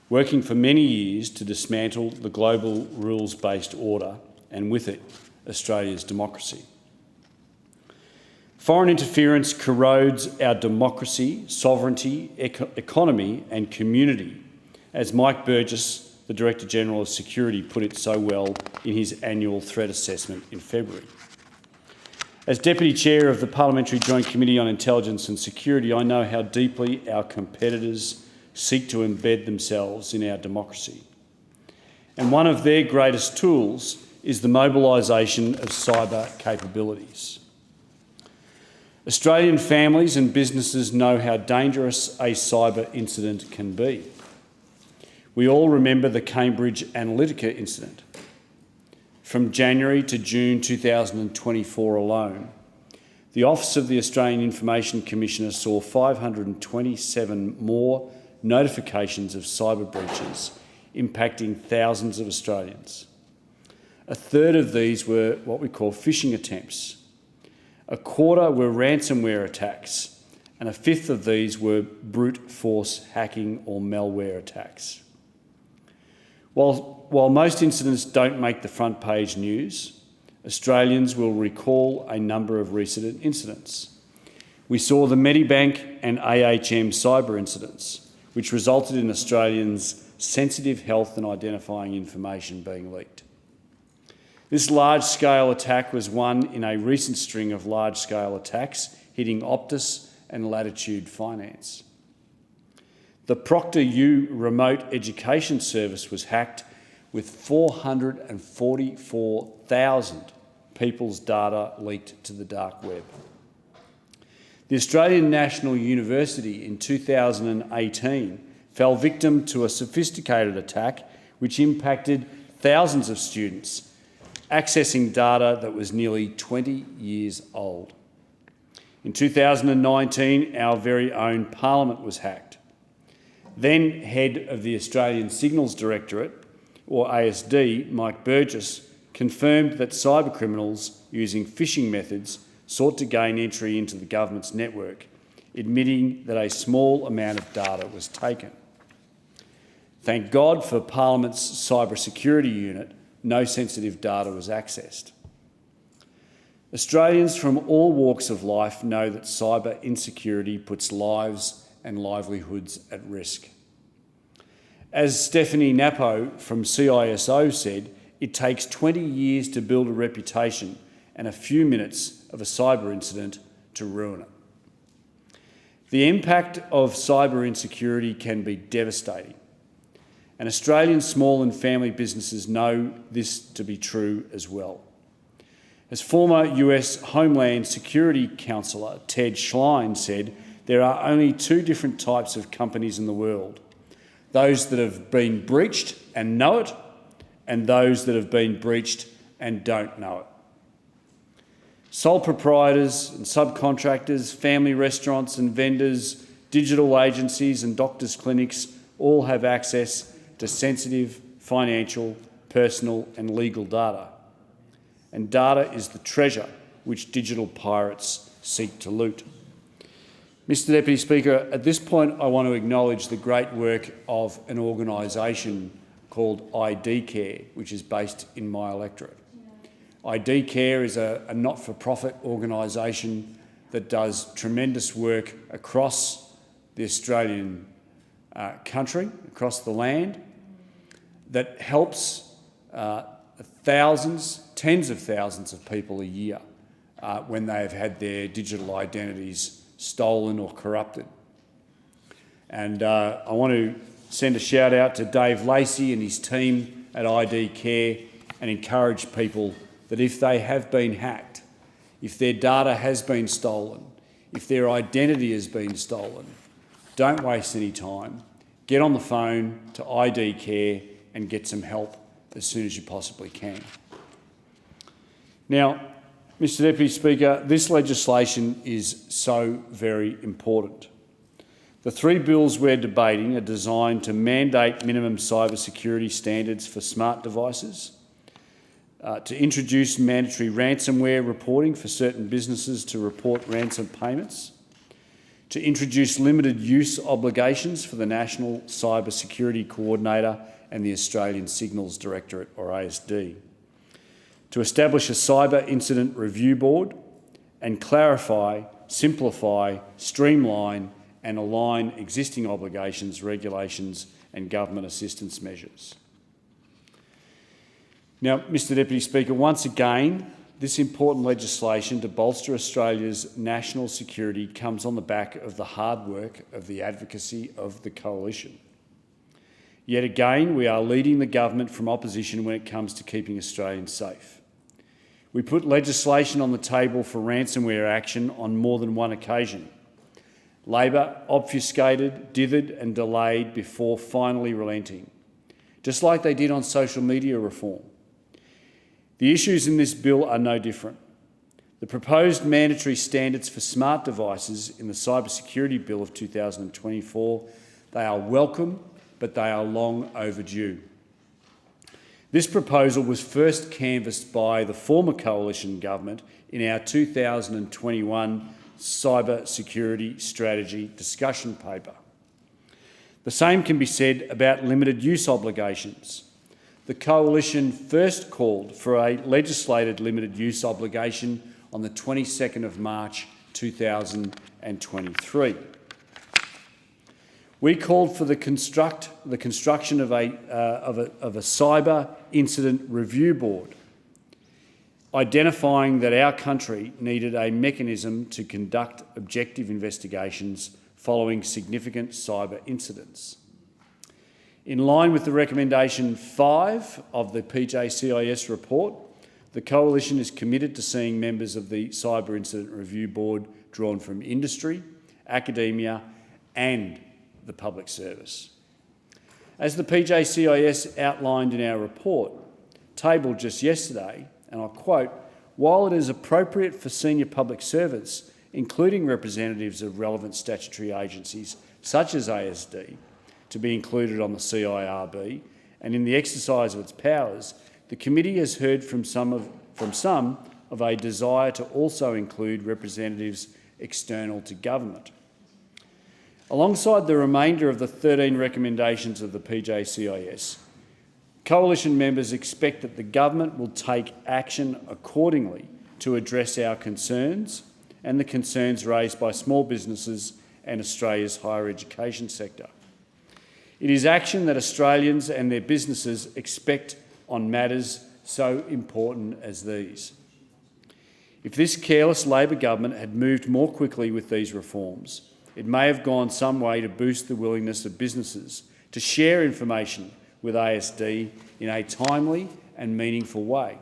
working for many years to dismantle the global rules-based order and with it, Australia's democracy. Foreign interference corrodes our democracy, sovereignty, economy and community, as Mike Burgess, the Director-General of Security, put it so well in his annual threat assessment in February. As Deputy Chair of the Parliamentary Joint Committee on Intelligence and Security, I know how deeply our competitors seek to embed themselves in our democracy. And one of their greatest tools is the mobilisation of cyber capabilities. Australian families and businesses know how dangerous a cyber incident can be. We all remember the Cambridge Analytica incident. From January to June 2024 alone, the Office of the Australian Information Commissioner saw 527 more notifications of cyber breaches impacting thousands of Australians. A third of these were what we call phishing attempts. A quarter were ransomware attacks, and a fifth of these were brute force hacking or malware attacks. While most incidents don't make the front page news, Australians will recall a number of recent incidents. We saw the Medibank and AHM cyber incidents, which resulted in Australians' sensitive health and identifying information being leaked. This large-scale attack was one in a recent string of large-scale attacks hitting Optus and Latitude Finance. The Proctor U remote education service was hacked with 444,000 people's data leaked to the dark web. The Australian National University in 2018 fell victim to a sophisticated attack which impacted thousands of students, accessing data that was nearly 20 years old. In 2019, our very own Parliament was hacked. Then Head of the Australian Signals Directorate, or ASD, Mike Burgess, confirmed that cybercriminals using phishing methods sought to gain entry into the government's network, admitting that a small amount of data was taken. Thank God for Parliament's cybersecurity unit, no sensitive data was accessed. Australians from all walks of life know that cyber insecurity puts lives and livelihoods at risk. As Stephanie Napo from CISO said, it takes 20 years to build a reputation and a few minutes of a cyber incident to ruin it. The impact of cyber insecurity can be devastating, and Australian small and family businesses know this to be true as well. As former US Homeland Security Counsellor Ted Schlein said, there are only two different types of companies in the world: those that have been breached and know it, and those that have been breached and don't know it. Sole proprietors and subcontractors, family restaurants and vendors, digital agencies and doctors' clinics all have access to sensitive financial, personal and legal data. And data is the treasure which digital pirates seek to loot. Mr Deputy Speaker, at this point I want to acknowledge the great work of an organisation called ID Care, which is based in my electorate. ID Care is a not-for-profit organisation that does tremendous work across the Australian country, across the land, that helps thousands, tens of thousands of people a year when they have had their digital identities stolen or corrupted. And I want to send a shout out to Dave Lacey and his team at ID Care and encourage people that if they have been hacked, if their data has been stolen, if their identity has been stolen, don't waste any time. Get on the phone to ID Care and get some help as soon as you possibly can. Now, Mr Deputy Speaker, this legislation is so very important. The three bills we're debating are designed to mandate minimum cyber security standards for smart devices, to introduce mandatory ransomware reporting for certain businesses to report ransom payments, to introduce limited use obligations for the National Cyber Security Coordinator and the Australian Signals Directorate, or AUSD, to establish a Cyber Incident Review Board and clarify, simplify, streamline and align existing obligations, regulations and government assistance measures. Now, Mr Deputy Speaker, once again, this important legislation to bolster Australia's national security comes on the back of the hard work of the advocacy of the Coalition. Yet again, we are leading the government from opposition when it comes to keeping Australians safe. We put legislation on the table for ransomware action on more than one occasion. Labor obfuscated, dithered and delayed before finally relenting, just like they did on social media reform. The issues in this bill are no different. The proposed mandatory standards for smart devices in the Cybersecurity Bill of 2024, they are welcome, but they are long overdue. This proposal was first canvassed by the former Coalition government in our 2021 Cyber Security Strategy discussion paper. The same can be said about limited use obligations. The Coalition first called for a legislated limited use obligation on the 22nd of March 2023. We called for the construction of a Cyber Incident Review Board, identifying that our country needed a mechanism to conduct objective investigations following significant cyber incidents. In line with the recommendation 5 of the PJCIS report, the Coalition is committed to seeing members of the Cyber Incident Review Board drawn from industry, academia and the public service. As the PJCIS outlined in our report, tabled just yesterday, and I quote, "While it is appropriate for senior public servants, including representatives of relevant statutory agencies such as ASD, to be included on the CIRB, and in the exercise of its powers, the committee has heard from some of a desire to also include representatives external to government." Alongside the remainder of the 13 recommendations of the PJCIS, Coalition members expect that the government will take action accordingly to address our concerns and the concerns raised by small businesses and Australia's higher education sector. It is action that Australians and their businesses expect on matters so important as these. If this careless Labor government had moved more quickly with these reforms, it may have gone some way to boost the willingness of businesses to share information with ASD in a timely and meaningful way.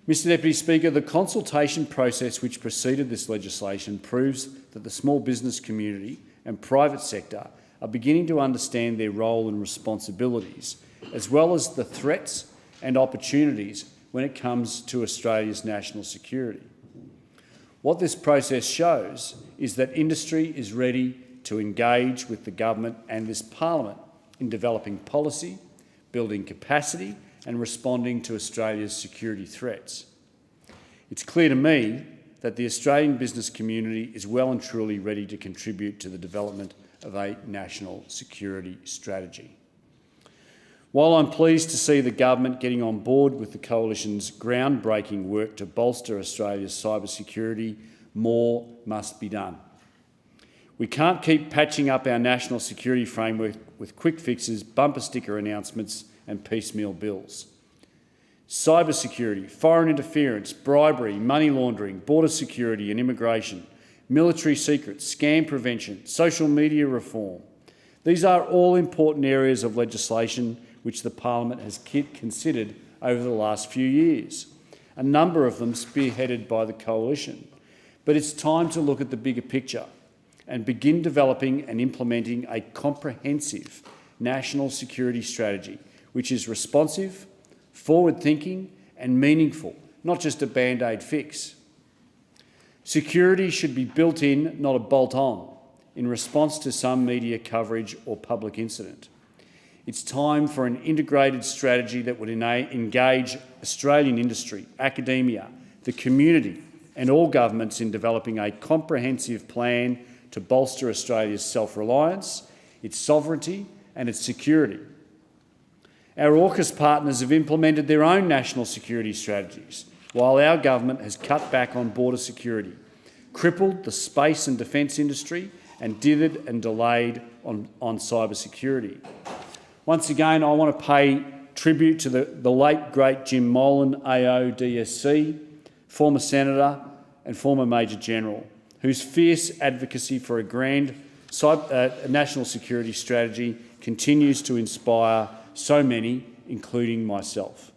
Mr Deputy Speaker, the consultation process which preceded this legislation proves that the small business community and private sector are beginning to understand their role and responsibilities, as well as the threats and opportunities when it comes to Australia's national security. What this process shows is that industry is ready to engage with the government and this parliament in developing policy, building capacity and responding to Australia's security threats. It's clear to me that the Australian business community is well and truly ready to contribute to the development of a national security strategy. While I'm pleased to see the government getting on board with the Coalition's groundbreaking work to bolster Australia's cybersecurity, more must be done. We can't keep patching up our national security framework with quick fixes, bumper sticker announcements and piecemeal bills. Cybersecurity, foreign interference, bribery, money laundering, border security and immigration, military secrets, scam prevention, social media reform. These are all important areas of legislation which the Parliament has considered over the last few years, a number of them spearheaded by the Coalition. But it's time to look at the bigger picture and begin developing and implementing a comprehensive national security strategy which is responsive, forward-thinking and meaningful, not just a band-aid fix. Security should be built in, not a bolt-on, in response to some media coverage or public incident. It's time for an integrated strategy that would engage Australian industry, academia, the community and all governments in developing a comprehensive plan to bolster Australia's self-reliance, its sovereignty and its security. Our AUKUS partners have implemented their own national security strategies, while our government has cut back on border security, crippled the space and defence industry and dithered and delayed on cyber security. Once again, I want to pay tribute to the late, great Jim Molan, AO, DSC, former Senator and former Major General, whose fierce advocacy for a grand national security strategy continues to inspire so many, including myself.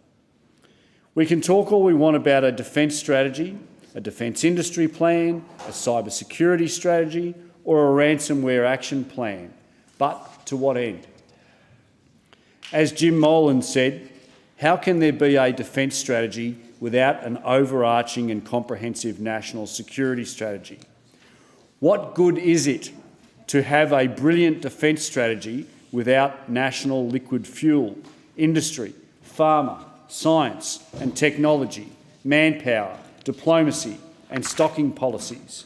We can talk all we want about a defence strategy, a defence industry plan, a cyber security strategy or a ransomware action plan, but to what end? As Jim Molan said, how can there be a defence strategy without an overarching and comprehensive national security strategy? What good is it to have a brilliant defence strategy without national liquid fuel, industry, pharma, science and technology, manpower, diplomacy and stocking policies?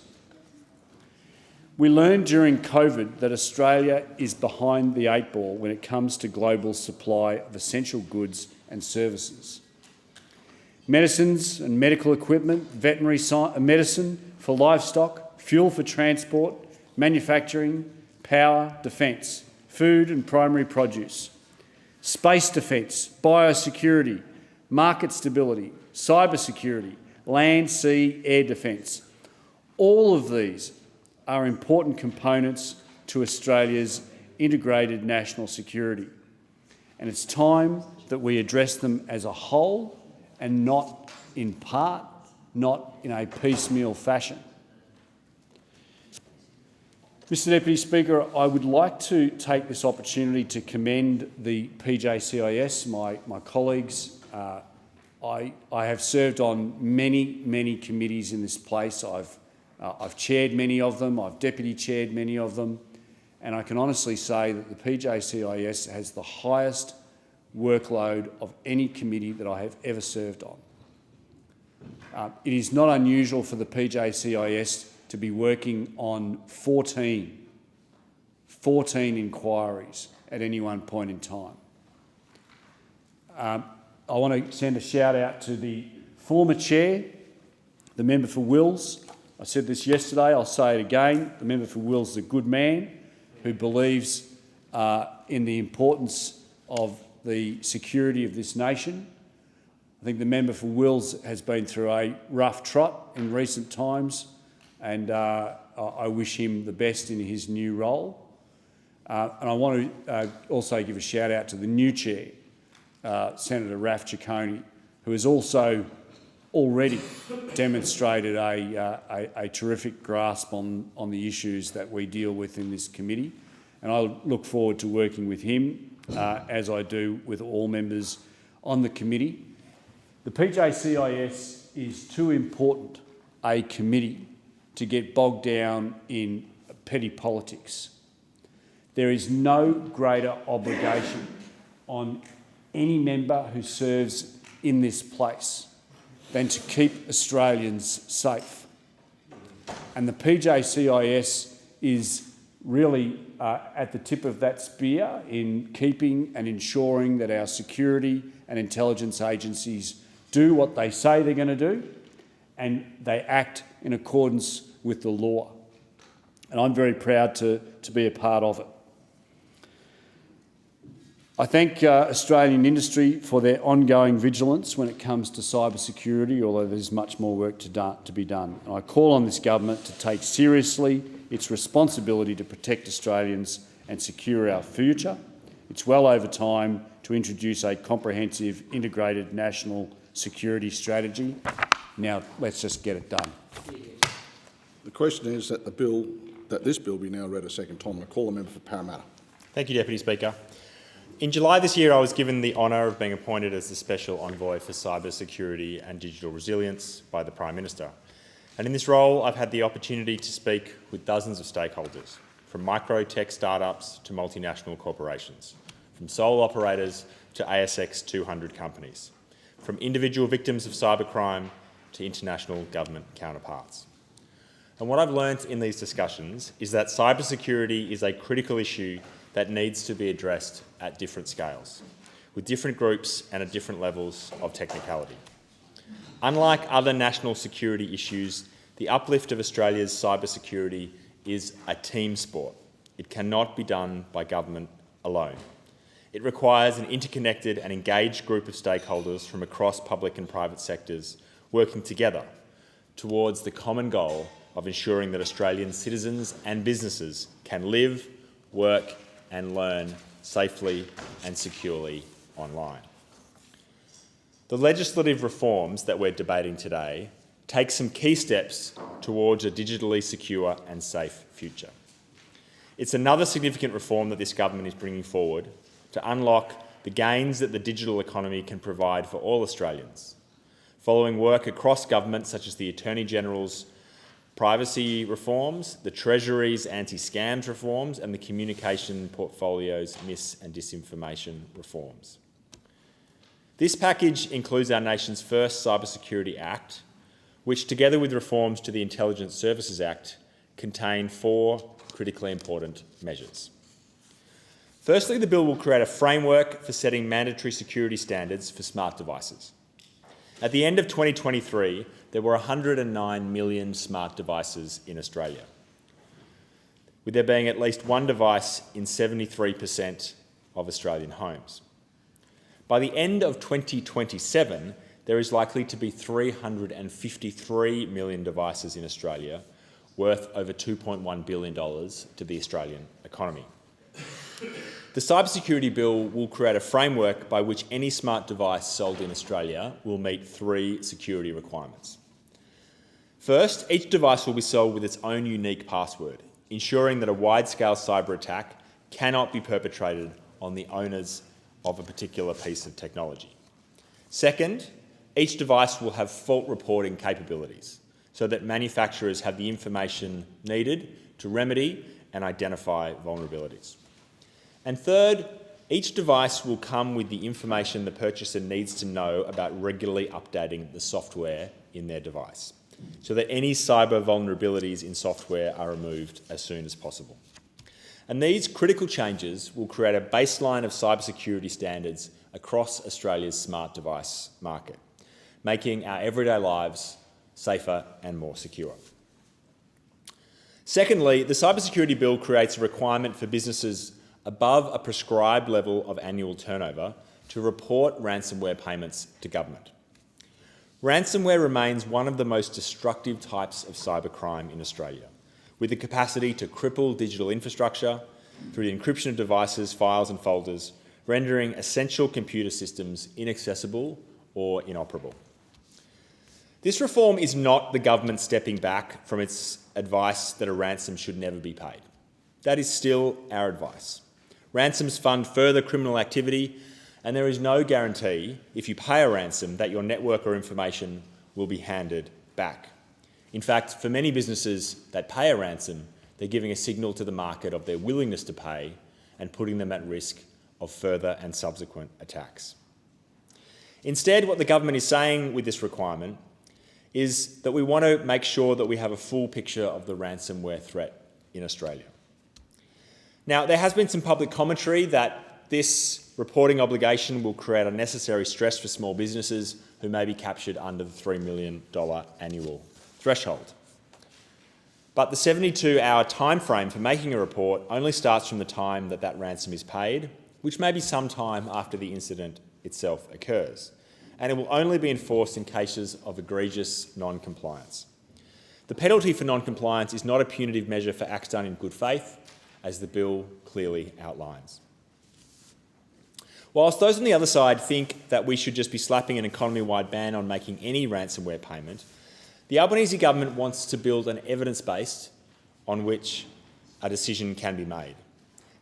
We learned during COVID that Australia is behind the 8 ball when it comes to global supply of essential goods and services. Medicines and medical equipment, veterinary medicine for livestock, fuel for transport, manufacturing, power, defence, food and primary produce, space defence, biosecurity, market stability, cyber security, land, sea, air defence. All of these are important components to Australia's integrated national security. And it's time that we address them as a whole and not in part, not in a piecemeal fashion. Mr Deputy Speaker, I would like to take this opportunity to commend the PJCIS, my colleagues. I have served on many committees in this place. I've chaired many of them, I've deputy chaired many of them, and I can honestly say that the PJCIS has the highest workload of any committee that I have ever served on. It is not unusual for the PJCIS to be working on 14 inquiries at any one point in time. I want to send a shout out to the former chair, the member for Wills. I said this yesterday, I'll say it again. The member for Wills is a good man who believes in the importance of the security of this nation. I think the member for Wills has been through a rough trot in recent times, and I wish him the best in his new role. And I want to also give a shout out to the new chair, Senator Raf Ciccone, who has also already demonstrated a terrific grasp on the issues that we deal with in this committee. And I look forward to working with him, as I do with all members on the committee. The PJCIS is too important a committee to get bogged down in petty politics. There is no greater obligation on any member who serves in this place than to keep Australians safe. And the PJCIS is really at the tip of that spear in keeping and ensuring that our security and intelligence agencies do what they say they're going to do and they act in accordance with the law. And I'm very proud to be a part of it. I thank Australian industry for their ongoing vigilance when it comes to cyber security, although there's much more work to be done. And I call on this government to take seriously its responsibility to protect Australians and secure our future. It's well over time to introduce a comprehensive, integrated national security strategy. Now, let's just get it done. The question is that this bill be now read a second time. I call the member for Parramatta. Thank you, Deputy Speaker. In July this year, I was given the honour of being appointed as the Special Envoy for Cyber Security and Digital Resilience by the Prime Minister. And in this role, I've had the opportunity to speak with dozens of stakeholders, from micro-tech startups to multinational corporations, from sole operators to ASX 200 companies, from individual victims of cybercrime to international government counterparts. And what I've learnt in these discussions is that cybersecurity is a critical issue that needs to be addressed at different scales, with different groups and at different levels of technicality. Unlike other national security issues, the uplift of Australia's cybersecurity is a team sport. It cannot be done by government alone. It requires an interconnected and engaged group of stakeholders from across public and private sectors working together towards the common goal of ensuring that Australian citizens and businesses can live, work and learn safely and securely online. The legislative reforms that we're debating today take some key steps towards a digitally secure and safe future. It's another significant reform that this government is bringing forward to unlock the gains that the digital economy can provide for all Australians. Following work across government, such as the Attorney-General's privacy reforms, the Treasury's anti-scams reforms and the Communication Portfolio's mis- and disinformation reforms. This package includes our nation's first Cybersecurity Act, which, together with reforms to the Intelligence Services Act, contain 4 critically important measures. Firstly, the bill will create a framework for setting mandatory security standards for smart devices. At the end of 2023, there were 109 million smart devices in Australia, with there being at least one device in 73% of Australian homes. By the end of 2027, there is likely to be 353 million devices in Australia, worth over $2.1 billion to the Australian economy. The Cybersecurity Bill will create a framework by which any smart device sold in Australia will meet 3 security requirements. First, each device will be sold with its own unique password, ensuring that a wide-scale cyber attack cannot be perpetrated on the owners of a particular piece of technology. Second, each device will have fault reporting capabilities so that manufacturers have the information needed to remedy and identify vulnerabilities. And third, each device will come with the information the purchaser needs to know about regularly updating the software in their device, so that any cyber vulnerabilities in software are removed as soon as possible. And these critical changes will create a baseline of cybersecurity standards across Australia's smart device market, making our everyday lives safer and more secure. Secondly, the Cybersecurity Bill creates a requirement for businesses above a prescribed level of annual turnover to report ransomware payments to government. Ransomware remains one of the most destructive types of cybercrime in Australia, with the capacity to cripple digital infrastructure through the encryption of devices, files and folders, rendering essential computer systems inaccessible or inoperable. This reform is not the government stepping back from its advice that a ransom should never be paid. That is still our advice. Ransoms fund further criminal activity, and there is no guarantee, if you pay a ransom, that your network or information will be handed back. In fact, for many businesses that pay a ransom, they're giving a signal to the market of their willingness to pay and putting them at risk of further and subsequent attacks. Instead, what the government is saying with this requirement is that we want to make sure that we have a full picture of the ransomware threat in Australia. Now, there has been some public commentary that this reporting obligation will create unnecessary stress for small businesses who may be captured under the $3 million annual threshold. But the 72-hour timeframe for making a report only starts from the time that that ransom is paid, which may be some time after the incident itself occurs, and it will only be enforced in cases of egregious non-compliance. The penalty for non-compliance is not a punitive measure for acts done in good faith, as the bill clearly outlines. Whilst those on the other side think that we should just be slapping an economy-wide ban on making any ransomware payment, the Albanese government wants to build an evidence base on which a decision can be made.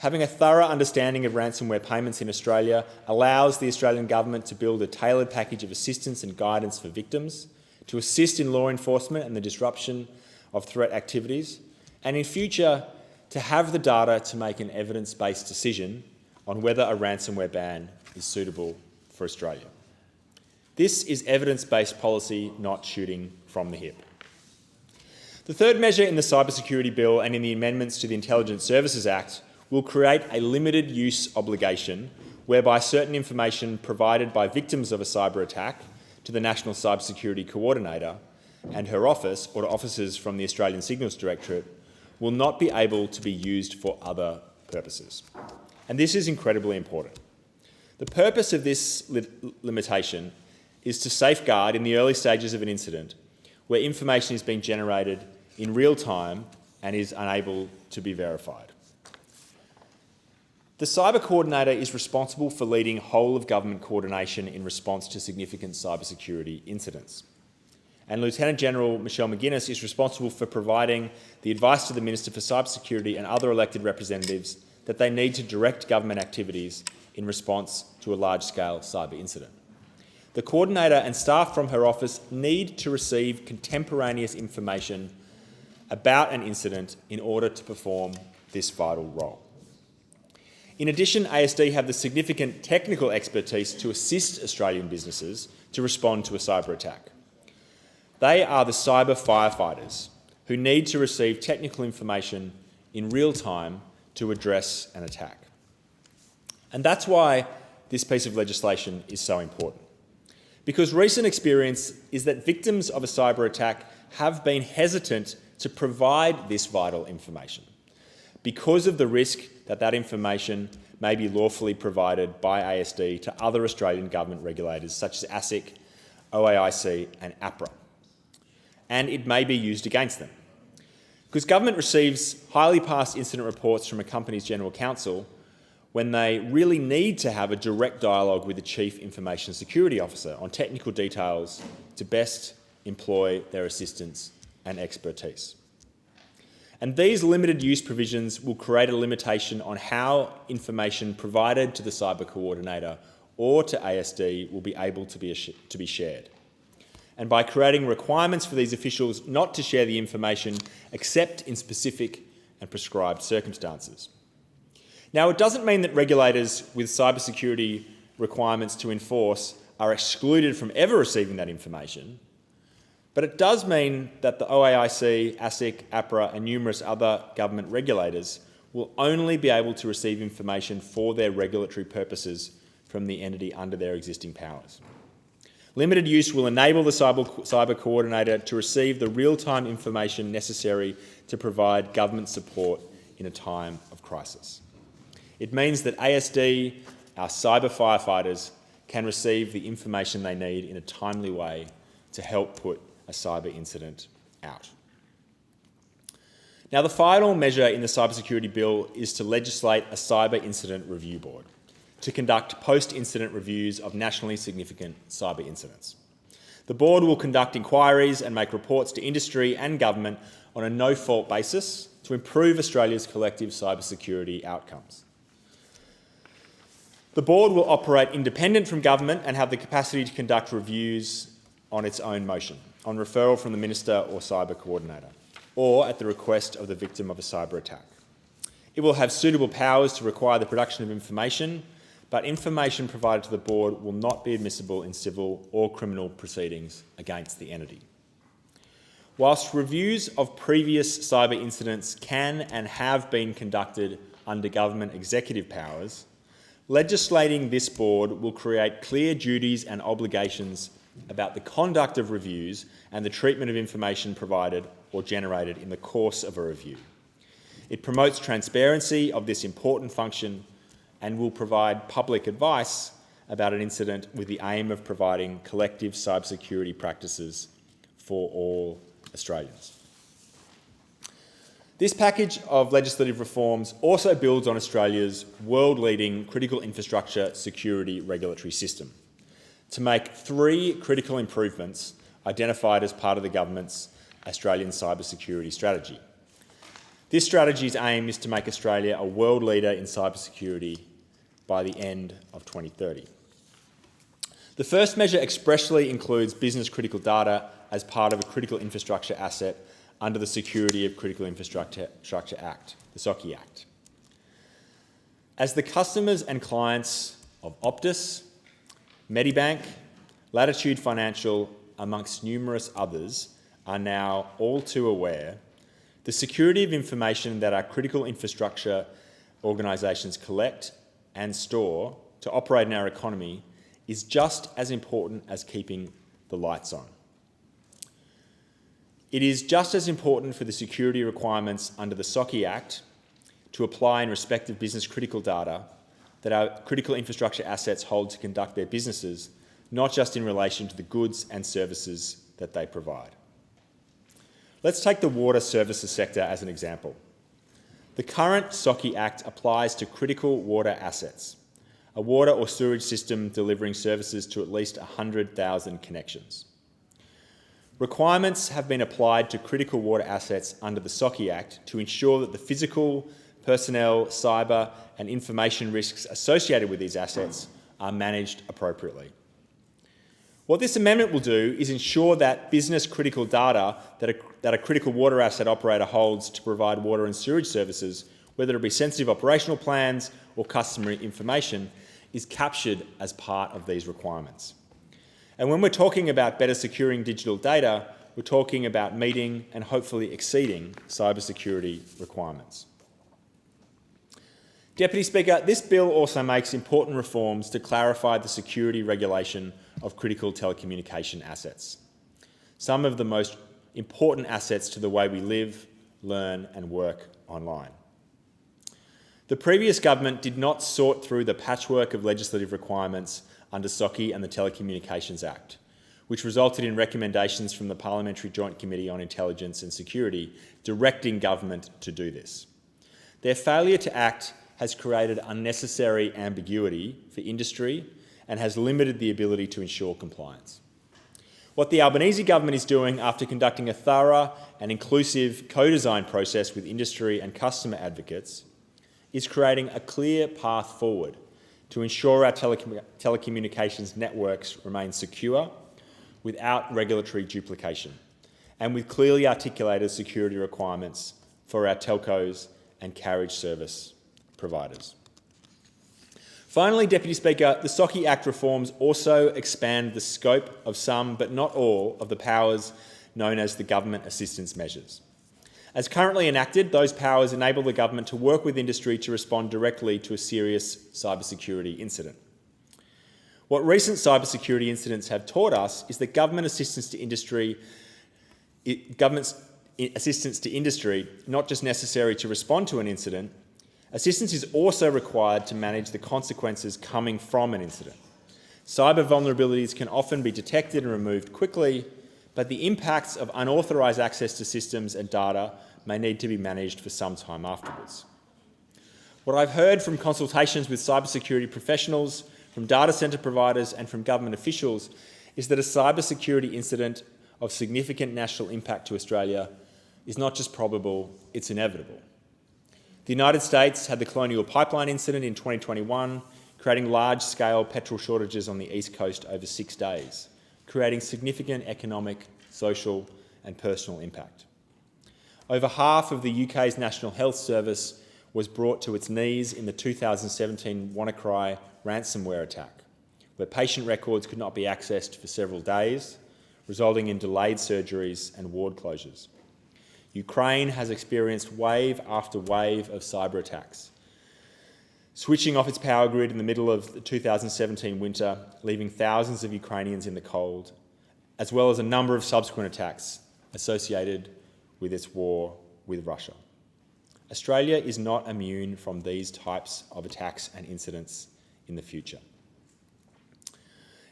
Having a thorough understanding of ransomware payments in Australia allows the Australian Government to build a tailored package of assistance and guidance for victims, to assist in law enforcement and the disruption of threat activities, and in future to have the data to make an evidence-based decision on whether a ransomware ban is suitable for Australia. This is evidence-based policy, not shooting from the hip. The third measure in the Cybersecurity Bill and in the amendments to the Intelligence Services Act will create a limited use obligation whereby certain information provided by victims of a cyber attack to the National Cybersecurity Coordinator and her office or to officers from the Australian Signals Directorate will not be able to be used for other purposes. And this is incredibly important. The purpose of this limitation is to safeguard in the early stages of an incident where information is being generated in real time and is unable to be verified. The Cyber Coordinator is responsible for leading whole-of-government coordination in response to significant cybersecurity incidents. And Lieutenant General Michelle McGuinness is responsible for providing the advice to the Minister for Cybersecurity and other elected representatives that they need to direct government activities in response to a large-scale cyber incident. The Coordinator and staff from her office need to receive contemporaneous information about an incident in order to perform this vital role. In addition, ASD have the significant technical expertise to assist Australian businesses to respond to a cyber attack. They are the cyber firefighters who need to receive technical information in real time to address an attack. And that's why this piece of legislation is so important. Because recent experience is that victims of a cyber attack have been hesitant to provide this vital information because of the risk that that information may be lawfully provided by ASD to other Australian government regulators such as ASIC, OAIC and APRA. And it may be used against them. Because government receives highly passed incident reports from a company's general counsel when they really need to have a direct dialogue with the Chief Information Security Officer on technical details to best employ their assistance and expertise. And these limited use provisions will create a limitation on how information provided to the Cyber Coordinator or to ASD will be able to be shared. And by creating requirements for these officials not to share the information except in specific and prescribed circumstances. Now, it doesn't mean that regulators with cybersecurity requirements to enforce are excluded from ever receiving that information, but it does mean that the OAIC, ASIC, APRA and numerous other government regulators will only be able to receive information for their regulatory purposes from the entity under their existing powers. Limited use will enable the Cyber Coordinator to receive the real-time information necessary to provide government support in a time of crisis. It means that ASD, our cyber firefighters, can receive the information they need in a timely way to help put a cyber incident out. Now, the final measure in the Cybersecurity Bill is to legislate a Cyber Incident Review Board to conduct post-incident reviews of nationally significant cyber incidents. The board will conduct inquiries and make reports to industry and government on a no-fault basis to improve Australia's collective cybersecurity outcomes. The board will operate independent from government and have the capacity to conduct reviews on its own motion, on referral from the Minister or Cyber Coordinator, or at the request of the victim of a cyber attack. It will have suitable powers to require the production of information, but information provided to the board will not be admissible in civil or criminal proceedings against the entity. Whilst reviews of previous cyber incidents can and have been conducted under government executive powers, legislating this board will create clear duties and obligations about the conduct of reviews and the treatment of information provided or generated in the course of a review. It promotes transparency of this important function and will provide public advice about an incident with the aim of providing collective cybersecurity practices for all Australians. This package of legislative reforms also builds on Australia's world-leading critical infrastructure security regulatory system to make 3 critical improvements identified as part of the government's Australian cybersecurity strategy. This strategy's aim is to make Australia a world leader in cybersecurity by the end of 2030. The first measure expressly includes business critical data as part of a critical infrastructure asset under the Security of Critical Infrastructure Act, the SOCI Act. As the customers and clients of Optus, Medibank, Latitude Financial, amongst numerous others, are now all too aware, the security of information that our critical infrastructure organisations collect and store to operate in our economy is just as important as keeping the lights on. It is just as important for the security requirements under the SOCI Act to apply in respect of business critical data that our critical infrastructure assets hold to conduct their businesses, not just in relation to the goods and services that they provide. Let's take the water services sector as an example. The current SOCI Act applies to critical water assets, a water or sewage system delivering services to at least 100,000 connections. Requirements have been applied to critical water assets under the SOCI Act to ensure that the physical, personnel, cyber and information risks associated with these assets are managed appropriately. What this amendment will do is ensure that business critical data that a critical water asset operator holds to provide water and sewage services, whether it be sensitive operational plans or customer information, is captured as part of these requirements. And when we're talking about better securing digital data, we're talking about meeting and hopefully exceeding cybersecurity requirements. Deputy Speaker, this bill also makes important reforms to clarify the security regulation of critical telecommunication assets, some of the most important assets to the way we live, learn and work online. The previous government did not sort through the patchwork of legislative requirements under SOCI and the Telecommunications Act, which resulted in recommendations from the Parliamentary Joint Committee on Intelligence and Security directing government to do this. Their failure to act has created unnecessary ambiguity for industry and has limited the ability to ensure compliance. What the Albanese government is doing after conducting a thorough and inclusive co-design process with industry and customer advocates is creating a clear path forward to ensure our telecommunications networks remain secure without regulatory duplication and with clearly articulated security requirements for our telcos and carriage service providers. Finally, Deputy Speaker, the SOCI Act reforms also expand the scope of some, but not all, of the powers known as the government assistance measures. As currently enacted, those powers enable the government to work with industry to respond directly to a serious cybersecurity incident. What recent cybersecurity incidents have taught us is that government assistance to industry, not just necessary to respond to an incident, assistance is also required to manage the consequences coming from an incident. Cyber vulnerabilities can often be detected and removed quickly, but the impacts of unauthorised access to systems and data may need to be managed for some time afterwards. What I've heard from consultations with cybersecurity professionals, from data centre providers and from government officials is that a cybersecurity incident of significant national impact to Australia is not just probable, it's inevitable. The United States had the Colonial Pipeline incident in 2021, creating large-scale petrol shortages on the East Coast over 6 days, creating significant economic, social and personal impact. Over half of the UK's National Health Service was brought to its knees in the 2017 WannaCry ransomware attack, where patient records could not be accessed for several days, resulting in delayed surgeries and ward closures. Ukraine has experienced wave after wave of cyber attacks, switching off its power grid in the middle of the 2017 winter, leaving thousands of Ukrainians in the cold, as well as a number of subsequent attacks associated with its war with Russia. Australia is not immune from these types of attacks and incidents in the future.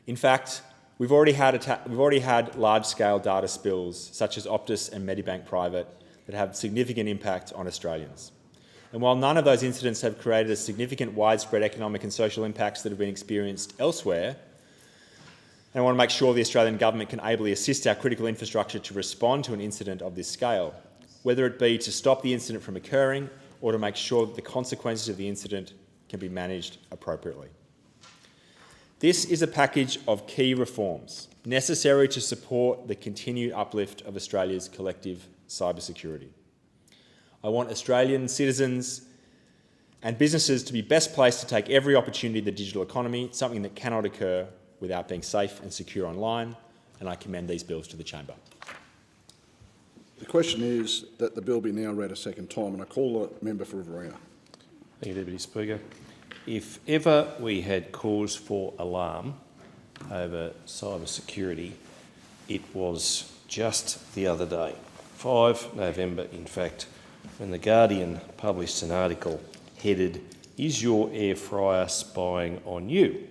In fact, we've already had large-scale data spills, such as Optus and Medibank Private, that have significant impact on Australians. And while none of those incidents have created a significant widespread economic and social impacts that have been experienced elsewhere, and I want to make sure the Australian government can ably assist our critical infrastructure to respond to an incident of this scale, whether it be to stop the incident from occurring or to make sure that the consequences of the incident can be managed appropriately. This is a package of key reforms necessary to support the continued uplift of Australia's collective cybersecurity. I want Australian citizens and businesses to be best placed to take every opportunity in the digital economy, something that cannot occur without being safe and secure online, and I commend these bills to the Chamber. The question is that the bill be now read a second time, and I call the member for Riverina. Thank you, Deputy Speaker. If ever we had cause for alarm over cyber security, it was just the other day, 5 November in fact, when The Guardian published an article headed, "Is your air fryer spying on you?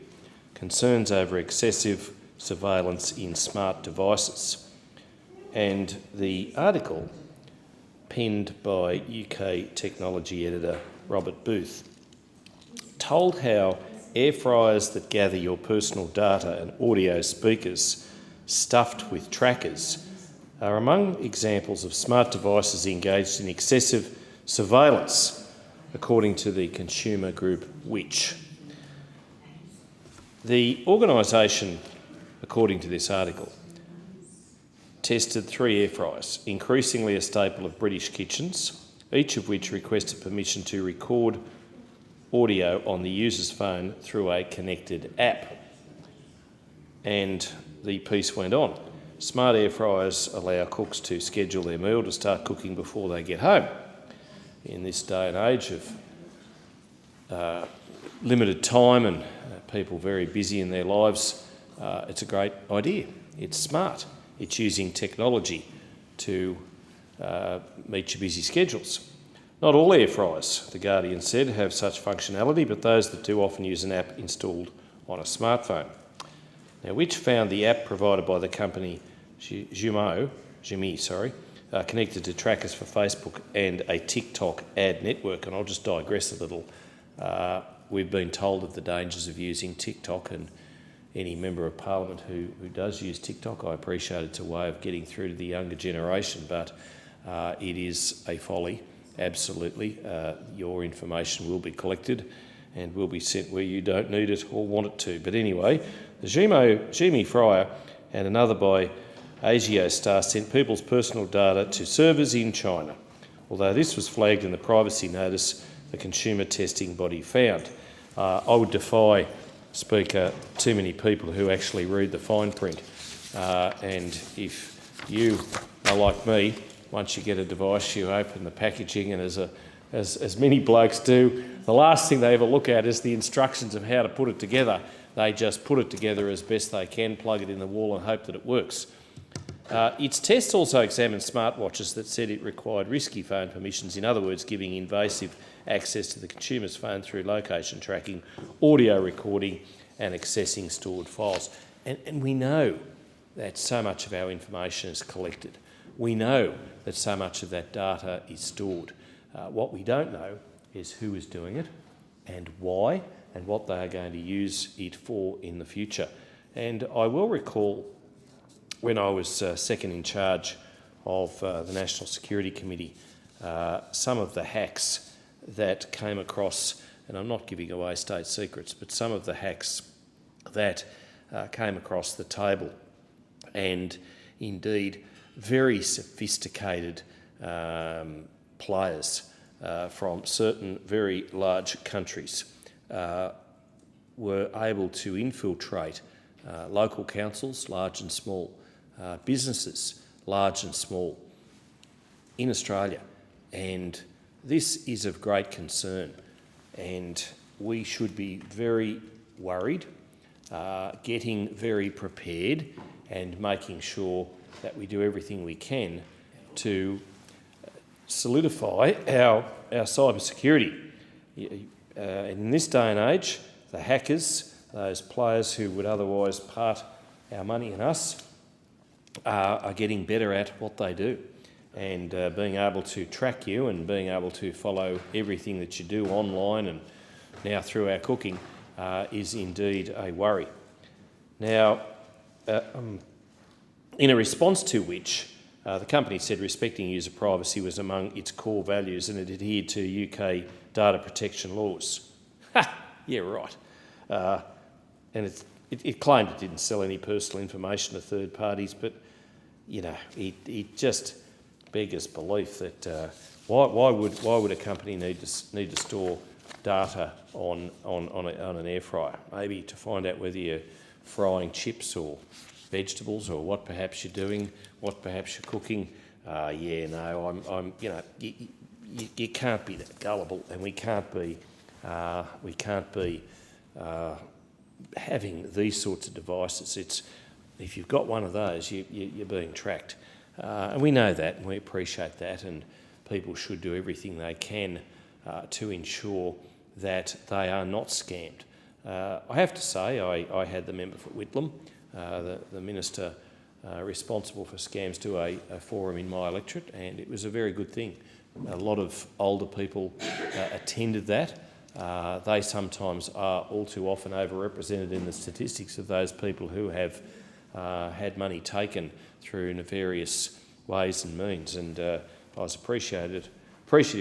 Concerns over excessive surveillance in smart devices." And the article, penned by UK technology editor Robert Booth, told how air fryers that gather your personal data and audio speakers stuffed with trackers are among examples of smart devices engaged in excessive surveillance, according to the consumer group Which. The organisation, according to this article, tested 3 air fryers, increasingly a staple of British kitchens, each of which requested permission to record audio on the user's phone through a connected app. And the piece went on. Smart air fryers allow cooks to schedule their meal to start cooking before they get home. In this day and age of limited time and people very busy in their lives, it's a great idea. It's smart. It's using technology to meet your busy schedules. Not all air fryers, The Guardian said, have such functionality, but those that do often use an app installed on a smartphone. Now, Which found the app provided by the company Jimmy, connected to trackers for Facebook and a TikTok ad network. And I'll just digress a little. We've been told of the dangers of using TikTok, and any member of Parliament who does use TikTok, I appreciate it's a way of getting through to the younger generation, but it is a folly, absolutely. Your information will be collected and will be sent where you don't need it or want it to. But anyway, the Jimmy fryer and another by AUSParliamentLive sent people's personal data to servers in China, although this was flagged in the privacy notice the consumer testing body found. I would defy, Speaker, too many people who actually read the fine print. And if you are like me, once you get a device, you open the packaging, and as many blokes do, the last thing they ever look at is the instructions of how to put it together. They just put it together as best they can, plug it in the wall and hope that it works. Its tests also examined smartwatches that said it required risky phone permissions, in other words, giving invasive access to the consumer's phone through location tracking, audio recording and accessing stored files. And we know that so much of our information is collected. We know that so much of that data is stored. What we don't know is who is doing it and why, and what they are going to use it for in the future. And I will recall when I was second in charge of the National Security Committee, some of the hacks that came across, and I'm not giving away state secrets, but some of the hacks that came across the table, and indeed very sophisticated players from certain very large countries were able to infiltrate local councils, large and small, businesses, large and small, in Australia. And this is of great concern, and we should be very worried, getting very prepared and making sure that we do everything we can to solidify our cyber security. In this day and age, the hackers, those players who would otherwise part our money and us, are getting better at what they do. And being able to track you and being able to follow everything that you do online and now through our cooking is indeed a worry. Now, in a response to which, The company said respecting user privacy was among its core values and it adhered to UK data protection laws. Ha! Yeah, right. And it claimed it didn't sell any personal information to third parties, but, you know, it just beggars belief that why would a company need to store data on an air fryer? Maybe to find out whether you're frying chips or vegetables or what perhaps you're doing, what perhaps you're cooking. Yeah, no, I'm you know, you can't be that gullible, and we can't be having these sorts of devices. If you've got one of those, you're being tracked. And we know that, and we appreciate that, and people should do everything they can to ensure that they are not scammed. I have to say, I had the member for Whitlam, the minister responsible for scams, do a forum in my electorate, and it was a very good thing. A lot of older people attended that. They sometimes are all too often overrepresented in the statistics of those people who have had money taken through nefarious ways and means, and I was appreciative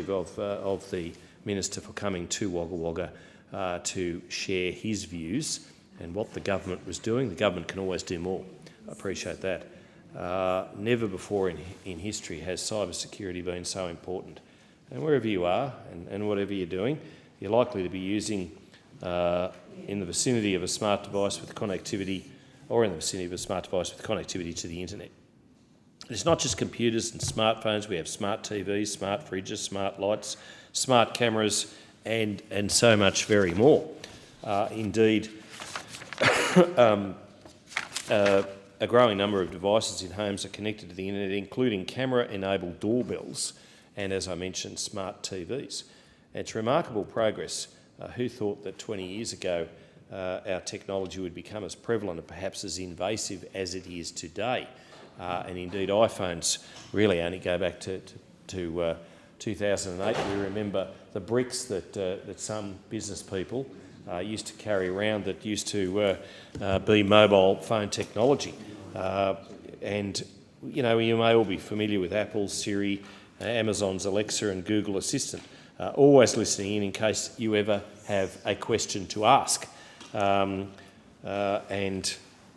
of the minister for coming to Wagga Wagga to share his views and what the government was doing. The government can always do more. I appreciate that. Never before in history has cyber security been so important. And wherever you are and whatever you're doing, you're likely to be using in the vicinity of a smart device with connectivity, or in the vicinity of a smart device with connectivity to the internet. It's not just computers and smartphones. We have smart TVs, smart fridges, smart lights, smart cameras, and so much very more. Indeed, a growing number of devices in homes are connected to the internet, including camera-enabled doorbells and, as I mentioned, smart TVs. It's remarkable progress. Who thought that 20 years ago our technology would become as prevalent and perhaps as invasive as it is today? And indeed, iPhones really only go back to 2008. We remember the bricks that some business people used to carry around that used to be mobile phone technology. And, you know, you may all be familiar with Apple's Siri, Amazon's Alexa and Google Assistant. Always listening in case you ever have a question to ask. And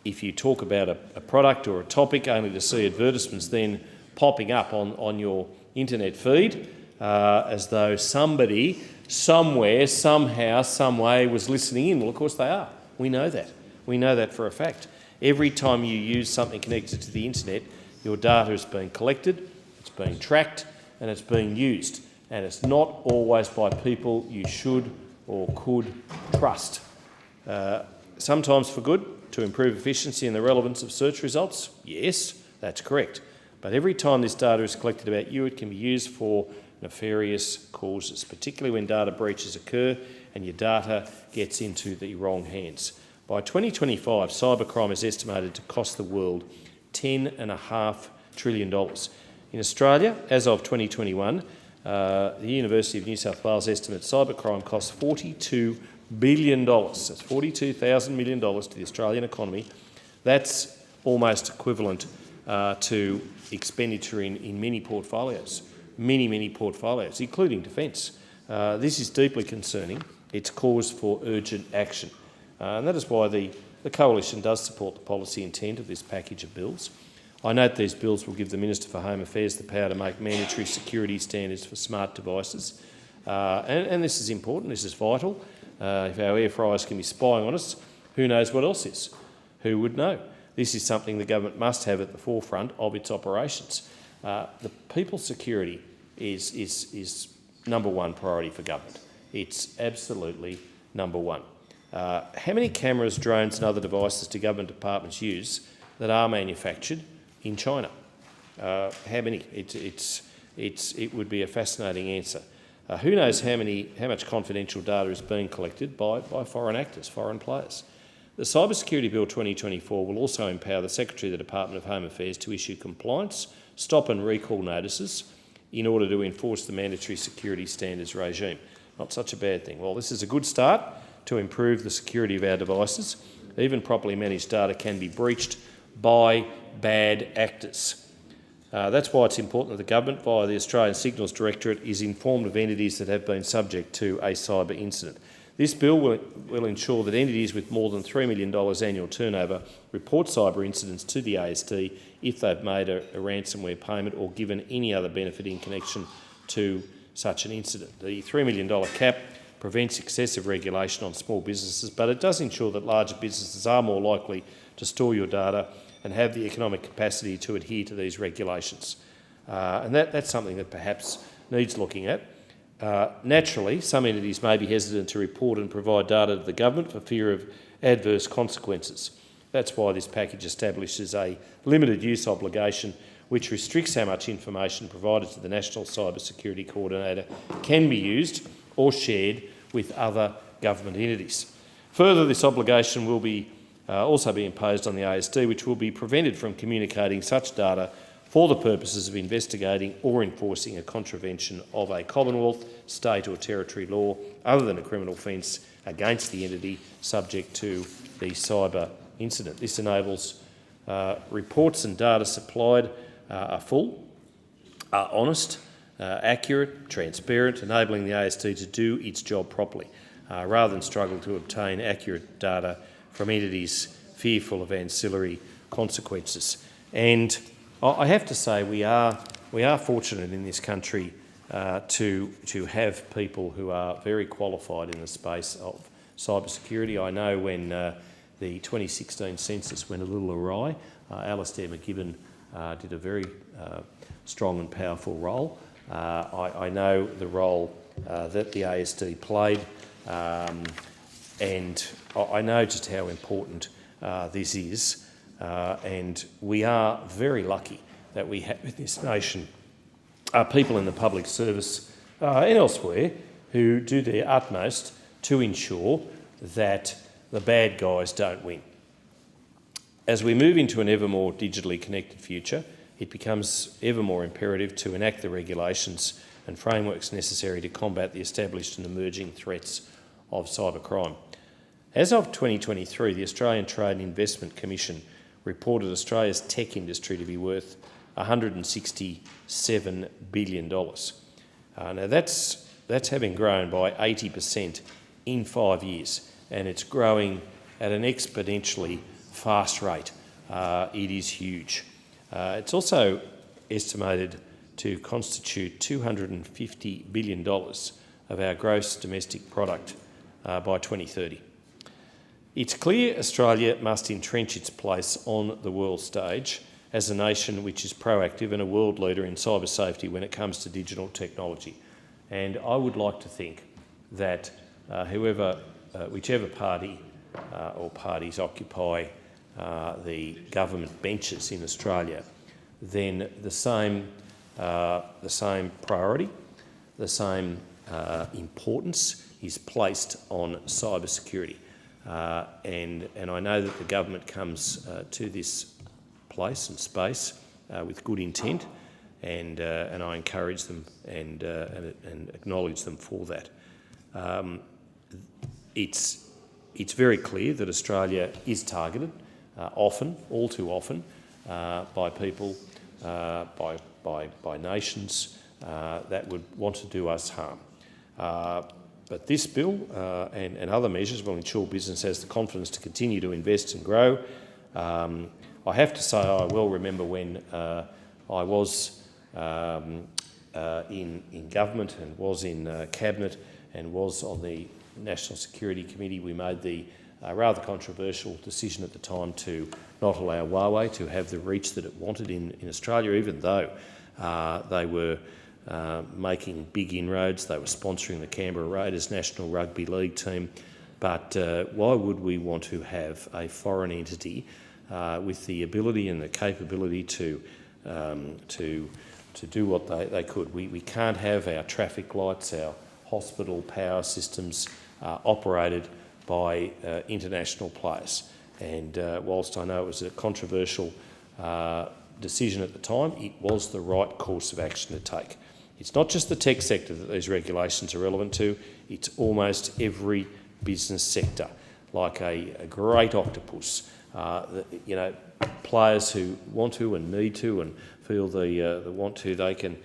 if you talk about a product or a topic, only to see advertisements then popping up on your internet feed, as though somebody, somewhere, somehow, some way was listening in. Well, of course they are. We know that. We know that for a fact. Every time you use something connected to the internet, your data is being collected, it's being tracked, and it's being used. And it's not always by people you should or could trust. Sometimes for good, to improve efficiency and the relevance of search results. Yes, that's correct. But every time this data is collected about you, it can be used for nefarious causes, particularly when data breaches occur and your data gets into the wrong hands. By 2025, cybercrime is estimated to cost the world $10.5 trillion. In Australia, as of 2021, the University of New South Wales estimates cybercrime costs $42 billion. That's $42,000 million to the Australian economy. That's almost equivalent to expenditure in many portfolios, many portfolios, including defence. This is deeply concerning. It's cause for urgent action. And that is why the Coalition does support the policy intent of this package of bills. I note these bills will give the Minister for Home Affairs the power to make mandatory security standards for smart devices. And this is important, this is vital. If our air fryers can be spying on us, who knows what else is? Who would know? This is something the government must have at the forefront of its operations. The people's security is number one priority for government. It's absolutely number one. How many cameras, drones and other devices do government departments use that are manufactured in China? How many? It would be a fascinating answer. Who knows how much confidential data is being collected by foreign actors, foreign players. The Cybersecurity Bill 2024 will also empower the Secretary of the Department of Home Affairs to issue compliance, stop and recall notices in order to enforce the mandatory security standards regime. Not such a bad thing. Well, this is a good start to improve the security of our devices. Even properly managed data can be breached by bad actors. That's why it's important that the government, via the Australian Signals Directorate, is informed of entities that have been subject to a cyber incident. This bill will ensure that entities with more than $3 million annual turnover report cyber incidents to the AST if they've made a ransomware payment or given any other benefit in connection to such an incident. The $3 million cap prevents excessive regulation on small businesses, but it does ensure that larger businesses are more likely to store your data and have the economic capacity to adhere to these regulations. And that's something that perhaps needs looking at. Naturally, some entities may be hesitant to report and provide data to the government for fear of adverse consequences. That's why this package establishes a limited use obligation which restricts how much information provided to the National Cyber Security Coordinator can be used or shared with other government entities. Further, this obligation will also be imposed on the AST, which will be prevented from communicating such data for the purposes of investigating or enforcing a contravention of a Commonwealth, state or territory law other than a criminal offence against the entity subject to the cyber incident. This enables reports and data supplied are full, are honest, accurate, transparent, enabling the AST to do its job properly, rather than struggle to obtain accurate data from entities fearful of ancillary consequences. And I have to say we are fortunate in this country to have people who are very qualified in the space of cybersecurity. I know when the 2016 census went a little awry, Alastair McGibbon did a very strong and powerful role. I know the role that the AST played, and I know just how important this is. And we are very lucky that we have in this nation people in the public service and elsewhere who do their utmost to ensure that the bad guys don't win. As we move into an ever more digitally connected future, it becomes ever more imperative to enact the regulations and frameworks necessary to combat the established and emerging threats of cybercrime. As of 2023, the Australian Trade and Investment Commission reported Australia's tech industry to be worth $167 billion. Now that's having grown by 80% in 5 years, and it's growing at an exponentially fast rate. It is huge. It's also estimated to constitute $250 billion of our gross domestic product by 2030. It's clear Australia must entrench its place on the world stage as a nation which is proactive and a world leader in cyber safety when it comes to digital technology. And I would like to think that whichever party or parties occupy the government benches in Australia, then the same priority, the same importance is placed on cyber security. And I know that the government comes to this place and space with good intent, and I encourage them and acknowledge them for that. It's very clear that Australia is targeted often, all too often, by people, by nations that would want to do us harm. But this bill and other measures will ensure business has the confidence to continue to invest and grow. I have to say I well remember when I was in government and was in cabinet and was on the National Security Committee. We made the rather controversial decision at the time to not allow Huawei to have the reach that it wanted in Australia, even though they were making big inroads. They were sponsoring the Canberra Raiders National Rugby League team. But why would we want to have a foreign entity with the ability and the capability to do what they could? We can't have our traffic lights, our hospital power systems operated by international players. And whilst I know it was a controversial decision at the time, it was the right course of action to take. It's not just the tech sector that these regulations are relevant to, it's almost every business sector. Like a great octopus, you know, players who want to and need to and feel the want to, they can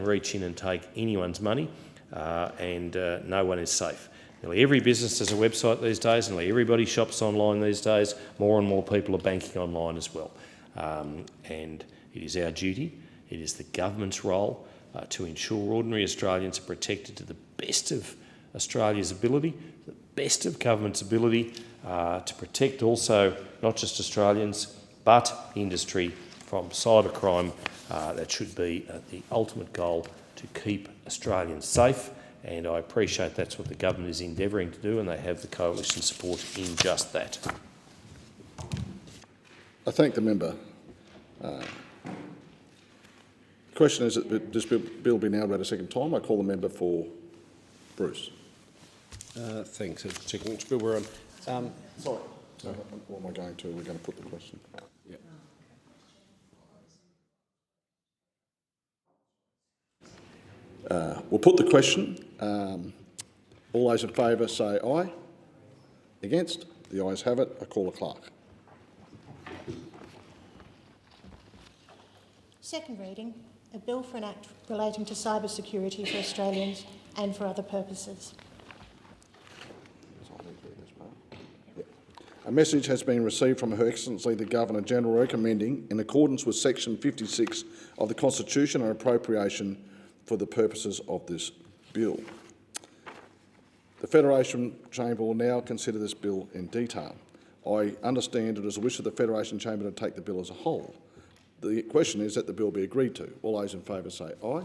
reach in and take anyone's money, and no one is safe. Nearly every business has a website these days, nearly everybody shops online these days. More and more people are banking online as well. And it is our duty, it is the government's role to ensure ordinary Australians are protected to the best of Australia's ability, the best of government's ability, to protect also not just Australians but industry from cybercrime. That should be the ultimate goal, to keep Australians safe, and I appreciate that's what the government is endeavouring to do, and they have the coalition support in just that. I thank the member. The question is that this bill be now read a second time. I call the member for Bruce. Thanks. Checking which bill we're on. Sorry. What am I going to? We're going to put the question. We'll put the question. All those in favour say aye. Against? The ayes have it. I call the clerk. Second reading, a bill for an act relating to cyber security for Australians and for other purposes. A message has been received from Her Excellency the Governor-General recommending, in accordance with Section 56 of the Constitution, an appropriation for the purposes of this bill. The Federation Chamber will now consider this bill in detail. I understand it is a wish of the Federation Chamber to take the bill as a whole. The question is that the bill be agreed to. All those in favour say aye.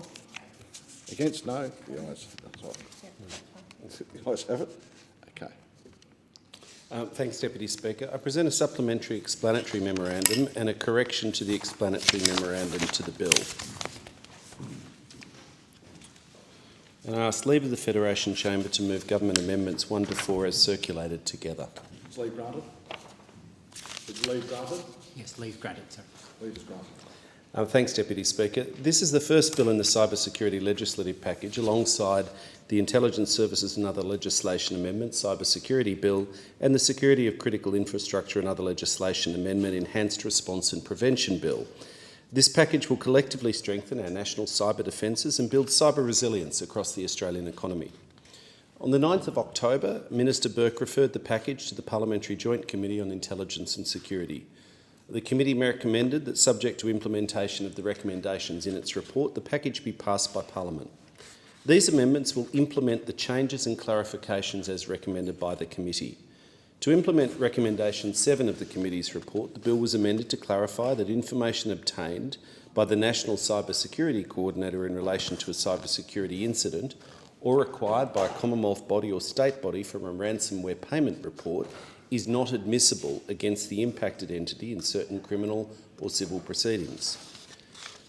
Against? No. The ayes, the ayes have it. Okay. Thanks, Deputy Speaker. I present a supplementary explanatory memorandum and a correction to the explanatory memorandum to the bill. And I ask leave of the Federation Chamber to move government amendments 1 to 4 as circulated together. Is leave granted? Is leave granted? Yes, leave granted, sir. Leave is granted. Thanks, Deputy Speaker. This is the first bill in the cyber security legislative package, alongside the Intelligence Services and Other Legislation Amendment, Cyber Security Bill, and the Security of Critical Infrastructure and Other Legislation Amendment, Enhanced Response and Prevention Bill. This package will collectively strengthen our national cyber defences and build cyber resilience across the Australian economy. On the 9th of October, Minister Burke referred the package to the Parliamentary Joint Committee on Intelligence and Security. The committee recommended that, subject to implementation of the recommendations in its report, the package be passed by Parliament. These amendments will implement the changes and clarifications as recommended by the committee. To implement Recommendation 7 of the committee's report, the bill was amended to clarify that information obtained by the National Cyber Security Coordinator in relation to a cyber security incident, or acquired by a Commonwealth body or state body from a ransomware payment report, is not admissible against the impacted entity in certain criminal or civil proceedings.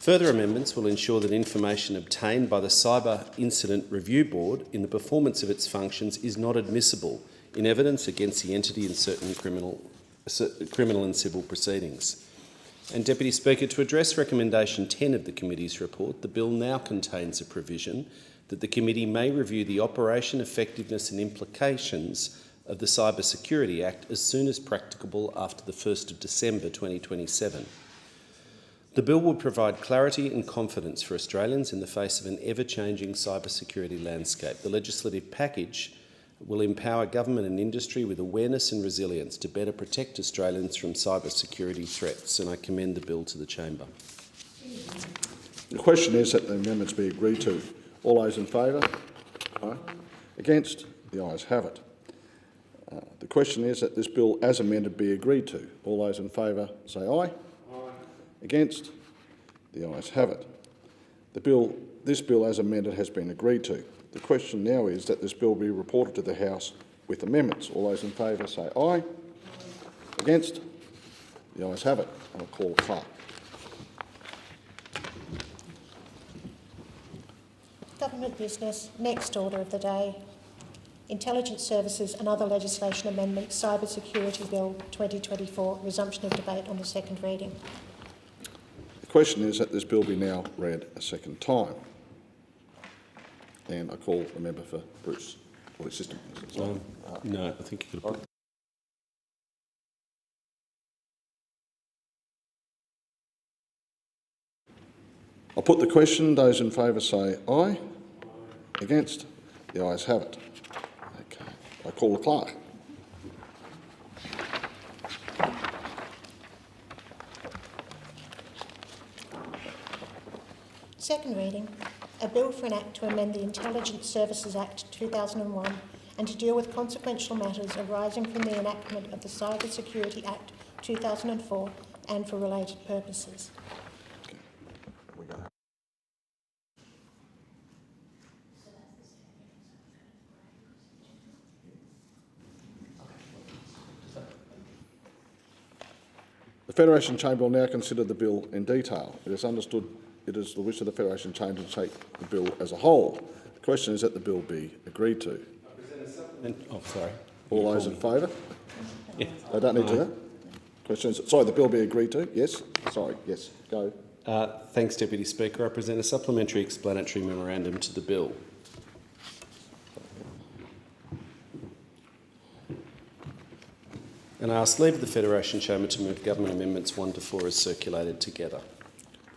Further amendments will ensure that information obtained by the Cyber Incident Review Board in the performance of its functions is not admissible in evidence against the entity in certain criminal and civil proceedings. And, Deputy Speaker, to address Recommendation 10 of the committee's report, the bill now contains a provision that the committee may review the operation, effectiveness and implications of the Cyber Security Act as soon as practicable after the 1st of December 2027. The bill will provide clarity and confidence for Australians in the face of an ever-changing cyber security landscape. The legislative package will empower government and industry with awareness and resilience to better protect Australians from cyber security threats, and I commend the bill to the Chamber. The question is that the amendments be agreed to. All those in favour? Aye. Against? The ayes have it. The question is that this bill as amended be agreed to. All those in favour say aye. Aye. Against? The ayes have it. This bill as amended has been agreed to. The question now is that this bill be reported to the House with amendments. All those in favour say aye. Aye. Against? The ayes have it. I'll call the clerk. Government business, next order of the day. Intelligence Services and Other Legislation Amendment, Cyber Security Bill 2024, resumption of debate on the second reading. The question is that this bill be now read a second time. And I call the member for Bruce, or assistant. No, I think you could have put I'll put the question. Those in favour say aye. Against? The ayes have it. Okay. I call the clerk. Second reading. A bill for an act to amend the Intelligence Services Act 2001 and to deal with consequential matters arising from the enactment of the Cyber Security Act 2004 and for related purposes. The Federation Chamber will now consider the bill in detail. It is understood it is the wish of the Federation Chamber to take the bill as a whole. The question is that the bill be agreed to. Oh, sorry. All those in favour? Yeah. They don't need to know. Questions? Sorry, the bill be agreed to? Yes? Sorry, yes. Go. Thanks, Deputy Speaker. I present a supplementary explanatory memorandum to the bill. And I ask leave of the Federation Chamber to move Government Amendments 1 to 4 as circulated together.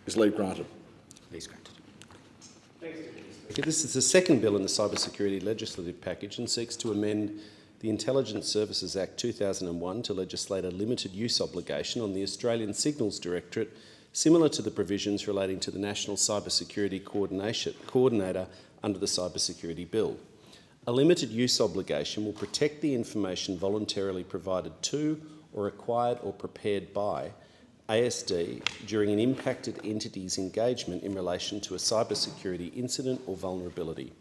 Is leave granted? Leave granted. Thanks, Deputy Speaker. This is the second bill in the Cyber Security legislative package and seeks to amend the Intelligence Services Act 2001 to legislate a limited use obligation on the Australian Signals Directorate, similar to the provisions relating to the National Cyber Security Coordinator under the Cyber Security Bill. A limited use obligation will protect the information voluntarily provided to or acquired or prepared by ASD during an impacted entity's engagement in relation to a cybersecurity incident or vulnerability.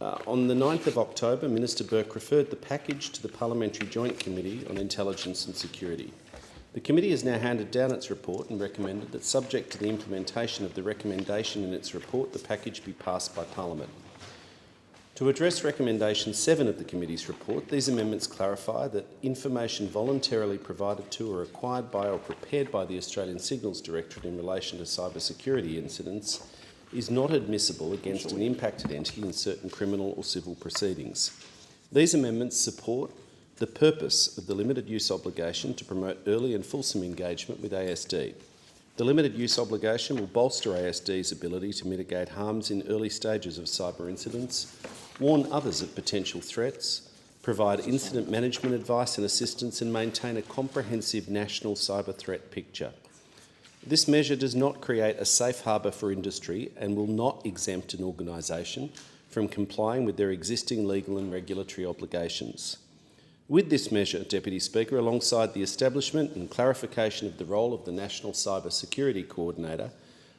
On the 9th of October, Minister Burke referred the package to the Parliamentary Joint Committee on Intelligence and Security. The committee has now handed down its report and recommended that, subject to the implementation of the recommendation in its report, the package be passed by Parliament. To address recommendation 7 of the committee's report, these amendments clarify that information voluntarily provided to or acquired by or prepared by the Australian Signals Directorate in relation to cybersecurity incidents is not admissible against an impacted entity in certain criminal or civil proceedings. These amendments support the purpose of the limited use obligation to promote early and fulsome engagement with ASD. The limited use obligation will bolster ASD's ability to mitigate harms in early stages of cyber incidents, warn others of potential threats, provide incident management advice and assistance, and maintain a comprehensive national cyber threat picture. This measure does not create a safe harbour for industry and will not exempt an organisation from complying with their existing legal and regulatory obligations. With this measure, Deputy Speaker, alongside the establishment and clarification of the role of the National Cyber Security Coordinator,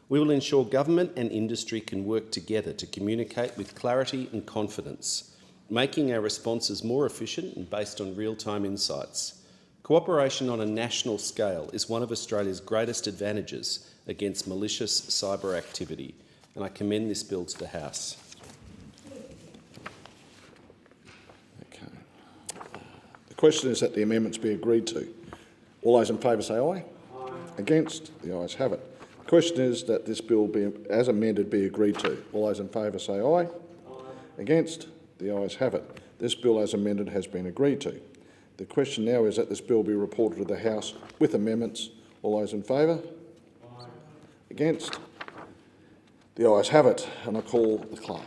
we will ensure government and industry can work together to communicate with clarity and confidence, making our responses more efficient and based on real-time insights. Cooperation on a national scale is one of Australia's greatest advantages against malicious cyber activity, and I commend this bill to the House. The question is that the amendments be agreed to. All those in favour say aye. Aye. Against? The ayes have it. The question is that this bill be, as amended, be agreed to. All those in favour say aye. Aye. Against? The ayes have it. This bill as amended has been agreed to. The question now is that this bill be reported to the House with amendments. All those in favour? Aye. Against? The ayes have it, and I call the clerk.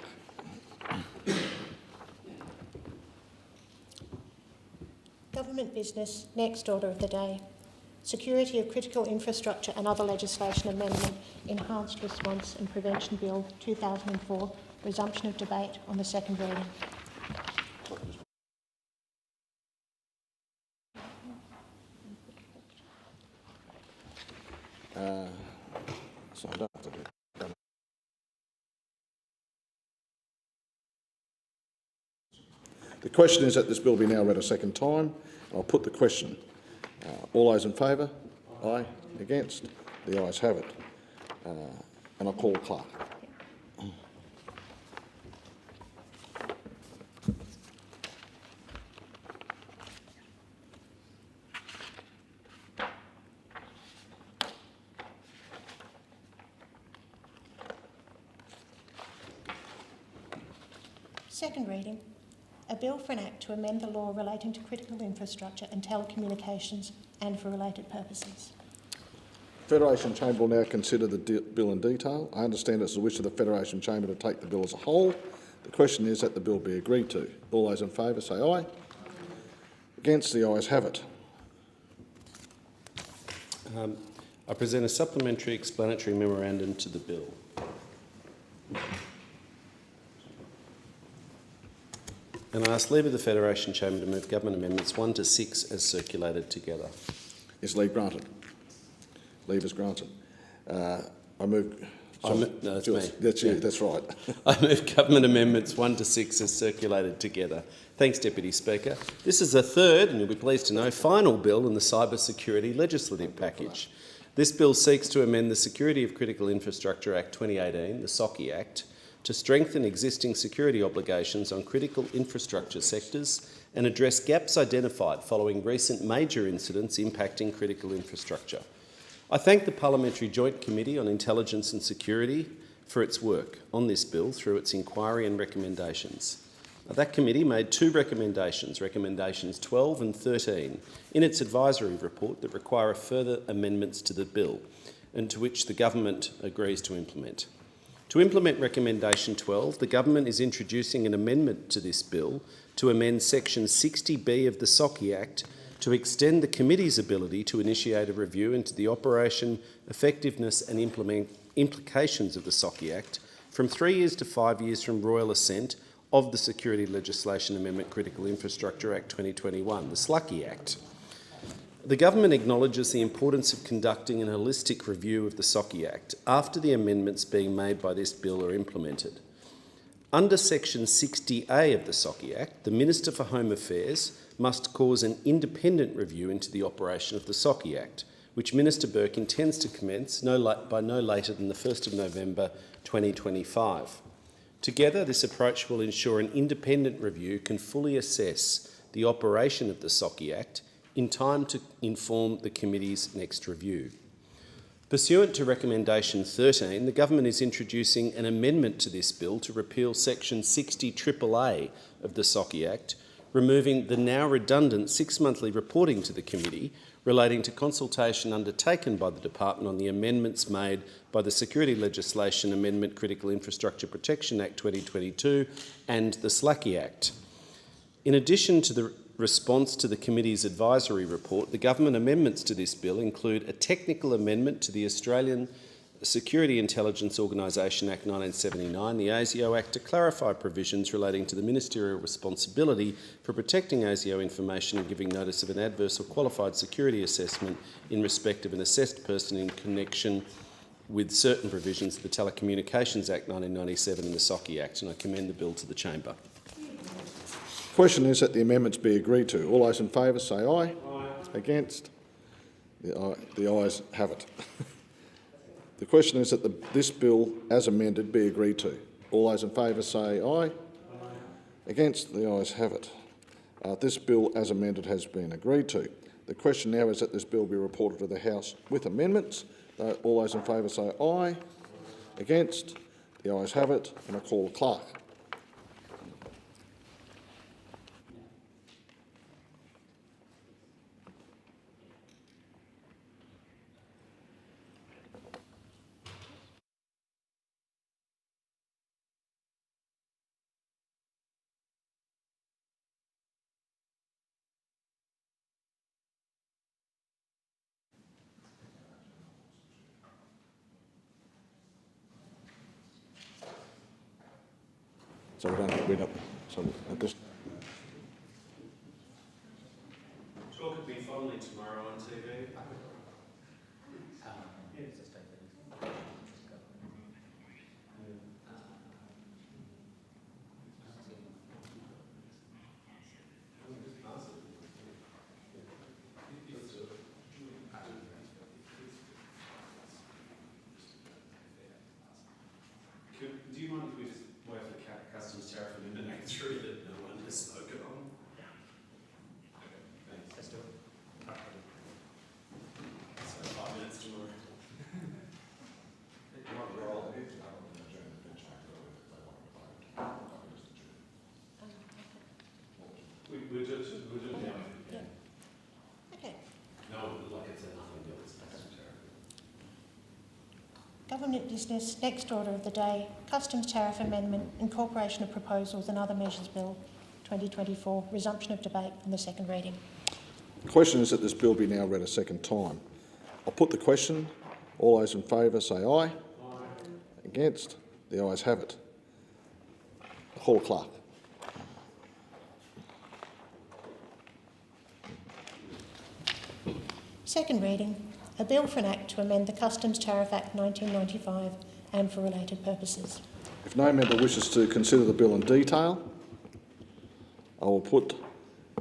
Government business, next order of the day. Security of Critical Infrastructure and Other Legislation Amendment, Enhanced Response and Prevention Bill 2004, resumption of debate on the second reading. So I don't have to do that. The question is that this bill be now read a second time. I'll put the question. All those in favour? Aye. Against? The ayes have it. And I'll call the clerk. Second reading. A bill for an act to amend the law relating to critical infrastructure and telecommunications and for related purposes. The Federation Chamber will now consider the bill in detail. I understand it's the wish of the Federation Chamber to take the bill as a whole. The question is that the bill be agreed to. All those in favour say aye. Against, the ayes have it. I present a supplementary explanatory memorandum to the bill. And I ask leave of the Federation Chamber to move Government Amendments 1 to 6 as circulated together. Is leave granted? Leave is granted. I move... No, it's me. That's you, that's right. I move Government Amendments 1 to 6 as circulated together. Thanks, Deputy Speaker. This is the third, and you'll be pleased to know, final bill in the cyber security legislative package. This bill seeks to amend the Security of Critical Infrastructure Act 2018, the SOCI Act, to strengthen existing security obligations on critical infrastructure sectors and address gaps identified following recent major incidents impacting critical infrastructure. I thank the Parliamentary Joint Committee on Intelligence and Security for its work on this bill through its inquiry and recommendations. That committee made two recommendations, recommendations 12 and 13, in its advisory report that require further amendments to the bill and to which the government agrees to implement. To implement recommendation 12, the government is introducing an amendment to this bill to amend section 60B of the SOCI Act to extend the committee's ability to initiate a review into the operation, effectiveness and implications of the SOCI Act from 3 years to 5 years from royal assent of the Security Legislation Amendment Critical Infrastructure Act 2021, the SLUCI Act. The government acknowledges the importance of conducting an holistic review of the SOCI Act after the amendments being made by this bill are implemented. Under section 60A of the SOCI Act, the Minister for Home Affairs must cause an independent review into the operation of the SOCI Act, which Minister Burke intends to commence by no later than the 1st of November 2025. Together, this approach will ensure an independent review can fully assess the operation of the SOCI Act in time to inform the committee's next review. Pursuant to recommendation 13, the government is introducing an amendment to this bill to repeal section 60AAA of the SOCI Act, removing the now redundant 6-monthly reporting to the committee relating to consultation undertaken by the department on the amendments made by the Security Legislation Amendment Critical Infrastructure Protection Act 2022 and the SLUCI Act. In addition to the response to the committee's advisory report, the government amendments to this bill include a technical amendment to the Australian Security Intelligence Organisation Act 1979, the ASIO Act, to clarify provisions relating to the ministerial responsibility for protecting ASIO information and giving notice of an adverse or qualified security assessment in respect of an assessed person in connection with certain provisions of the Telecommunications Act 1997 and the SOCI Act, and I commend the bill to the Chamber. The question is that the amendments be agreed to. All those in favour say aye. Aye. Against? The ayes have it. The question is that this bill, as amended, be agreed to. All those in favour say aye. Aye. Against? The ayes have it. This bill, as amended, has been agreed to. The question now is that this bill be reported to the House with amendments. All those in favour say aye. Against? The ayes have it. And I call the clerk. So we don't. So at this. Talk could be fondly tomorrow on TV. Do you mind if we just wait for the customs tariff and then make sure that no one has spoken on? Okay, thanks. Let's do it. So 5 minutes tomorrow. We'll do it now. Yeah. Okay. No, like it's a nothing deal, it's customs tariff. Government business, next order of the day, Customs Tariff Amendment, Incorporation of Proposals and Other Measures Bill 2024, resumption of debate on the second reading. The question is that this bill be now read a second time. I'll put the question. All those in favour say aye. Aye. Against? The ayes have it. Call clerk. Second reading, a bill for an act to amend the Customs Tariff Act 1995 and for related purposes. If no member wishes to consider the bill in detail, I will put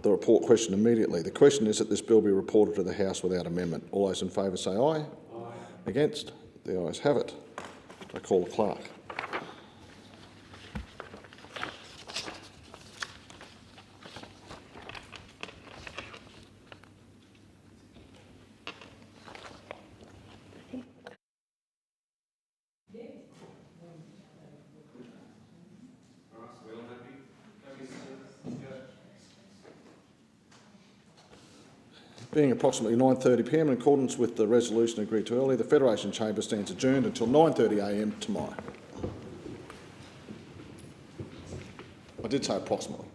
the report question immediately. The question is that this bill be reported to the House without amendment. All those in favour say aye. Aye. Against? The ayes have it. I call the clerk. Being approximately 9:30 p.m, in accordance with the resolution agreed to earlier, the Federation Chamber stands adjourned until 9:30 a.m. tomorrow. I did say approximately.